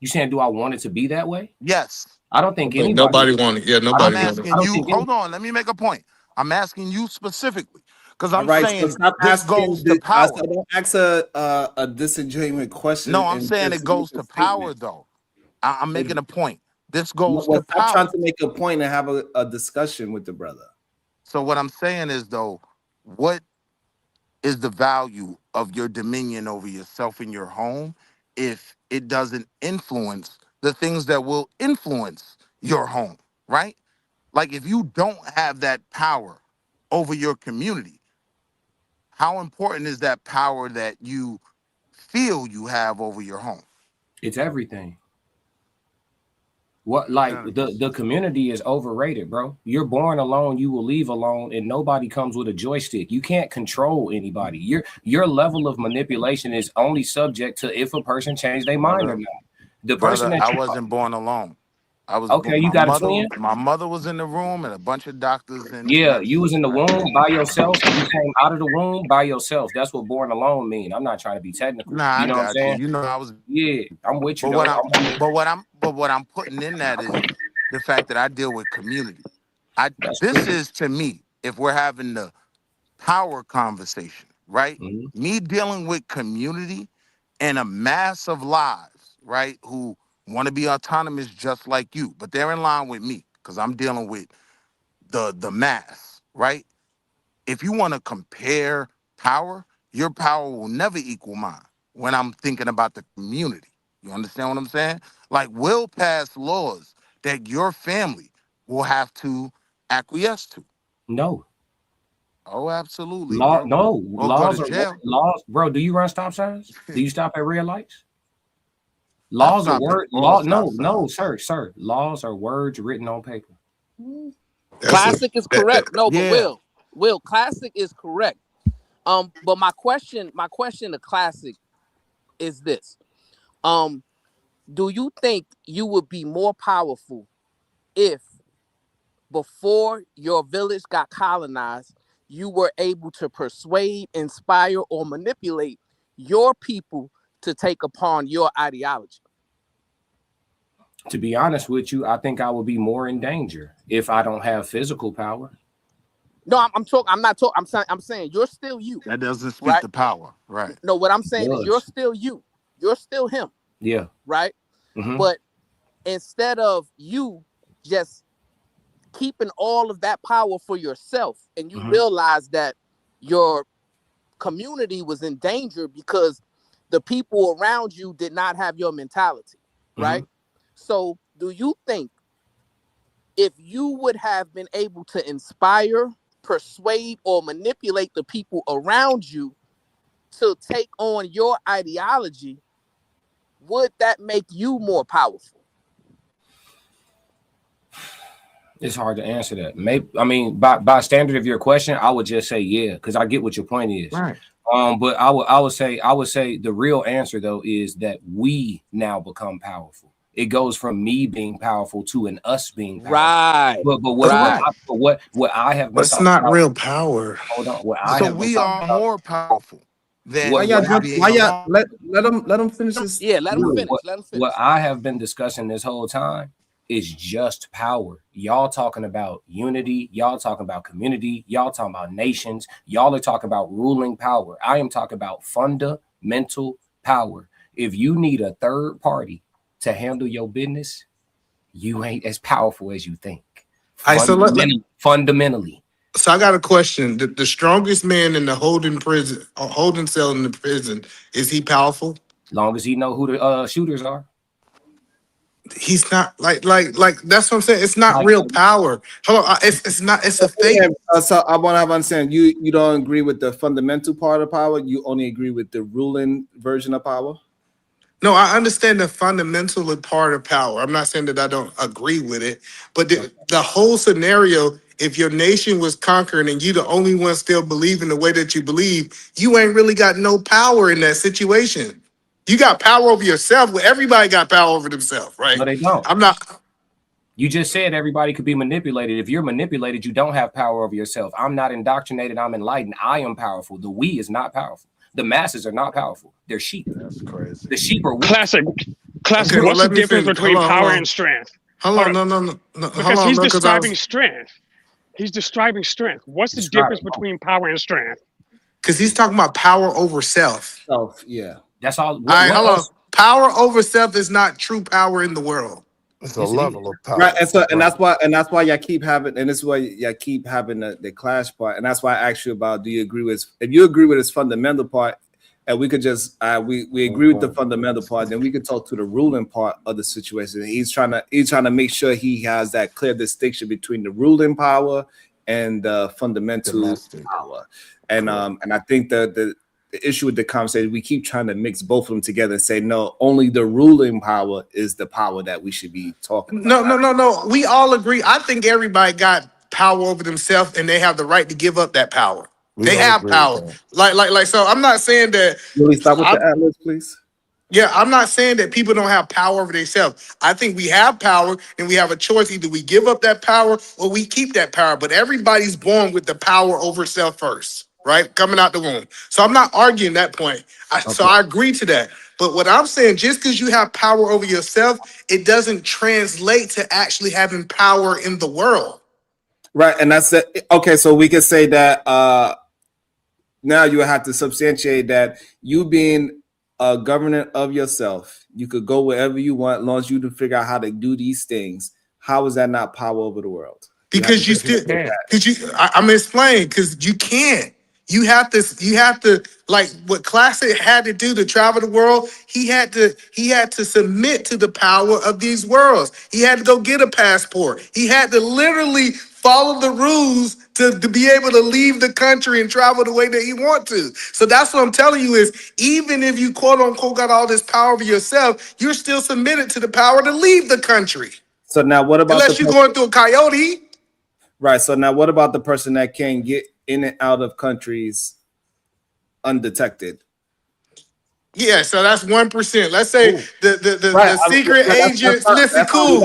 You saying, do I want it to be that way? Yes. I don't think anybody. Nobody wanted. Yeah, nobody wanted. wanted. I'm asking you. Hold on. Let me make a point. I'm asking you specifically because I'm saying so this goes to power. Don't ask a disingenuous question. No, I'm saying it goes to power, though. I'm making a point. This goes to power. I'm trying to make a point and have a discussion with the brother. So what I'm saying is, though, what is the value of your dominion over yourself in your home if it doesn't influence the things that will influence your home, right? Like, if you don't have that power over your community, how important is that power that you feel you have over your home? It's everything. What, like, the community is overrated, bro. You're born alone, you will leave alone, and nobody comes with a joystick. You can't control anybody. Your level of manipulation is only subject to if a person changed their mind or not. The person that I wasn't born alone. I was okay. You got a twin. My mother was in the room and a bunch of doctors. Yeah, you was in the womb by yourself. You came out of the womb by yourself. That's what born alone mean. I'm not trying to be technical. Nah, you know I got what I'm saying? you. You know, I was. Yeah, I'm with you. But what I'm putting in that is the fact that I deal with community. This is to me, if we're having the power conversation, right? Me dealing with community and a mass of lives, right, who want to be autonomous just like you, but they're in line with me because I'm dealing with the mass, right? If you want to compare power, your power will never equal mine when I'm thinking about the community. You understand what I'm saying? Like, we'll pass laws that your family will have to acquiesce to. No. Oh, absolutely, bro. No, Or go laws to are jail. laws, bro. Do you run stop signs? Do you stop at red lights? I've Laws are stopped at words. all No, stop no, signs. sir. Laws are words written on paper. Classic is correct. No, but Yeah. Will, Classic is correct. But my question to Classic is this. Do you think you would be more powerful if before your village got colonized, you were able to persuade, inspire, or manipulate your people to take upon your ideology? To be honest with you, I think I would be more in danger if I don't have physical power. No, I'm talking. I'm not talking. I'm saying you're still you. That doesn't speak Right? to power, right? No, what I'm saying is you're Was. still you. You're still him. Yeah. Right? Mhm. But instead of you just keeping all of that power for yourself, and you realize that your community was in danger because the people around you did not have your mentality, right? So do you think if you would have been able to inspire, persuade, or manipulate the people around you to take on your ideology, would that make you more powerful? It's hard to answer that. Maybe, I mean, by standard of your question, I would just say yeah, because I get what your point is. Right. But I would say the real answer though is that we now become powerful. It goes from me being powerful to an us being powerful. Right. But what I have been But it's talking not about, real power. hold on. What I So have been we talking are about, more powerful than Why y'all what jump? being Why y'all alone. let him finish this? Yeah, let him Really, finish. Let him finish. what I have been discussing this whole time is just power. Y'all talking about unity, y'all talking about community, y'all talking about nations, y'all are talking about ruling power. I am talking about fundamental power. If you need a third party to handle your business, you ain't as powerful as you think. All right, so Fundamentally. So I got a question. The strongest man in the holding cell in the prison, is he powerful? Long as he know who the shooters are. He's not like that's what I'm saying. It's not Like, real power. Hold on, it's not. It's a fake. So I want to have understand. You don't agree with the fundamental part of power. You only agree with the ruling version of power. No, I understand the fundamental part of power. I'm not saying that I don't agree with it, but the whole scenario, if your nation was conquered and you the only one still believing the way that you believe, you ain't really got no power in that situation. You got power over yourself. Well, everybody got power over themselves, right? No, they don't. I'm not. You just said everybody could be manipulated. If you're manipulated, you don't have power over yourself. I'm not indoctrinated. I'm enlightened. I am powerful. The we is not powerful. The masses are not powerful. They're sheep. That's crazy. The sheep are weak. Classic. Okay, well, What's the let me difference finish. between Hold on, power hold on. and strength? Hold Hold on, no. Because Hold on, he's no, because I describing was strength. He's describing strength. What's the Describe difference it. between power and strength? because he's talking about power over self. Self, yeah. That's all. All right, What hold on. else? Power over self is not true power in the world. It's a Yes, it level of power. Right, and that's why y'all keep having, and this is why y'all keep having the clash part, and that's why I asked you about, do you agree with, if you agree with his fundamental part, and we could just we agree with the fundamental part, then we could talk to the ruling part of the situation. He's trying to make sure he has that clear distinction between the ruling power and the fundamental Domestic. power, and I think the issue with the conversation, we keep trying to mix both of them together and say, no, only the ruling power is the power that we should be talking about. No. We all agree. I think everybody got power over themselves and they have the right to give up that power. We They don't have agree with power. that. Like, so I'm not saying that. Really, stop with the atlas, please. Yeah, I'm not saying that people don't have power over themselves. I think we have power and we have a choice. Either we give up that power or we keep that power. But everybody's born with the power over self first. right? Coming out the womb. So I'm not arguing that point. So I agree to that. But what I'm saying, just because you have power over yourself, it doesn't translate to actually having power in the world. Right, and that's it. Okay, so we can say that now you have to substantiate that you being a governor of yourself, you could go wherever you want, as long as you can figure out how to do these things. How is that not power over the world? Because I'm explaining, because you can't. You have to like what Classic had to do to travel the world. He had to submit to the power of these worlds. He had to go get a passport. He had to literally follow the rules to be able to leave the country and travel the way that he want to. So that's what I'm telling you is, even if you quote unquote got all this power over yourself, you're still submitted to the power to leave the country. So now what about unless you're going through a coyote? Right. So now what about the person that can get in and out of countries undetected? Yeah, so that's 1%. Let's say the secret agents. Listen, cool.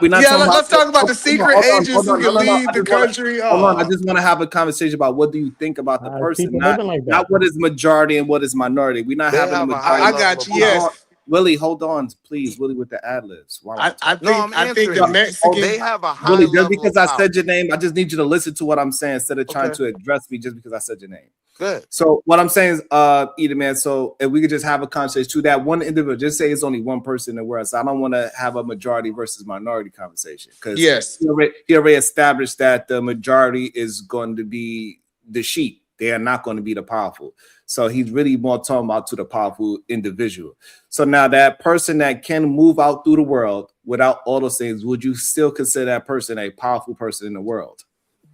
Let's talk about the secret agents who can leave the country. Hold on, I just want to have a conversation about what do you think about the person, not what is majority and what is minority. We're not having a majority. I got you. Yes. Willie, hold on, please. Willie with the ad-libs. I think the Mexican. They have a high Willie, level just because of I said your name, I just need you to listen to what I'm saying instead of trying to address me just because I said your name. Good. So what I'm saying is, Edom, man. So if we could just have a conversation to that one individual, just say it's only one person in the world. So I don't want to have a majority versus minority conversation because he already established that the majority is going to be the sheep. They are not going to be the powerful. So he's really more talking about to the powerful individual. So now that person that can move out through the world without all those things, would you still consider that person a powerful person in the world?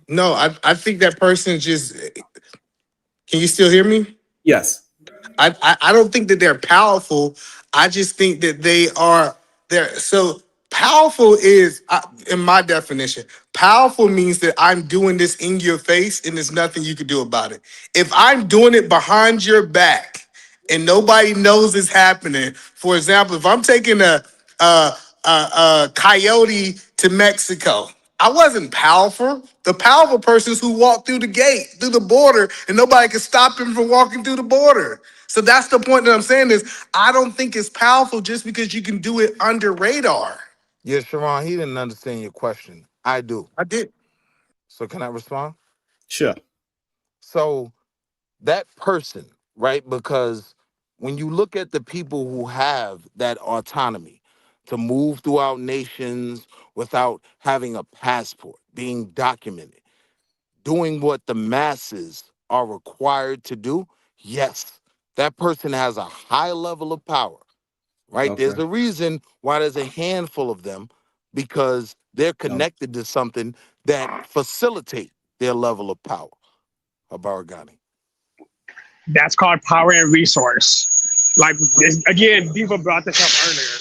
No, I think that person just. Can you still hear me? Yes. I don't think that they're powerful. I just think that they are there. So powerful is, in my definition, powerful means that I'm doing this in your face and there's nothing you can do about it. If I'm doing it behind your back and nobody knows it's happening, for example, if I'm taking a coyote to Mexico, I wasn't powerful. The powerful person is who walked through the gate, through the border, and nobody could stop him from walking through the border. So that's the point that I'm saying is I don't think it's powerful just because you can do it under radar. Yeah, Sharon, he didn't understand your question. I do. I did. So can I respond? Sure. So that person, right? Because when you look at the people who have that autonomy to move throughout nations without having a passport, being documented, doing what the masses are required to do, yes, that person has a high level of power, right? Okay. There's a reason why there's a handful of them, because they're connected to something that facilitate their level of power. Abaragani. That's called power and resource. Like, again, Diva brought this up earlier.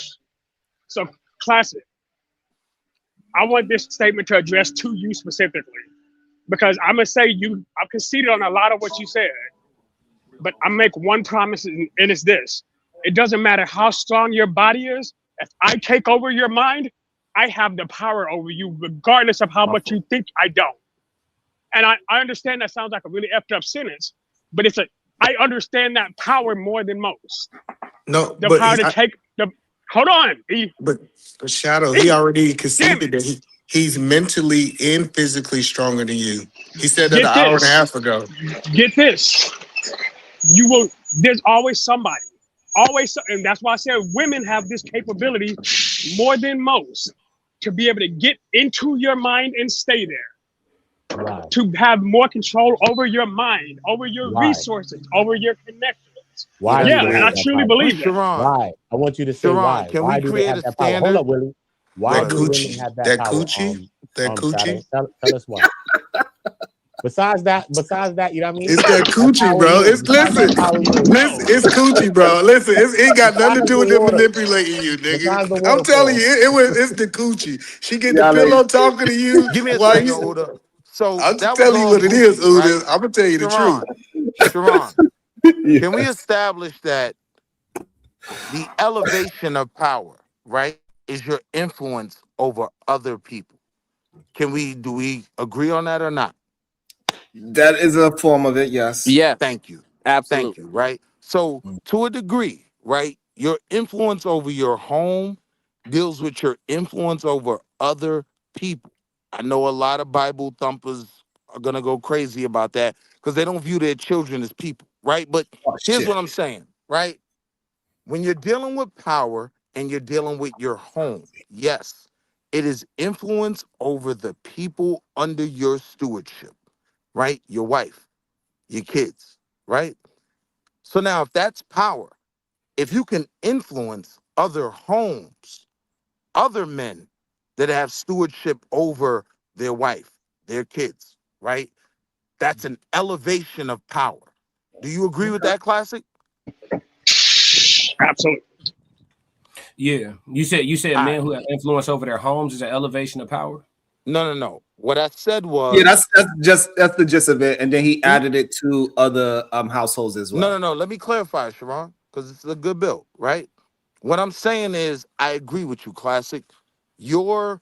So, Classic, I want this statement to address to you specifically, because I'm going to say I've conceded on a lot of what you said, but I make one promise, and it's this. It doesn't matter how strong your body is. If I take over your mind, I have the power over you, regardless of how much you think I don't. And I understand that sounds like a really effed up sentence, but I understand that power more than most. No, the power to take the. Hold on, but Shadow, he already conceded that he's mentally and physically stronger than you. He said that an hour and a half ago. Get this, there's always somebody, and that's why I said women have this capability more than most to be able to get into your mind and stay there. Right. To have more control over your mind, over your resources, over your connections. Why? Yeah, and I truly believe that. Why? I want you to say why. Can why we do create they have a that power? standard? Hold up, Willie. Why do women coochie? have that That power? coochie? That coochie? Shadow, tell us why. Besides that, you know what I mean? It's that coochie, bro. It's it's coochie, bro. Listen, it ain't got nothing to do with them manipulating you, nigga. I'm telling you, it's the coochie. She get the pillow talking to you. Give me a while second, you. Uda. So I'm that just was telling you all what it is, Gucci, Uda. right? I'm gonna tell you the truth. Sharon, can we establish that the elevation of power, right, is your influence over other people? Do we agree on that or not? That is a form of it, yes. Yeah, Thank you. absolutely. Thank you. Right. So, to a degree, right, your influence over your home deals with your influence over other people. I know a lot of Bible thumpers are going to go crazy about that because they don't view their children as people, right? But here's what I'm saying, right? When you're dealing with power and you're dealing with your home, yes, it is influence over the people under your stewardship, right? Your wife, your kids, right? So now, if that's power, if you can influence other homes, other men that have stewardship over their wife, their kids, right? That's an elevation of power. Do you agree with that, Classic? Absolutely. Yeah, you said All men right. who have influence over their homes is an elevation of power. No. What I said was Yeah, that's the gist of it, and then he added it to other households as well. no. Let me clarify, Sharon, because it's a good bill, right? What I'm saying is, I agree with you, Classic. Your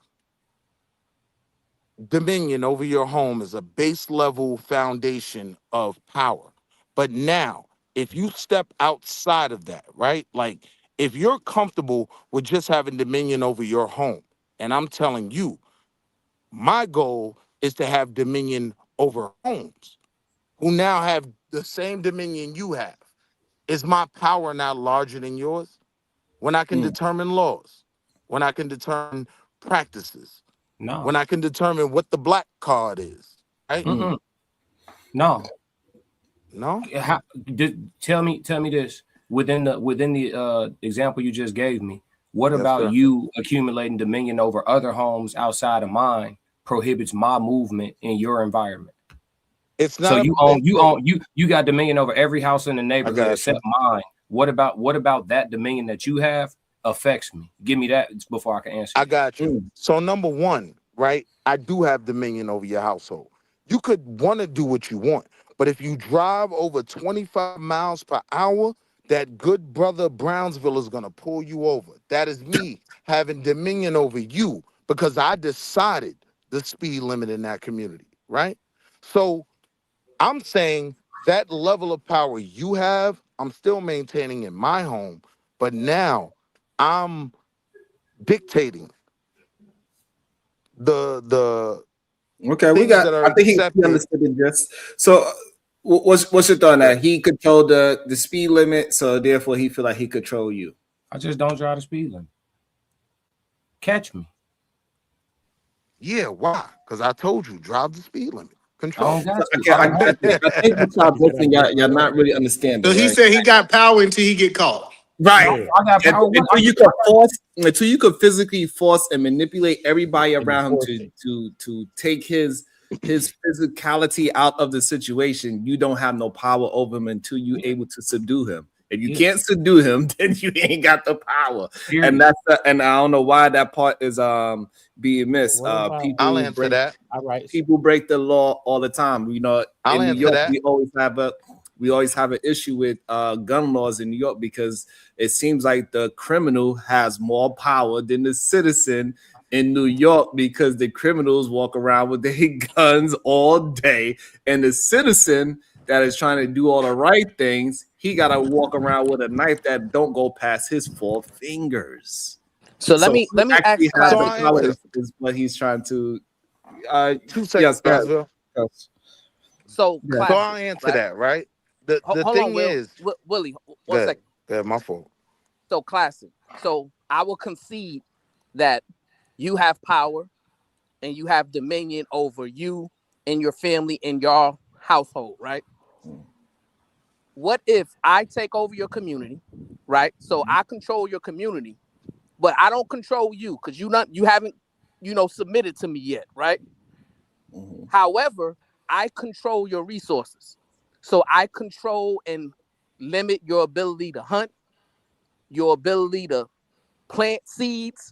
dominion over your home is a base level foundation of power. But now, if you step outside of that, right? Like, if you're comfortable with just having dominion over your home, and I'm telling you, my goal is to have dominion over homes who now have the same dominion you have. Is my power now larger than yours? When I can determine laws, when I can determine practices, No. when I can determine what the black card is, right? No. No. Tell me this within the example you just gave me. What Yes, about sir. you accumulating dominion over other homes outside of mine prohibits my movement in your environment? It's So not. you got dominion over every house in the neighborhood got except mine. What about that dominion that you have affects me? Give me that before I can answer. I got you. So number one, right? I do have dominion over your household. You could want to do what you want, but if you drive over 25 miles per hour, that good brother Brownsville is gonna pull you over. That is me having dominion over you because I decided the speed limit in that community, right? So I'm saying that level of power you have, I'm still maintaining in my home, but now I'm dictating the Okay, we things got. that are I think he accepted. understood it. Just so. What's your thought on that? He controlled the speed limit, so therefore he feel like he control you. I just don't drive the speed limit. Catch me. Yeah, why? Because I told you, drive the speed limit. Control. I think what y'all both think y'all not really understanding. So he right? said he got power until he get caught. Right. I got power. Until you could physically force and manipulate everybody around him to take his physicality out of the situation, you don't have no power over him until you're able to subdue him. If you can't subdue him, then you ain't got the power. And and I don't know why that part is being missed. I'll answer that. All right. People break the law all the time. You know, I'll in New answer York, that. we always have an issue with gun laws in New York because it seems like the criminal has more power than the citizen in New York because the criminals walk around with their guns all day, and the citizen that is trying to do all the right things, he got to walk around with a knife that don't go past his 4 fingers. So let me ask is what he's trying to. 2 seconds, Brownsville. So I'll answer that, right? The hold thing on, Will. is, Willie, one second. Yeah, my fault. So classic. So I will concede that you have power and you have dominion over you and your family and your household, right? What if I take over your community, right? So I control your community, but I don't control you because you haven't, submitted to me yet, right? However, I control your resources. So I control and limit your ability to hunt, your ability to plant seeds,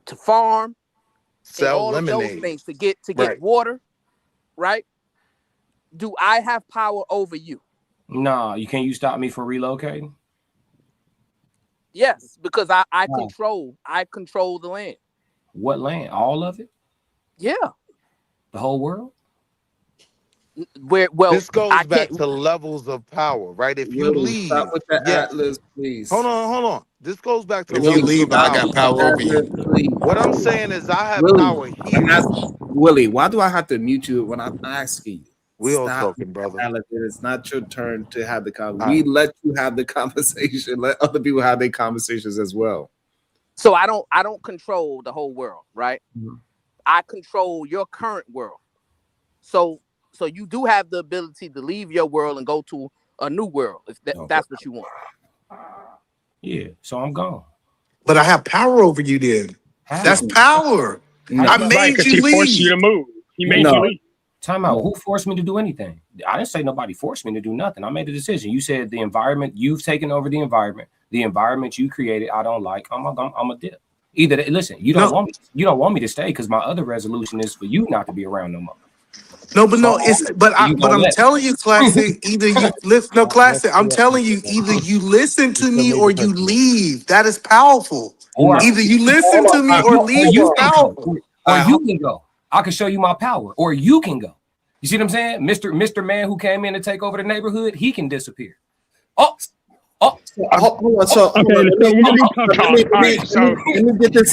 to farm, Sell and all lemonade. of those things to get water, right? Do I have power over you? No, you stop me from relocating? Yes, because I control the land. What land? All of it? Yeah. The whole world? Where well, This goes I back can't. to levels of power, right? If you Willie, leave, stop with the yes. Atlas, please. Hold on. This goes back to If you levels leave, of I power. got power over Atlas, you. please. What I'm saying is I have Willie, power I'm here. asking Willie, why do I have to mute you when I'm asking you? We all Stop, talking, brother. Alex. It is not your turn to have the conversation. All We right. let you have the conversation. Let other people have their conversations as well. So I don't control the whole world, right? Mhm. I control your current world. So you do have the ability to leave your world and go to a new world if that's what you want. Yeah, so I'm gone. But I have power over you then. That's power. No. I Right, made because you he forced you leave. to move. He made No. you leave. Time out. Who forced me to do anything? I didn't say nobody forced me to do nothing. I made a decision. You said the environment, you've taken over the environment you created, I don't like. I'm a dip. Either listen, you don't want me to stay because my other resolution is for you not to be around no more. No, but no, So, it's but you but gonna I'm let me. telling you, Classic. Either you listen, no, Classic. I'm Yeah. telling you, either you listen to still me made or the you person. leave. That is powerful. Or Either you Hold listen on, to me or leave. you It's can go. powerful. Or you can go. I can show you my power. Or you can go. You see what I'm saying? Mr. Man who came in to take over the neighborhood, he can disappear. Oh. Hold on. So, Okay, hold on. so we're gonna do pep talk. All right, Let me get this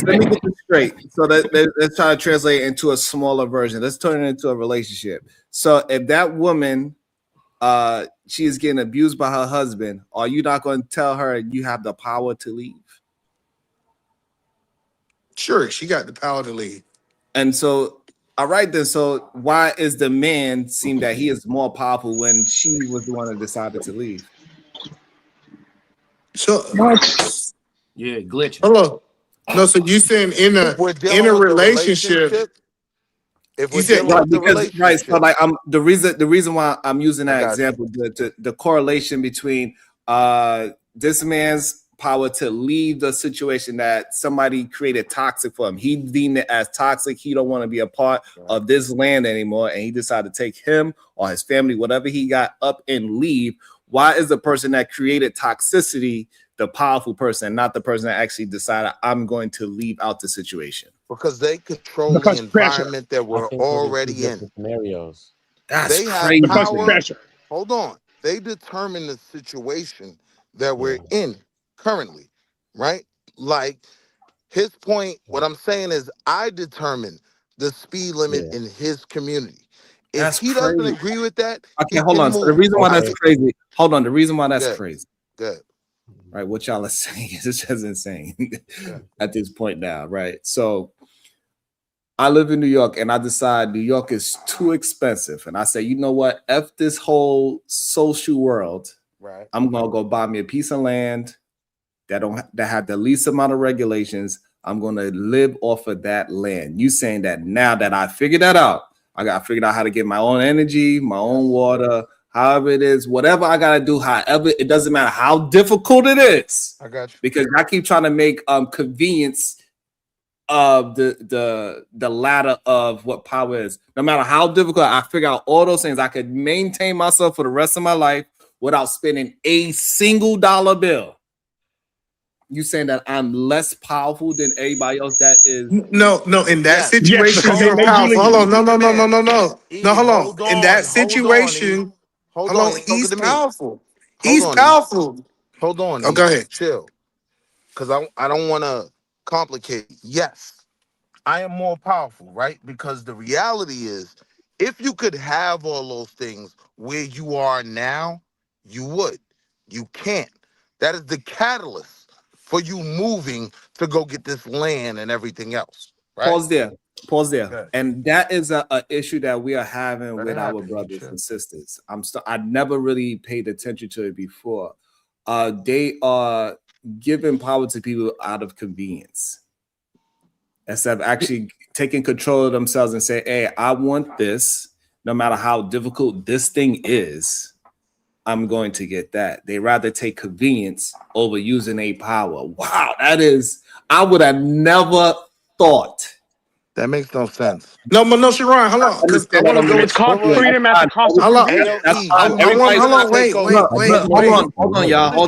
straight. So let's try to translate it into a smaller version. Let's turn it into a relationship. So if that woman, she is getting abused by her husband, are you not going to tell her you have the power to leave? Sure, she got the power to leave. And so, all right then. So why is the man seem that he is more powerful when she was the one that decided to leave? So Yeah, glitching. hello. No, so you saying in If we're a dealing with the relationship? if You we're said dealing with the Because relationship, so like the reason why I'm using I that got you. example, the correlation between this man's power to leave the situation that somebody created toxic for him. He deemed it as toxic. He don't want to be a part of this land anymore, and he decided to take him or his family, whatever he got, up and leave. Why is the person that created toxicity the powerful person, not the person that actually decided I'm going to leave out the situation? because they control the because pressure. environment that I we're think those are two already in. different scenarios. That's They have crazy. Because power. pressure. Hold on. They determine the situation that we're Yeah. in currently, right? Like his point, what I'm saying is I determine the speed limit Yeah. in his community. If That's he doesn't crazy. agree with that, Okay, he hold can on. So the move. reason why that's Okay. crazy, hold on. The reason why that's Good. crazy, Good. right? What y'all are saying is just insane Yeah. at this point now, right? So I live in New York and I decide New York is too expensive. And I say, you know what? F this whole social world. Right. I'm gonna go buy me a piece of land that have the least amount of regulations. I'm gonna live off of that land. You saying that now that I figured that out, I got figured out how to get my own energy, my own water, however it is, whatever I gotta do, however, it doesn't matter how difficult it is. I got you. Because I keep trying to make convenience of the ladder of what power is. No matter how difficult, I figure out all those things. I could maintain myself for the rest of my life without spending a single dollar bill. You saying that I'm less powerful than everybody else that is? No. In that Yes. situation, because they you're made you powerful. leave. Hold on. No. E, No, hold on. hold In that on. situation, Hold hold on. on. Talking He's to me. powerful. Hold He's on. E. powerful. Hold on. Oh, E. go ahead. Chill. Because I don't want to complicate. Yes, I am more powerful, right? Because the reality is, if you could have all those things where you are now, you would. You can't. That is the catalyst for you moving to go get this land and everything else, right? Pause there. Good. And that is a issue that we are having Let with it our happen, brothers chill. and sisters. I never really paid attention to it before. They are giving power to people out of convenience instead of actually taking control of themselves and say, hey, I want this, no matter how difficult this thing is, I'm going to get that. They rather take convenience over using a power. Wow, I would have never thought. That makes no sense. No, Sharon, hold on. Because I want to go It's with called wait. freedom at the cost of Hold on. convenience. That's AOE. fine. Hold on. Wait. Hold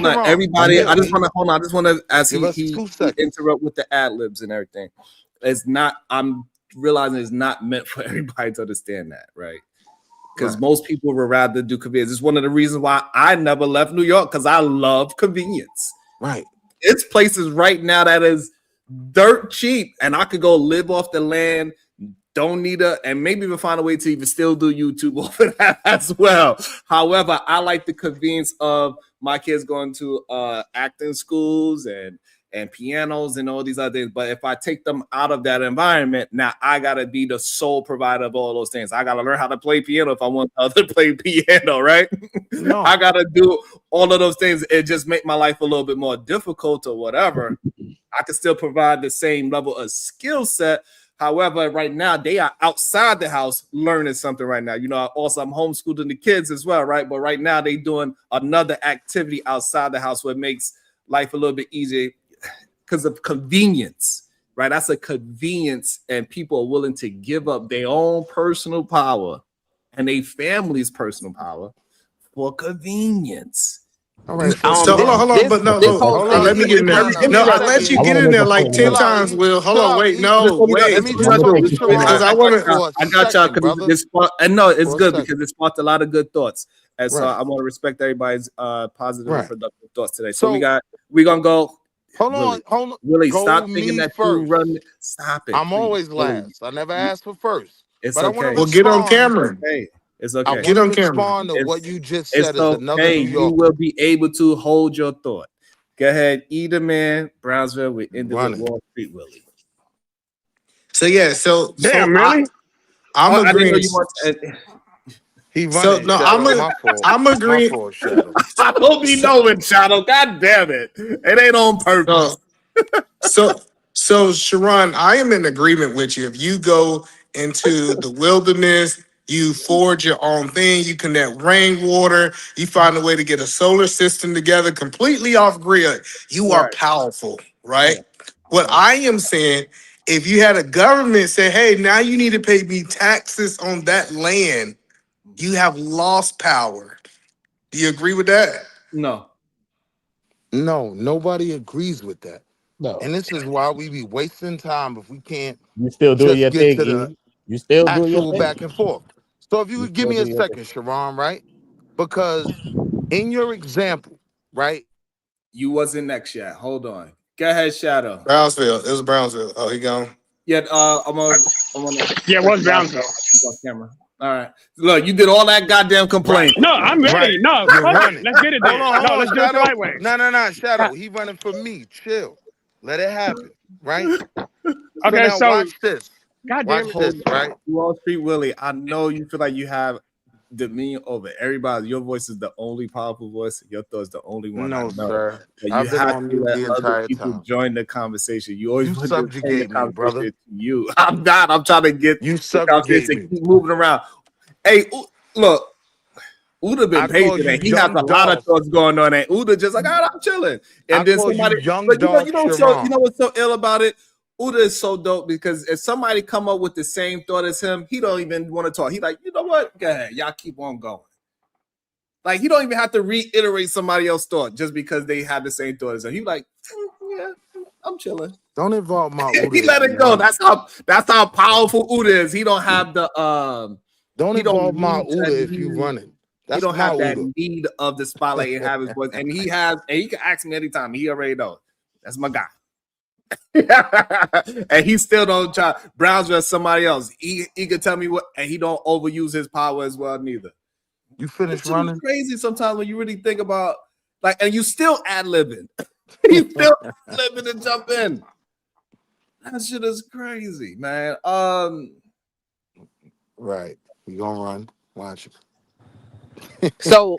on. Everybody, I just want to, as Give us 2 he seconds. interrupt with the ad libs and everything. It's not. I'm realizing it's not meant for everybody to understand that, right? because most people would rather do convenience. It's one of the reasons why I never left New York, because I love convenience. Right. It's places right now that is dirt cheap, and I could go live off the land. Don't need and maybe even find a way to even still do YouTube over that as well. However, I like the convenience of my kids going to acting schools and pianos and all these other things. But if I take them out of that environment, now I gotta be the sole provider of all those things. I gotta learn how to play piano if I want to play piano, right? No. I gotta do all of those things. It just make my life a little bit more difficult or whatever. I can still provide the same level of skill set. However, right now they are outside the house learning something right now. You know, also I'm homeschooling the kids as well, right? But right now they doing another activity outside the house where it makes life a little bit easier because of convenience, right? That's a convenience, and people are willing to give up their own personal power and their family's personal power for convenience. All right. So hold on, but no, let me get in there. No, I let you get in there like 10 times, Will. Hold on, wait, because I want to. I got y'all because and no, it's good because it sparked a lot of good thoughts, and so I want to respect everybody's positive and productive thoughts today. So we're gonna go. Hold on. Willie, Go stop thinking that you run. Stop it. I'm always last. I never asked for first. It's but okay. Well, get on camera. It's okay. Get on camera. Respond to what you just said. It's okay. You will be able to hold your thought. Go ahead, Eda Man, Brownsville. We ended with Wall Street Willie. So yeah, damn, really? I'm agreeing. He so no, I'm agreeing. I don't be knowing, Shadow. God damn it! It ain't on purpose. So Sharon, I am in agreement with you. If you go into the wilderness, you forge your own thing, you connect rainwater, you find a way to get a solar system together completely off grid, you are powerful, right? What I am saying, if you had a government say, hey, now you need to pay me taxes on that land, you have lost power. Do you agree with that? No. No, nobody agrees with that. No. And this is why we be wasting time if we can't. You still do your thing. You still do your thing. Back and forth. So if you would give me a second, Sharon, right? Because in your example, right? You wasn't next yet. Hold on. Go ahead, Shadow. Brownsville. It was Brownsville. Oh, he gone. Yeah, I'm on. Yeah, it was Brownsville. On camera. All right. Look, you did all that goddamn complaint. No, I'm ready. No, let's get it there. No, let's do it the right way. No, Shadow. He running for me. Chill. Let it happen. Right? Okay, so watch this. God damn it. This, right? Wall Street Willie, I know you feel like you have dominion over everybody. Your voice is the only powerful voice. Your thought is the only one. No, sir. But you have to let other people join the conversation. You always want subjugate me, brother. You. I'm not. I'm trying to get you subjugate me. Keep moving around. Hey, look. Uda been patient and he has a lot of thoughts going on, and Uda just like, all right, I'm chilling. And then somebody, you know what's so ill about it? Uda is so dope because if somebody come up with the same thought as him, he don't even want to talk. He like, you know what? Go ahead, y'all keep on going. Like he don't even have to reiterate somebody else's thought just because they have the same thought as him. He like, yeah, I'm chilling. Don't involve my Uda. He let it go. That's how powerful Uda is. He don't have the Don't involve my Uda if you running. He don't have that need of the spotlight and have his voice, and he can ask me anytime. He already knows. That's my guy. And he still don't try Brownsville as somebody else. He can tell me what, and he don't overuse his power as well neither. You finished running? Crazy sometimes when you really think about and you still ad-libbing. You still living and jump in. That shit is crazy, man. Right. We gonna run. Watch it. So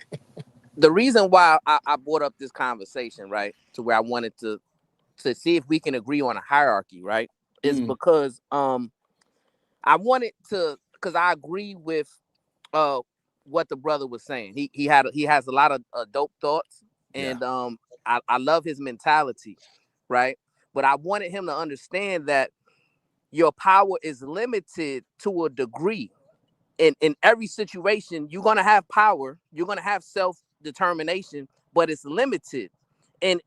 the reason why I brought up this conversation, right, to where I wanted to see if we can agree on a hierarchy, right, is because I wanted to, because I agree with what the brother was saying. He has a lot of dope thoughts, and I love his mentality, right? But I wanted him to understand that your power is limited to a degree. In every situation, you're gonna have power, you're gonna have self-determination, but it's limited. And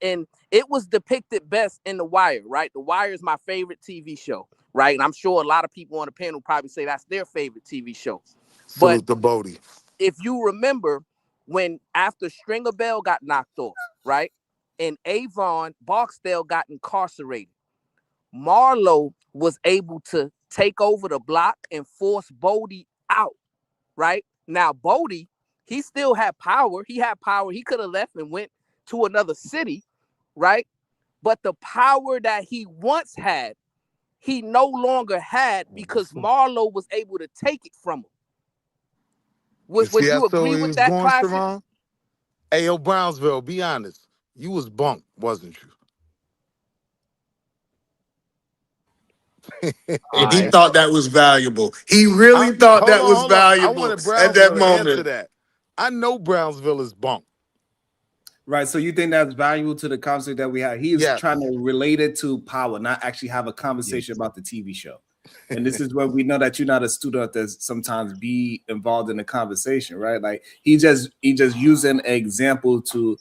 it was depicted best in The Wire, right? The Wire is my favorite TV show, right? And I'm sure a lot of people on the panel probably say that's their favorite TV show. Salute the Bodie. If you remember, when after Stringer Bell got knocked off, right, and Avon Barksdale got incarcerated, Marlo was able to take over the block and force Bodie out, right? Now, Bodie, he still had power. He had power. He could have left and went to another city, right? But the power that he once had, he no longer had because Marlo was able to take it from him. Would see, you that's where agree we with was that, going, Classic? Sharon? Hey, yo, Brownsville, be honest. You was bunk, wasn't you? And he thought that was valuable. He really thought that was I valuable wanted at Brownsville that to answer moment. that. I know Brownsville is bunk. Right. So you think that's valuable to the conversation that we had? He is trying to relate it to power, not actually have a conversation about the TV show. And this is where we know that you're not a student that sometimes be involved in the conversation, right? Like he just using an example to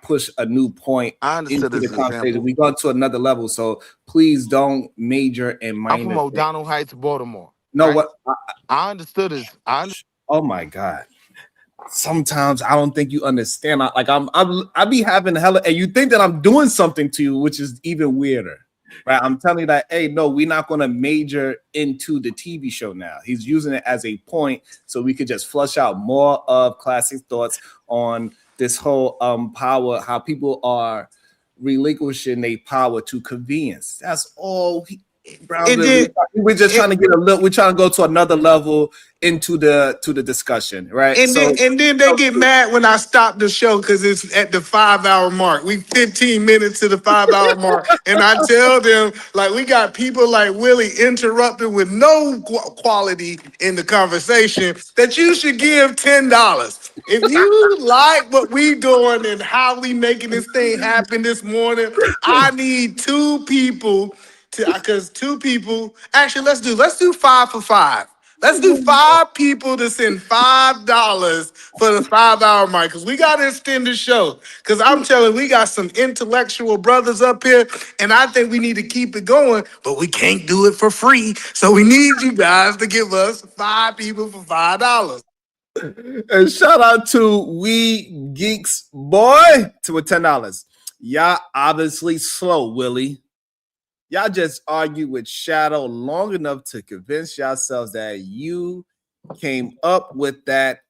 push a new point into the conversation. We go to another level. So please don't major in minor. I'm from O'Donnell Heights, Baltimore. No, right? what I understood is oh my God. Sometimes I don't think you understand. I be having hella, and you think that I'm doing something to you, which is even weirder, right? I'm telling you that, hey, no, we're not going to major into the TV show now. He's using it as a point so we could just flush out more of Classic thoughts on this whole power, how people are relinquishing their power to convenience. That's all. We're just trying to get we're trying to go to another level into the discussion, right? And then they get mad when I stop the show because it's at the 5-hour mark. We 15 minutes to the 5-hour mark. And I tell them, like, we got people like Willie interrupting with no quality in the conversation that you should give $10. If you like what we doing and how we making this thing happen this morning, I need 2 people because 2 people, actually let's do 5 for 5. Let's do 5 people to send $5 for the 5-hour mark because we got to extend the show. Because I'm telling you, we got some intellectual brothers up here, and I think we need to keep it going, but we can't do it for free. So we need you guys to give us 5 people for $5. And shout out to We Geeks Boy to a $10. Y'all obviously slow, Willie. Y'all just argued with Shadow long enough to convince yourselves that you came up with that,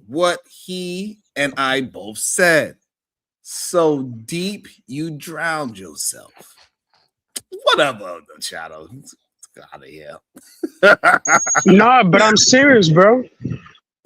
what he and I both said. So deep, you drowned yourself. Whatever, Shadow. Let's get out of here. No, but I'm serious, bro.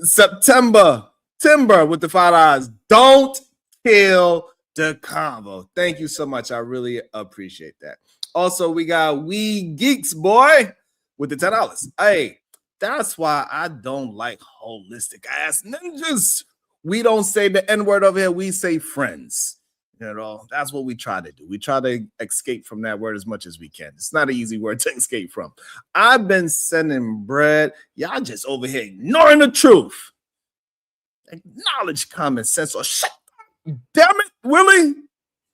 September. Timber with the $5. Don't kill the convo. Thank you so much. I really appreciate that. Also, we got We Geeks Boy with the $10. Hey, that's why I don't like holistic ass ninjas. We don't say the N-word over here. We say friends. You know, that's what we try to do. We try to escape from that word as much as we can. It's not an easy word to escape from. I've been sending bread. Y'all just over here ignoring the truth. Acknowledge common sense or shut up. Damn it, Willie.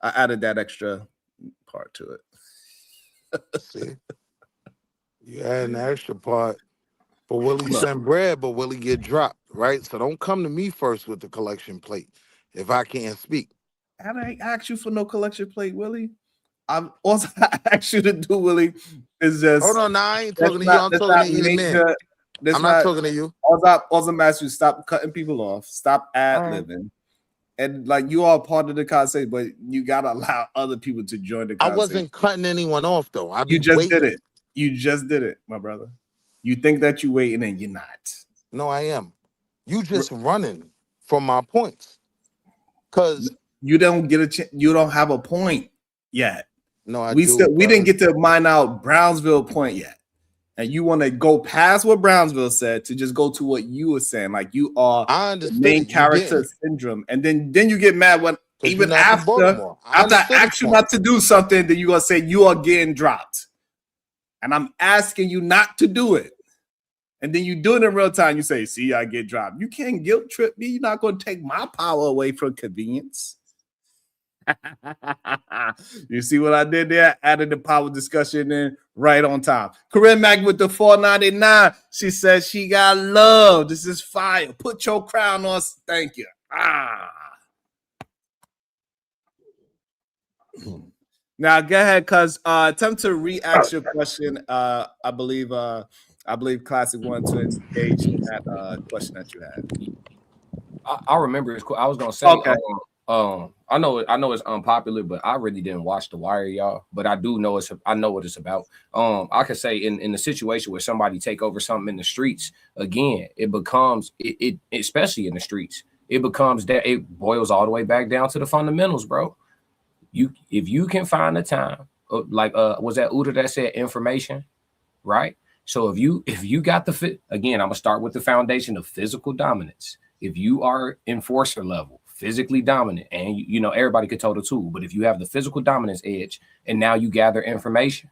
I added that extra part to it. See, you had an extra part, but Willie send bread, but Willie get dropped, right? So don't come to me first with the collection plate if I can't speak. I didn't ask you for no collection plate, Willie. I'm also asked you to do, Willie, is just hold on. Now I ain't talking to you. I'm talking to Eat I'm not talking to you. Also, I'm asking you stop cutting people off, stop ad-libbing. And like you are part of the conversation, but you gotta allow other people to join the conversation. I wasn't cutting anyone off though. You just did it. You just did it, my brother. You think that you waiting and you're not. No, I am. You just running from my points. Cause you don't get a chance. You don't have a point yet. No, I we do. We didn't get to mine out Brownsville point yet. And you want to go past what Brownsville said to just go to what you were saying, like you are the main character syndrome, and then you get mad when even after I ask you not to do something, then you gonna say you are getting dropped, and I'm asking you not to do it, and then you do it in real time. You say, "See, I get dropped." You can't guilt trip me. You're not gonna take my power away from convenience. You see what I did there? Added the power discussion in Right on time. Corinne Mack with the 499. She says she got love. This is fire. Put your crown on. Thank you. Now go ahead, cuz attempt to re-ask your question. I believe Classic wanted to engage in that question that you had. I remember it's cool. I was gonna say, Okay. I know it's unpopular, but I really didn't watch The Wire, y'all. But I do know I know what it's about. I could say in the situation where somebody take over something in the streets, again, it becomes it especially in the streets, it becomes that it boils all the way back down to the fundamentals, bro. If you can find the time, like was that Uda that said information, right? So if you got again, I'm gonna start with the foundation of physical dominance. If you are enforcer level, physically dominant, and you know everybody could total tool, but if you have the physical dominance edge and now you gather information,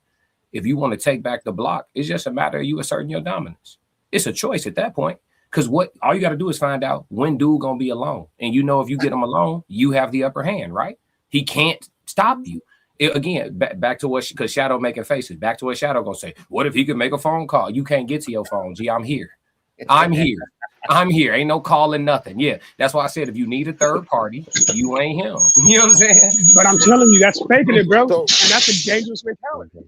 if you want to take back the block, it's just a matter of you asserting your dominance. It's a choice at that point, because all you got to do is find out when dude gonna be alone, and you know if you get him alone, you have the upper hand, right? He can't stop you. Again, back to what, because Shadow making faces. Back to what Shadow gonna say. What if he could make a phone call? You can't get to your phone. Gee, I'm here. I'm here. I'm here. Ain't no calling nothing. Yeah, that's why I said if you need a third party, you ain't him. You know what I'm saying? But I'm telling you, that's faking it, bro. And that's a dangerous mentality.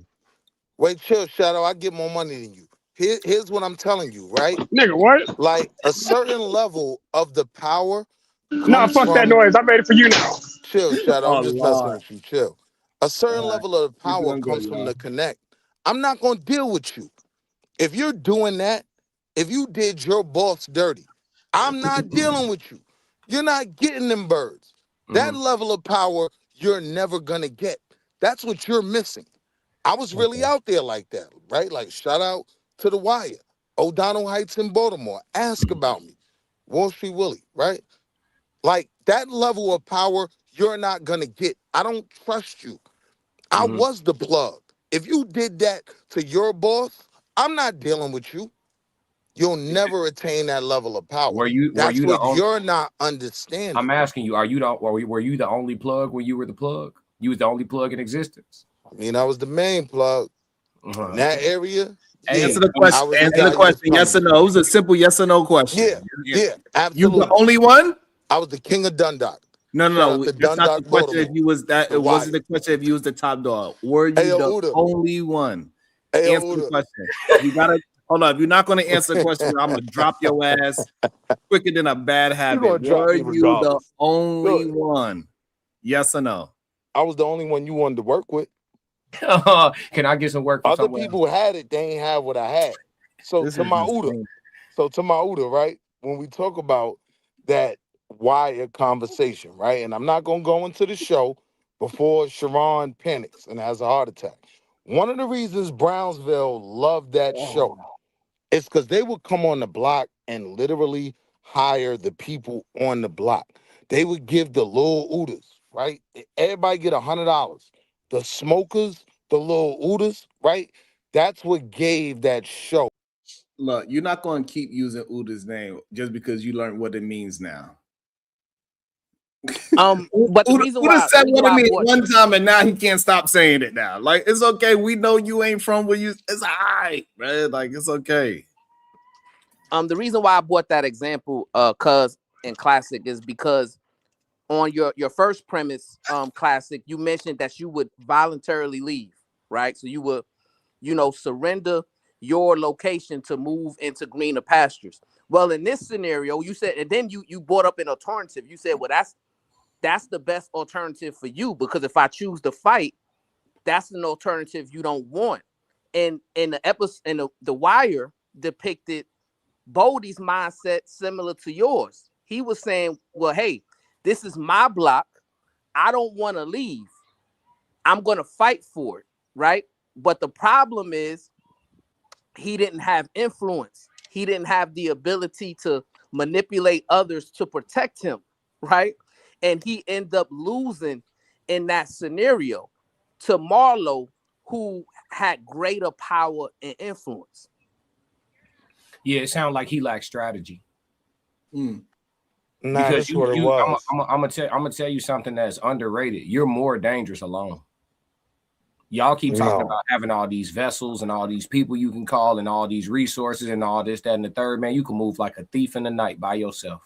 Wait, chill, Shadow. I get more money than you. Here's what I'm telling you, right? Nigga, what? Like a certain level of the power. Nah, fuck that noise. I made it for you now. Chill, Shadow. I'm just messing Lord. with you. Chill. A certain level of power comes from the connect. I'm not going to deal with you. If you're doing that, if you did your boss dirty, I'm not dealing with you. You're not getting them birds. That level of power, you're never going to get. That's what you're missing. I was really out there like that, right? Like, shout out to The Wire, O'Donnell Heights in Baltimore. Ask about me. Wall Street Willie, right? Like, that level of power, you're not going to get. I don't trust you. I was the plug. If you did that to your boss, I'm not dealing with you. You'll never attain that level of power. That's what you're not understanding. I'm asking you, were you the only plug when you were the plug? You was the only plug in existence. I mean, I was the main plug in that area. Answer the question. Answer the question. Yes or no. It was a simple yes or no question. Yeah, absolutely. You the only one? I was the king of Dundalk. No. That's not the question. If you was that, it wasn't the question. If you was the top dog, were you the only one? Answer the question. You gotta hold on. If you're not going to answer the question, I'm gonna drop your ass quicker than a bad habit. Were you the only one? Yes or no? I was the only one you wanted to work with. Can I get some work? Other people had it, they ain't have what I had. So to my Uda, right? When we talk about that Wire conversation, right? And I'm not gonna go into the show before Sharon panics and has a heart attack. One of the reasons Brownsville loved that show is because they would come on the block and literally hire the people on the block. They would give the little Udas, right? Everybody get $100. The smokers, the little Udas, right? That's what gave that show. Look, you're not going to keep using Uda's name just because you learned what it means now. But the reason why Uda said what it means one time and now he can't stop saying it now. Like, it's okay. We know you ain't from where you. It's all right, man. Like, it's okay. The reason why I brought that example, cuz in Classic, is because on your first premise, Classic, you mentioned that you would voluntarily leave, right? So you would, surrender your location to move into greener pastures. Well, in this scenario, you said, and then you brought up an alternative. You said, well, that's the best alternative for you, because if I choose to fight, that's an alternative you don't want. And in the episode, the Wire depicted Bodie's mindset similar to yours. He was saying, well, hey, this is my block. I don't want to leave. I'm going to fight for it, right? But the problem is he didn't have influence. He didn't have the ability to manipulate others to protect him, right? And he ended up losing in that scenario to Marlo, who had greater power and influence. Yeah, it sounds like he lacked strategy. Nah, Because that's what it was. I'm gonna tell you something that's underrated. You're more dangerous alone. Y'all keep talking No. about having all these vessels and all these people you can call and all these resources and all this, that, and the third. Man, you can move like a thief in the night by yourself.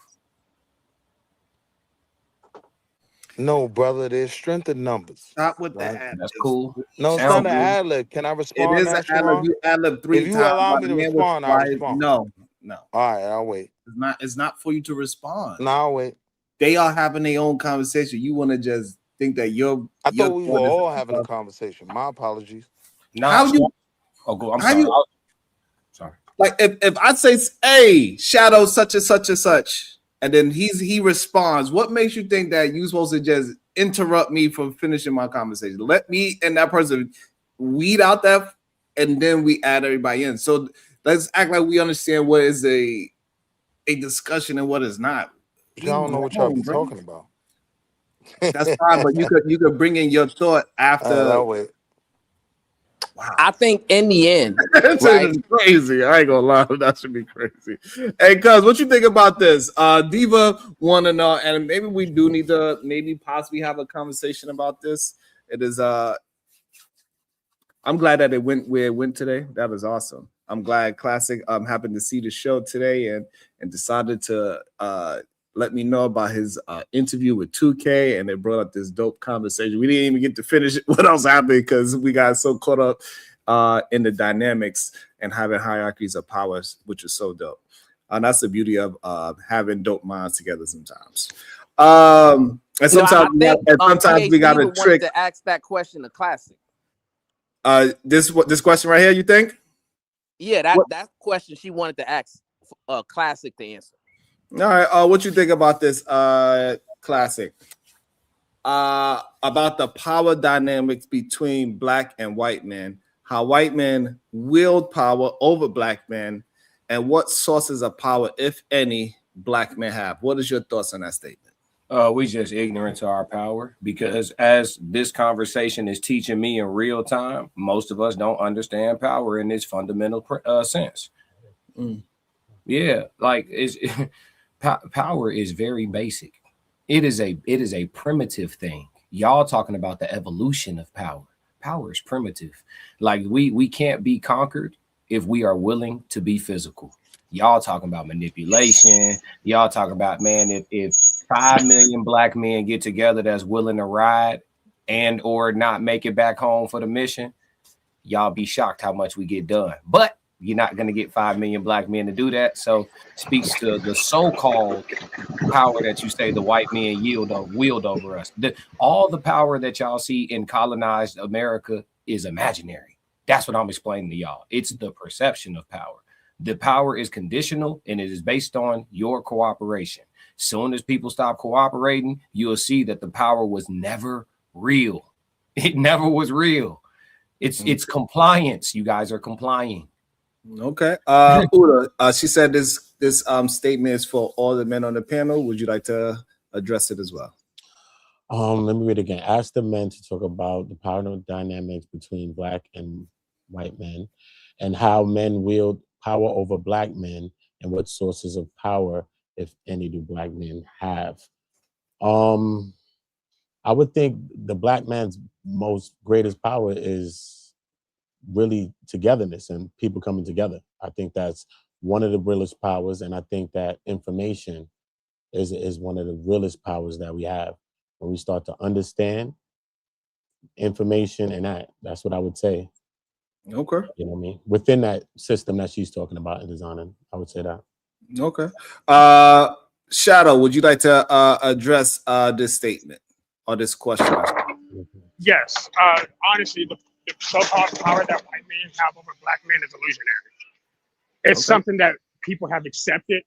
No, brother, there's strength in numbers. Stop with the That's ad-libs. cool. No, it's Sound not an good. ad-lib. Can I It respond is now, an ad-lib. Sharon? You ad-lib 3 If you times. allow while me the to man was respond, I'll quiet. respond. No. All right, I'll wait. It's not for you to respond. No, I'll wait. They are having their own conversation. You want to just think that your I thought we were thought is- all having a conversation. My apologies. Nah, How you I'm how sorry. you- Sorry. like if I say, hey, Shadow such and such and such, and then he responds, what makes you think that you're supposed to just interrupt me from finishing my conversation? Let me and that person weed out that, and then we add everybody in. So let's act like we understand what is a discussion and what is not. Y'all don't know what y'all be talking about. That's fine, but you could bring in your thought after. I'll wait. I think in the end, That right? is crazy. I ain't gonna lie, that should be crazy. Hey, cuz, what you think about this? Diva want to know, and maybe we do need to possibly have a conversation about this. It is I'm glad that it went where it went today. That was awesome. I'm glad Classic happened to see the show today and decided to let me know about his interview with 2K, and it brought up this dope conversation. We didn't even get to finish what else happened because we got so caught up in the dynamics and having hierarchies of powers, which is so dope. And that's the beauty of having dope minds together sometimes. And sometimes, sometimes we got to trick. To ask that question to Classic. This question right here, you think? Yeah, that question she wanted to ask Classic to answer. All right. What you think about this, Classic? About the power dynamics between black and white men, how white men wield power over black men, and what sources of power, if any, black men have. What is your thoughts on that statement? We just ignorant to our power, because as this conversation is teaching me in real time, most of us don't understand power in its fundamental sense. Yeah, like power is very basic. It is a primitive thing. Y'all talking about the evolution of power. Power is primitive. Like we can't be conquered if we are willing to be physical. Y'all talking about manipulation. Y'all talking about, man, if 5 million black men get together that's willing to ride and or not make it back home for the mission, y'all be shocked how much we get done. But you're not going to get 5 million black men to do that. So speaks to the so-called power that you say the white men wield over us. All the power that y'all see in colonized America is imaginary. That's what I'm explaining to y'all. It's the perception of power. The power is conditional, and it is based on your cooperation. Soon as people stop cooperating, you'll see that the power was never real. It never was real. It's compliance. You guys are complying. Okay. Uda, she said this statement is for all the men on the panel. Would you like to address it as well? Let me read it again. Ask the men to talk about the power dynamics between black and white men, and how men wield power over black men, and what sources of power, if any, do black men have. I would think the black man's most greatest power is really togetherness and people coming together. I think that's one of the realest powers, and I think that information is one of the realest powers that we have. When we start to understand information and that's what I would say. Okay. You know what I mean? Within that system that she's talking about in designing, I would say that. Okay. Shadow, would you like to address this statement or this question? Yes. Honestly, the so-called power that white men have over black men is illusionary. It's something that people have accepted,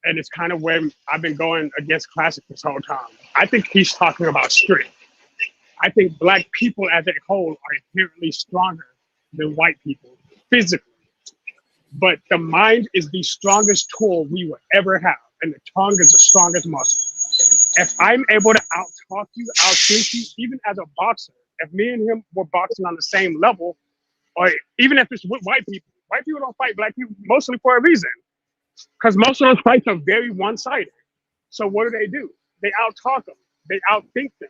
and it's kind of where I've been going against Classic this whole time. I think he's talking about strength. I think black people as a whole are inherently stronger than white people physically. But the mind is the strongest tool we will ever have, and the tongue is the strongest muscle. If I'm able to out-talk you, out-think you, even as a boxer, if me and him were boxing on the same level, or even if it's with white people don't fight black people mostly for a reason, because most of those fights are very one-sided. So what do? They out-talk them. They out-think them.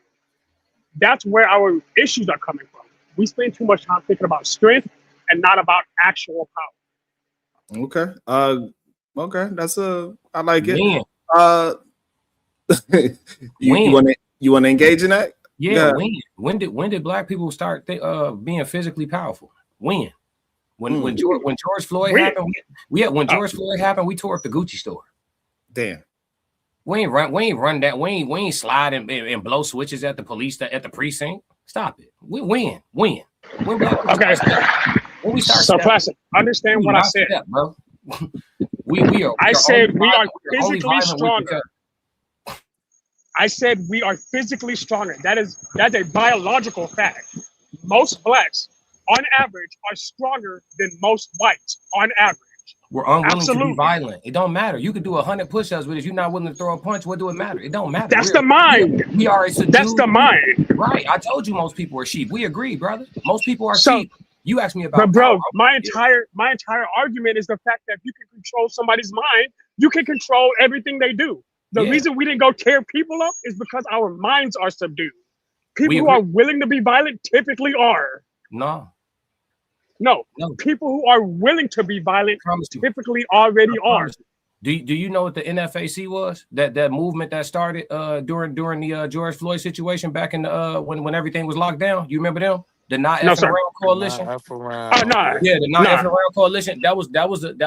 That's where our issues are coming from. we spend too much time thinking about strength and not about actual power. Okay. Okay. I like it. Win. You want to engage in that? Yeah. When did black people start being physically powerful? When George Floyd happened, when George Floyd happened, we tore up the Gucci store. Damn. We ain't run that. We ain't slide and blow switches at the police at the precinct. Stop it. We win. When Okay. When we start so classic. Understand what I said, bro. we are. I said we are only physically violent stronger. I said we are physically stronger. That's a biological fact. Most blacks, on average, are stronger than most whites, on average. We're unwilling to be violent. It don't matter. You could do 100 push-ups, but if you're not willing to throw a punch, what do it matter? It don't matter. That's the mind. We are a subdued. That's the mind. Right. I told you most people are sheep. We agree, brother. Most people are sheep. You asked me about. But bro, power. my entire argument is the fact that if you can control somebody's mind, you can control everything they do. The reason we didn't go tear people up is because our minds are subdued. People who are willing to be violent typically are. No, people who are willing to be violent typically already are. Do you know what the NFAC was? That movement that started during the George Floyd situation back in the when everything was locked down. You remember them? The Not Effing Around Coalition. Yeah, the Not Effing Around Coalition. That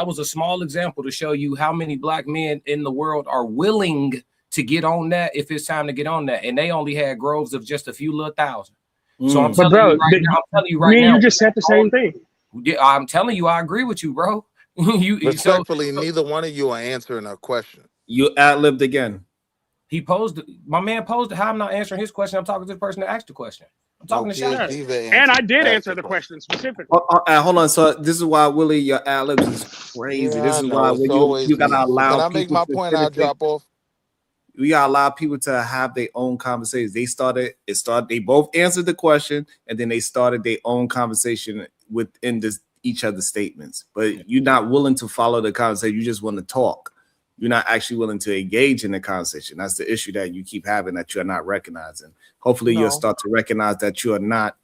was a small example to show you how many black men in the world are willing to get on that if it's time to get on that, and they only had groves of just a few little thousand. So I'm telling you right now. You just said the same thing. I'm telling you, I agree with you, bro. Respectfully, neither one of you are answering a question. You ad-libbed again. My man posed how I'm not answering his question. I'm talking to the person that asked the question. I'm talking to Shaq. And I did answer the question specifically. Hold on. So this is why, Willie, your ad-libs is crazy. This is why you gotta allow. Can I make my point? I'll drop off. We gotta allow people to have their own conversations. They both answered the question, and then they started their own conversation within each other's statements. But you're not willing to follow the conversation. You just want to talk. You're not actually willing to engage in the conversation. That's the issue that you keep having, that you're not recognizing. Hopefully, you'll start to recognize that you are not.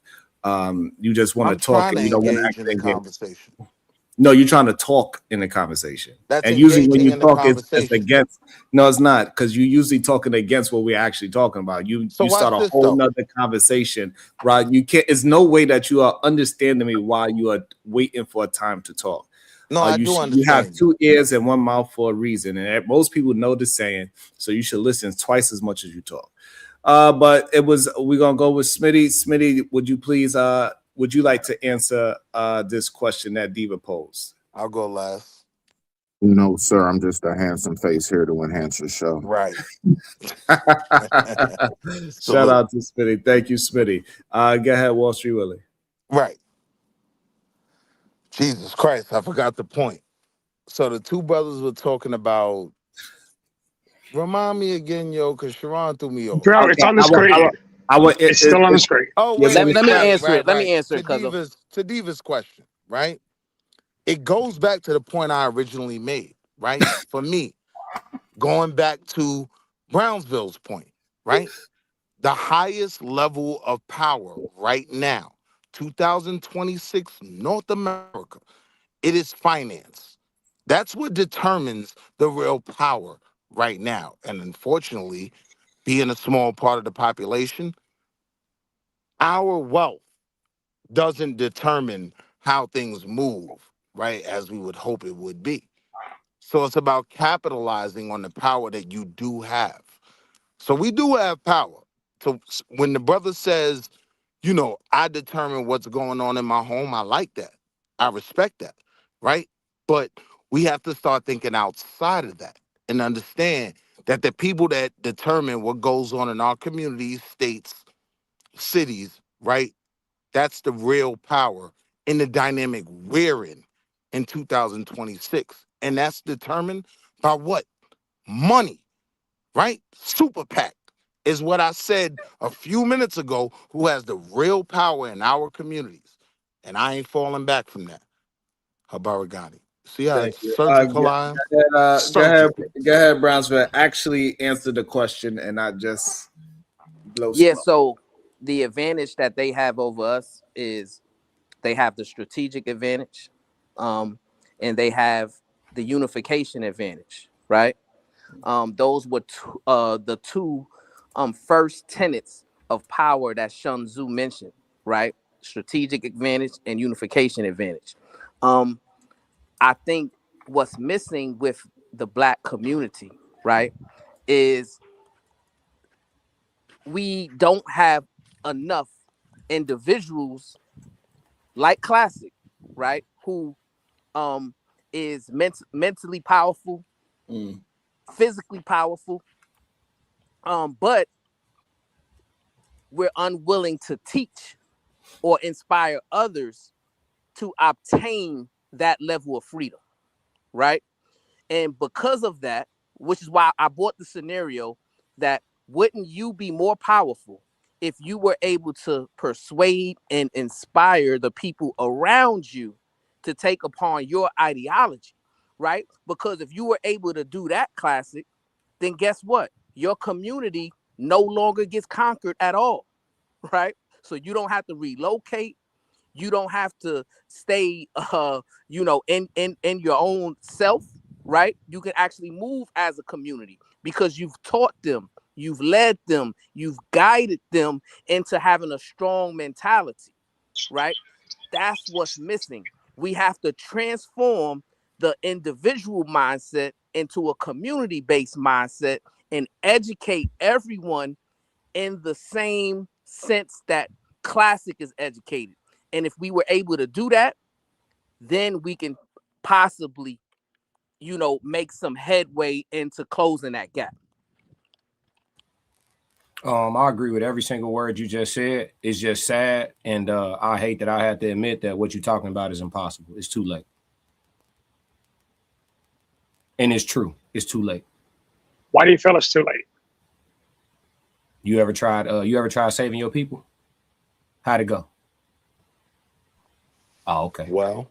You just want to talk, and you don't want to actually engage. Conversation. No, you're trying to talk in the conversation. And usually when you talk, it's against. No, it's not, because you're usually talking against what we're actually talking about. You start a whole nother conversation, right? You can't. There's no way that you are understanding me while you are waiting for a time to talk. No, I do understand. You have 2 ears and 1 mouth for a reason, and most people know the saying. So you should listen twice as much as you talk. But we're gonna go with Smitty. Smitty, would you please? Would you like to answer this question that Diva posed? I'll go last. No, sir. I'm just a handsome face here to enhance the show. Right. Shout out to Smitty. Thank you, Smitty. Go ahead, Wall Street Willie. Right. Jesus Christ, I forgot the point. So the two brothers were talking about. Remind me again, yo, because Sharon threw me off. Bro, it's on the screen. It's still on the screen. Oh, wait, let me answer it. Let me answer it, because to Diva's question, right? It goes back to the point I originally made, right? For me, going back to Brownsville's point, right? The highest level of power right now, 2026 North America, it is finance. That's what determines the real power right now. And unfortunately, being a small part of the population, our wealth doesn't determine how things move, right? As we would hope it would be. So it's about capitalizing on the power that you do have. So we do have power. So when the brother says, you know, I determine what's going on in my home, I like that. I respect that, right? But we have to start thinking outside of that and understand that the people that determine what goes on in our communities, states, cities, right? That's the real power in the dynamic we're in 2026. And that's determined by what? Money, right? Super PAC is what I said a few minutes ago, who has the real power in our communities. And I ain't falling back from that. Habaragani. See how it's surgical I am? Go ahead, Brownsville. Actually answer the question and not just blow Yeah, smoke. so the advantage that they have over us is they have the strategic advantage, and they have the unification advantage, right? Those were the two first tenets of power that Sun Tzu mentioned, right? Strategic advantage and unification advantage. I think what's missing with the Black community, right, is we don't have enough individuals like Classic, right, who is mentally powerful, physically powerful, but we're unwilling to teach or inspire others to obtain that level of freedom, right? And because of that, which is why I brought the scenario that wouldn't you be more powerful if you were able to persuade and inspire the people around you to take upon your ideology, right? Because if you were able to do that, Classic, then guess what? Your community no longer gets conquered at all, right? So you don't have to relocate. You don't have to stay, in your own self, right? You can actually move as a community because you've taught them, you've led them, you've guided them into having a strong mentality, right? That's what's missing. We have to transform the individual mindset into a community-based mindset and educate everyone in the same sense that Classic is educated. And if we were able to do that, then we can possibly, make some headway into closing that gap. I agree with every single word you just said. It's just sad, and I hate that I have to admit that what you're talking about is impossible. It's too late, and it's true. It's too late. Why do you feel it's too late? You ever tried? You ever tried saving your people? How'd it go? Oh, okay. Well,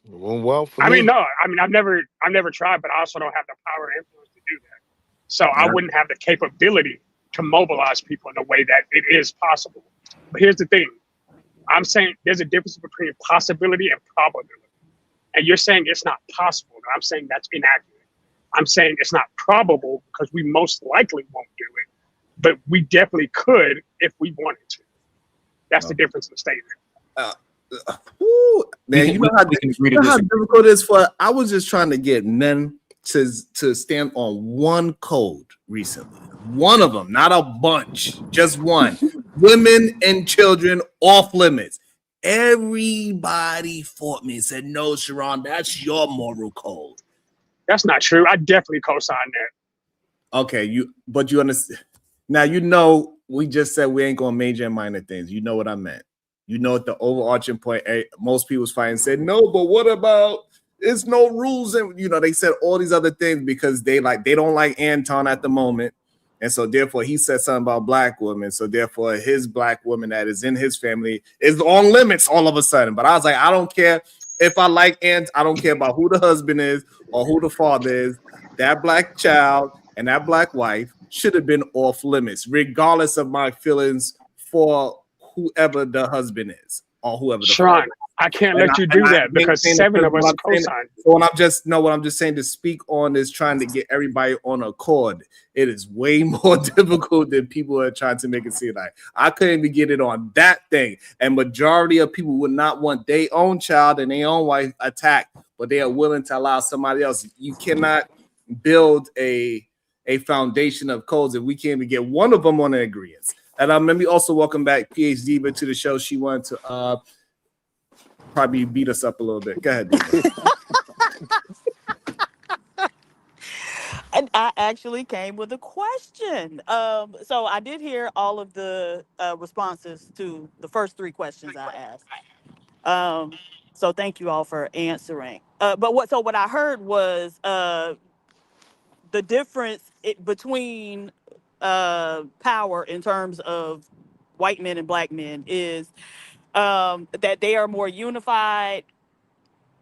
for I me. mean, no. I mean, I've never tried, but I also don't have the power and influence to do that. So I wouldn't have the capability to mobilize people in a way that it is possible. But here's the thing. I'm saying there's a difference between possibility and probability. And you're saying it's not possible. I'm saying that's inaccurate. I'm saying it's not probable because we most likely won't do it. But we definitely could if we wanted to. That's the difference in the statement. Man, you know how difficult it is for. I was just trying to get men to stand on one code recently. One of them, not a bunch, just one. Women and children off limits. Everybody fought me and said, "No, Sharon, that's your moral code." That's not true. I definitely co-sign that. Okay, but you understand. Now we just said we ain't going major and minor things. You know what I meant. You know what the overarching point. Most people's fighting said no, but what about it's no rules, and they said all these other things because they don't like Anton at the moment, and so therefore he said something about black women. So therefore his black woman that is in his family is on limits all of a sudden. But I was like, I don't care if I like Ant. I don't care about who the husband is or who the father is. That black child and that black wife should have been off limits, regardless of my feelings for whoever the husband is or whoever the Sharon, father is. I can't let you do that because 7 of us co-signed. So what I'm just saying to speak on is trying to get everybody on accord. It is way more difficult than people are trying to make it seem like. I couldn't even get it on that thing. And majority of people would not want their own child and their own wife attacked, but they are willing to allow somebody else. You cannot build a foundation of codes if we can't even get one of them on the agreements. And let me also welcome back PhD Diva to the show. She wanted to probably beat us up a little bit. Go ahead, Diva. And I actually came with a question. So I did hear all of the responses to the first 3 questions I asked. So thank you all for answering. But what I heard was the difference between power in terms of white men and black men is that they are more unified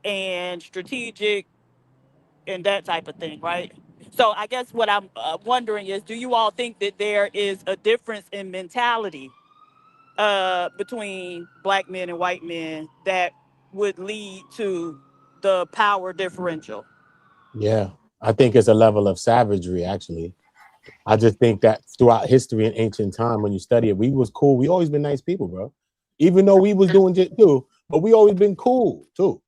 and strategic and that type of thing, right? So I guess what I'm wondering is, do you all think that there is a difference in mentality between black men and white men that would lead to the power differential? Yeah, I think it's a level of savagery, actually. I just think that throughout history and ancient time, when you study it, we was cool. We always been nice people, bro. Even though we was doing shit too, but we always been cool too.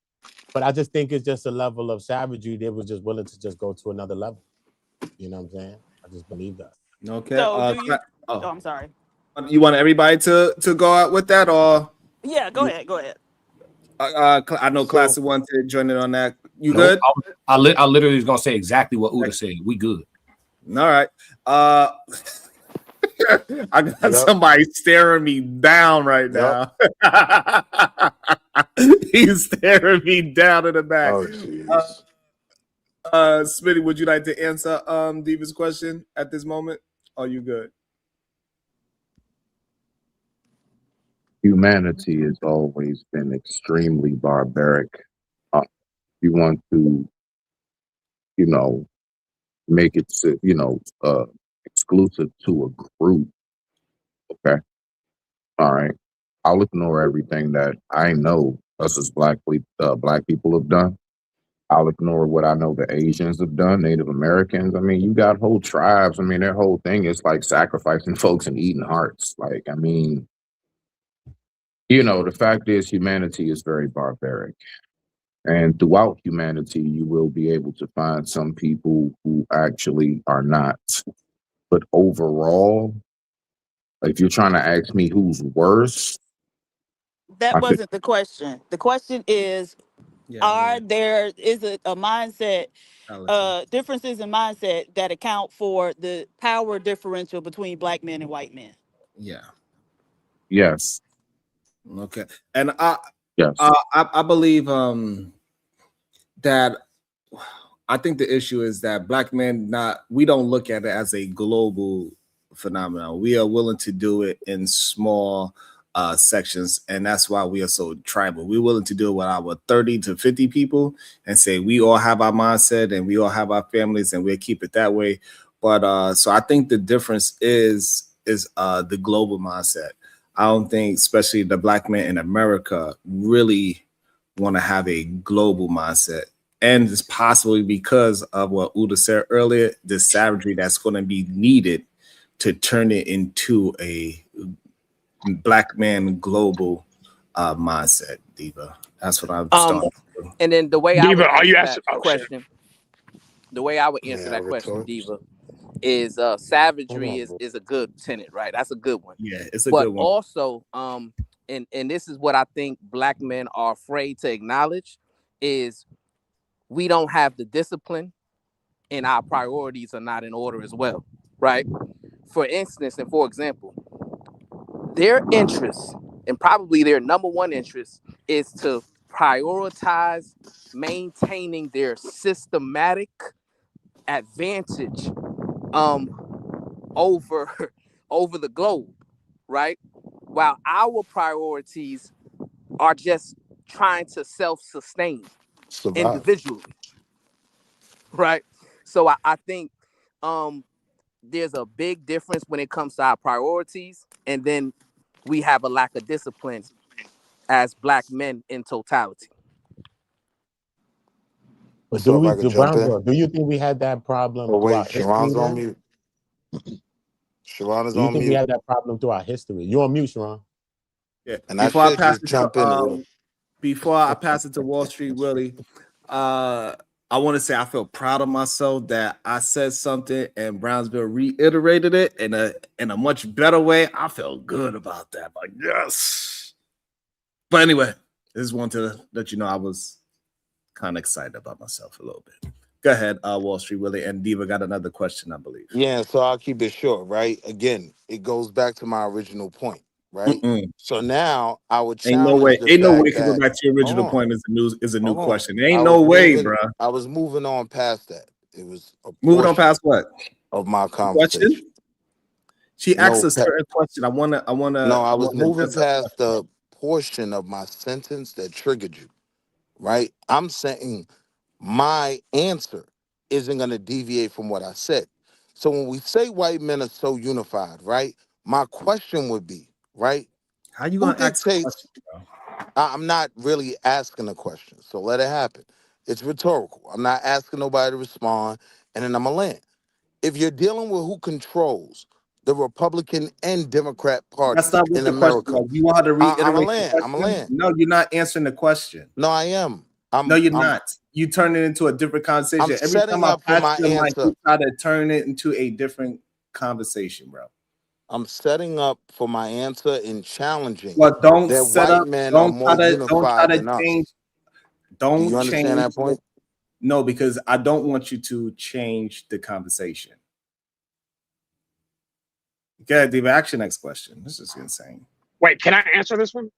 But I just think it's just a level of savagery. They was just willing to just go to another level. You know what I'm saying? I just believe that. Okay. So do you? Oh, I'm sorry. You want everybody to go out with that, or Yeah, go ahead. Go ahead. I know Classic wanted to join in on that. You Nope, good? I literally was gonna say exactly what Uda said. We good. All right. I got somebody staring me down right now. He's staring me down in the back. Smitty, would you like to answer Diva's question at this moment? Are you good? Humanity has always been extremely barbaric. You want to, make it, exclusive to a group. Okay. All right. I'll ignore everything that I know us as black people have done. I'll ignore what I know the Asians have done, Native Americans. I mean, you got whole tribes. I mean, their whole thing is like sacrificing folks and eating hearts. Like, I mean, the fact is humanity is very barbaric. And throughout humanity, you will be able to find some people who actually are not. But overall, if you're trying to ask me who's worse, That wasn't the question. The question is, is it a mindset, differences in mindset that account for the power differential between black men and white men? Yeah. Yes. Okay. And yes. I believe that I think the issue is that black men we don't look at it as a global phenomenon. We are willing to do it in small sections, and that's why we are so tribal. We're willing to do it with our 30 to 50 people and say we all have our mindset and we all have our families and we'll keep it that way. But so I think the difference is the global mindset. I don't think, especially the black men in America, really want to have a global mindset. And it's possibly because of what Uda said earlier, the savagery that's going to be needed to turn it into a black man global mindset, Diva. That's what I'm starting. And then the way Diva, I would are you answer asking? that question, the way I would answer that question, Diva, is savagery is a good tenet, right? That's a good one. Yeah, it's a but good one. Also, and this is what I think black men are afraid to acknowledge is we don't have the discipline and our priorities are not in order as well, right? For instance, and for example, their interest and probably their number one interest is to prioritize maintaining their systematic advantage over the globe, right? While our priorities are just trying to self-sustain individually, right? So I think there's a big difference when it comes to our priorities, and then we have a lack of discipline as black men in totality. But So if I could jump in. do you think we had that problem Oh wait, throughout history? Sharon's on man? mute. Sharon is Do you on think we mute. had that problem throughout history? You're on mute, Sharon. Yeah. And I Before I should pass just it jump in. before I pass it to Wall Street Willie, I want to say I feel proud of myself that I said something and Brownsville reiterated it in a much better way. I feel good about that. Like, yes. But anyway, I just wanted to let you know I was kind of excited about myself a little bit. Go ahead, Wall Street Willie. And Diva got another question, I believe. Yeah, so I'll keep it short, right? Again, it goes back to my original point, right? So now I would challenge Ain't no way the to go fact back to your original hold on, point is a new hold on. question. Ain't I no was way, moving- bro. I was moving on past that. It was a Moving on portion past what? of my conversation. Question? She asked No, a certain question. I wanna. No, I was moving address that past the portion of my sentence that triggered you, right? I'm saying my answer isn't going to deviate from what I said. So when we say white men are so unified, right? My question would be, right? How you Who gonna ask a dictates? question, bro? I'm not really asking a question, so let it happen. It's rhetorical. I'm not asking nobody to respond, and then I'm gonna land. If you're dealing with who controls the Republican and Democrat That's parties not what in the question America, was. You want her to I'm a reiterate the land. I'm a question? land. No, you're not answering the question. No, I am. No, you're I'm not. You turn it into a different conversation. Every setting time I up for pass my your mic, answer. you try to turn it into a different conversation, bro. I'm setting up for my answer in challenging Well, don't that set white up. men are more Don't try unified to than us. change. Do you Don't understand change. that point? No, because I don't want you to change the conversation. Okay, Diva, ask your next question. This is insane. Wait, can I answer this one?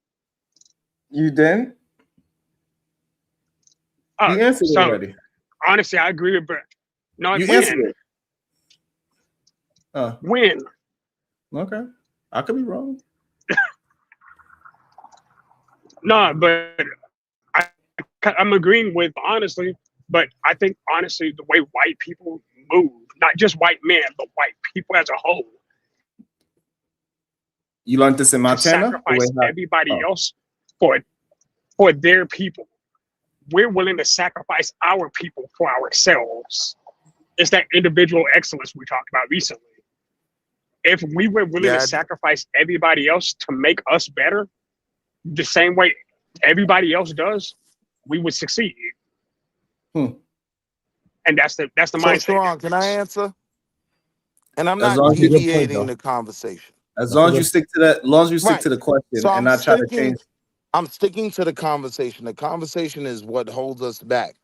You didn't? Oh, You answered it so already. honestly, I agree with Brett. No, You when? answered it. When? Okay. I could be wrong. No, but I'm agreeing with honestly, but I think honestly the way white people move, not just white men, but white people as a whole, You learned this in to Montana? sacrifice everybody else for their people. We're willing to sacrifice our people for ourselves. It's that individual excellence we talked about recently. If we were willing to sacrifice everybody else to make us better, the same way everybody else does, we would succeed. And that's the So, mindset. Sharon, can I answer? And I'm As not long as you deviating the conversation. As long as you stick to that, as long as you stick to the question So and not try to change. I'm sticking to the conversation. The conversation is what holds us back,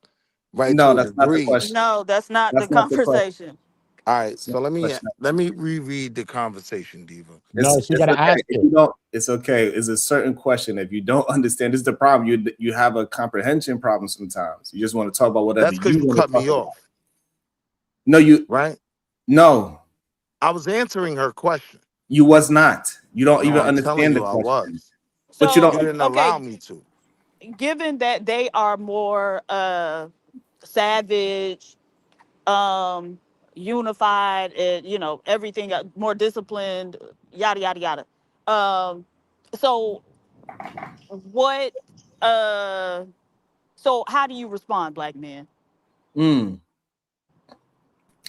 right? No, To a that's not the degree. question. No, that's not That's the not the question. conversation. All right, It's so not let the me question. reread the conversation, Diva. It's okay. If you don't, it's okay. It's a certain question. If you don't understand, this is the problem. You have a comprehension problem sometimes. You just want to talk about whatever That's because you want cut to talk me about. off. No, you right? No, I was answering her question. you was not. You don't No, even I'm telling understand the you, I question. was. But you So, don't. You didn't okay, allow me to. given that they are more savage, unified, and everything more disciplined, yada yada yada. So what? So how do you respond, black man?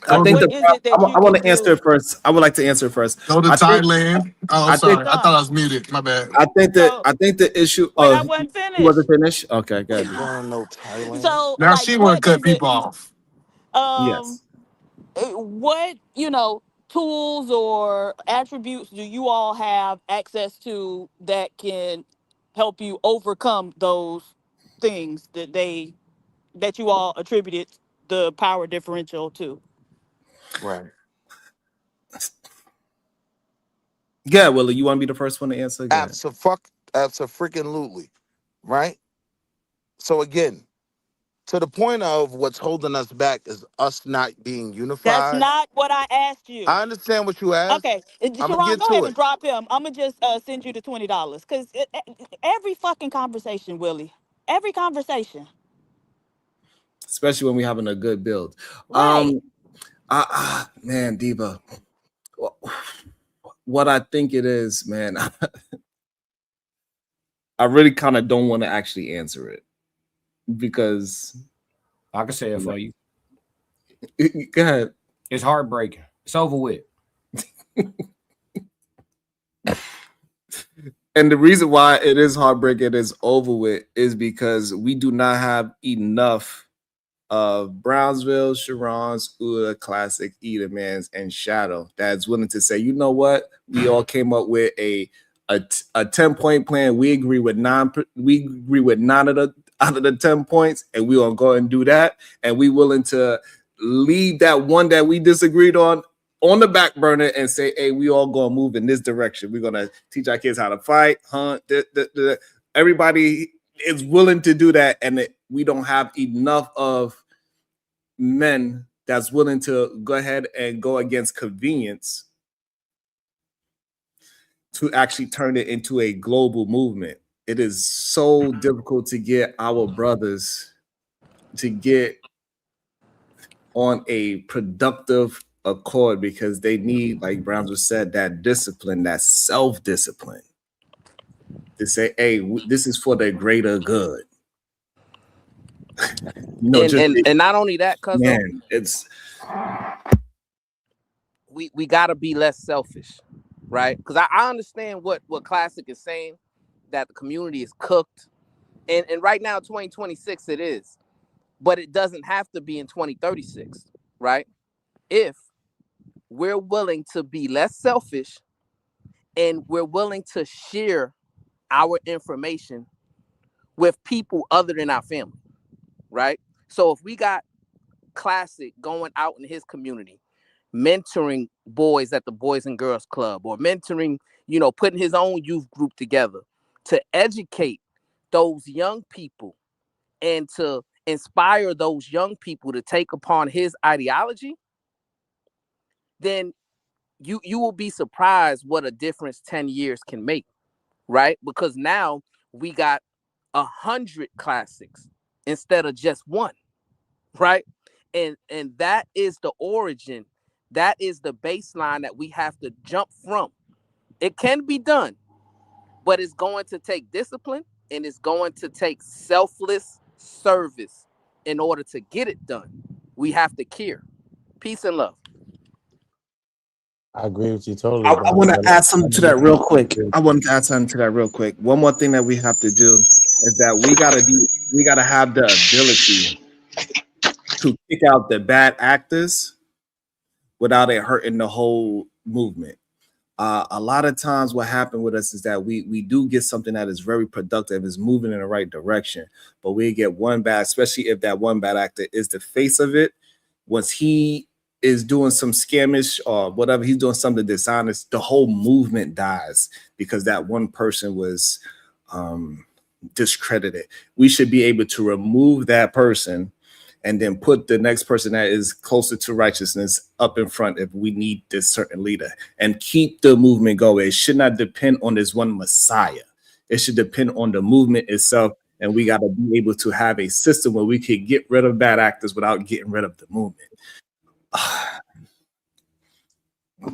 I Like, think what is it that I you want can to answer do? it first. I would like to answer it first. Go to I think- Thailand. Oh, I sorry. think- I thought I was muted. My bad. I think the issue. Wait, I Oh, wasn't you finished. wasn't finished. Okay, good. You want to know Thailand? So, Now like, she want what to cut is it? people off. Yes. What tools or attributes do you all have access to that can help you overcome those things that you all attributed the power differential to? Right. Yeah, Willie, you want to be the first one to answer? Go ahead. Abso-freaking-lutely. Right? So again, to the point of what's holding us back is us not being unified. That's not what I asked you. I understand what you asked. Okay, I'm Sharon, gonna get go to ahead it. and drop him. I'm gonna just send you the $20 because every fucking conversation, Willie, every conversation. Especially when we're having a good build. Right. Man, Diva. What I think it is, man, I really kind of don't want to actually answer it because I can say it for you. Go ahead. It's heartbreaking. It's over with. And the reason why it is heartbreaking, it's over with, is because we do not have enough of Brownsville, Sharon's, Uda, Classic, Edelman's, and Shadow that's willing to say, you know what? We all came up with a 10-point plan. We agree with nine of the out of the 10 points, and we gonna go and do that. And we willing to leave that one that we disagreed on the back burner and say, hey, we all gonna move in this direction. We're gonna teach our kids how to fight, hunt. Everybody is willing to do that, and we don't have enough of men that's willing to go ahead and go against convenience to actually turn it into a global movement. It is so difficult to get our brothers to get on a productive accord because they need, like Browns was said, that discipline, that self-discipline to say, hey, this is for the greater good. And not only that, cousin, man, it's we gotta be less selfish, right? Because I understand what Classic is saying, that the community is cooked, and right now 2026 it is, but it doesn't have to be in 2036, right? If we're willing to be less selfish and we're willing to share our information with people other than our family, right? So if we got Classic going out in his community, mentoring boys at the Boys and Girls Club, or mentoring, putting his own youth group together to educate those young people and to inspire those young people to take upon his ideology, then you will be surprised what a difference 10 years can make, right? Because now we got 100 Classics instead of just one, right? And that is the origin. That is the baseline that we have to jump from. It can be done, but it's going to take discipline and it's going to take selfless service in order to get it done. We have to care. Peace and love. I agree with you totally. I want to add something to that real quick. One more thing that we have to do is that we gotta have the ability to kick out the bad actors without it hurting the whole movement. A lot of times what happened with us is that we do get something that is very productive, is moving in the right direction, but we get one bad, especially if that one bad actor is the face of it. Once he is doing some scamish or whatever, he's doing something dishonest, the whole movement dies because that one person was discredited. We should be able to remove that person and then put the next person that is closer to righteousness up in front if we need this certain leader, and keep the movement going. It should not depend on this one Messiah. It should depend on the movement itself, and we got to be able to have a system where we can get rid of bad actors without getting rid of the movement.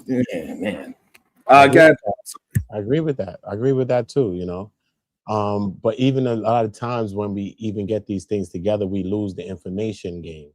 Yeah, man. I agree with that. I agree with that too, but even a lot of times when we even get these things together, we lose the information game.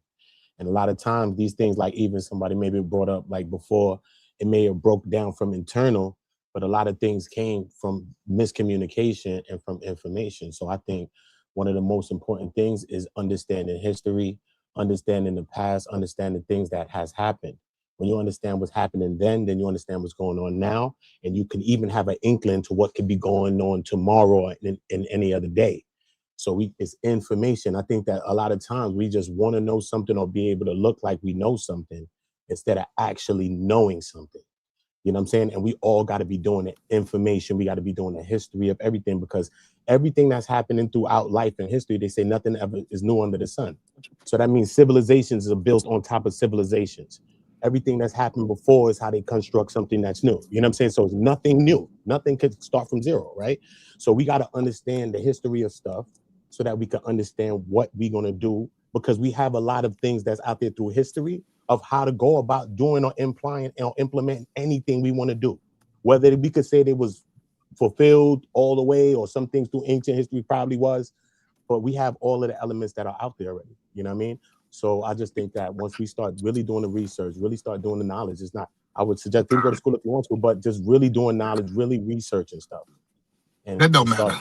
And a lot of times these things, like even somebody maybe brought up like before, it may have broke down from internal, but a lot of things came from miscommunication and from information. So I think one of the most important things is understanding history, understanding the past, understanding things that has happened. When you understand what's happening then you understand what's going on now, and you can even have an inkling to what could be going on tomorrow and in any other day. So it's information. I think that a lot of times we just want to know something or be able to look like we know something instead of actually knowing something. You know what I'm saying? And we all got to be doing the information. We got to be doing the history of everything, because everything that's happening throughout life and history, they say nothing ever is new under the sun. So that means civilizations are built on top of civilizations. Everything that's happened before is how they construct something that's new. You know what I'm saying? So it's nothing new. Nothing could start from zero, right? So we got to understand the history of stuff so that we can understand what we're going to do, because we have a lot of things that's out there through history of how to go about doing or implying or implementing anything we want to do. Whether we could say they was fulfilled all the way, or some things through ancient history probably was, but we have all of the elements that are out there already. You know what I mean? So I just think that once we start really doing the research, really start doing the knowledge, it's not, I would suggest people go to school if you want to, but just really doing knowledge, really researching stuff. And that don't matter.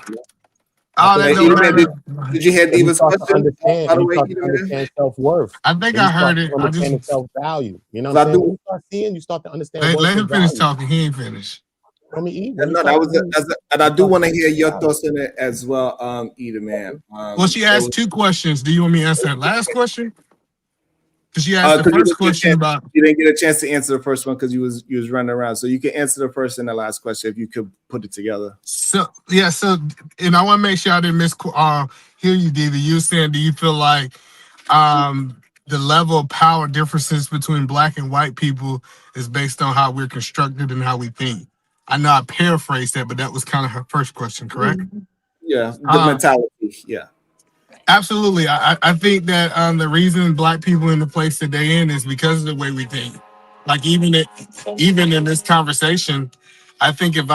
Did you hear Diva's question? Understand self-worth. I think I heard it. I just self-value. You know what I'm saying? When you start seeing, you start to understand. Let him finish talking. He ain't finished. And I do want to hear your thoughts on it as well, Eda, man. Well, she asked two questions. Do you want me to answer that last question? Because she asked the first question about. You didn't get a chance to answer the first one because you was running around. So you can answer the first and the last question if you could put it together. So and I want to make sure I didn't hear you, Diva. You saying, do you feel like the level of power differences between black and white people is based on how we're constructed and how we think? I know I paraphrased that, but that was kind of her first question, correct? Yeah, the mentality, yeah. Absolutely. I think that the reason black people in the place that they in is because of the way we think. Like even in this conversation, I think if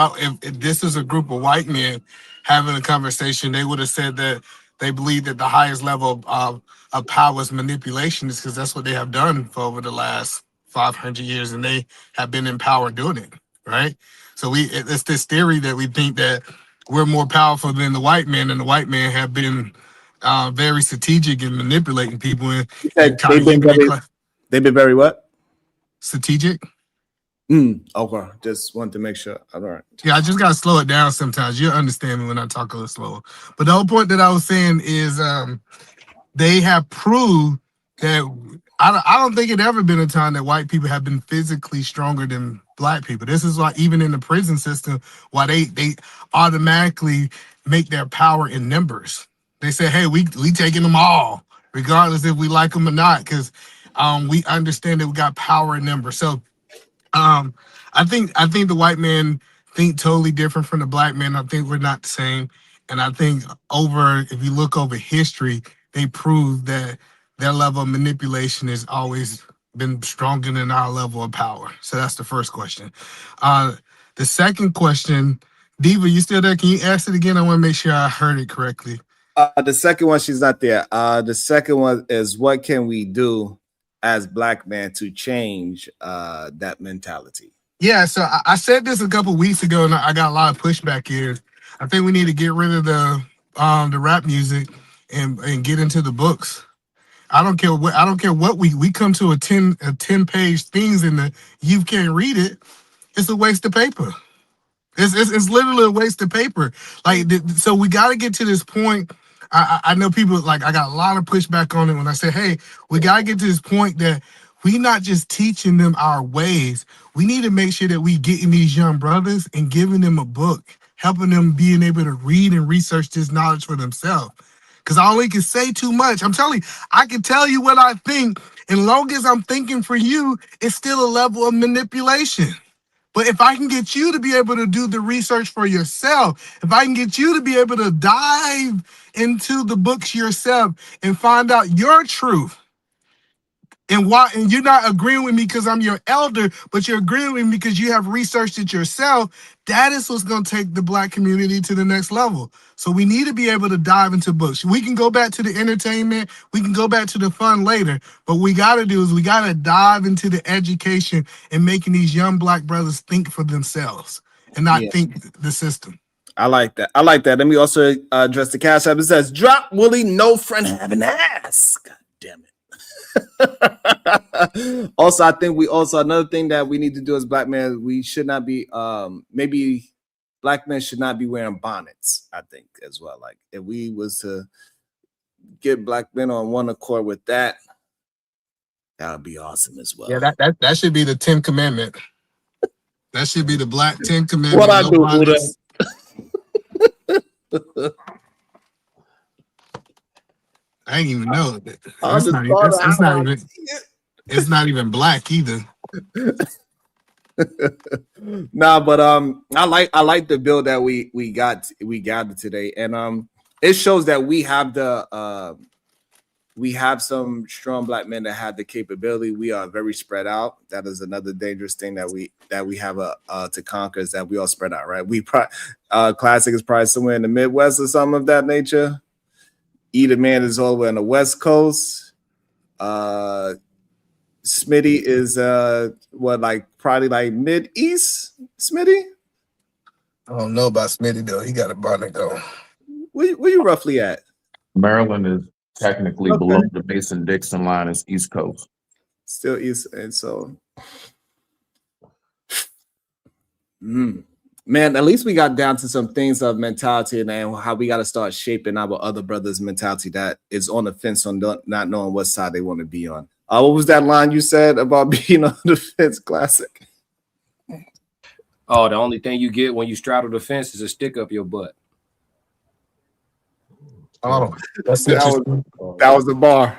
this is a group of white men having a conversation, they would have said that they believe that the highest level of power is manipulation, is because that's what they have done for over the last 500 years, and they have been in power doing it, right? So it's this theory that we think that we're more powerful than the white man, and the white man have been very strategic in manipulating people and They've been very what? Strategic. Okay, just wanted to make sure. All right. Yeah, I just gotta slow it down sometimes. You'll understand me when I talk a little slower. But the whole point that I was saying is they have proved that I don't think it ever been a time that white people have been physically stronger than black people. This is why even in the prison system, why they automatically make their power in numbers. They say, hey, we taking them all, regardless if we like them or not, because we understand that we got power in numbers. So I think the white man think totally different from the black man. I think we're not the same. And I think if you look over history, they prove that their level of manipulation has always been stronger than our level of power. So that's the first question. The second question, Diva, you still there? Can you ask it again? I want to make sure I heard it correctly. The second one, she's not there. The second one is, what can we do as black men to change that mentality? Yeah, so I said this a couple weeks ago, and I got a lot of pushback here. I think we need to get rid of the rap music and get into the books. I don't care what we come to a 10-page things and you can't read it. It's a waste of paper. It's literally a waste of paper. So we got to get to this point. I know people, like, I got a lot of pushback on it when I say, hey, we got to get to this point that we not just teaching them our ways. We need to make sure that we getting these young brothers and giving them a book, helping them being able to read and research this knowledge for themselves. Because I only can say too much. I'm telling you, I can tell you what I think. And long as I'm thinking for you, it's still a level of manipulation. But if I can get you to be able to do the research for yourself, if I can get you to be able to dive into the books yourself and find out your truth, and you're not agreeing with me because I'm your elder, but you're agreeing with me because you have researched it yourself, that is what's going to take the black community to the next level. So we need to be able to dive into books. We can go back to the entertainment, we can go back to the fun later, but what we got to do is we got to dive into the education and making these young black brothers think for themselves and not think the system. I like that. Let me also address the Cash App. It says, drop Willie, no friend have an ass. God damn it. Also, I think another thing that we need to do as black men, we should not be maybe black men should not be wearing bonnets, I think, as well. Like, if we was to get black men on one accord with that, that would be awesome as well. Yeah, that should be the 10th commandment. That should be the black 10 commandment. What I do, Buddha? I didn't even know. It's not even black either. Nah, but I like the bill that we gathered today, and it shows that we have some strong black men that have the capability. We are very spread out. That is another dangerous thing that we have to conquer, is that we all spread out, right? Classic is probably somewhere in the Midwest or something of that nature. Either man is all the way on the West Coast. Smitty is probably like Mid-East. Smitty? I don't know about Smitty though. He got a bonnet though. Where you roughly at? Maryland is technically below the Mason-Dixon line. Is East Coast. Still East, and so man, at least we got down to some things of mentality and how we got to start shaping our other brothers' mentality that is on the fence on not knowing what side they want to be on. What was that line you said about being on the fence, Classic? Oh, the only thing you get when you straddle the fence is a stick up your butt. Oh, that's that was the bar.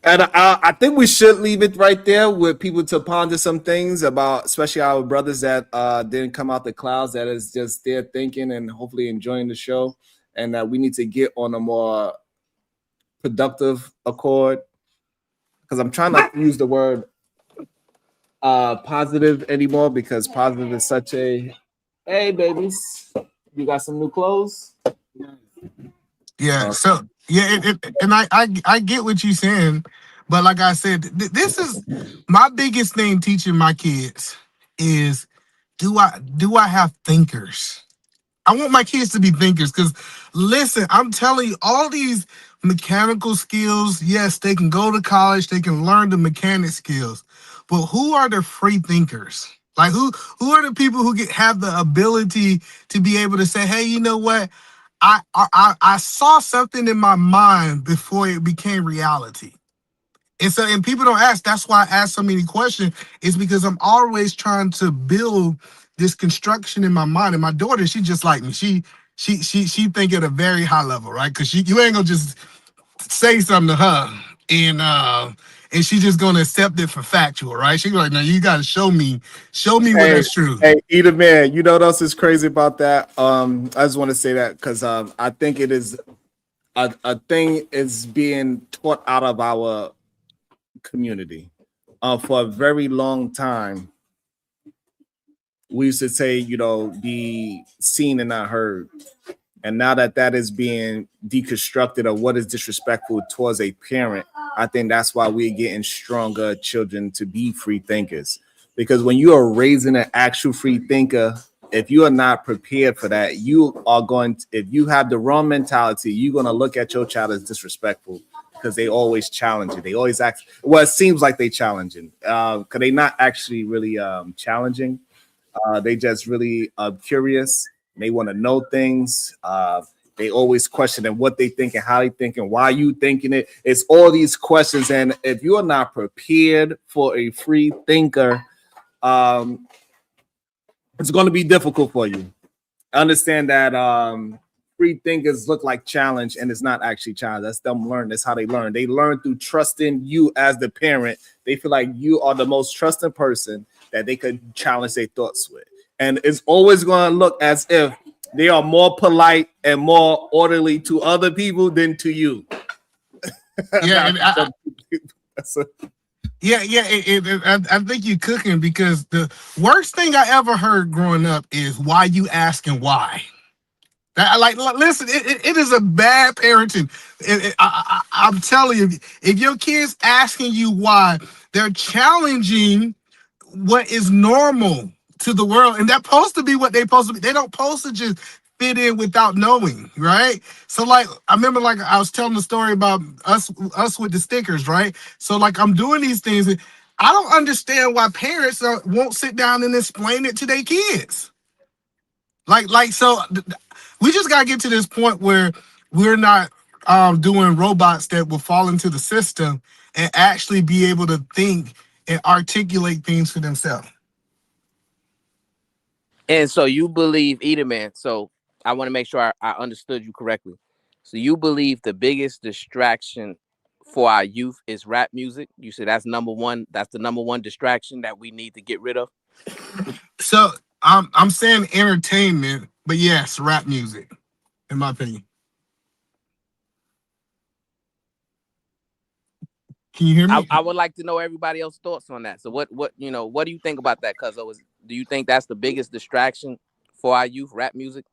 And I think we should leave it right there with people to ponder some things about, especially our brothers that didn't come out the clouds, that is just there thinking and hopefully enjoying the show, and that we need to get on a more productive accord. Because I'm trying not to use the word positive anymore, because positive is such a, hey babies, you got some new clothes? Yeah. So yeah, and I get what you're saying, but like I said, this is my biggest thing teaching my kids is do I have thinkers? I want my kids to be thinkers, because listen, I'm telling you, all these mechanical skills, yes, they can go to college, they can learn the mechanic skills, but who are the free thinkers? Like who are the people who have the ability to be able to say, hey, you know what? I saw something in my mind before it became reality. And people don't ask. That's why I ask so many questions. Is because I'm always trying to build this construction in my mind. And my daughter, she just like me. She think at a very high level, right? Because you ain't gonna just say something to her and she's just gonna accept it for factual, right? She be like, no, you gotta show me when that's true. Hey, Eda, man, you know what else is crazy about that? I just want to say that because I think it is a thing is being taught out of our community. For a very long time, we used to say, you know, be seen and not heard. And now that is being deconstructed of what is disrespectful towards a parent, I think that's why we're getting stronger children to be free thinkers. Because when you are raising an actual free thinker, if you are not prepared for that, you are going to, if you have the wrong mentality, you're going to look at your child as disrespectful, because they always challenge you. They always act, well, it seems like they challenging, because they not actually really challenging. They just really curious. They want to know things. They always question and what they think and how they think and why you thinking it. It's all these questions. And if you are not prepared for a free thinker, it's going to be difficult for you. Understand that free thinkers look like challenge, and it's not actually challenge. That's them learn. That's how they learn. They learn through trusting you as the parent. They feel like you are the most trusting person that they could challenge their thoughts with. And it's always going to look as if they are more polite and more orderly to other people than to you. Yeah, I think you're cooking, because the worst thing I ever heard growing up is, why you asking why? Listen, it is a bad parenting. I'm telling you, if your kid's asking you why, they're challenging what is normal to the world, and that's supposed to be what they're supposed to be. They don't supposed to just fit in without knowing, right? So like, I remember, like I was telling the story about us with the stickers, right? So like, I'm doing these things, and I don't understand why parents won't sit down and explain it to their kids. So we just gotta get to this point where we're not doing robots that will fall into the system and actually be able to think and articulate things for themselves. And so you believe, Edelman, so I want to make sure I understood you correctly. So you believe the biggest distraction for our youth is rap music? You said that's number one. That's the number one distraction that we need to get rid of? So I'm saying entertainment, but yes, rap music, in my opinion. Can you hear me? I would like to know everybody else's thoughts on that. So what do you think about that, Cuzzo? Do you think that's the biggest distraction for our youth, rap music?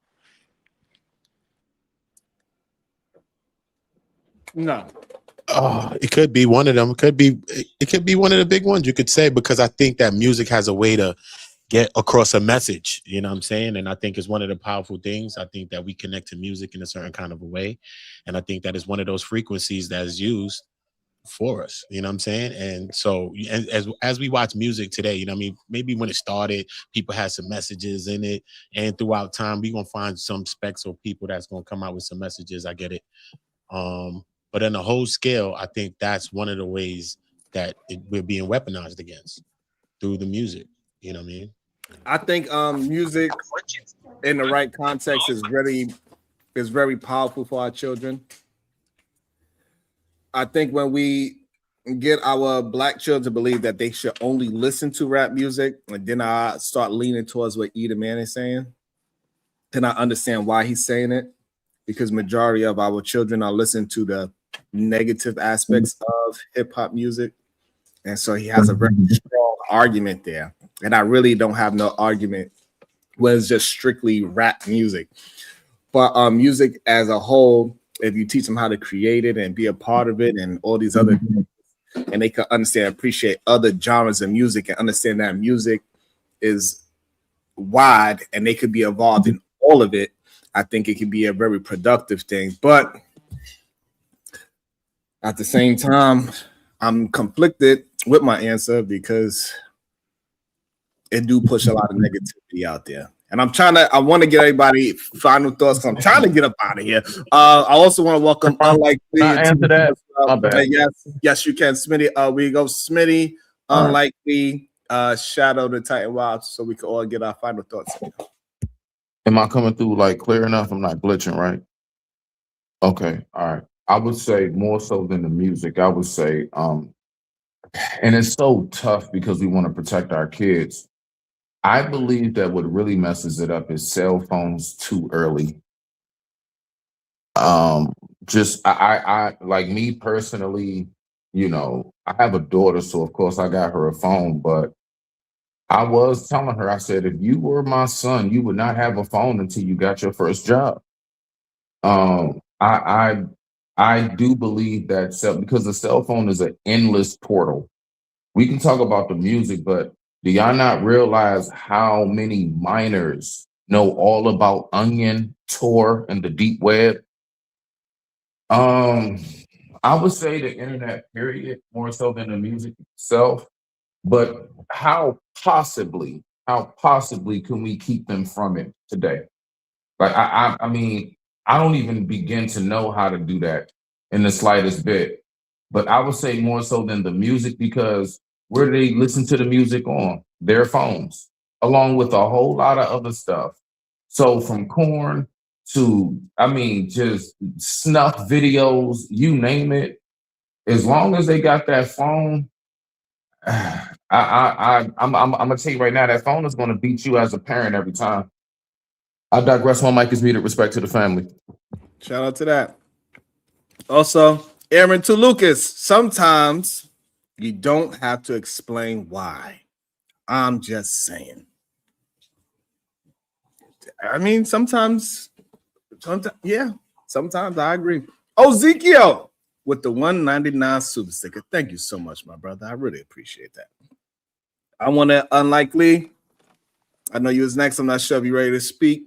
No. It could be one of them. It could be one of the big ones, you could say, because I think that music has a way to get across a message, you know what I'm saying? And I think it's one of the powerful things. I think that we connect to music in a certain kind of a way. And I think that is one of those frequencies that is used for us, you know what I'm saying? And so as we watch music today, you know what I mean, maybe when it started, people had some messages in it, and throughout time we're gonna find some specks of people that's gonna come out with some messages. I get it. But on the whole scale, I think that's one of the ways that we're being weaponized against, through the music, you know what I mean? I think music in the right context is very powerful for our children. I think when we get our black children to believe that they should only listen to rap music, and then I start leaning towards what Eda Man is saying, then I understand why he's saying it, because majority of our children are listening to the negative aspects of hip hop music, and so he has a very strong argument there, and I really don't have no argument when it's just strictly rap music. But music as a whole, if you teach them how to create it and be a part of it and all these other things, and they can understand, appreciate other genres of music and understand that music is wide and they could be involved in all of it, I think it can be a very productive thing. But at the same time, I'm conflicted with my answer because it do push a lot of negativity out there. And I want to get everybody final thoughts because I'm trying to get up out of here. I also want to welcome Unlikely. Can I answer that? My bad. Yes, you can. Smitty, we go Smitty, Unlikely, Shadow, the Titan Wild, so we can all get our final thoughts. Am I coming through like clear enough? I'm not glitching, right? Okay, all right. I would say more so than the music, I would say, and it's so tough because we want to protect our kids. I believe that what really messes it up is cell phones too early. Just I like me personally, you know, I have a daughter, so of course I got her a phone, but I was telling her, I said, if you were my son, you would not have a phone until you got your first job. I do believe that because the cell phone is an endless portal. We can talk about the music, but do y'all not realize how many minors know all about Onion, Tor, and the deep web? I would say the internet, period, more so than the music itself. But how possibly can we keep them from it today? Like, I mean, I don't even begin to know how to do that in the slightest bit. But I would say more so than the music, because where do they listen to the music on? Their phones, along with a whole lot of other stuff. So from Korn to, I mean, just snuff videos, you name it. As long as they got that phone, I'm gonna tell you right now, that phone is gonna beat you as a parent every time. I digress. My mic is muted. Respect to the family. Shout out to that. Also, Aaron to Lucas, sometimes you don't have to explain why. I'm just saying. I mean, sometimes yeah, sometimes I agree. Ezekiel with the 199 super sticker. Thank you so much, my brother. I really appreciate that. I want to Unlikely. I know you was next. I'm not sure if you're ready to speak.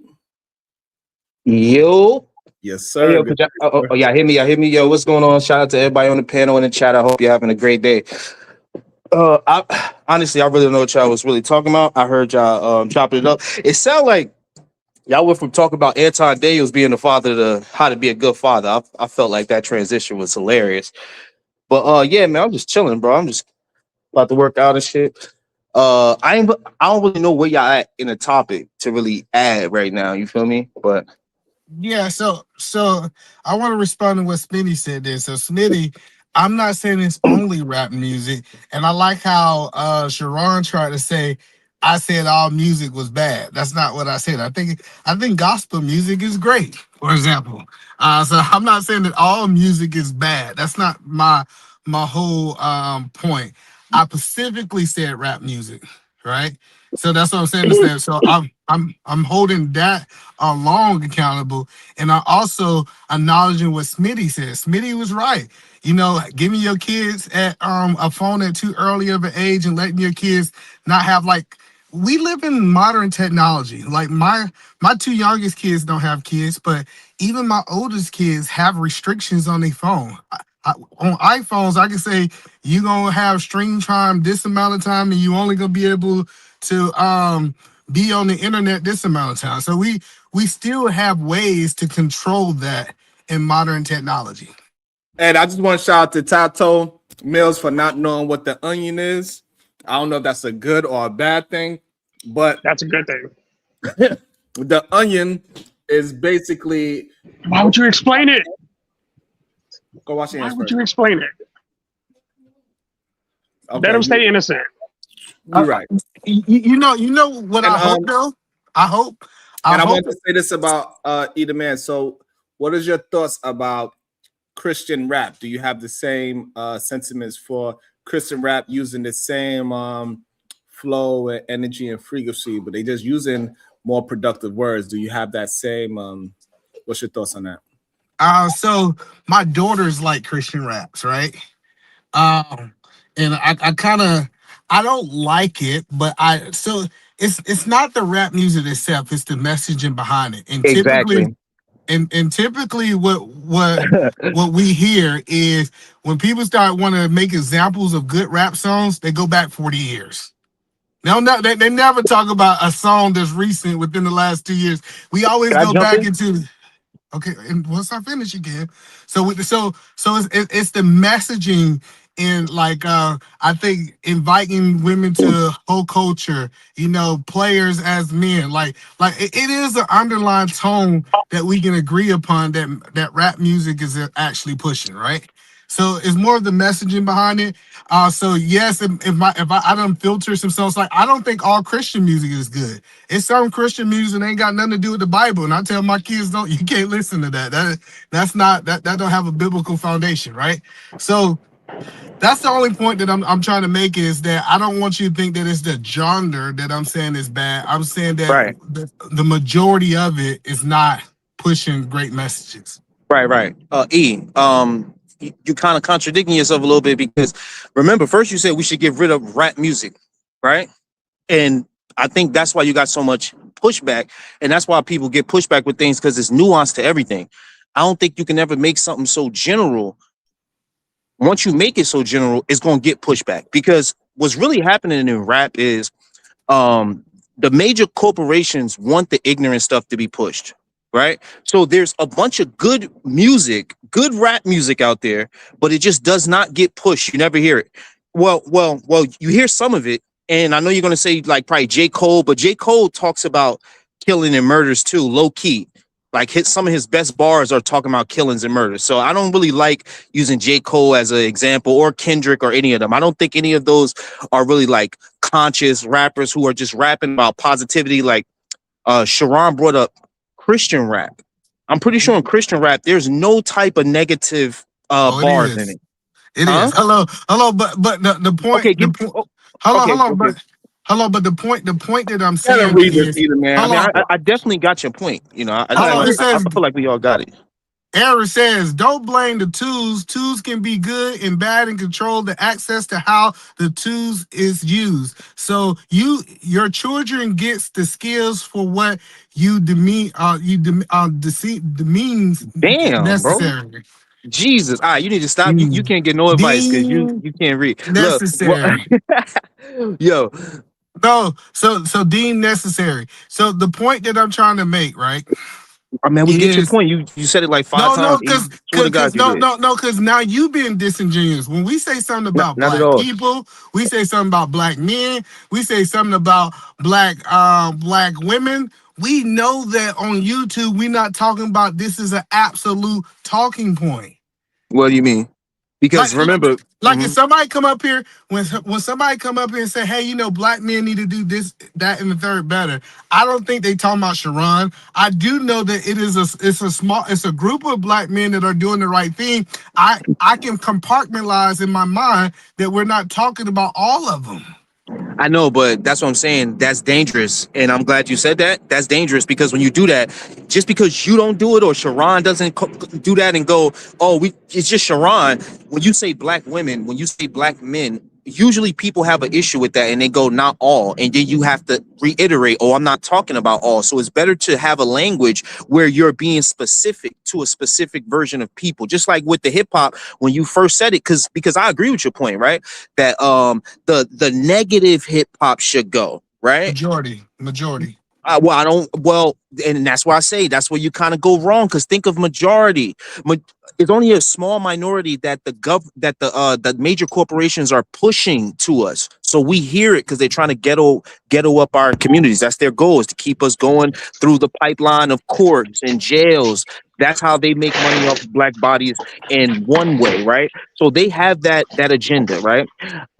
Yo. Yes, sir. Hey, yo, yeah, hit me. Yo, what's going on? Shout out to everybody on the panel and the chat. I hope you're having a great day. Honestly, I really don't know what y'all was really talking about. I heard y'all chopping it up. It sounded like y'all went from talking about Anton Daniels being the father to how to be a good father. I felt like that transition was hilarious. But yeah, man, I'm just chilling, bro. I'm just about to work out and shit. I don't really know where y'all at in the topic to really add right now. You feel me? But Yeah, so I want to respond to what Smitty said there. So Smitty, I'm not saying it's only rap music, and I like how Sharon tried to say I said all music was bad. That's not what I said. I think gospel music is great, for example. So I'm not saying that all music is bad. That's not my whole point. I specifically said rap music, right? So that's what I'm saying. So I'm holding that long accountable, and I also acknowledging what Smitty said. Smitty was right. You know, giving your kids at a phone at too early of an age and letting your kids not have we live in modern technology. Like my two youngest kids don't have kids, but even my oldest kids have restrictions on their phone. On iPhones, I can say you're gonna have stream time this amount of time, and you only gonna be able to be on the internet this amount of time. So we still have ways to control that in modern technology. And I just want to shout out to Tato Mills for not knowing what the onion is. I don't know if that's a good or a bad thing, but that's a good thing. The onion is basically. Why would you explain it? Go watch the Why answer would first. you explain it? Let them stay innocent. You're right. You know what And, I hope though. I hope. And I hope want to say this about Either Man. So, what is your thoughts about Christian rap? Do you have the same sentiments for Christian rap using the same flow and energy and frequency, but they just using more productive words? Do you have that same? What's your thoughts on that? So my daughters like Christian raps, right? And I kind of I don't like it, but it's not the rap music itself, it's the messaging behind it. And typically typically what we hear is when people start want to make examples of good rap songs, they go back 40 years. They never talk about a song that's recent within the last 2 years. We always go back into. Okay, and once I finish again, so it's the messaging and like I think inviting women to whole culture, players as men, like it is an underlying tone that we can agree upon that rap music is actually pushing, right? So it's more of the messaging behind it. So yes, if I don't filter some songs, like I don't think all Christian music is good. It's some Christian music that ain't got nothing to do with the Bible, and I tell my kids, you can't listen to that. That don't have a biblical foundation, right? So that's the only point that I'm trying to make is that I don't want you to think that it's the genre that I'm saying is bad. I'm saying that the majority of it is not pushing great messages. Right. You kind of contradicting yourself a little bit because remember, first you said we should get rid of rap music, right? And I think that's why you got so much pushback, and that's why people get pushback with things because it's nuance to everything. I don't think you can ever make something so general. Once you make it so general, it's going to get pushback because what's really happening in rap is the major corporations want the ignorant stuff to be pushed. Right. So there's a bunch of good music, good rap music out there, but it just does not get pushed. You never hear it. Well, you hear some of it. And I know you're going to say like probably J. Cole, but J. Cole talks about killing and murders too, low key. Like some of his best bars are talking about killings and murders. So I don't really like using J. Cole as an example or Kendrick or any of them. I don't think any of those are really like conscious rappers who are just rapping about positivity. Like Sharon brought up Christian rap. I'm pretty sure in Christian rap, there's no type of negative bars in it. It is. Hello, but the point. Okay, but the point that I'm saying is, I definitely got your point. I feel like we all got it. Aaron says, don't blame the tools. Tools can be good and bad and control the access to how the tools is used. So your children gets the skills for what you demeans necessary. Bro. Jesus, you need to stop. You can't get no advice because you can't read. Necessary. Yo. No, so deemed necessary. So the point that I'm trying to make, right? I mean, we get your point. You said it like 5 times. Because now you being disingenuous. When we say something about black people, we say something about black men, we say something about black women. We know that on YouTube, we're not talking about this is an absolute talking point. What do you mean? Because remember, if somebody come up here, when somebody come up here and say, hey, black men need to do this, that, and the third better. I don't think they talking about Sharon. I do know that it's a group of black men that are doing the right thing. I can compartmentalize in my mind that we're not talking about all of them. I know, but that's what I'm saying. That's dangerous. And I'm glad you said that. That's dangerous because when you do that, just because you don't do it or Sharon doesn't do that and go, it's just Sharon. When you say black women, when you say black men, usually people have an issue with that and they go, not all. And then you have to reiterate, I'm not talking about all. So it's better to have a language where you're being specific to a specific version of people. Just like with the hip hop, when you first said it, because I agree with your point, right? That the negative hip hop should go, right? Majority. And that's why I say that's where you kind of go wrong. Because think of majority. It's only a small minority that the major corporations are pushing to us. So we hear it because they're trying to ghetto up our communities. That's their goal, is to keep us going through the pipeline of courts and jails. That's how they make money off of black bodies in one way, right? So they have that agenda, right?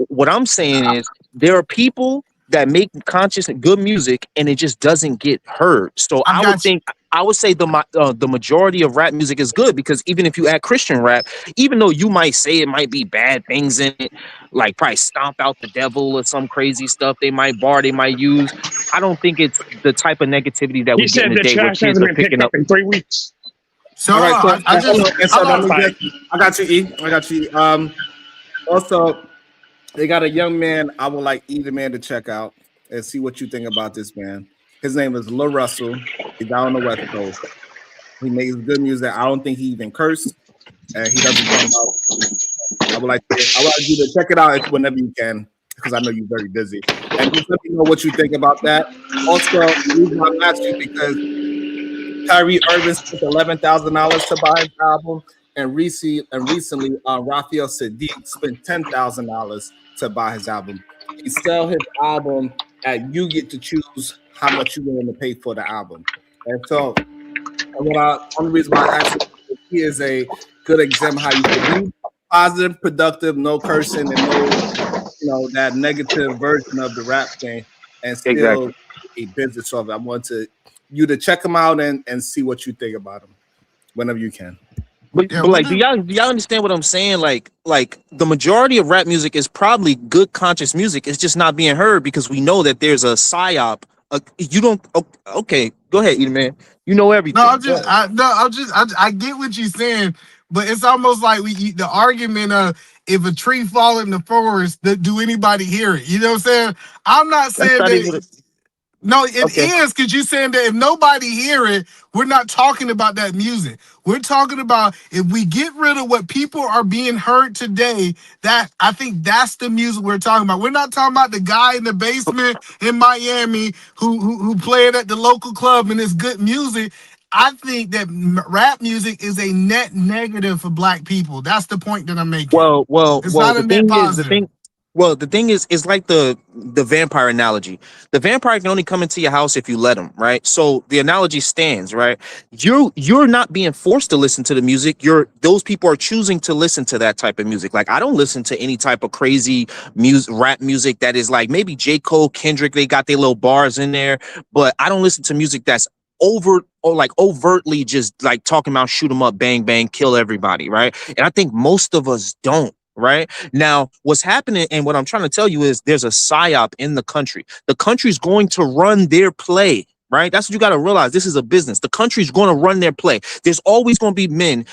What I'm saying is there are people that make conscious and good music, and it just doesn't get heard. So I would say the majority of rap music is good, because even if you add Christian rap, even though you might say it might be bad things in it, like probably stomp out the devil or some crazy stuff they might use, I don't think it's the type of negativity that we get in the day where kids are picking up in 3 weeks. So, I got you, E. I got you. Also, they got a young man I would like either man to check out and see what you think about this man. His name is Lil Russell. He's down on the West Coast. He makes good music. I don't think he even cursed, and he doesn't come out. I would like you to check it out whenever you can, because I know you're very busy. And just let me know what you think about that. Also, the reason I'm asking you because Kyrie Irving spent $11,000 to buy his album, and recently, Raphael Sadiq spent $10,000 to buy his album. He sell his album, and you get to choose how much you're willing to pay for the album. And so, only reason why I asked you, he is a good example how you can be positive, productive, no cursing, and no, that negative version of the rap thing, and still a business of it. I want you to check him out and see what you think about him whenever you can. But like, do y'all understand what I'm saying? Like the majority of rap music is probably good conscious music. It's just not being heard because we know that there's a psyop. You don't. Okay, go ahead, Edie, man. You know everything. I get what you're saying, but it's almost like the argument of if a tree fall in the forest, do anybody hear it? You know what I'm saying? I'm not saying that. No, it is, because you're saying that if nobody hear it, we're not talking about that music. We're talking about if we get rid of what people are being heard today, that I think that's the music we're talking about. We're not talking about the guy in the basement in Miami who played at the local club and it's good music. I think that rap music is a net negative for black people. That's the point that I'm making. It's not a net positive. The thing is, it's like the vampire analogy. The vampire can only come into your house if you let him, right? So the analogy stands, right? You're not being forced to listen to the music. Those people are choosing to listen to that type of music. Like, I don't listen to any type of crazy rap music that is like maybe J. Cole, Kendrick, they got their little bars in there, but I don't listen to music that's overtly just like talking about shoot 'em up, bang, bang, kill everybody, right? And I think most of us don't. Right now, what's happening and what I'm trying to tell you is there's a psyop in the country. The country's going to run their play, right? That's what you got to realize. This is a business. The country's going to run their play. There's always going to be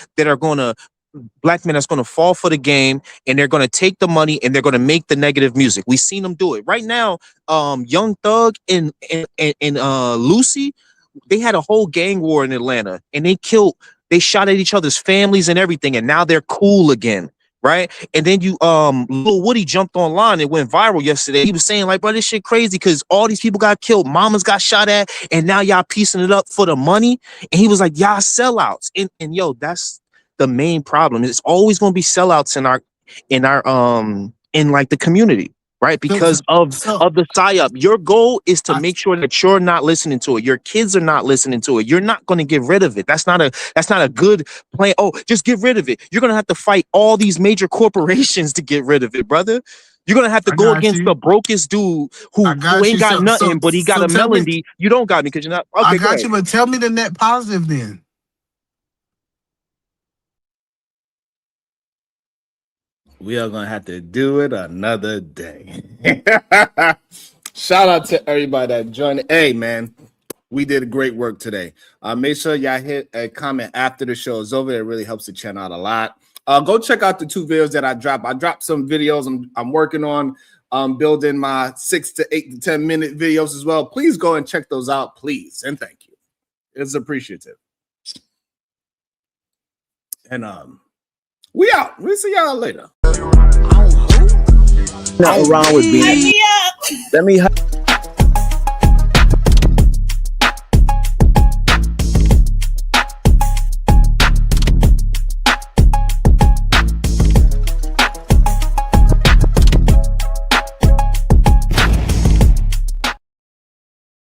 black men that's going to fall for the game, and they're going to take the money and they're going to make the negative music. We've seen them do it right now. Young Thug and Lucy, they had a whole gang war in Atlanta, and they shot at each other's families and everything, and now they're cool again. Right. And then Lil Woody jumped online and went viral yesterday. He was saying, like, bro, this shit crazy because all these people got killed. Mamas got shot at. And now y'all piecing it up for the money. And he was like, y'all sellouts. And yo, that's the main problem. It's always going to be sellouts in like the community. Right. Because of the psyop. Your goal is to make sure that you're not listening to it. Your kids are not listening to it. You're not going to get rid of it. That's not a good plan. Oh, just get rid of it. You're going to have to fight all these major corporations to get rid of it, brother. You're going to have to go against the brokest dude who ain't got nothing, but he got a melody. You don't got me because you're not. Okay, I got you, but tell me the net positive then. We are going to have to do it another day. Shout out to everybody that joined. Hey, man, we did great work today. Make sure y'all hit a comment after the show is over. It really helps the channel out a lot. Go check out the 2 videos that I dropped. I dropped some videos I'm working on building my 6 to 8 to 10 minute videos as well. Please go and check those out, please. And thank you. It's appreciative. And we out. We'll see y'all later. Nothing wrong with being. Let me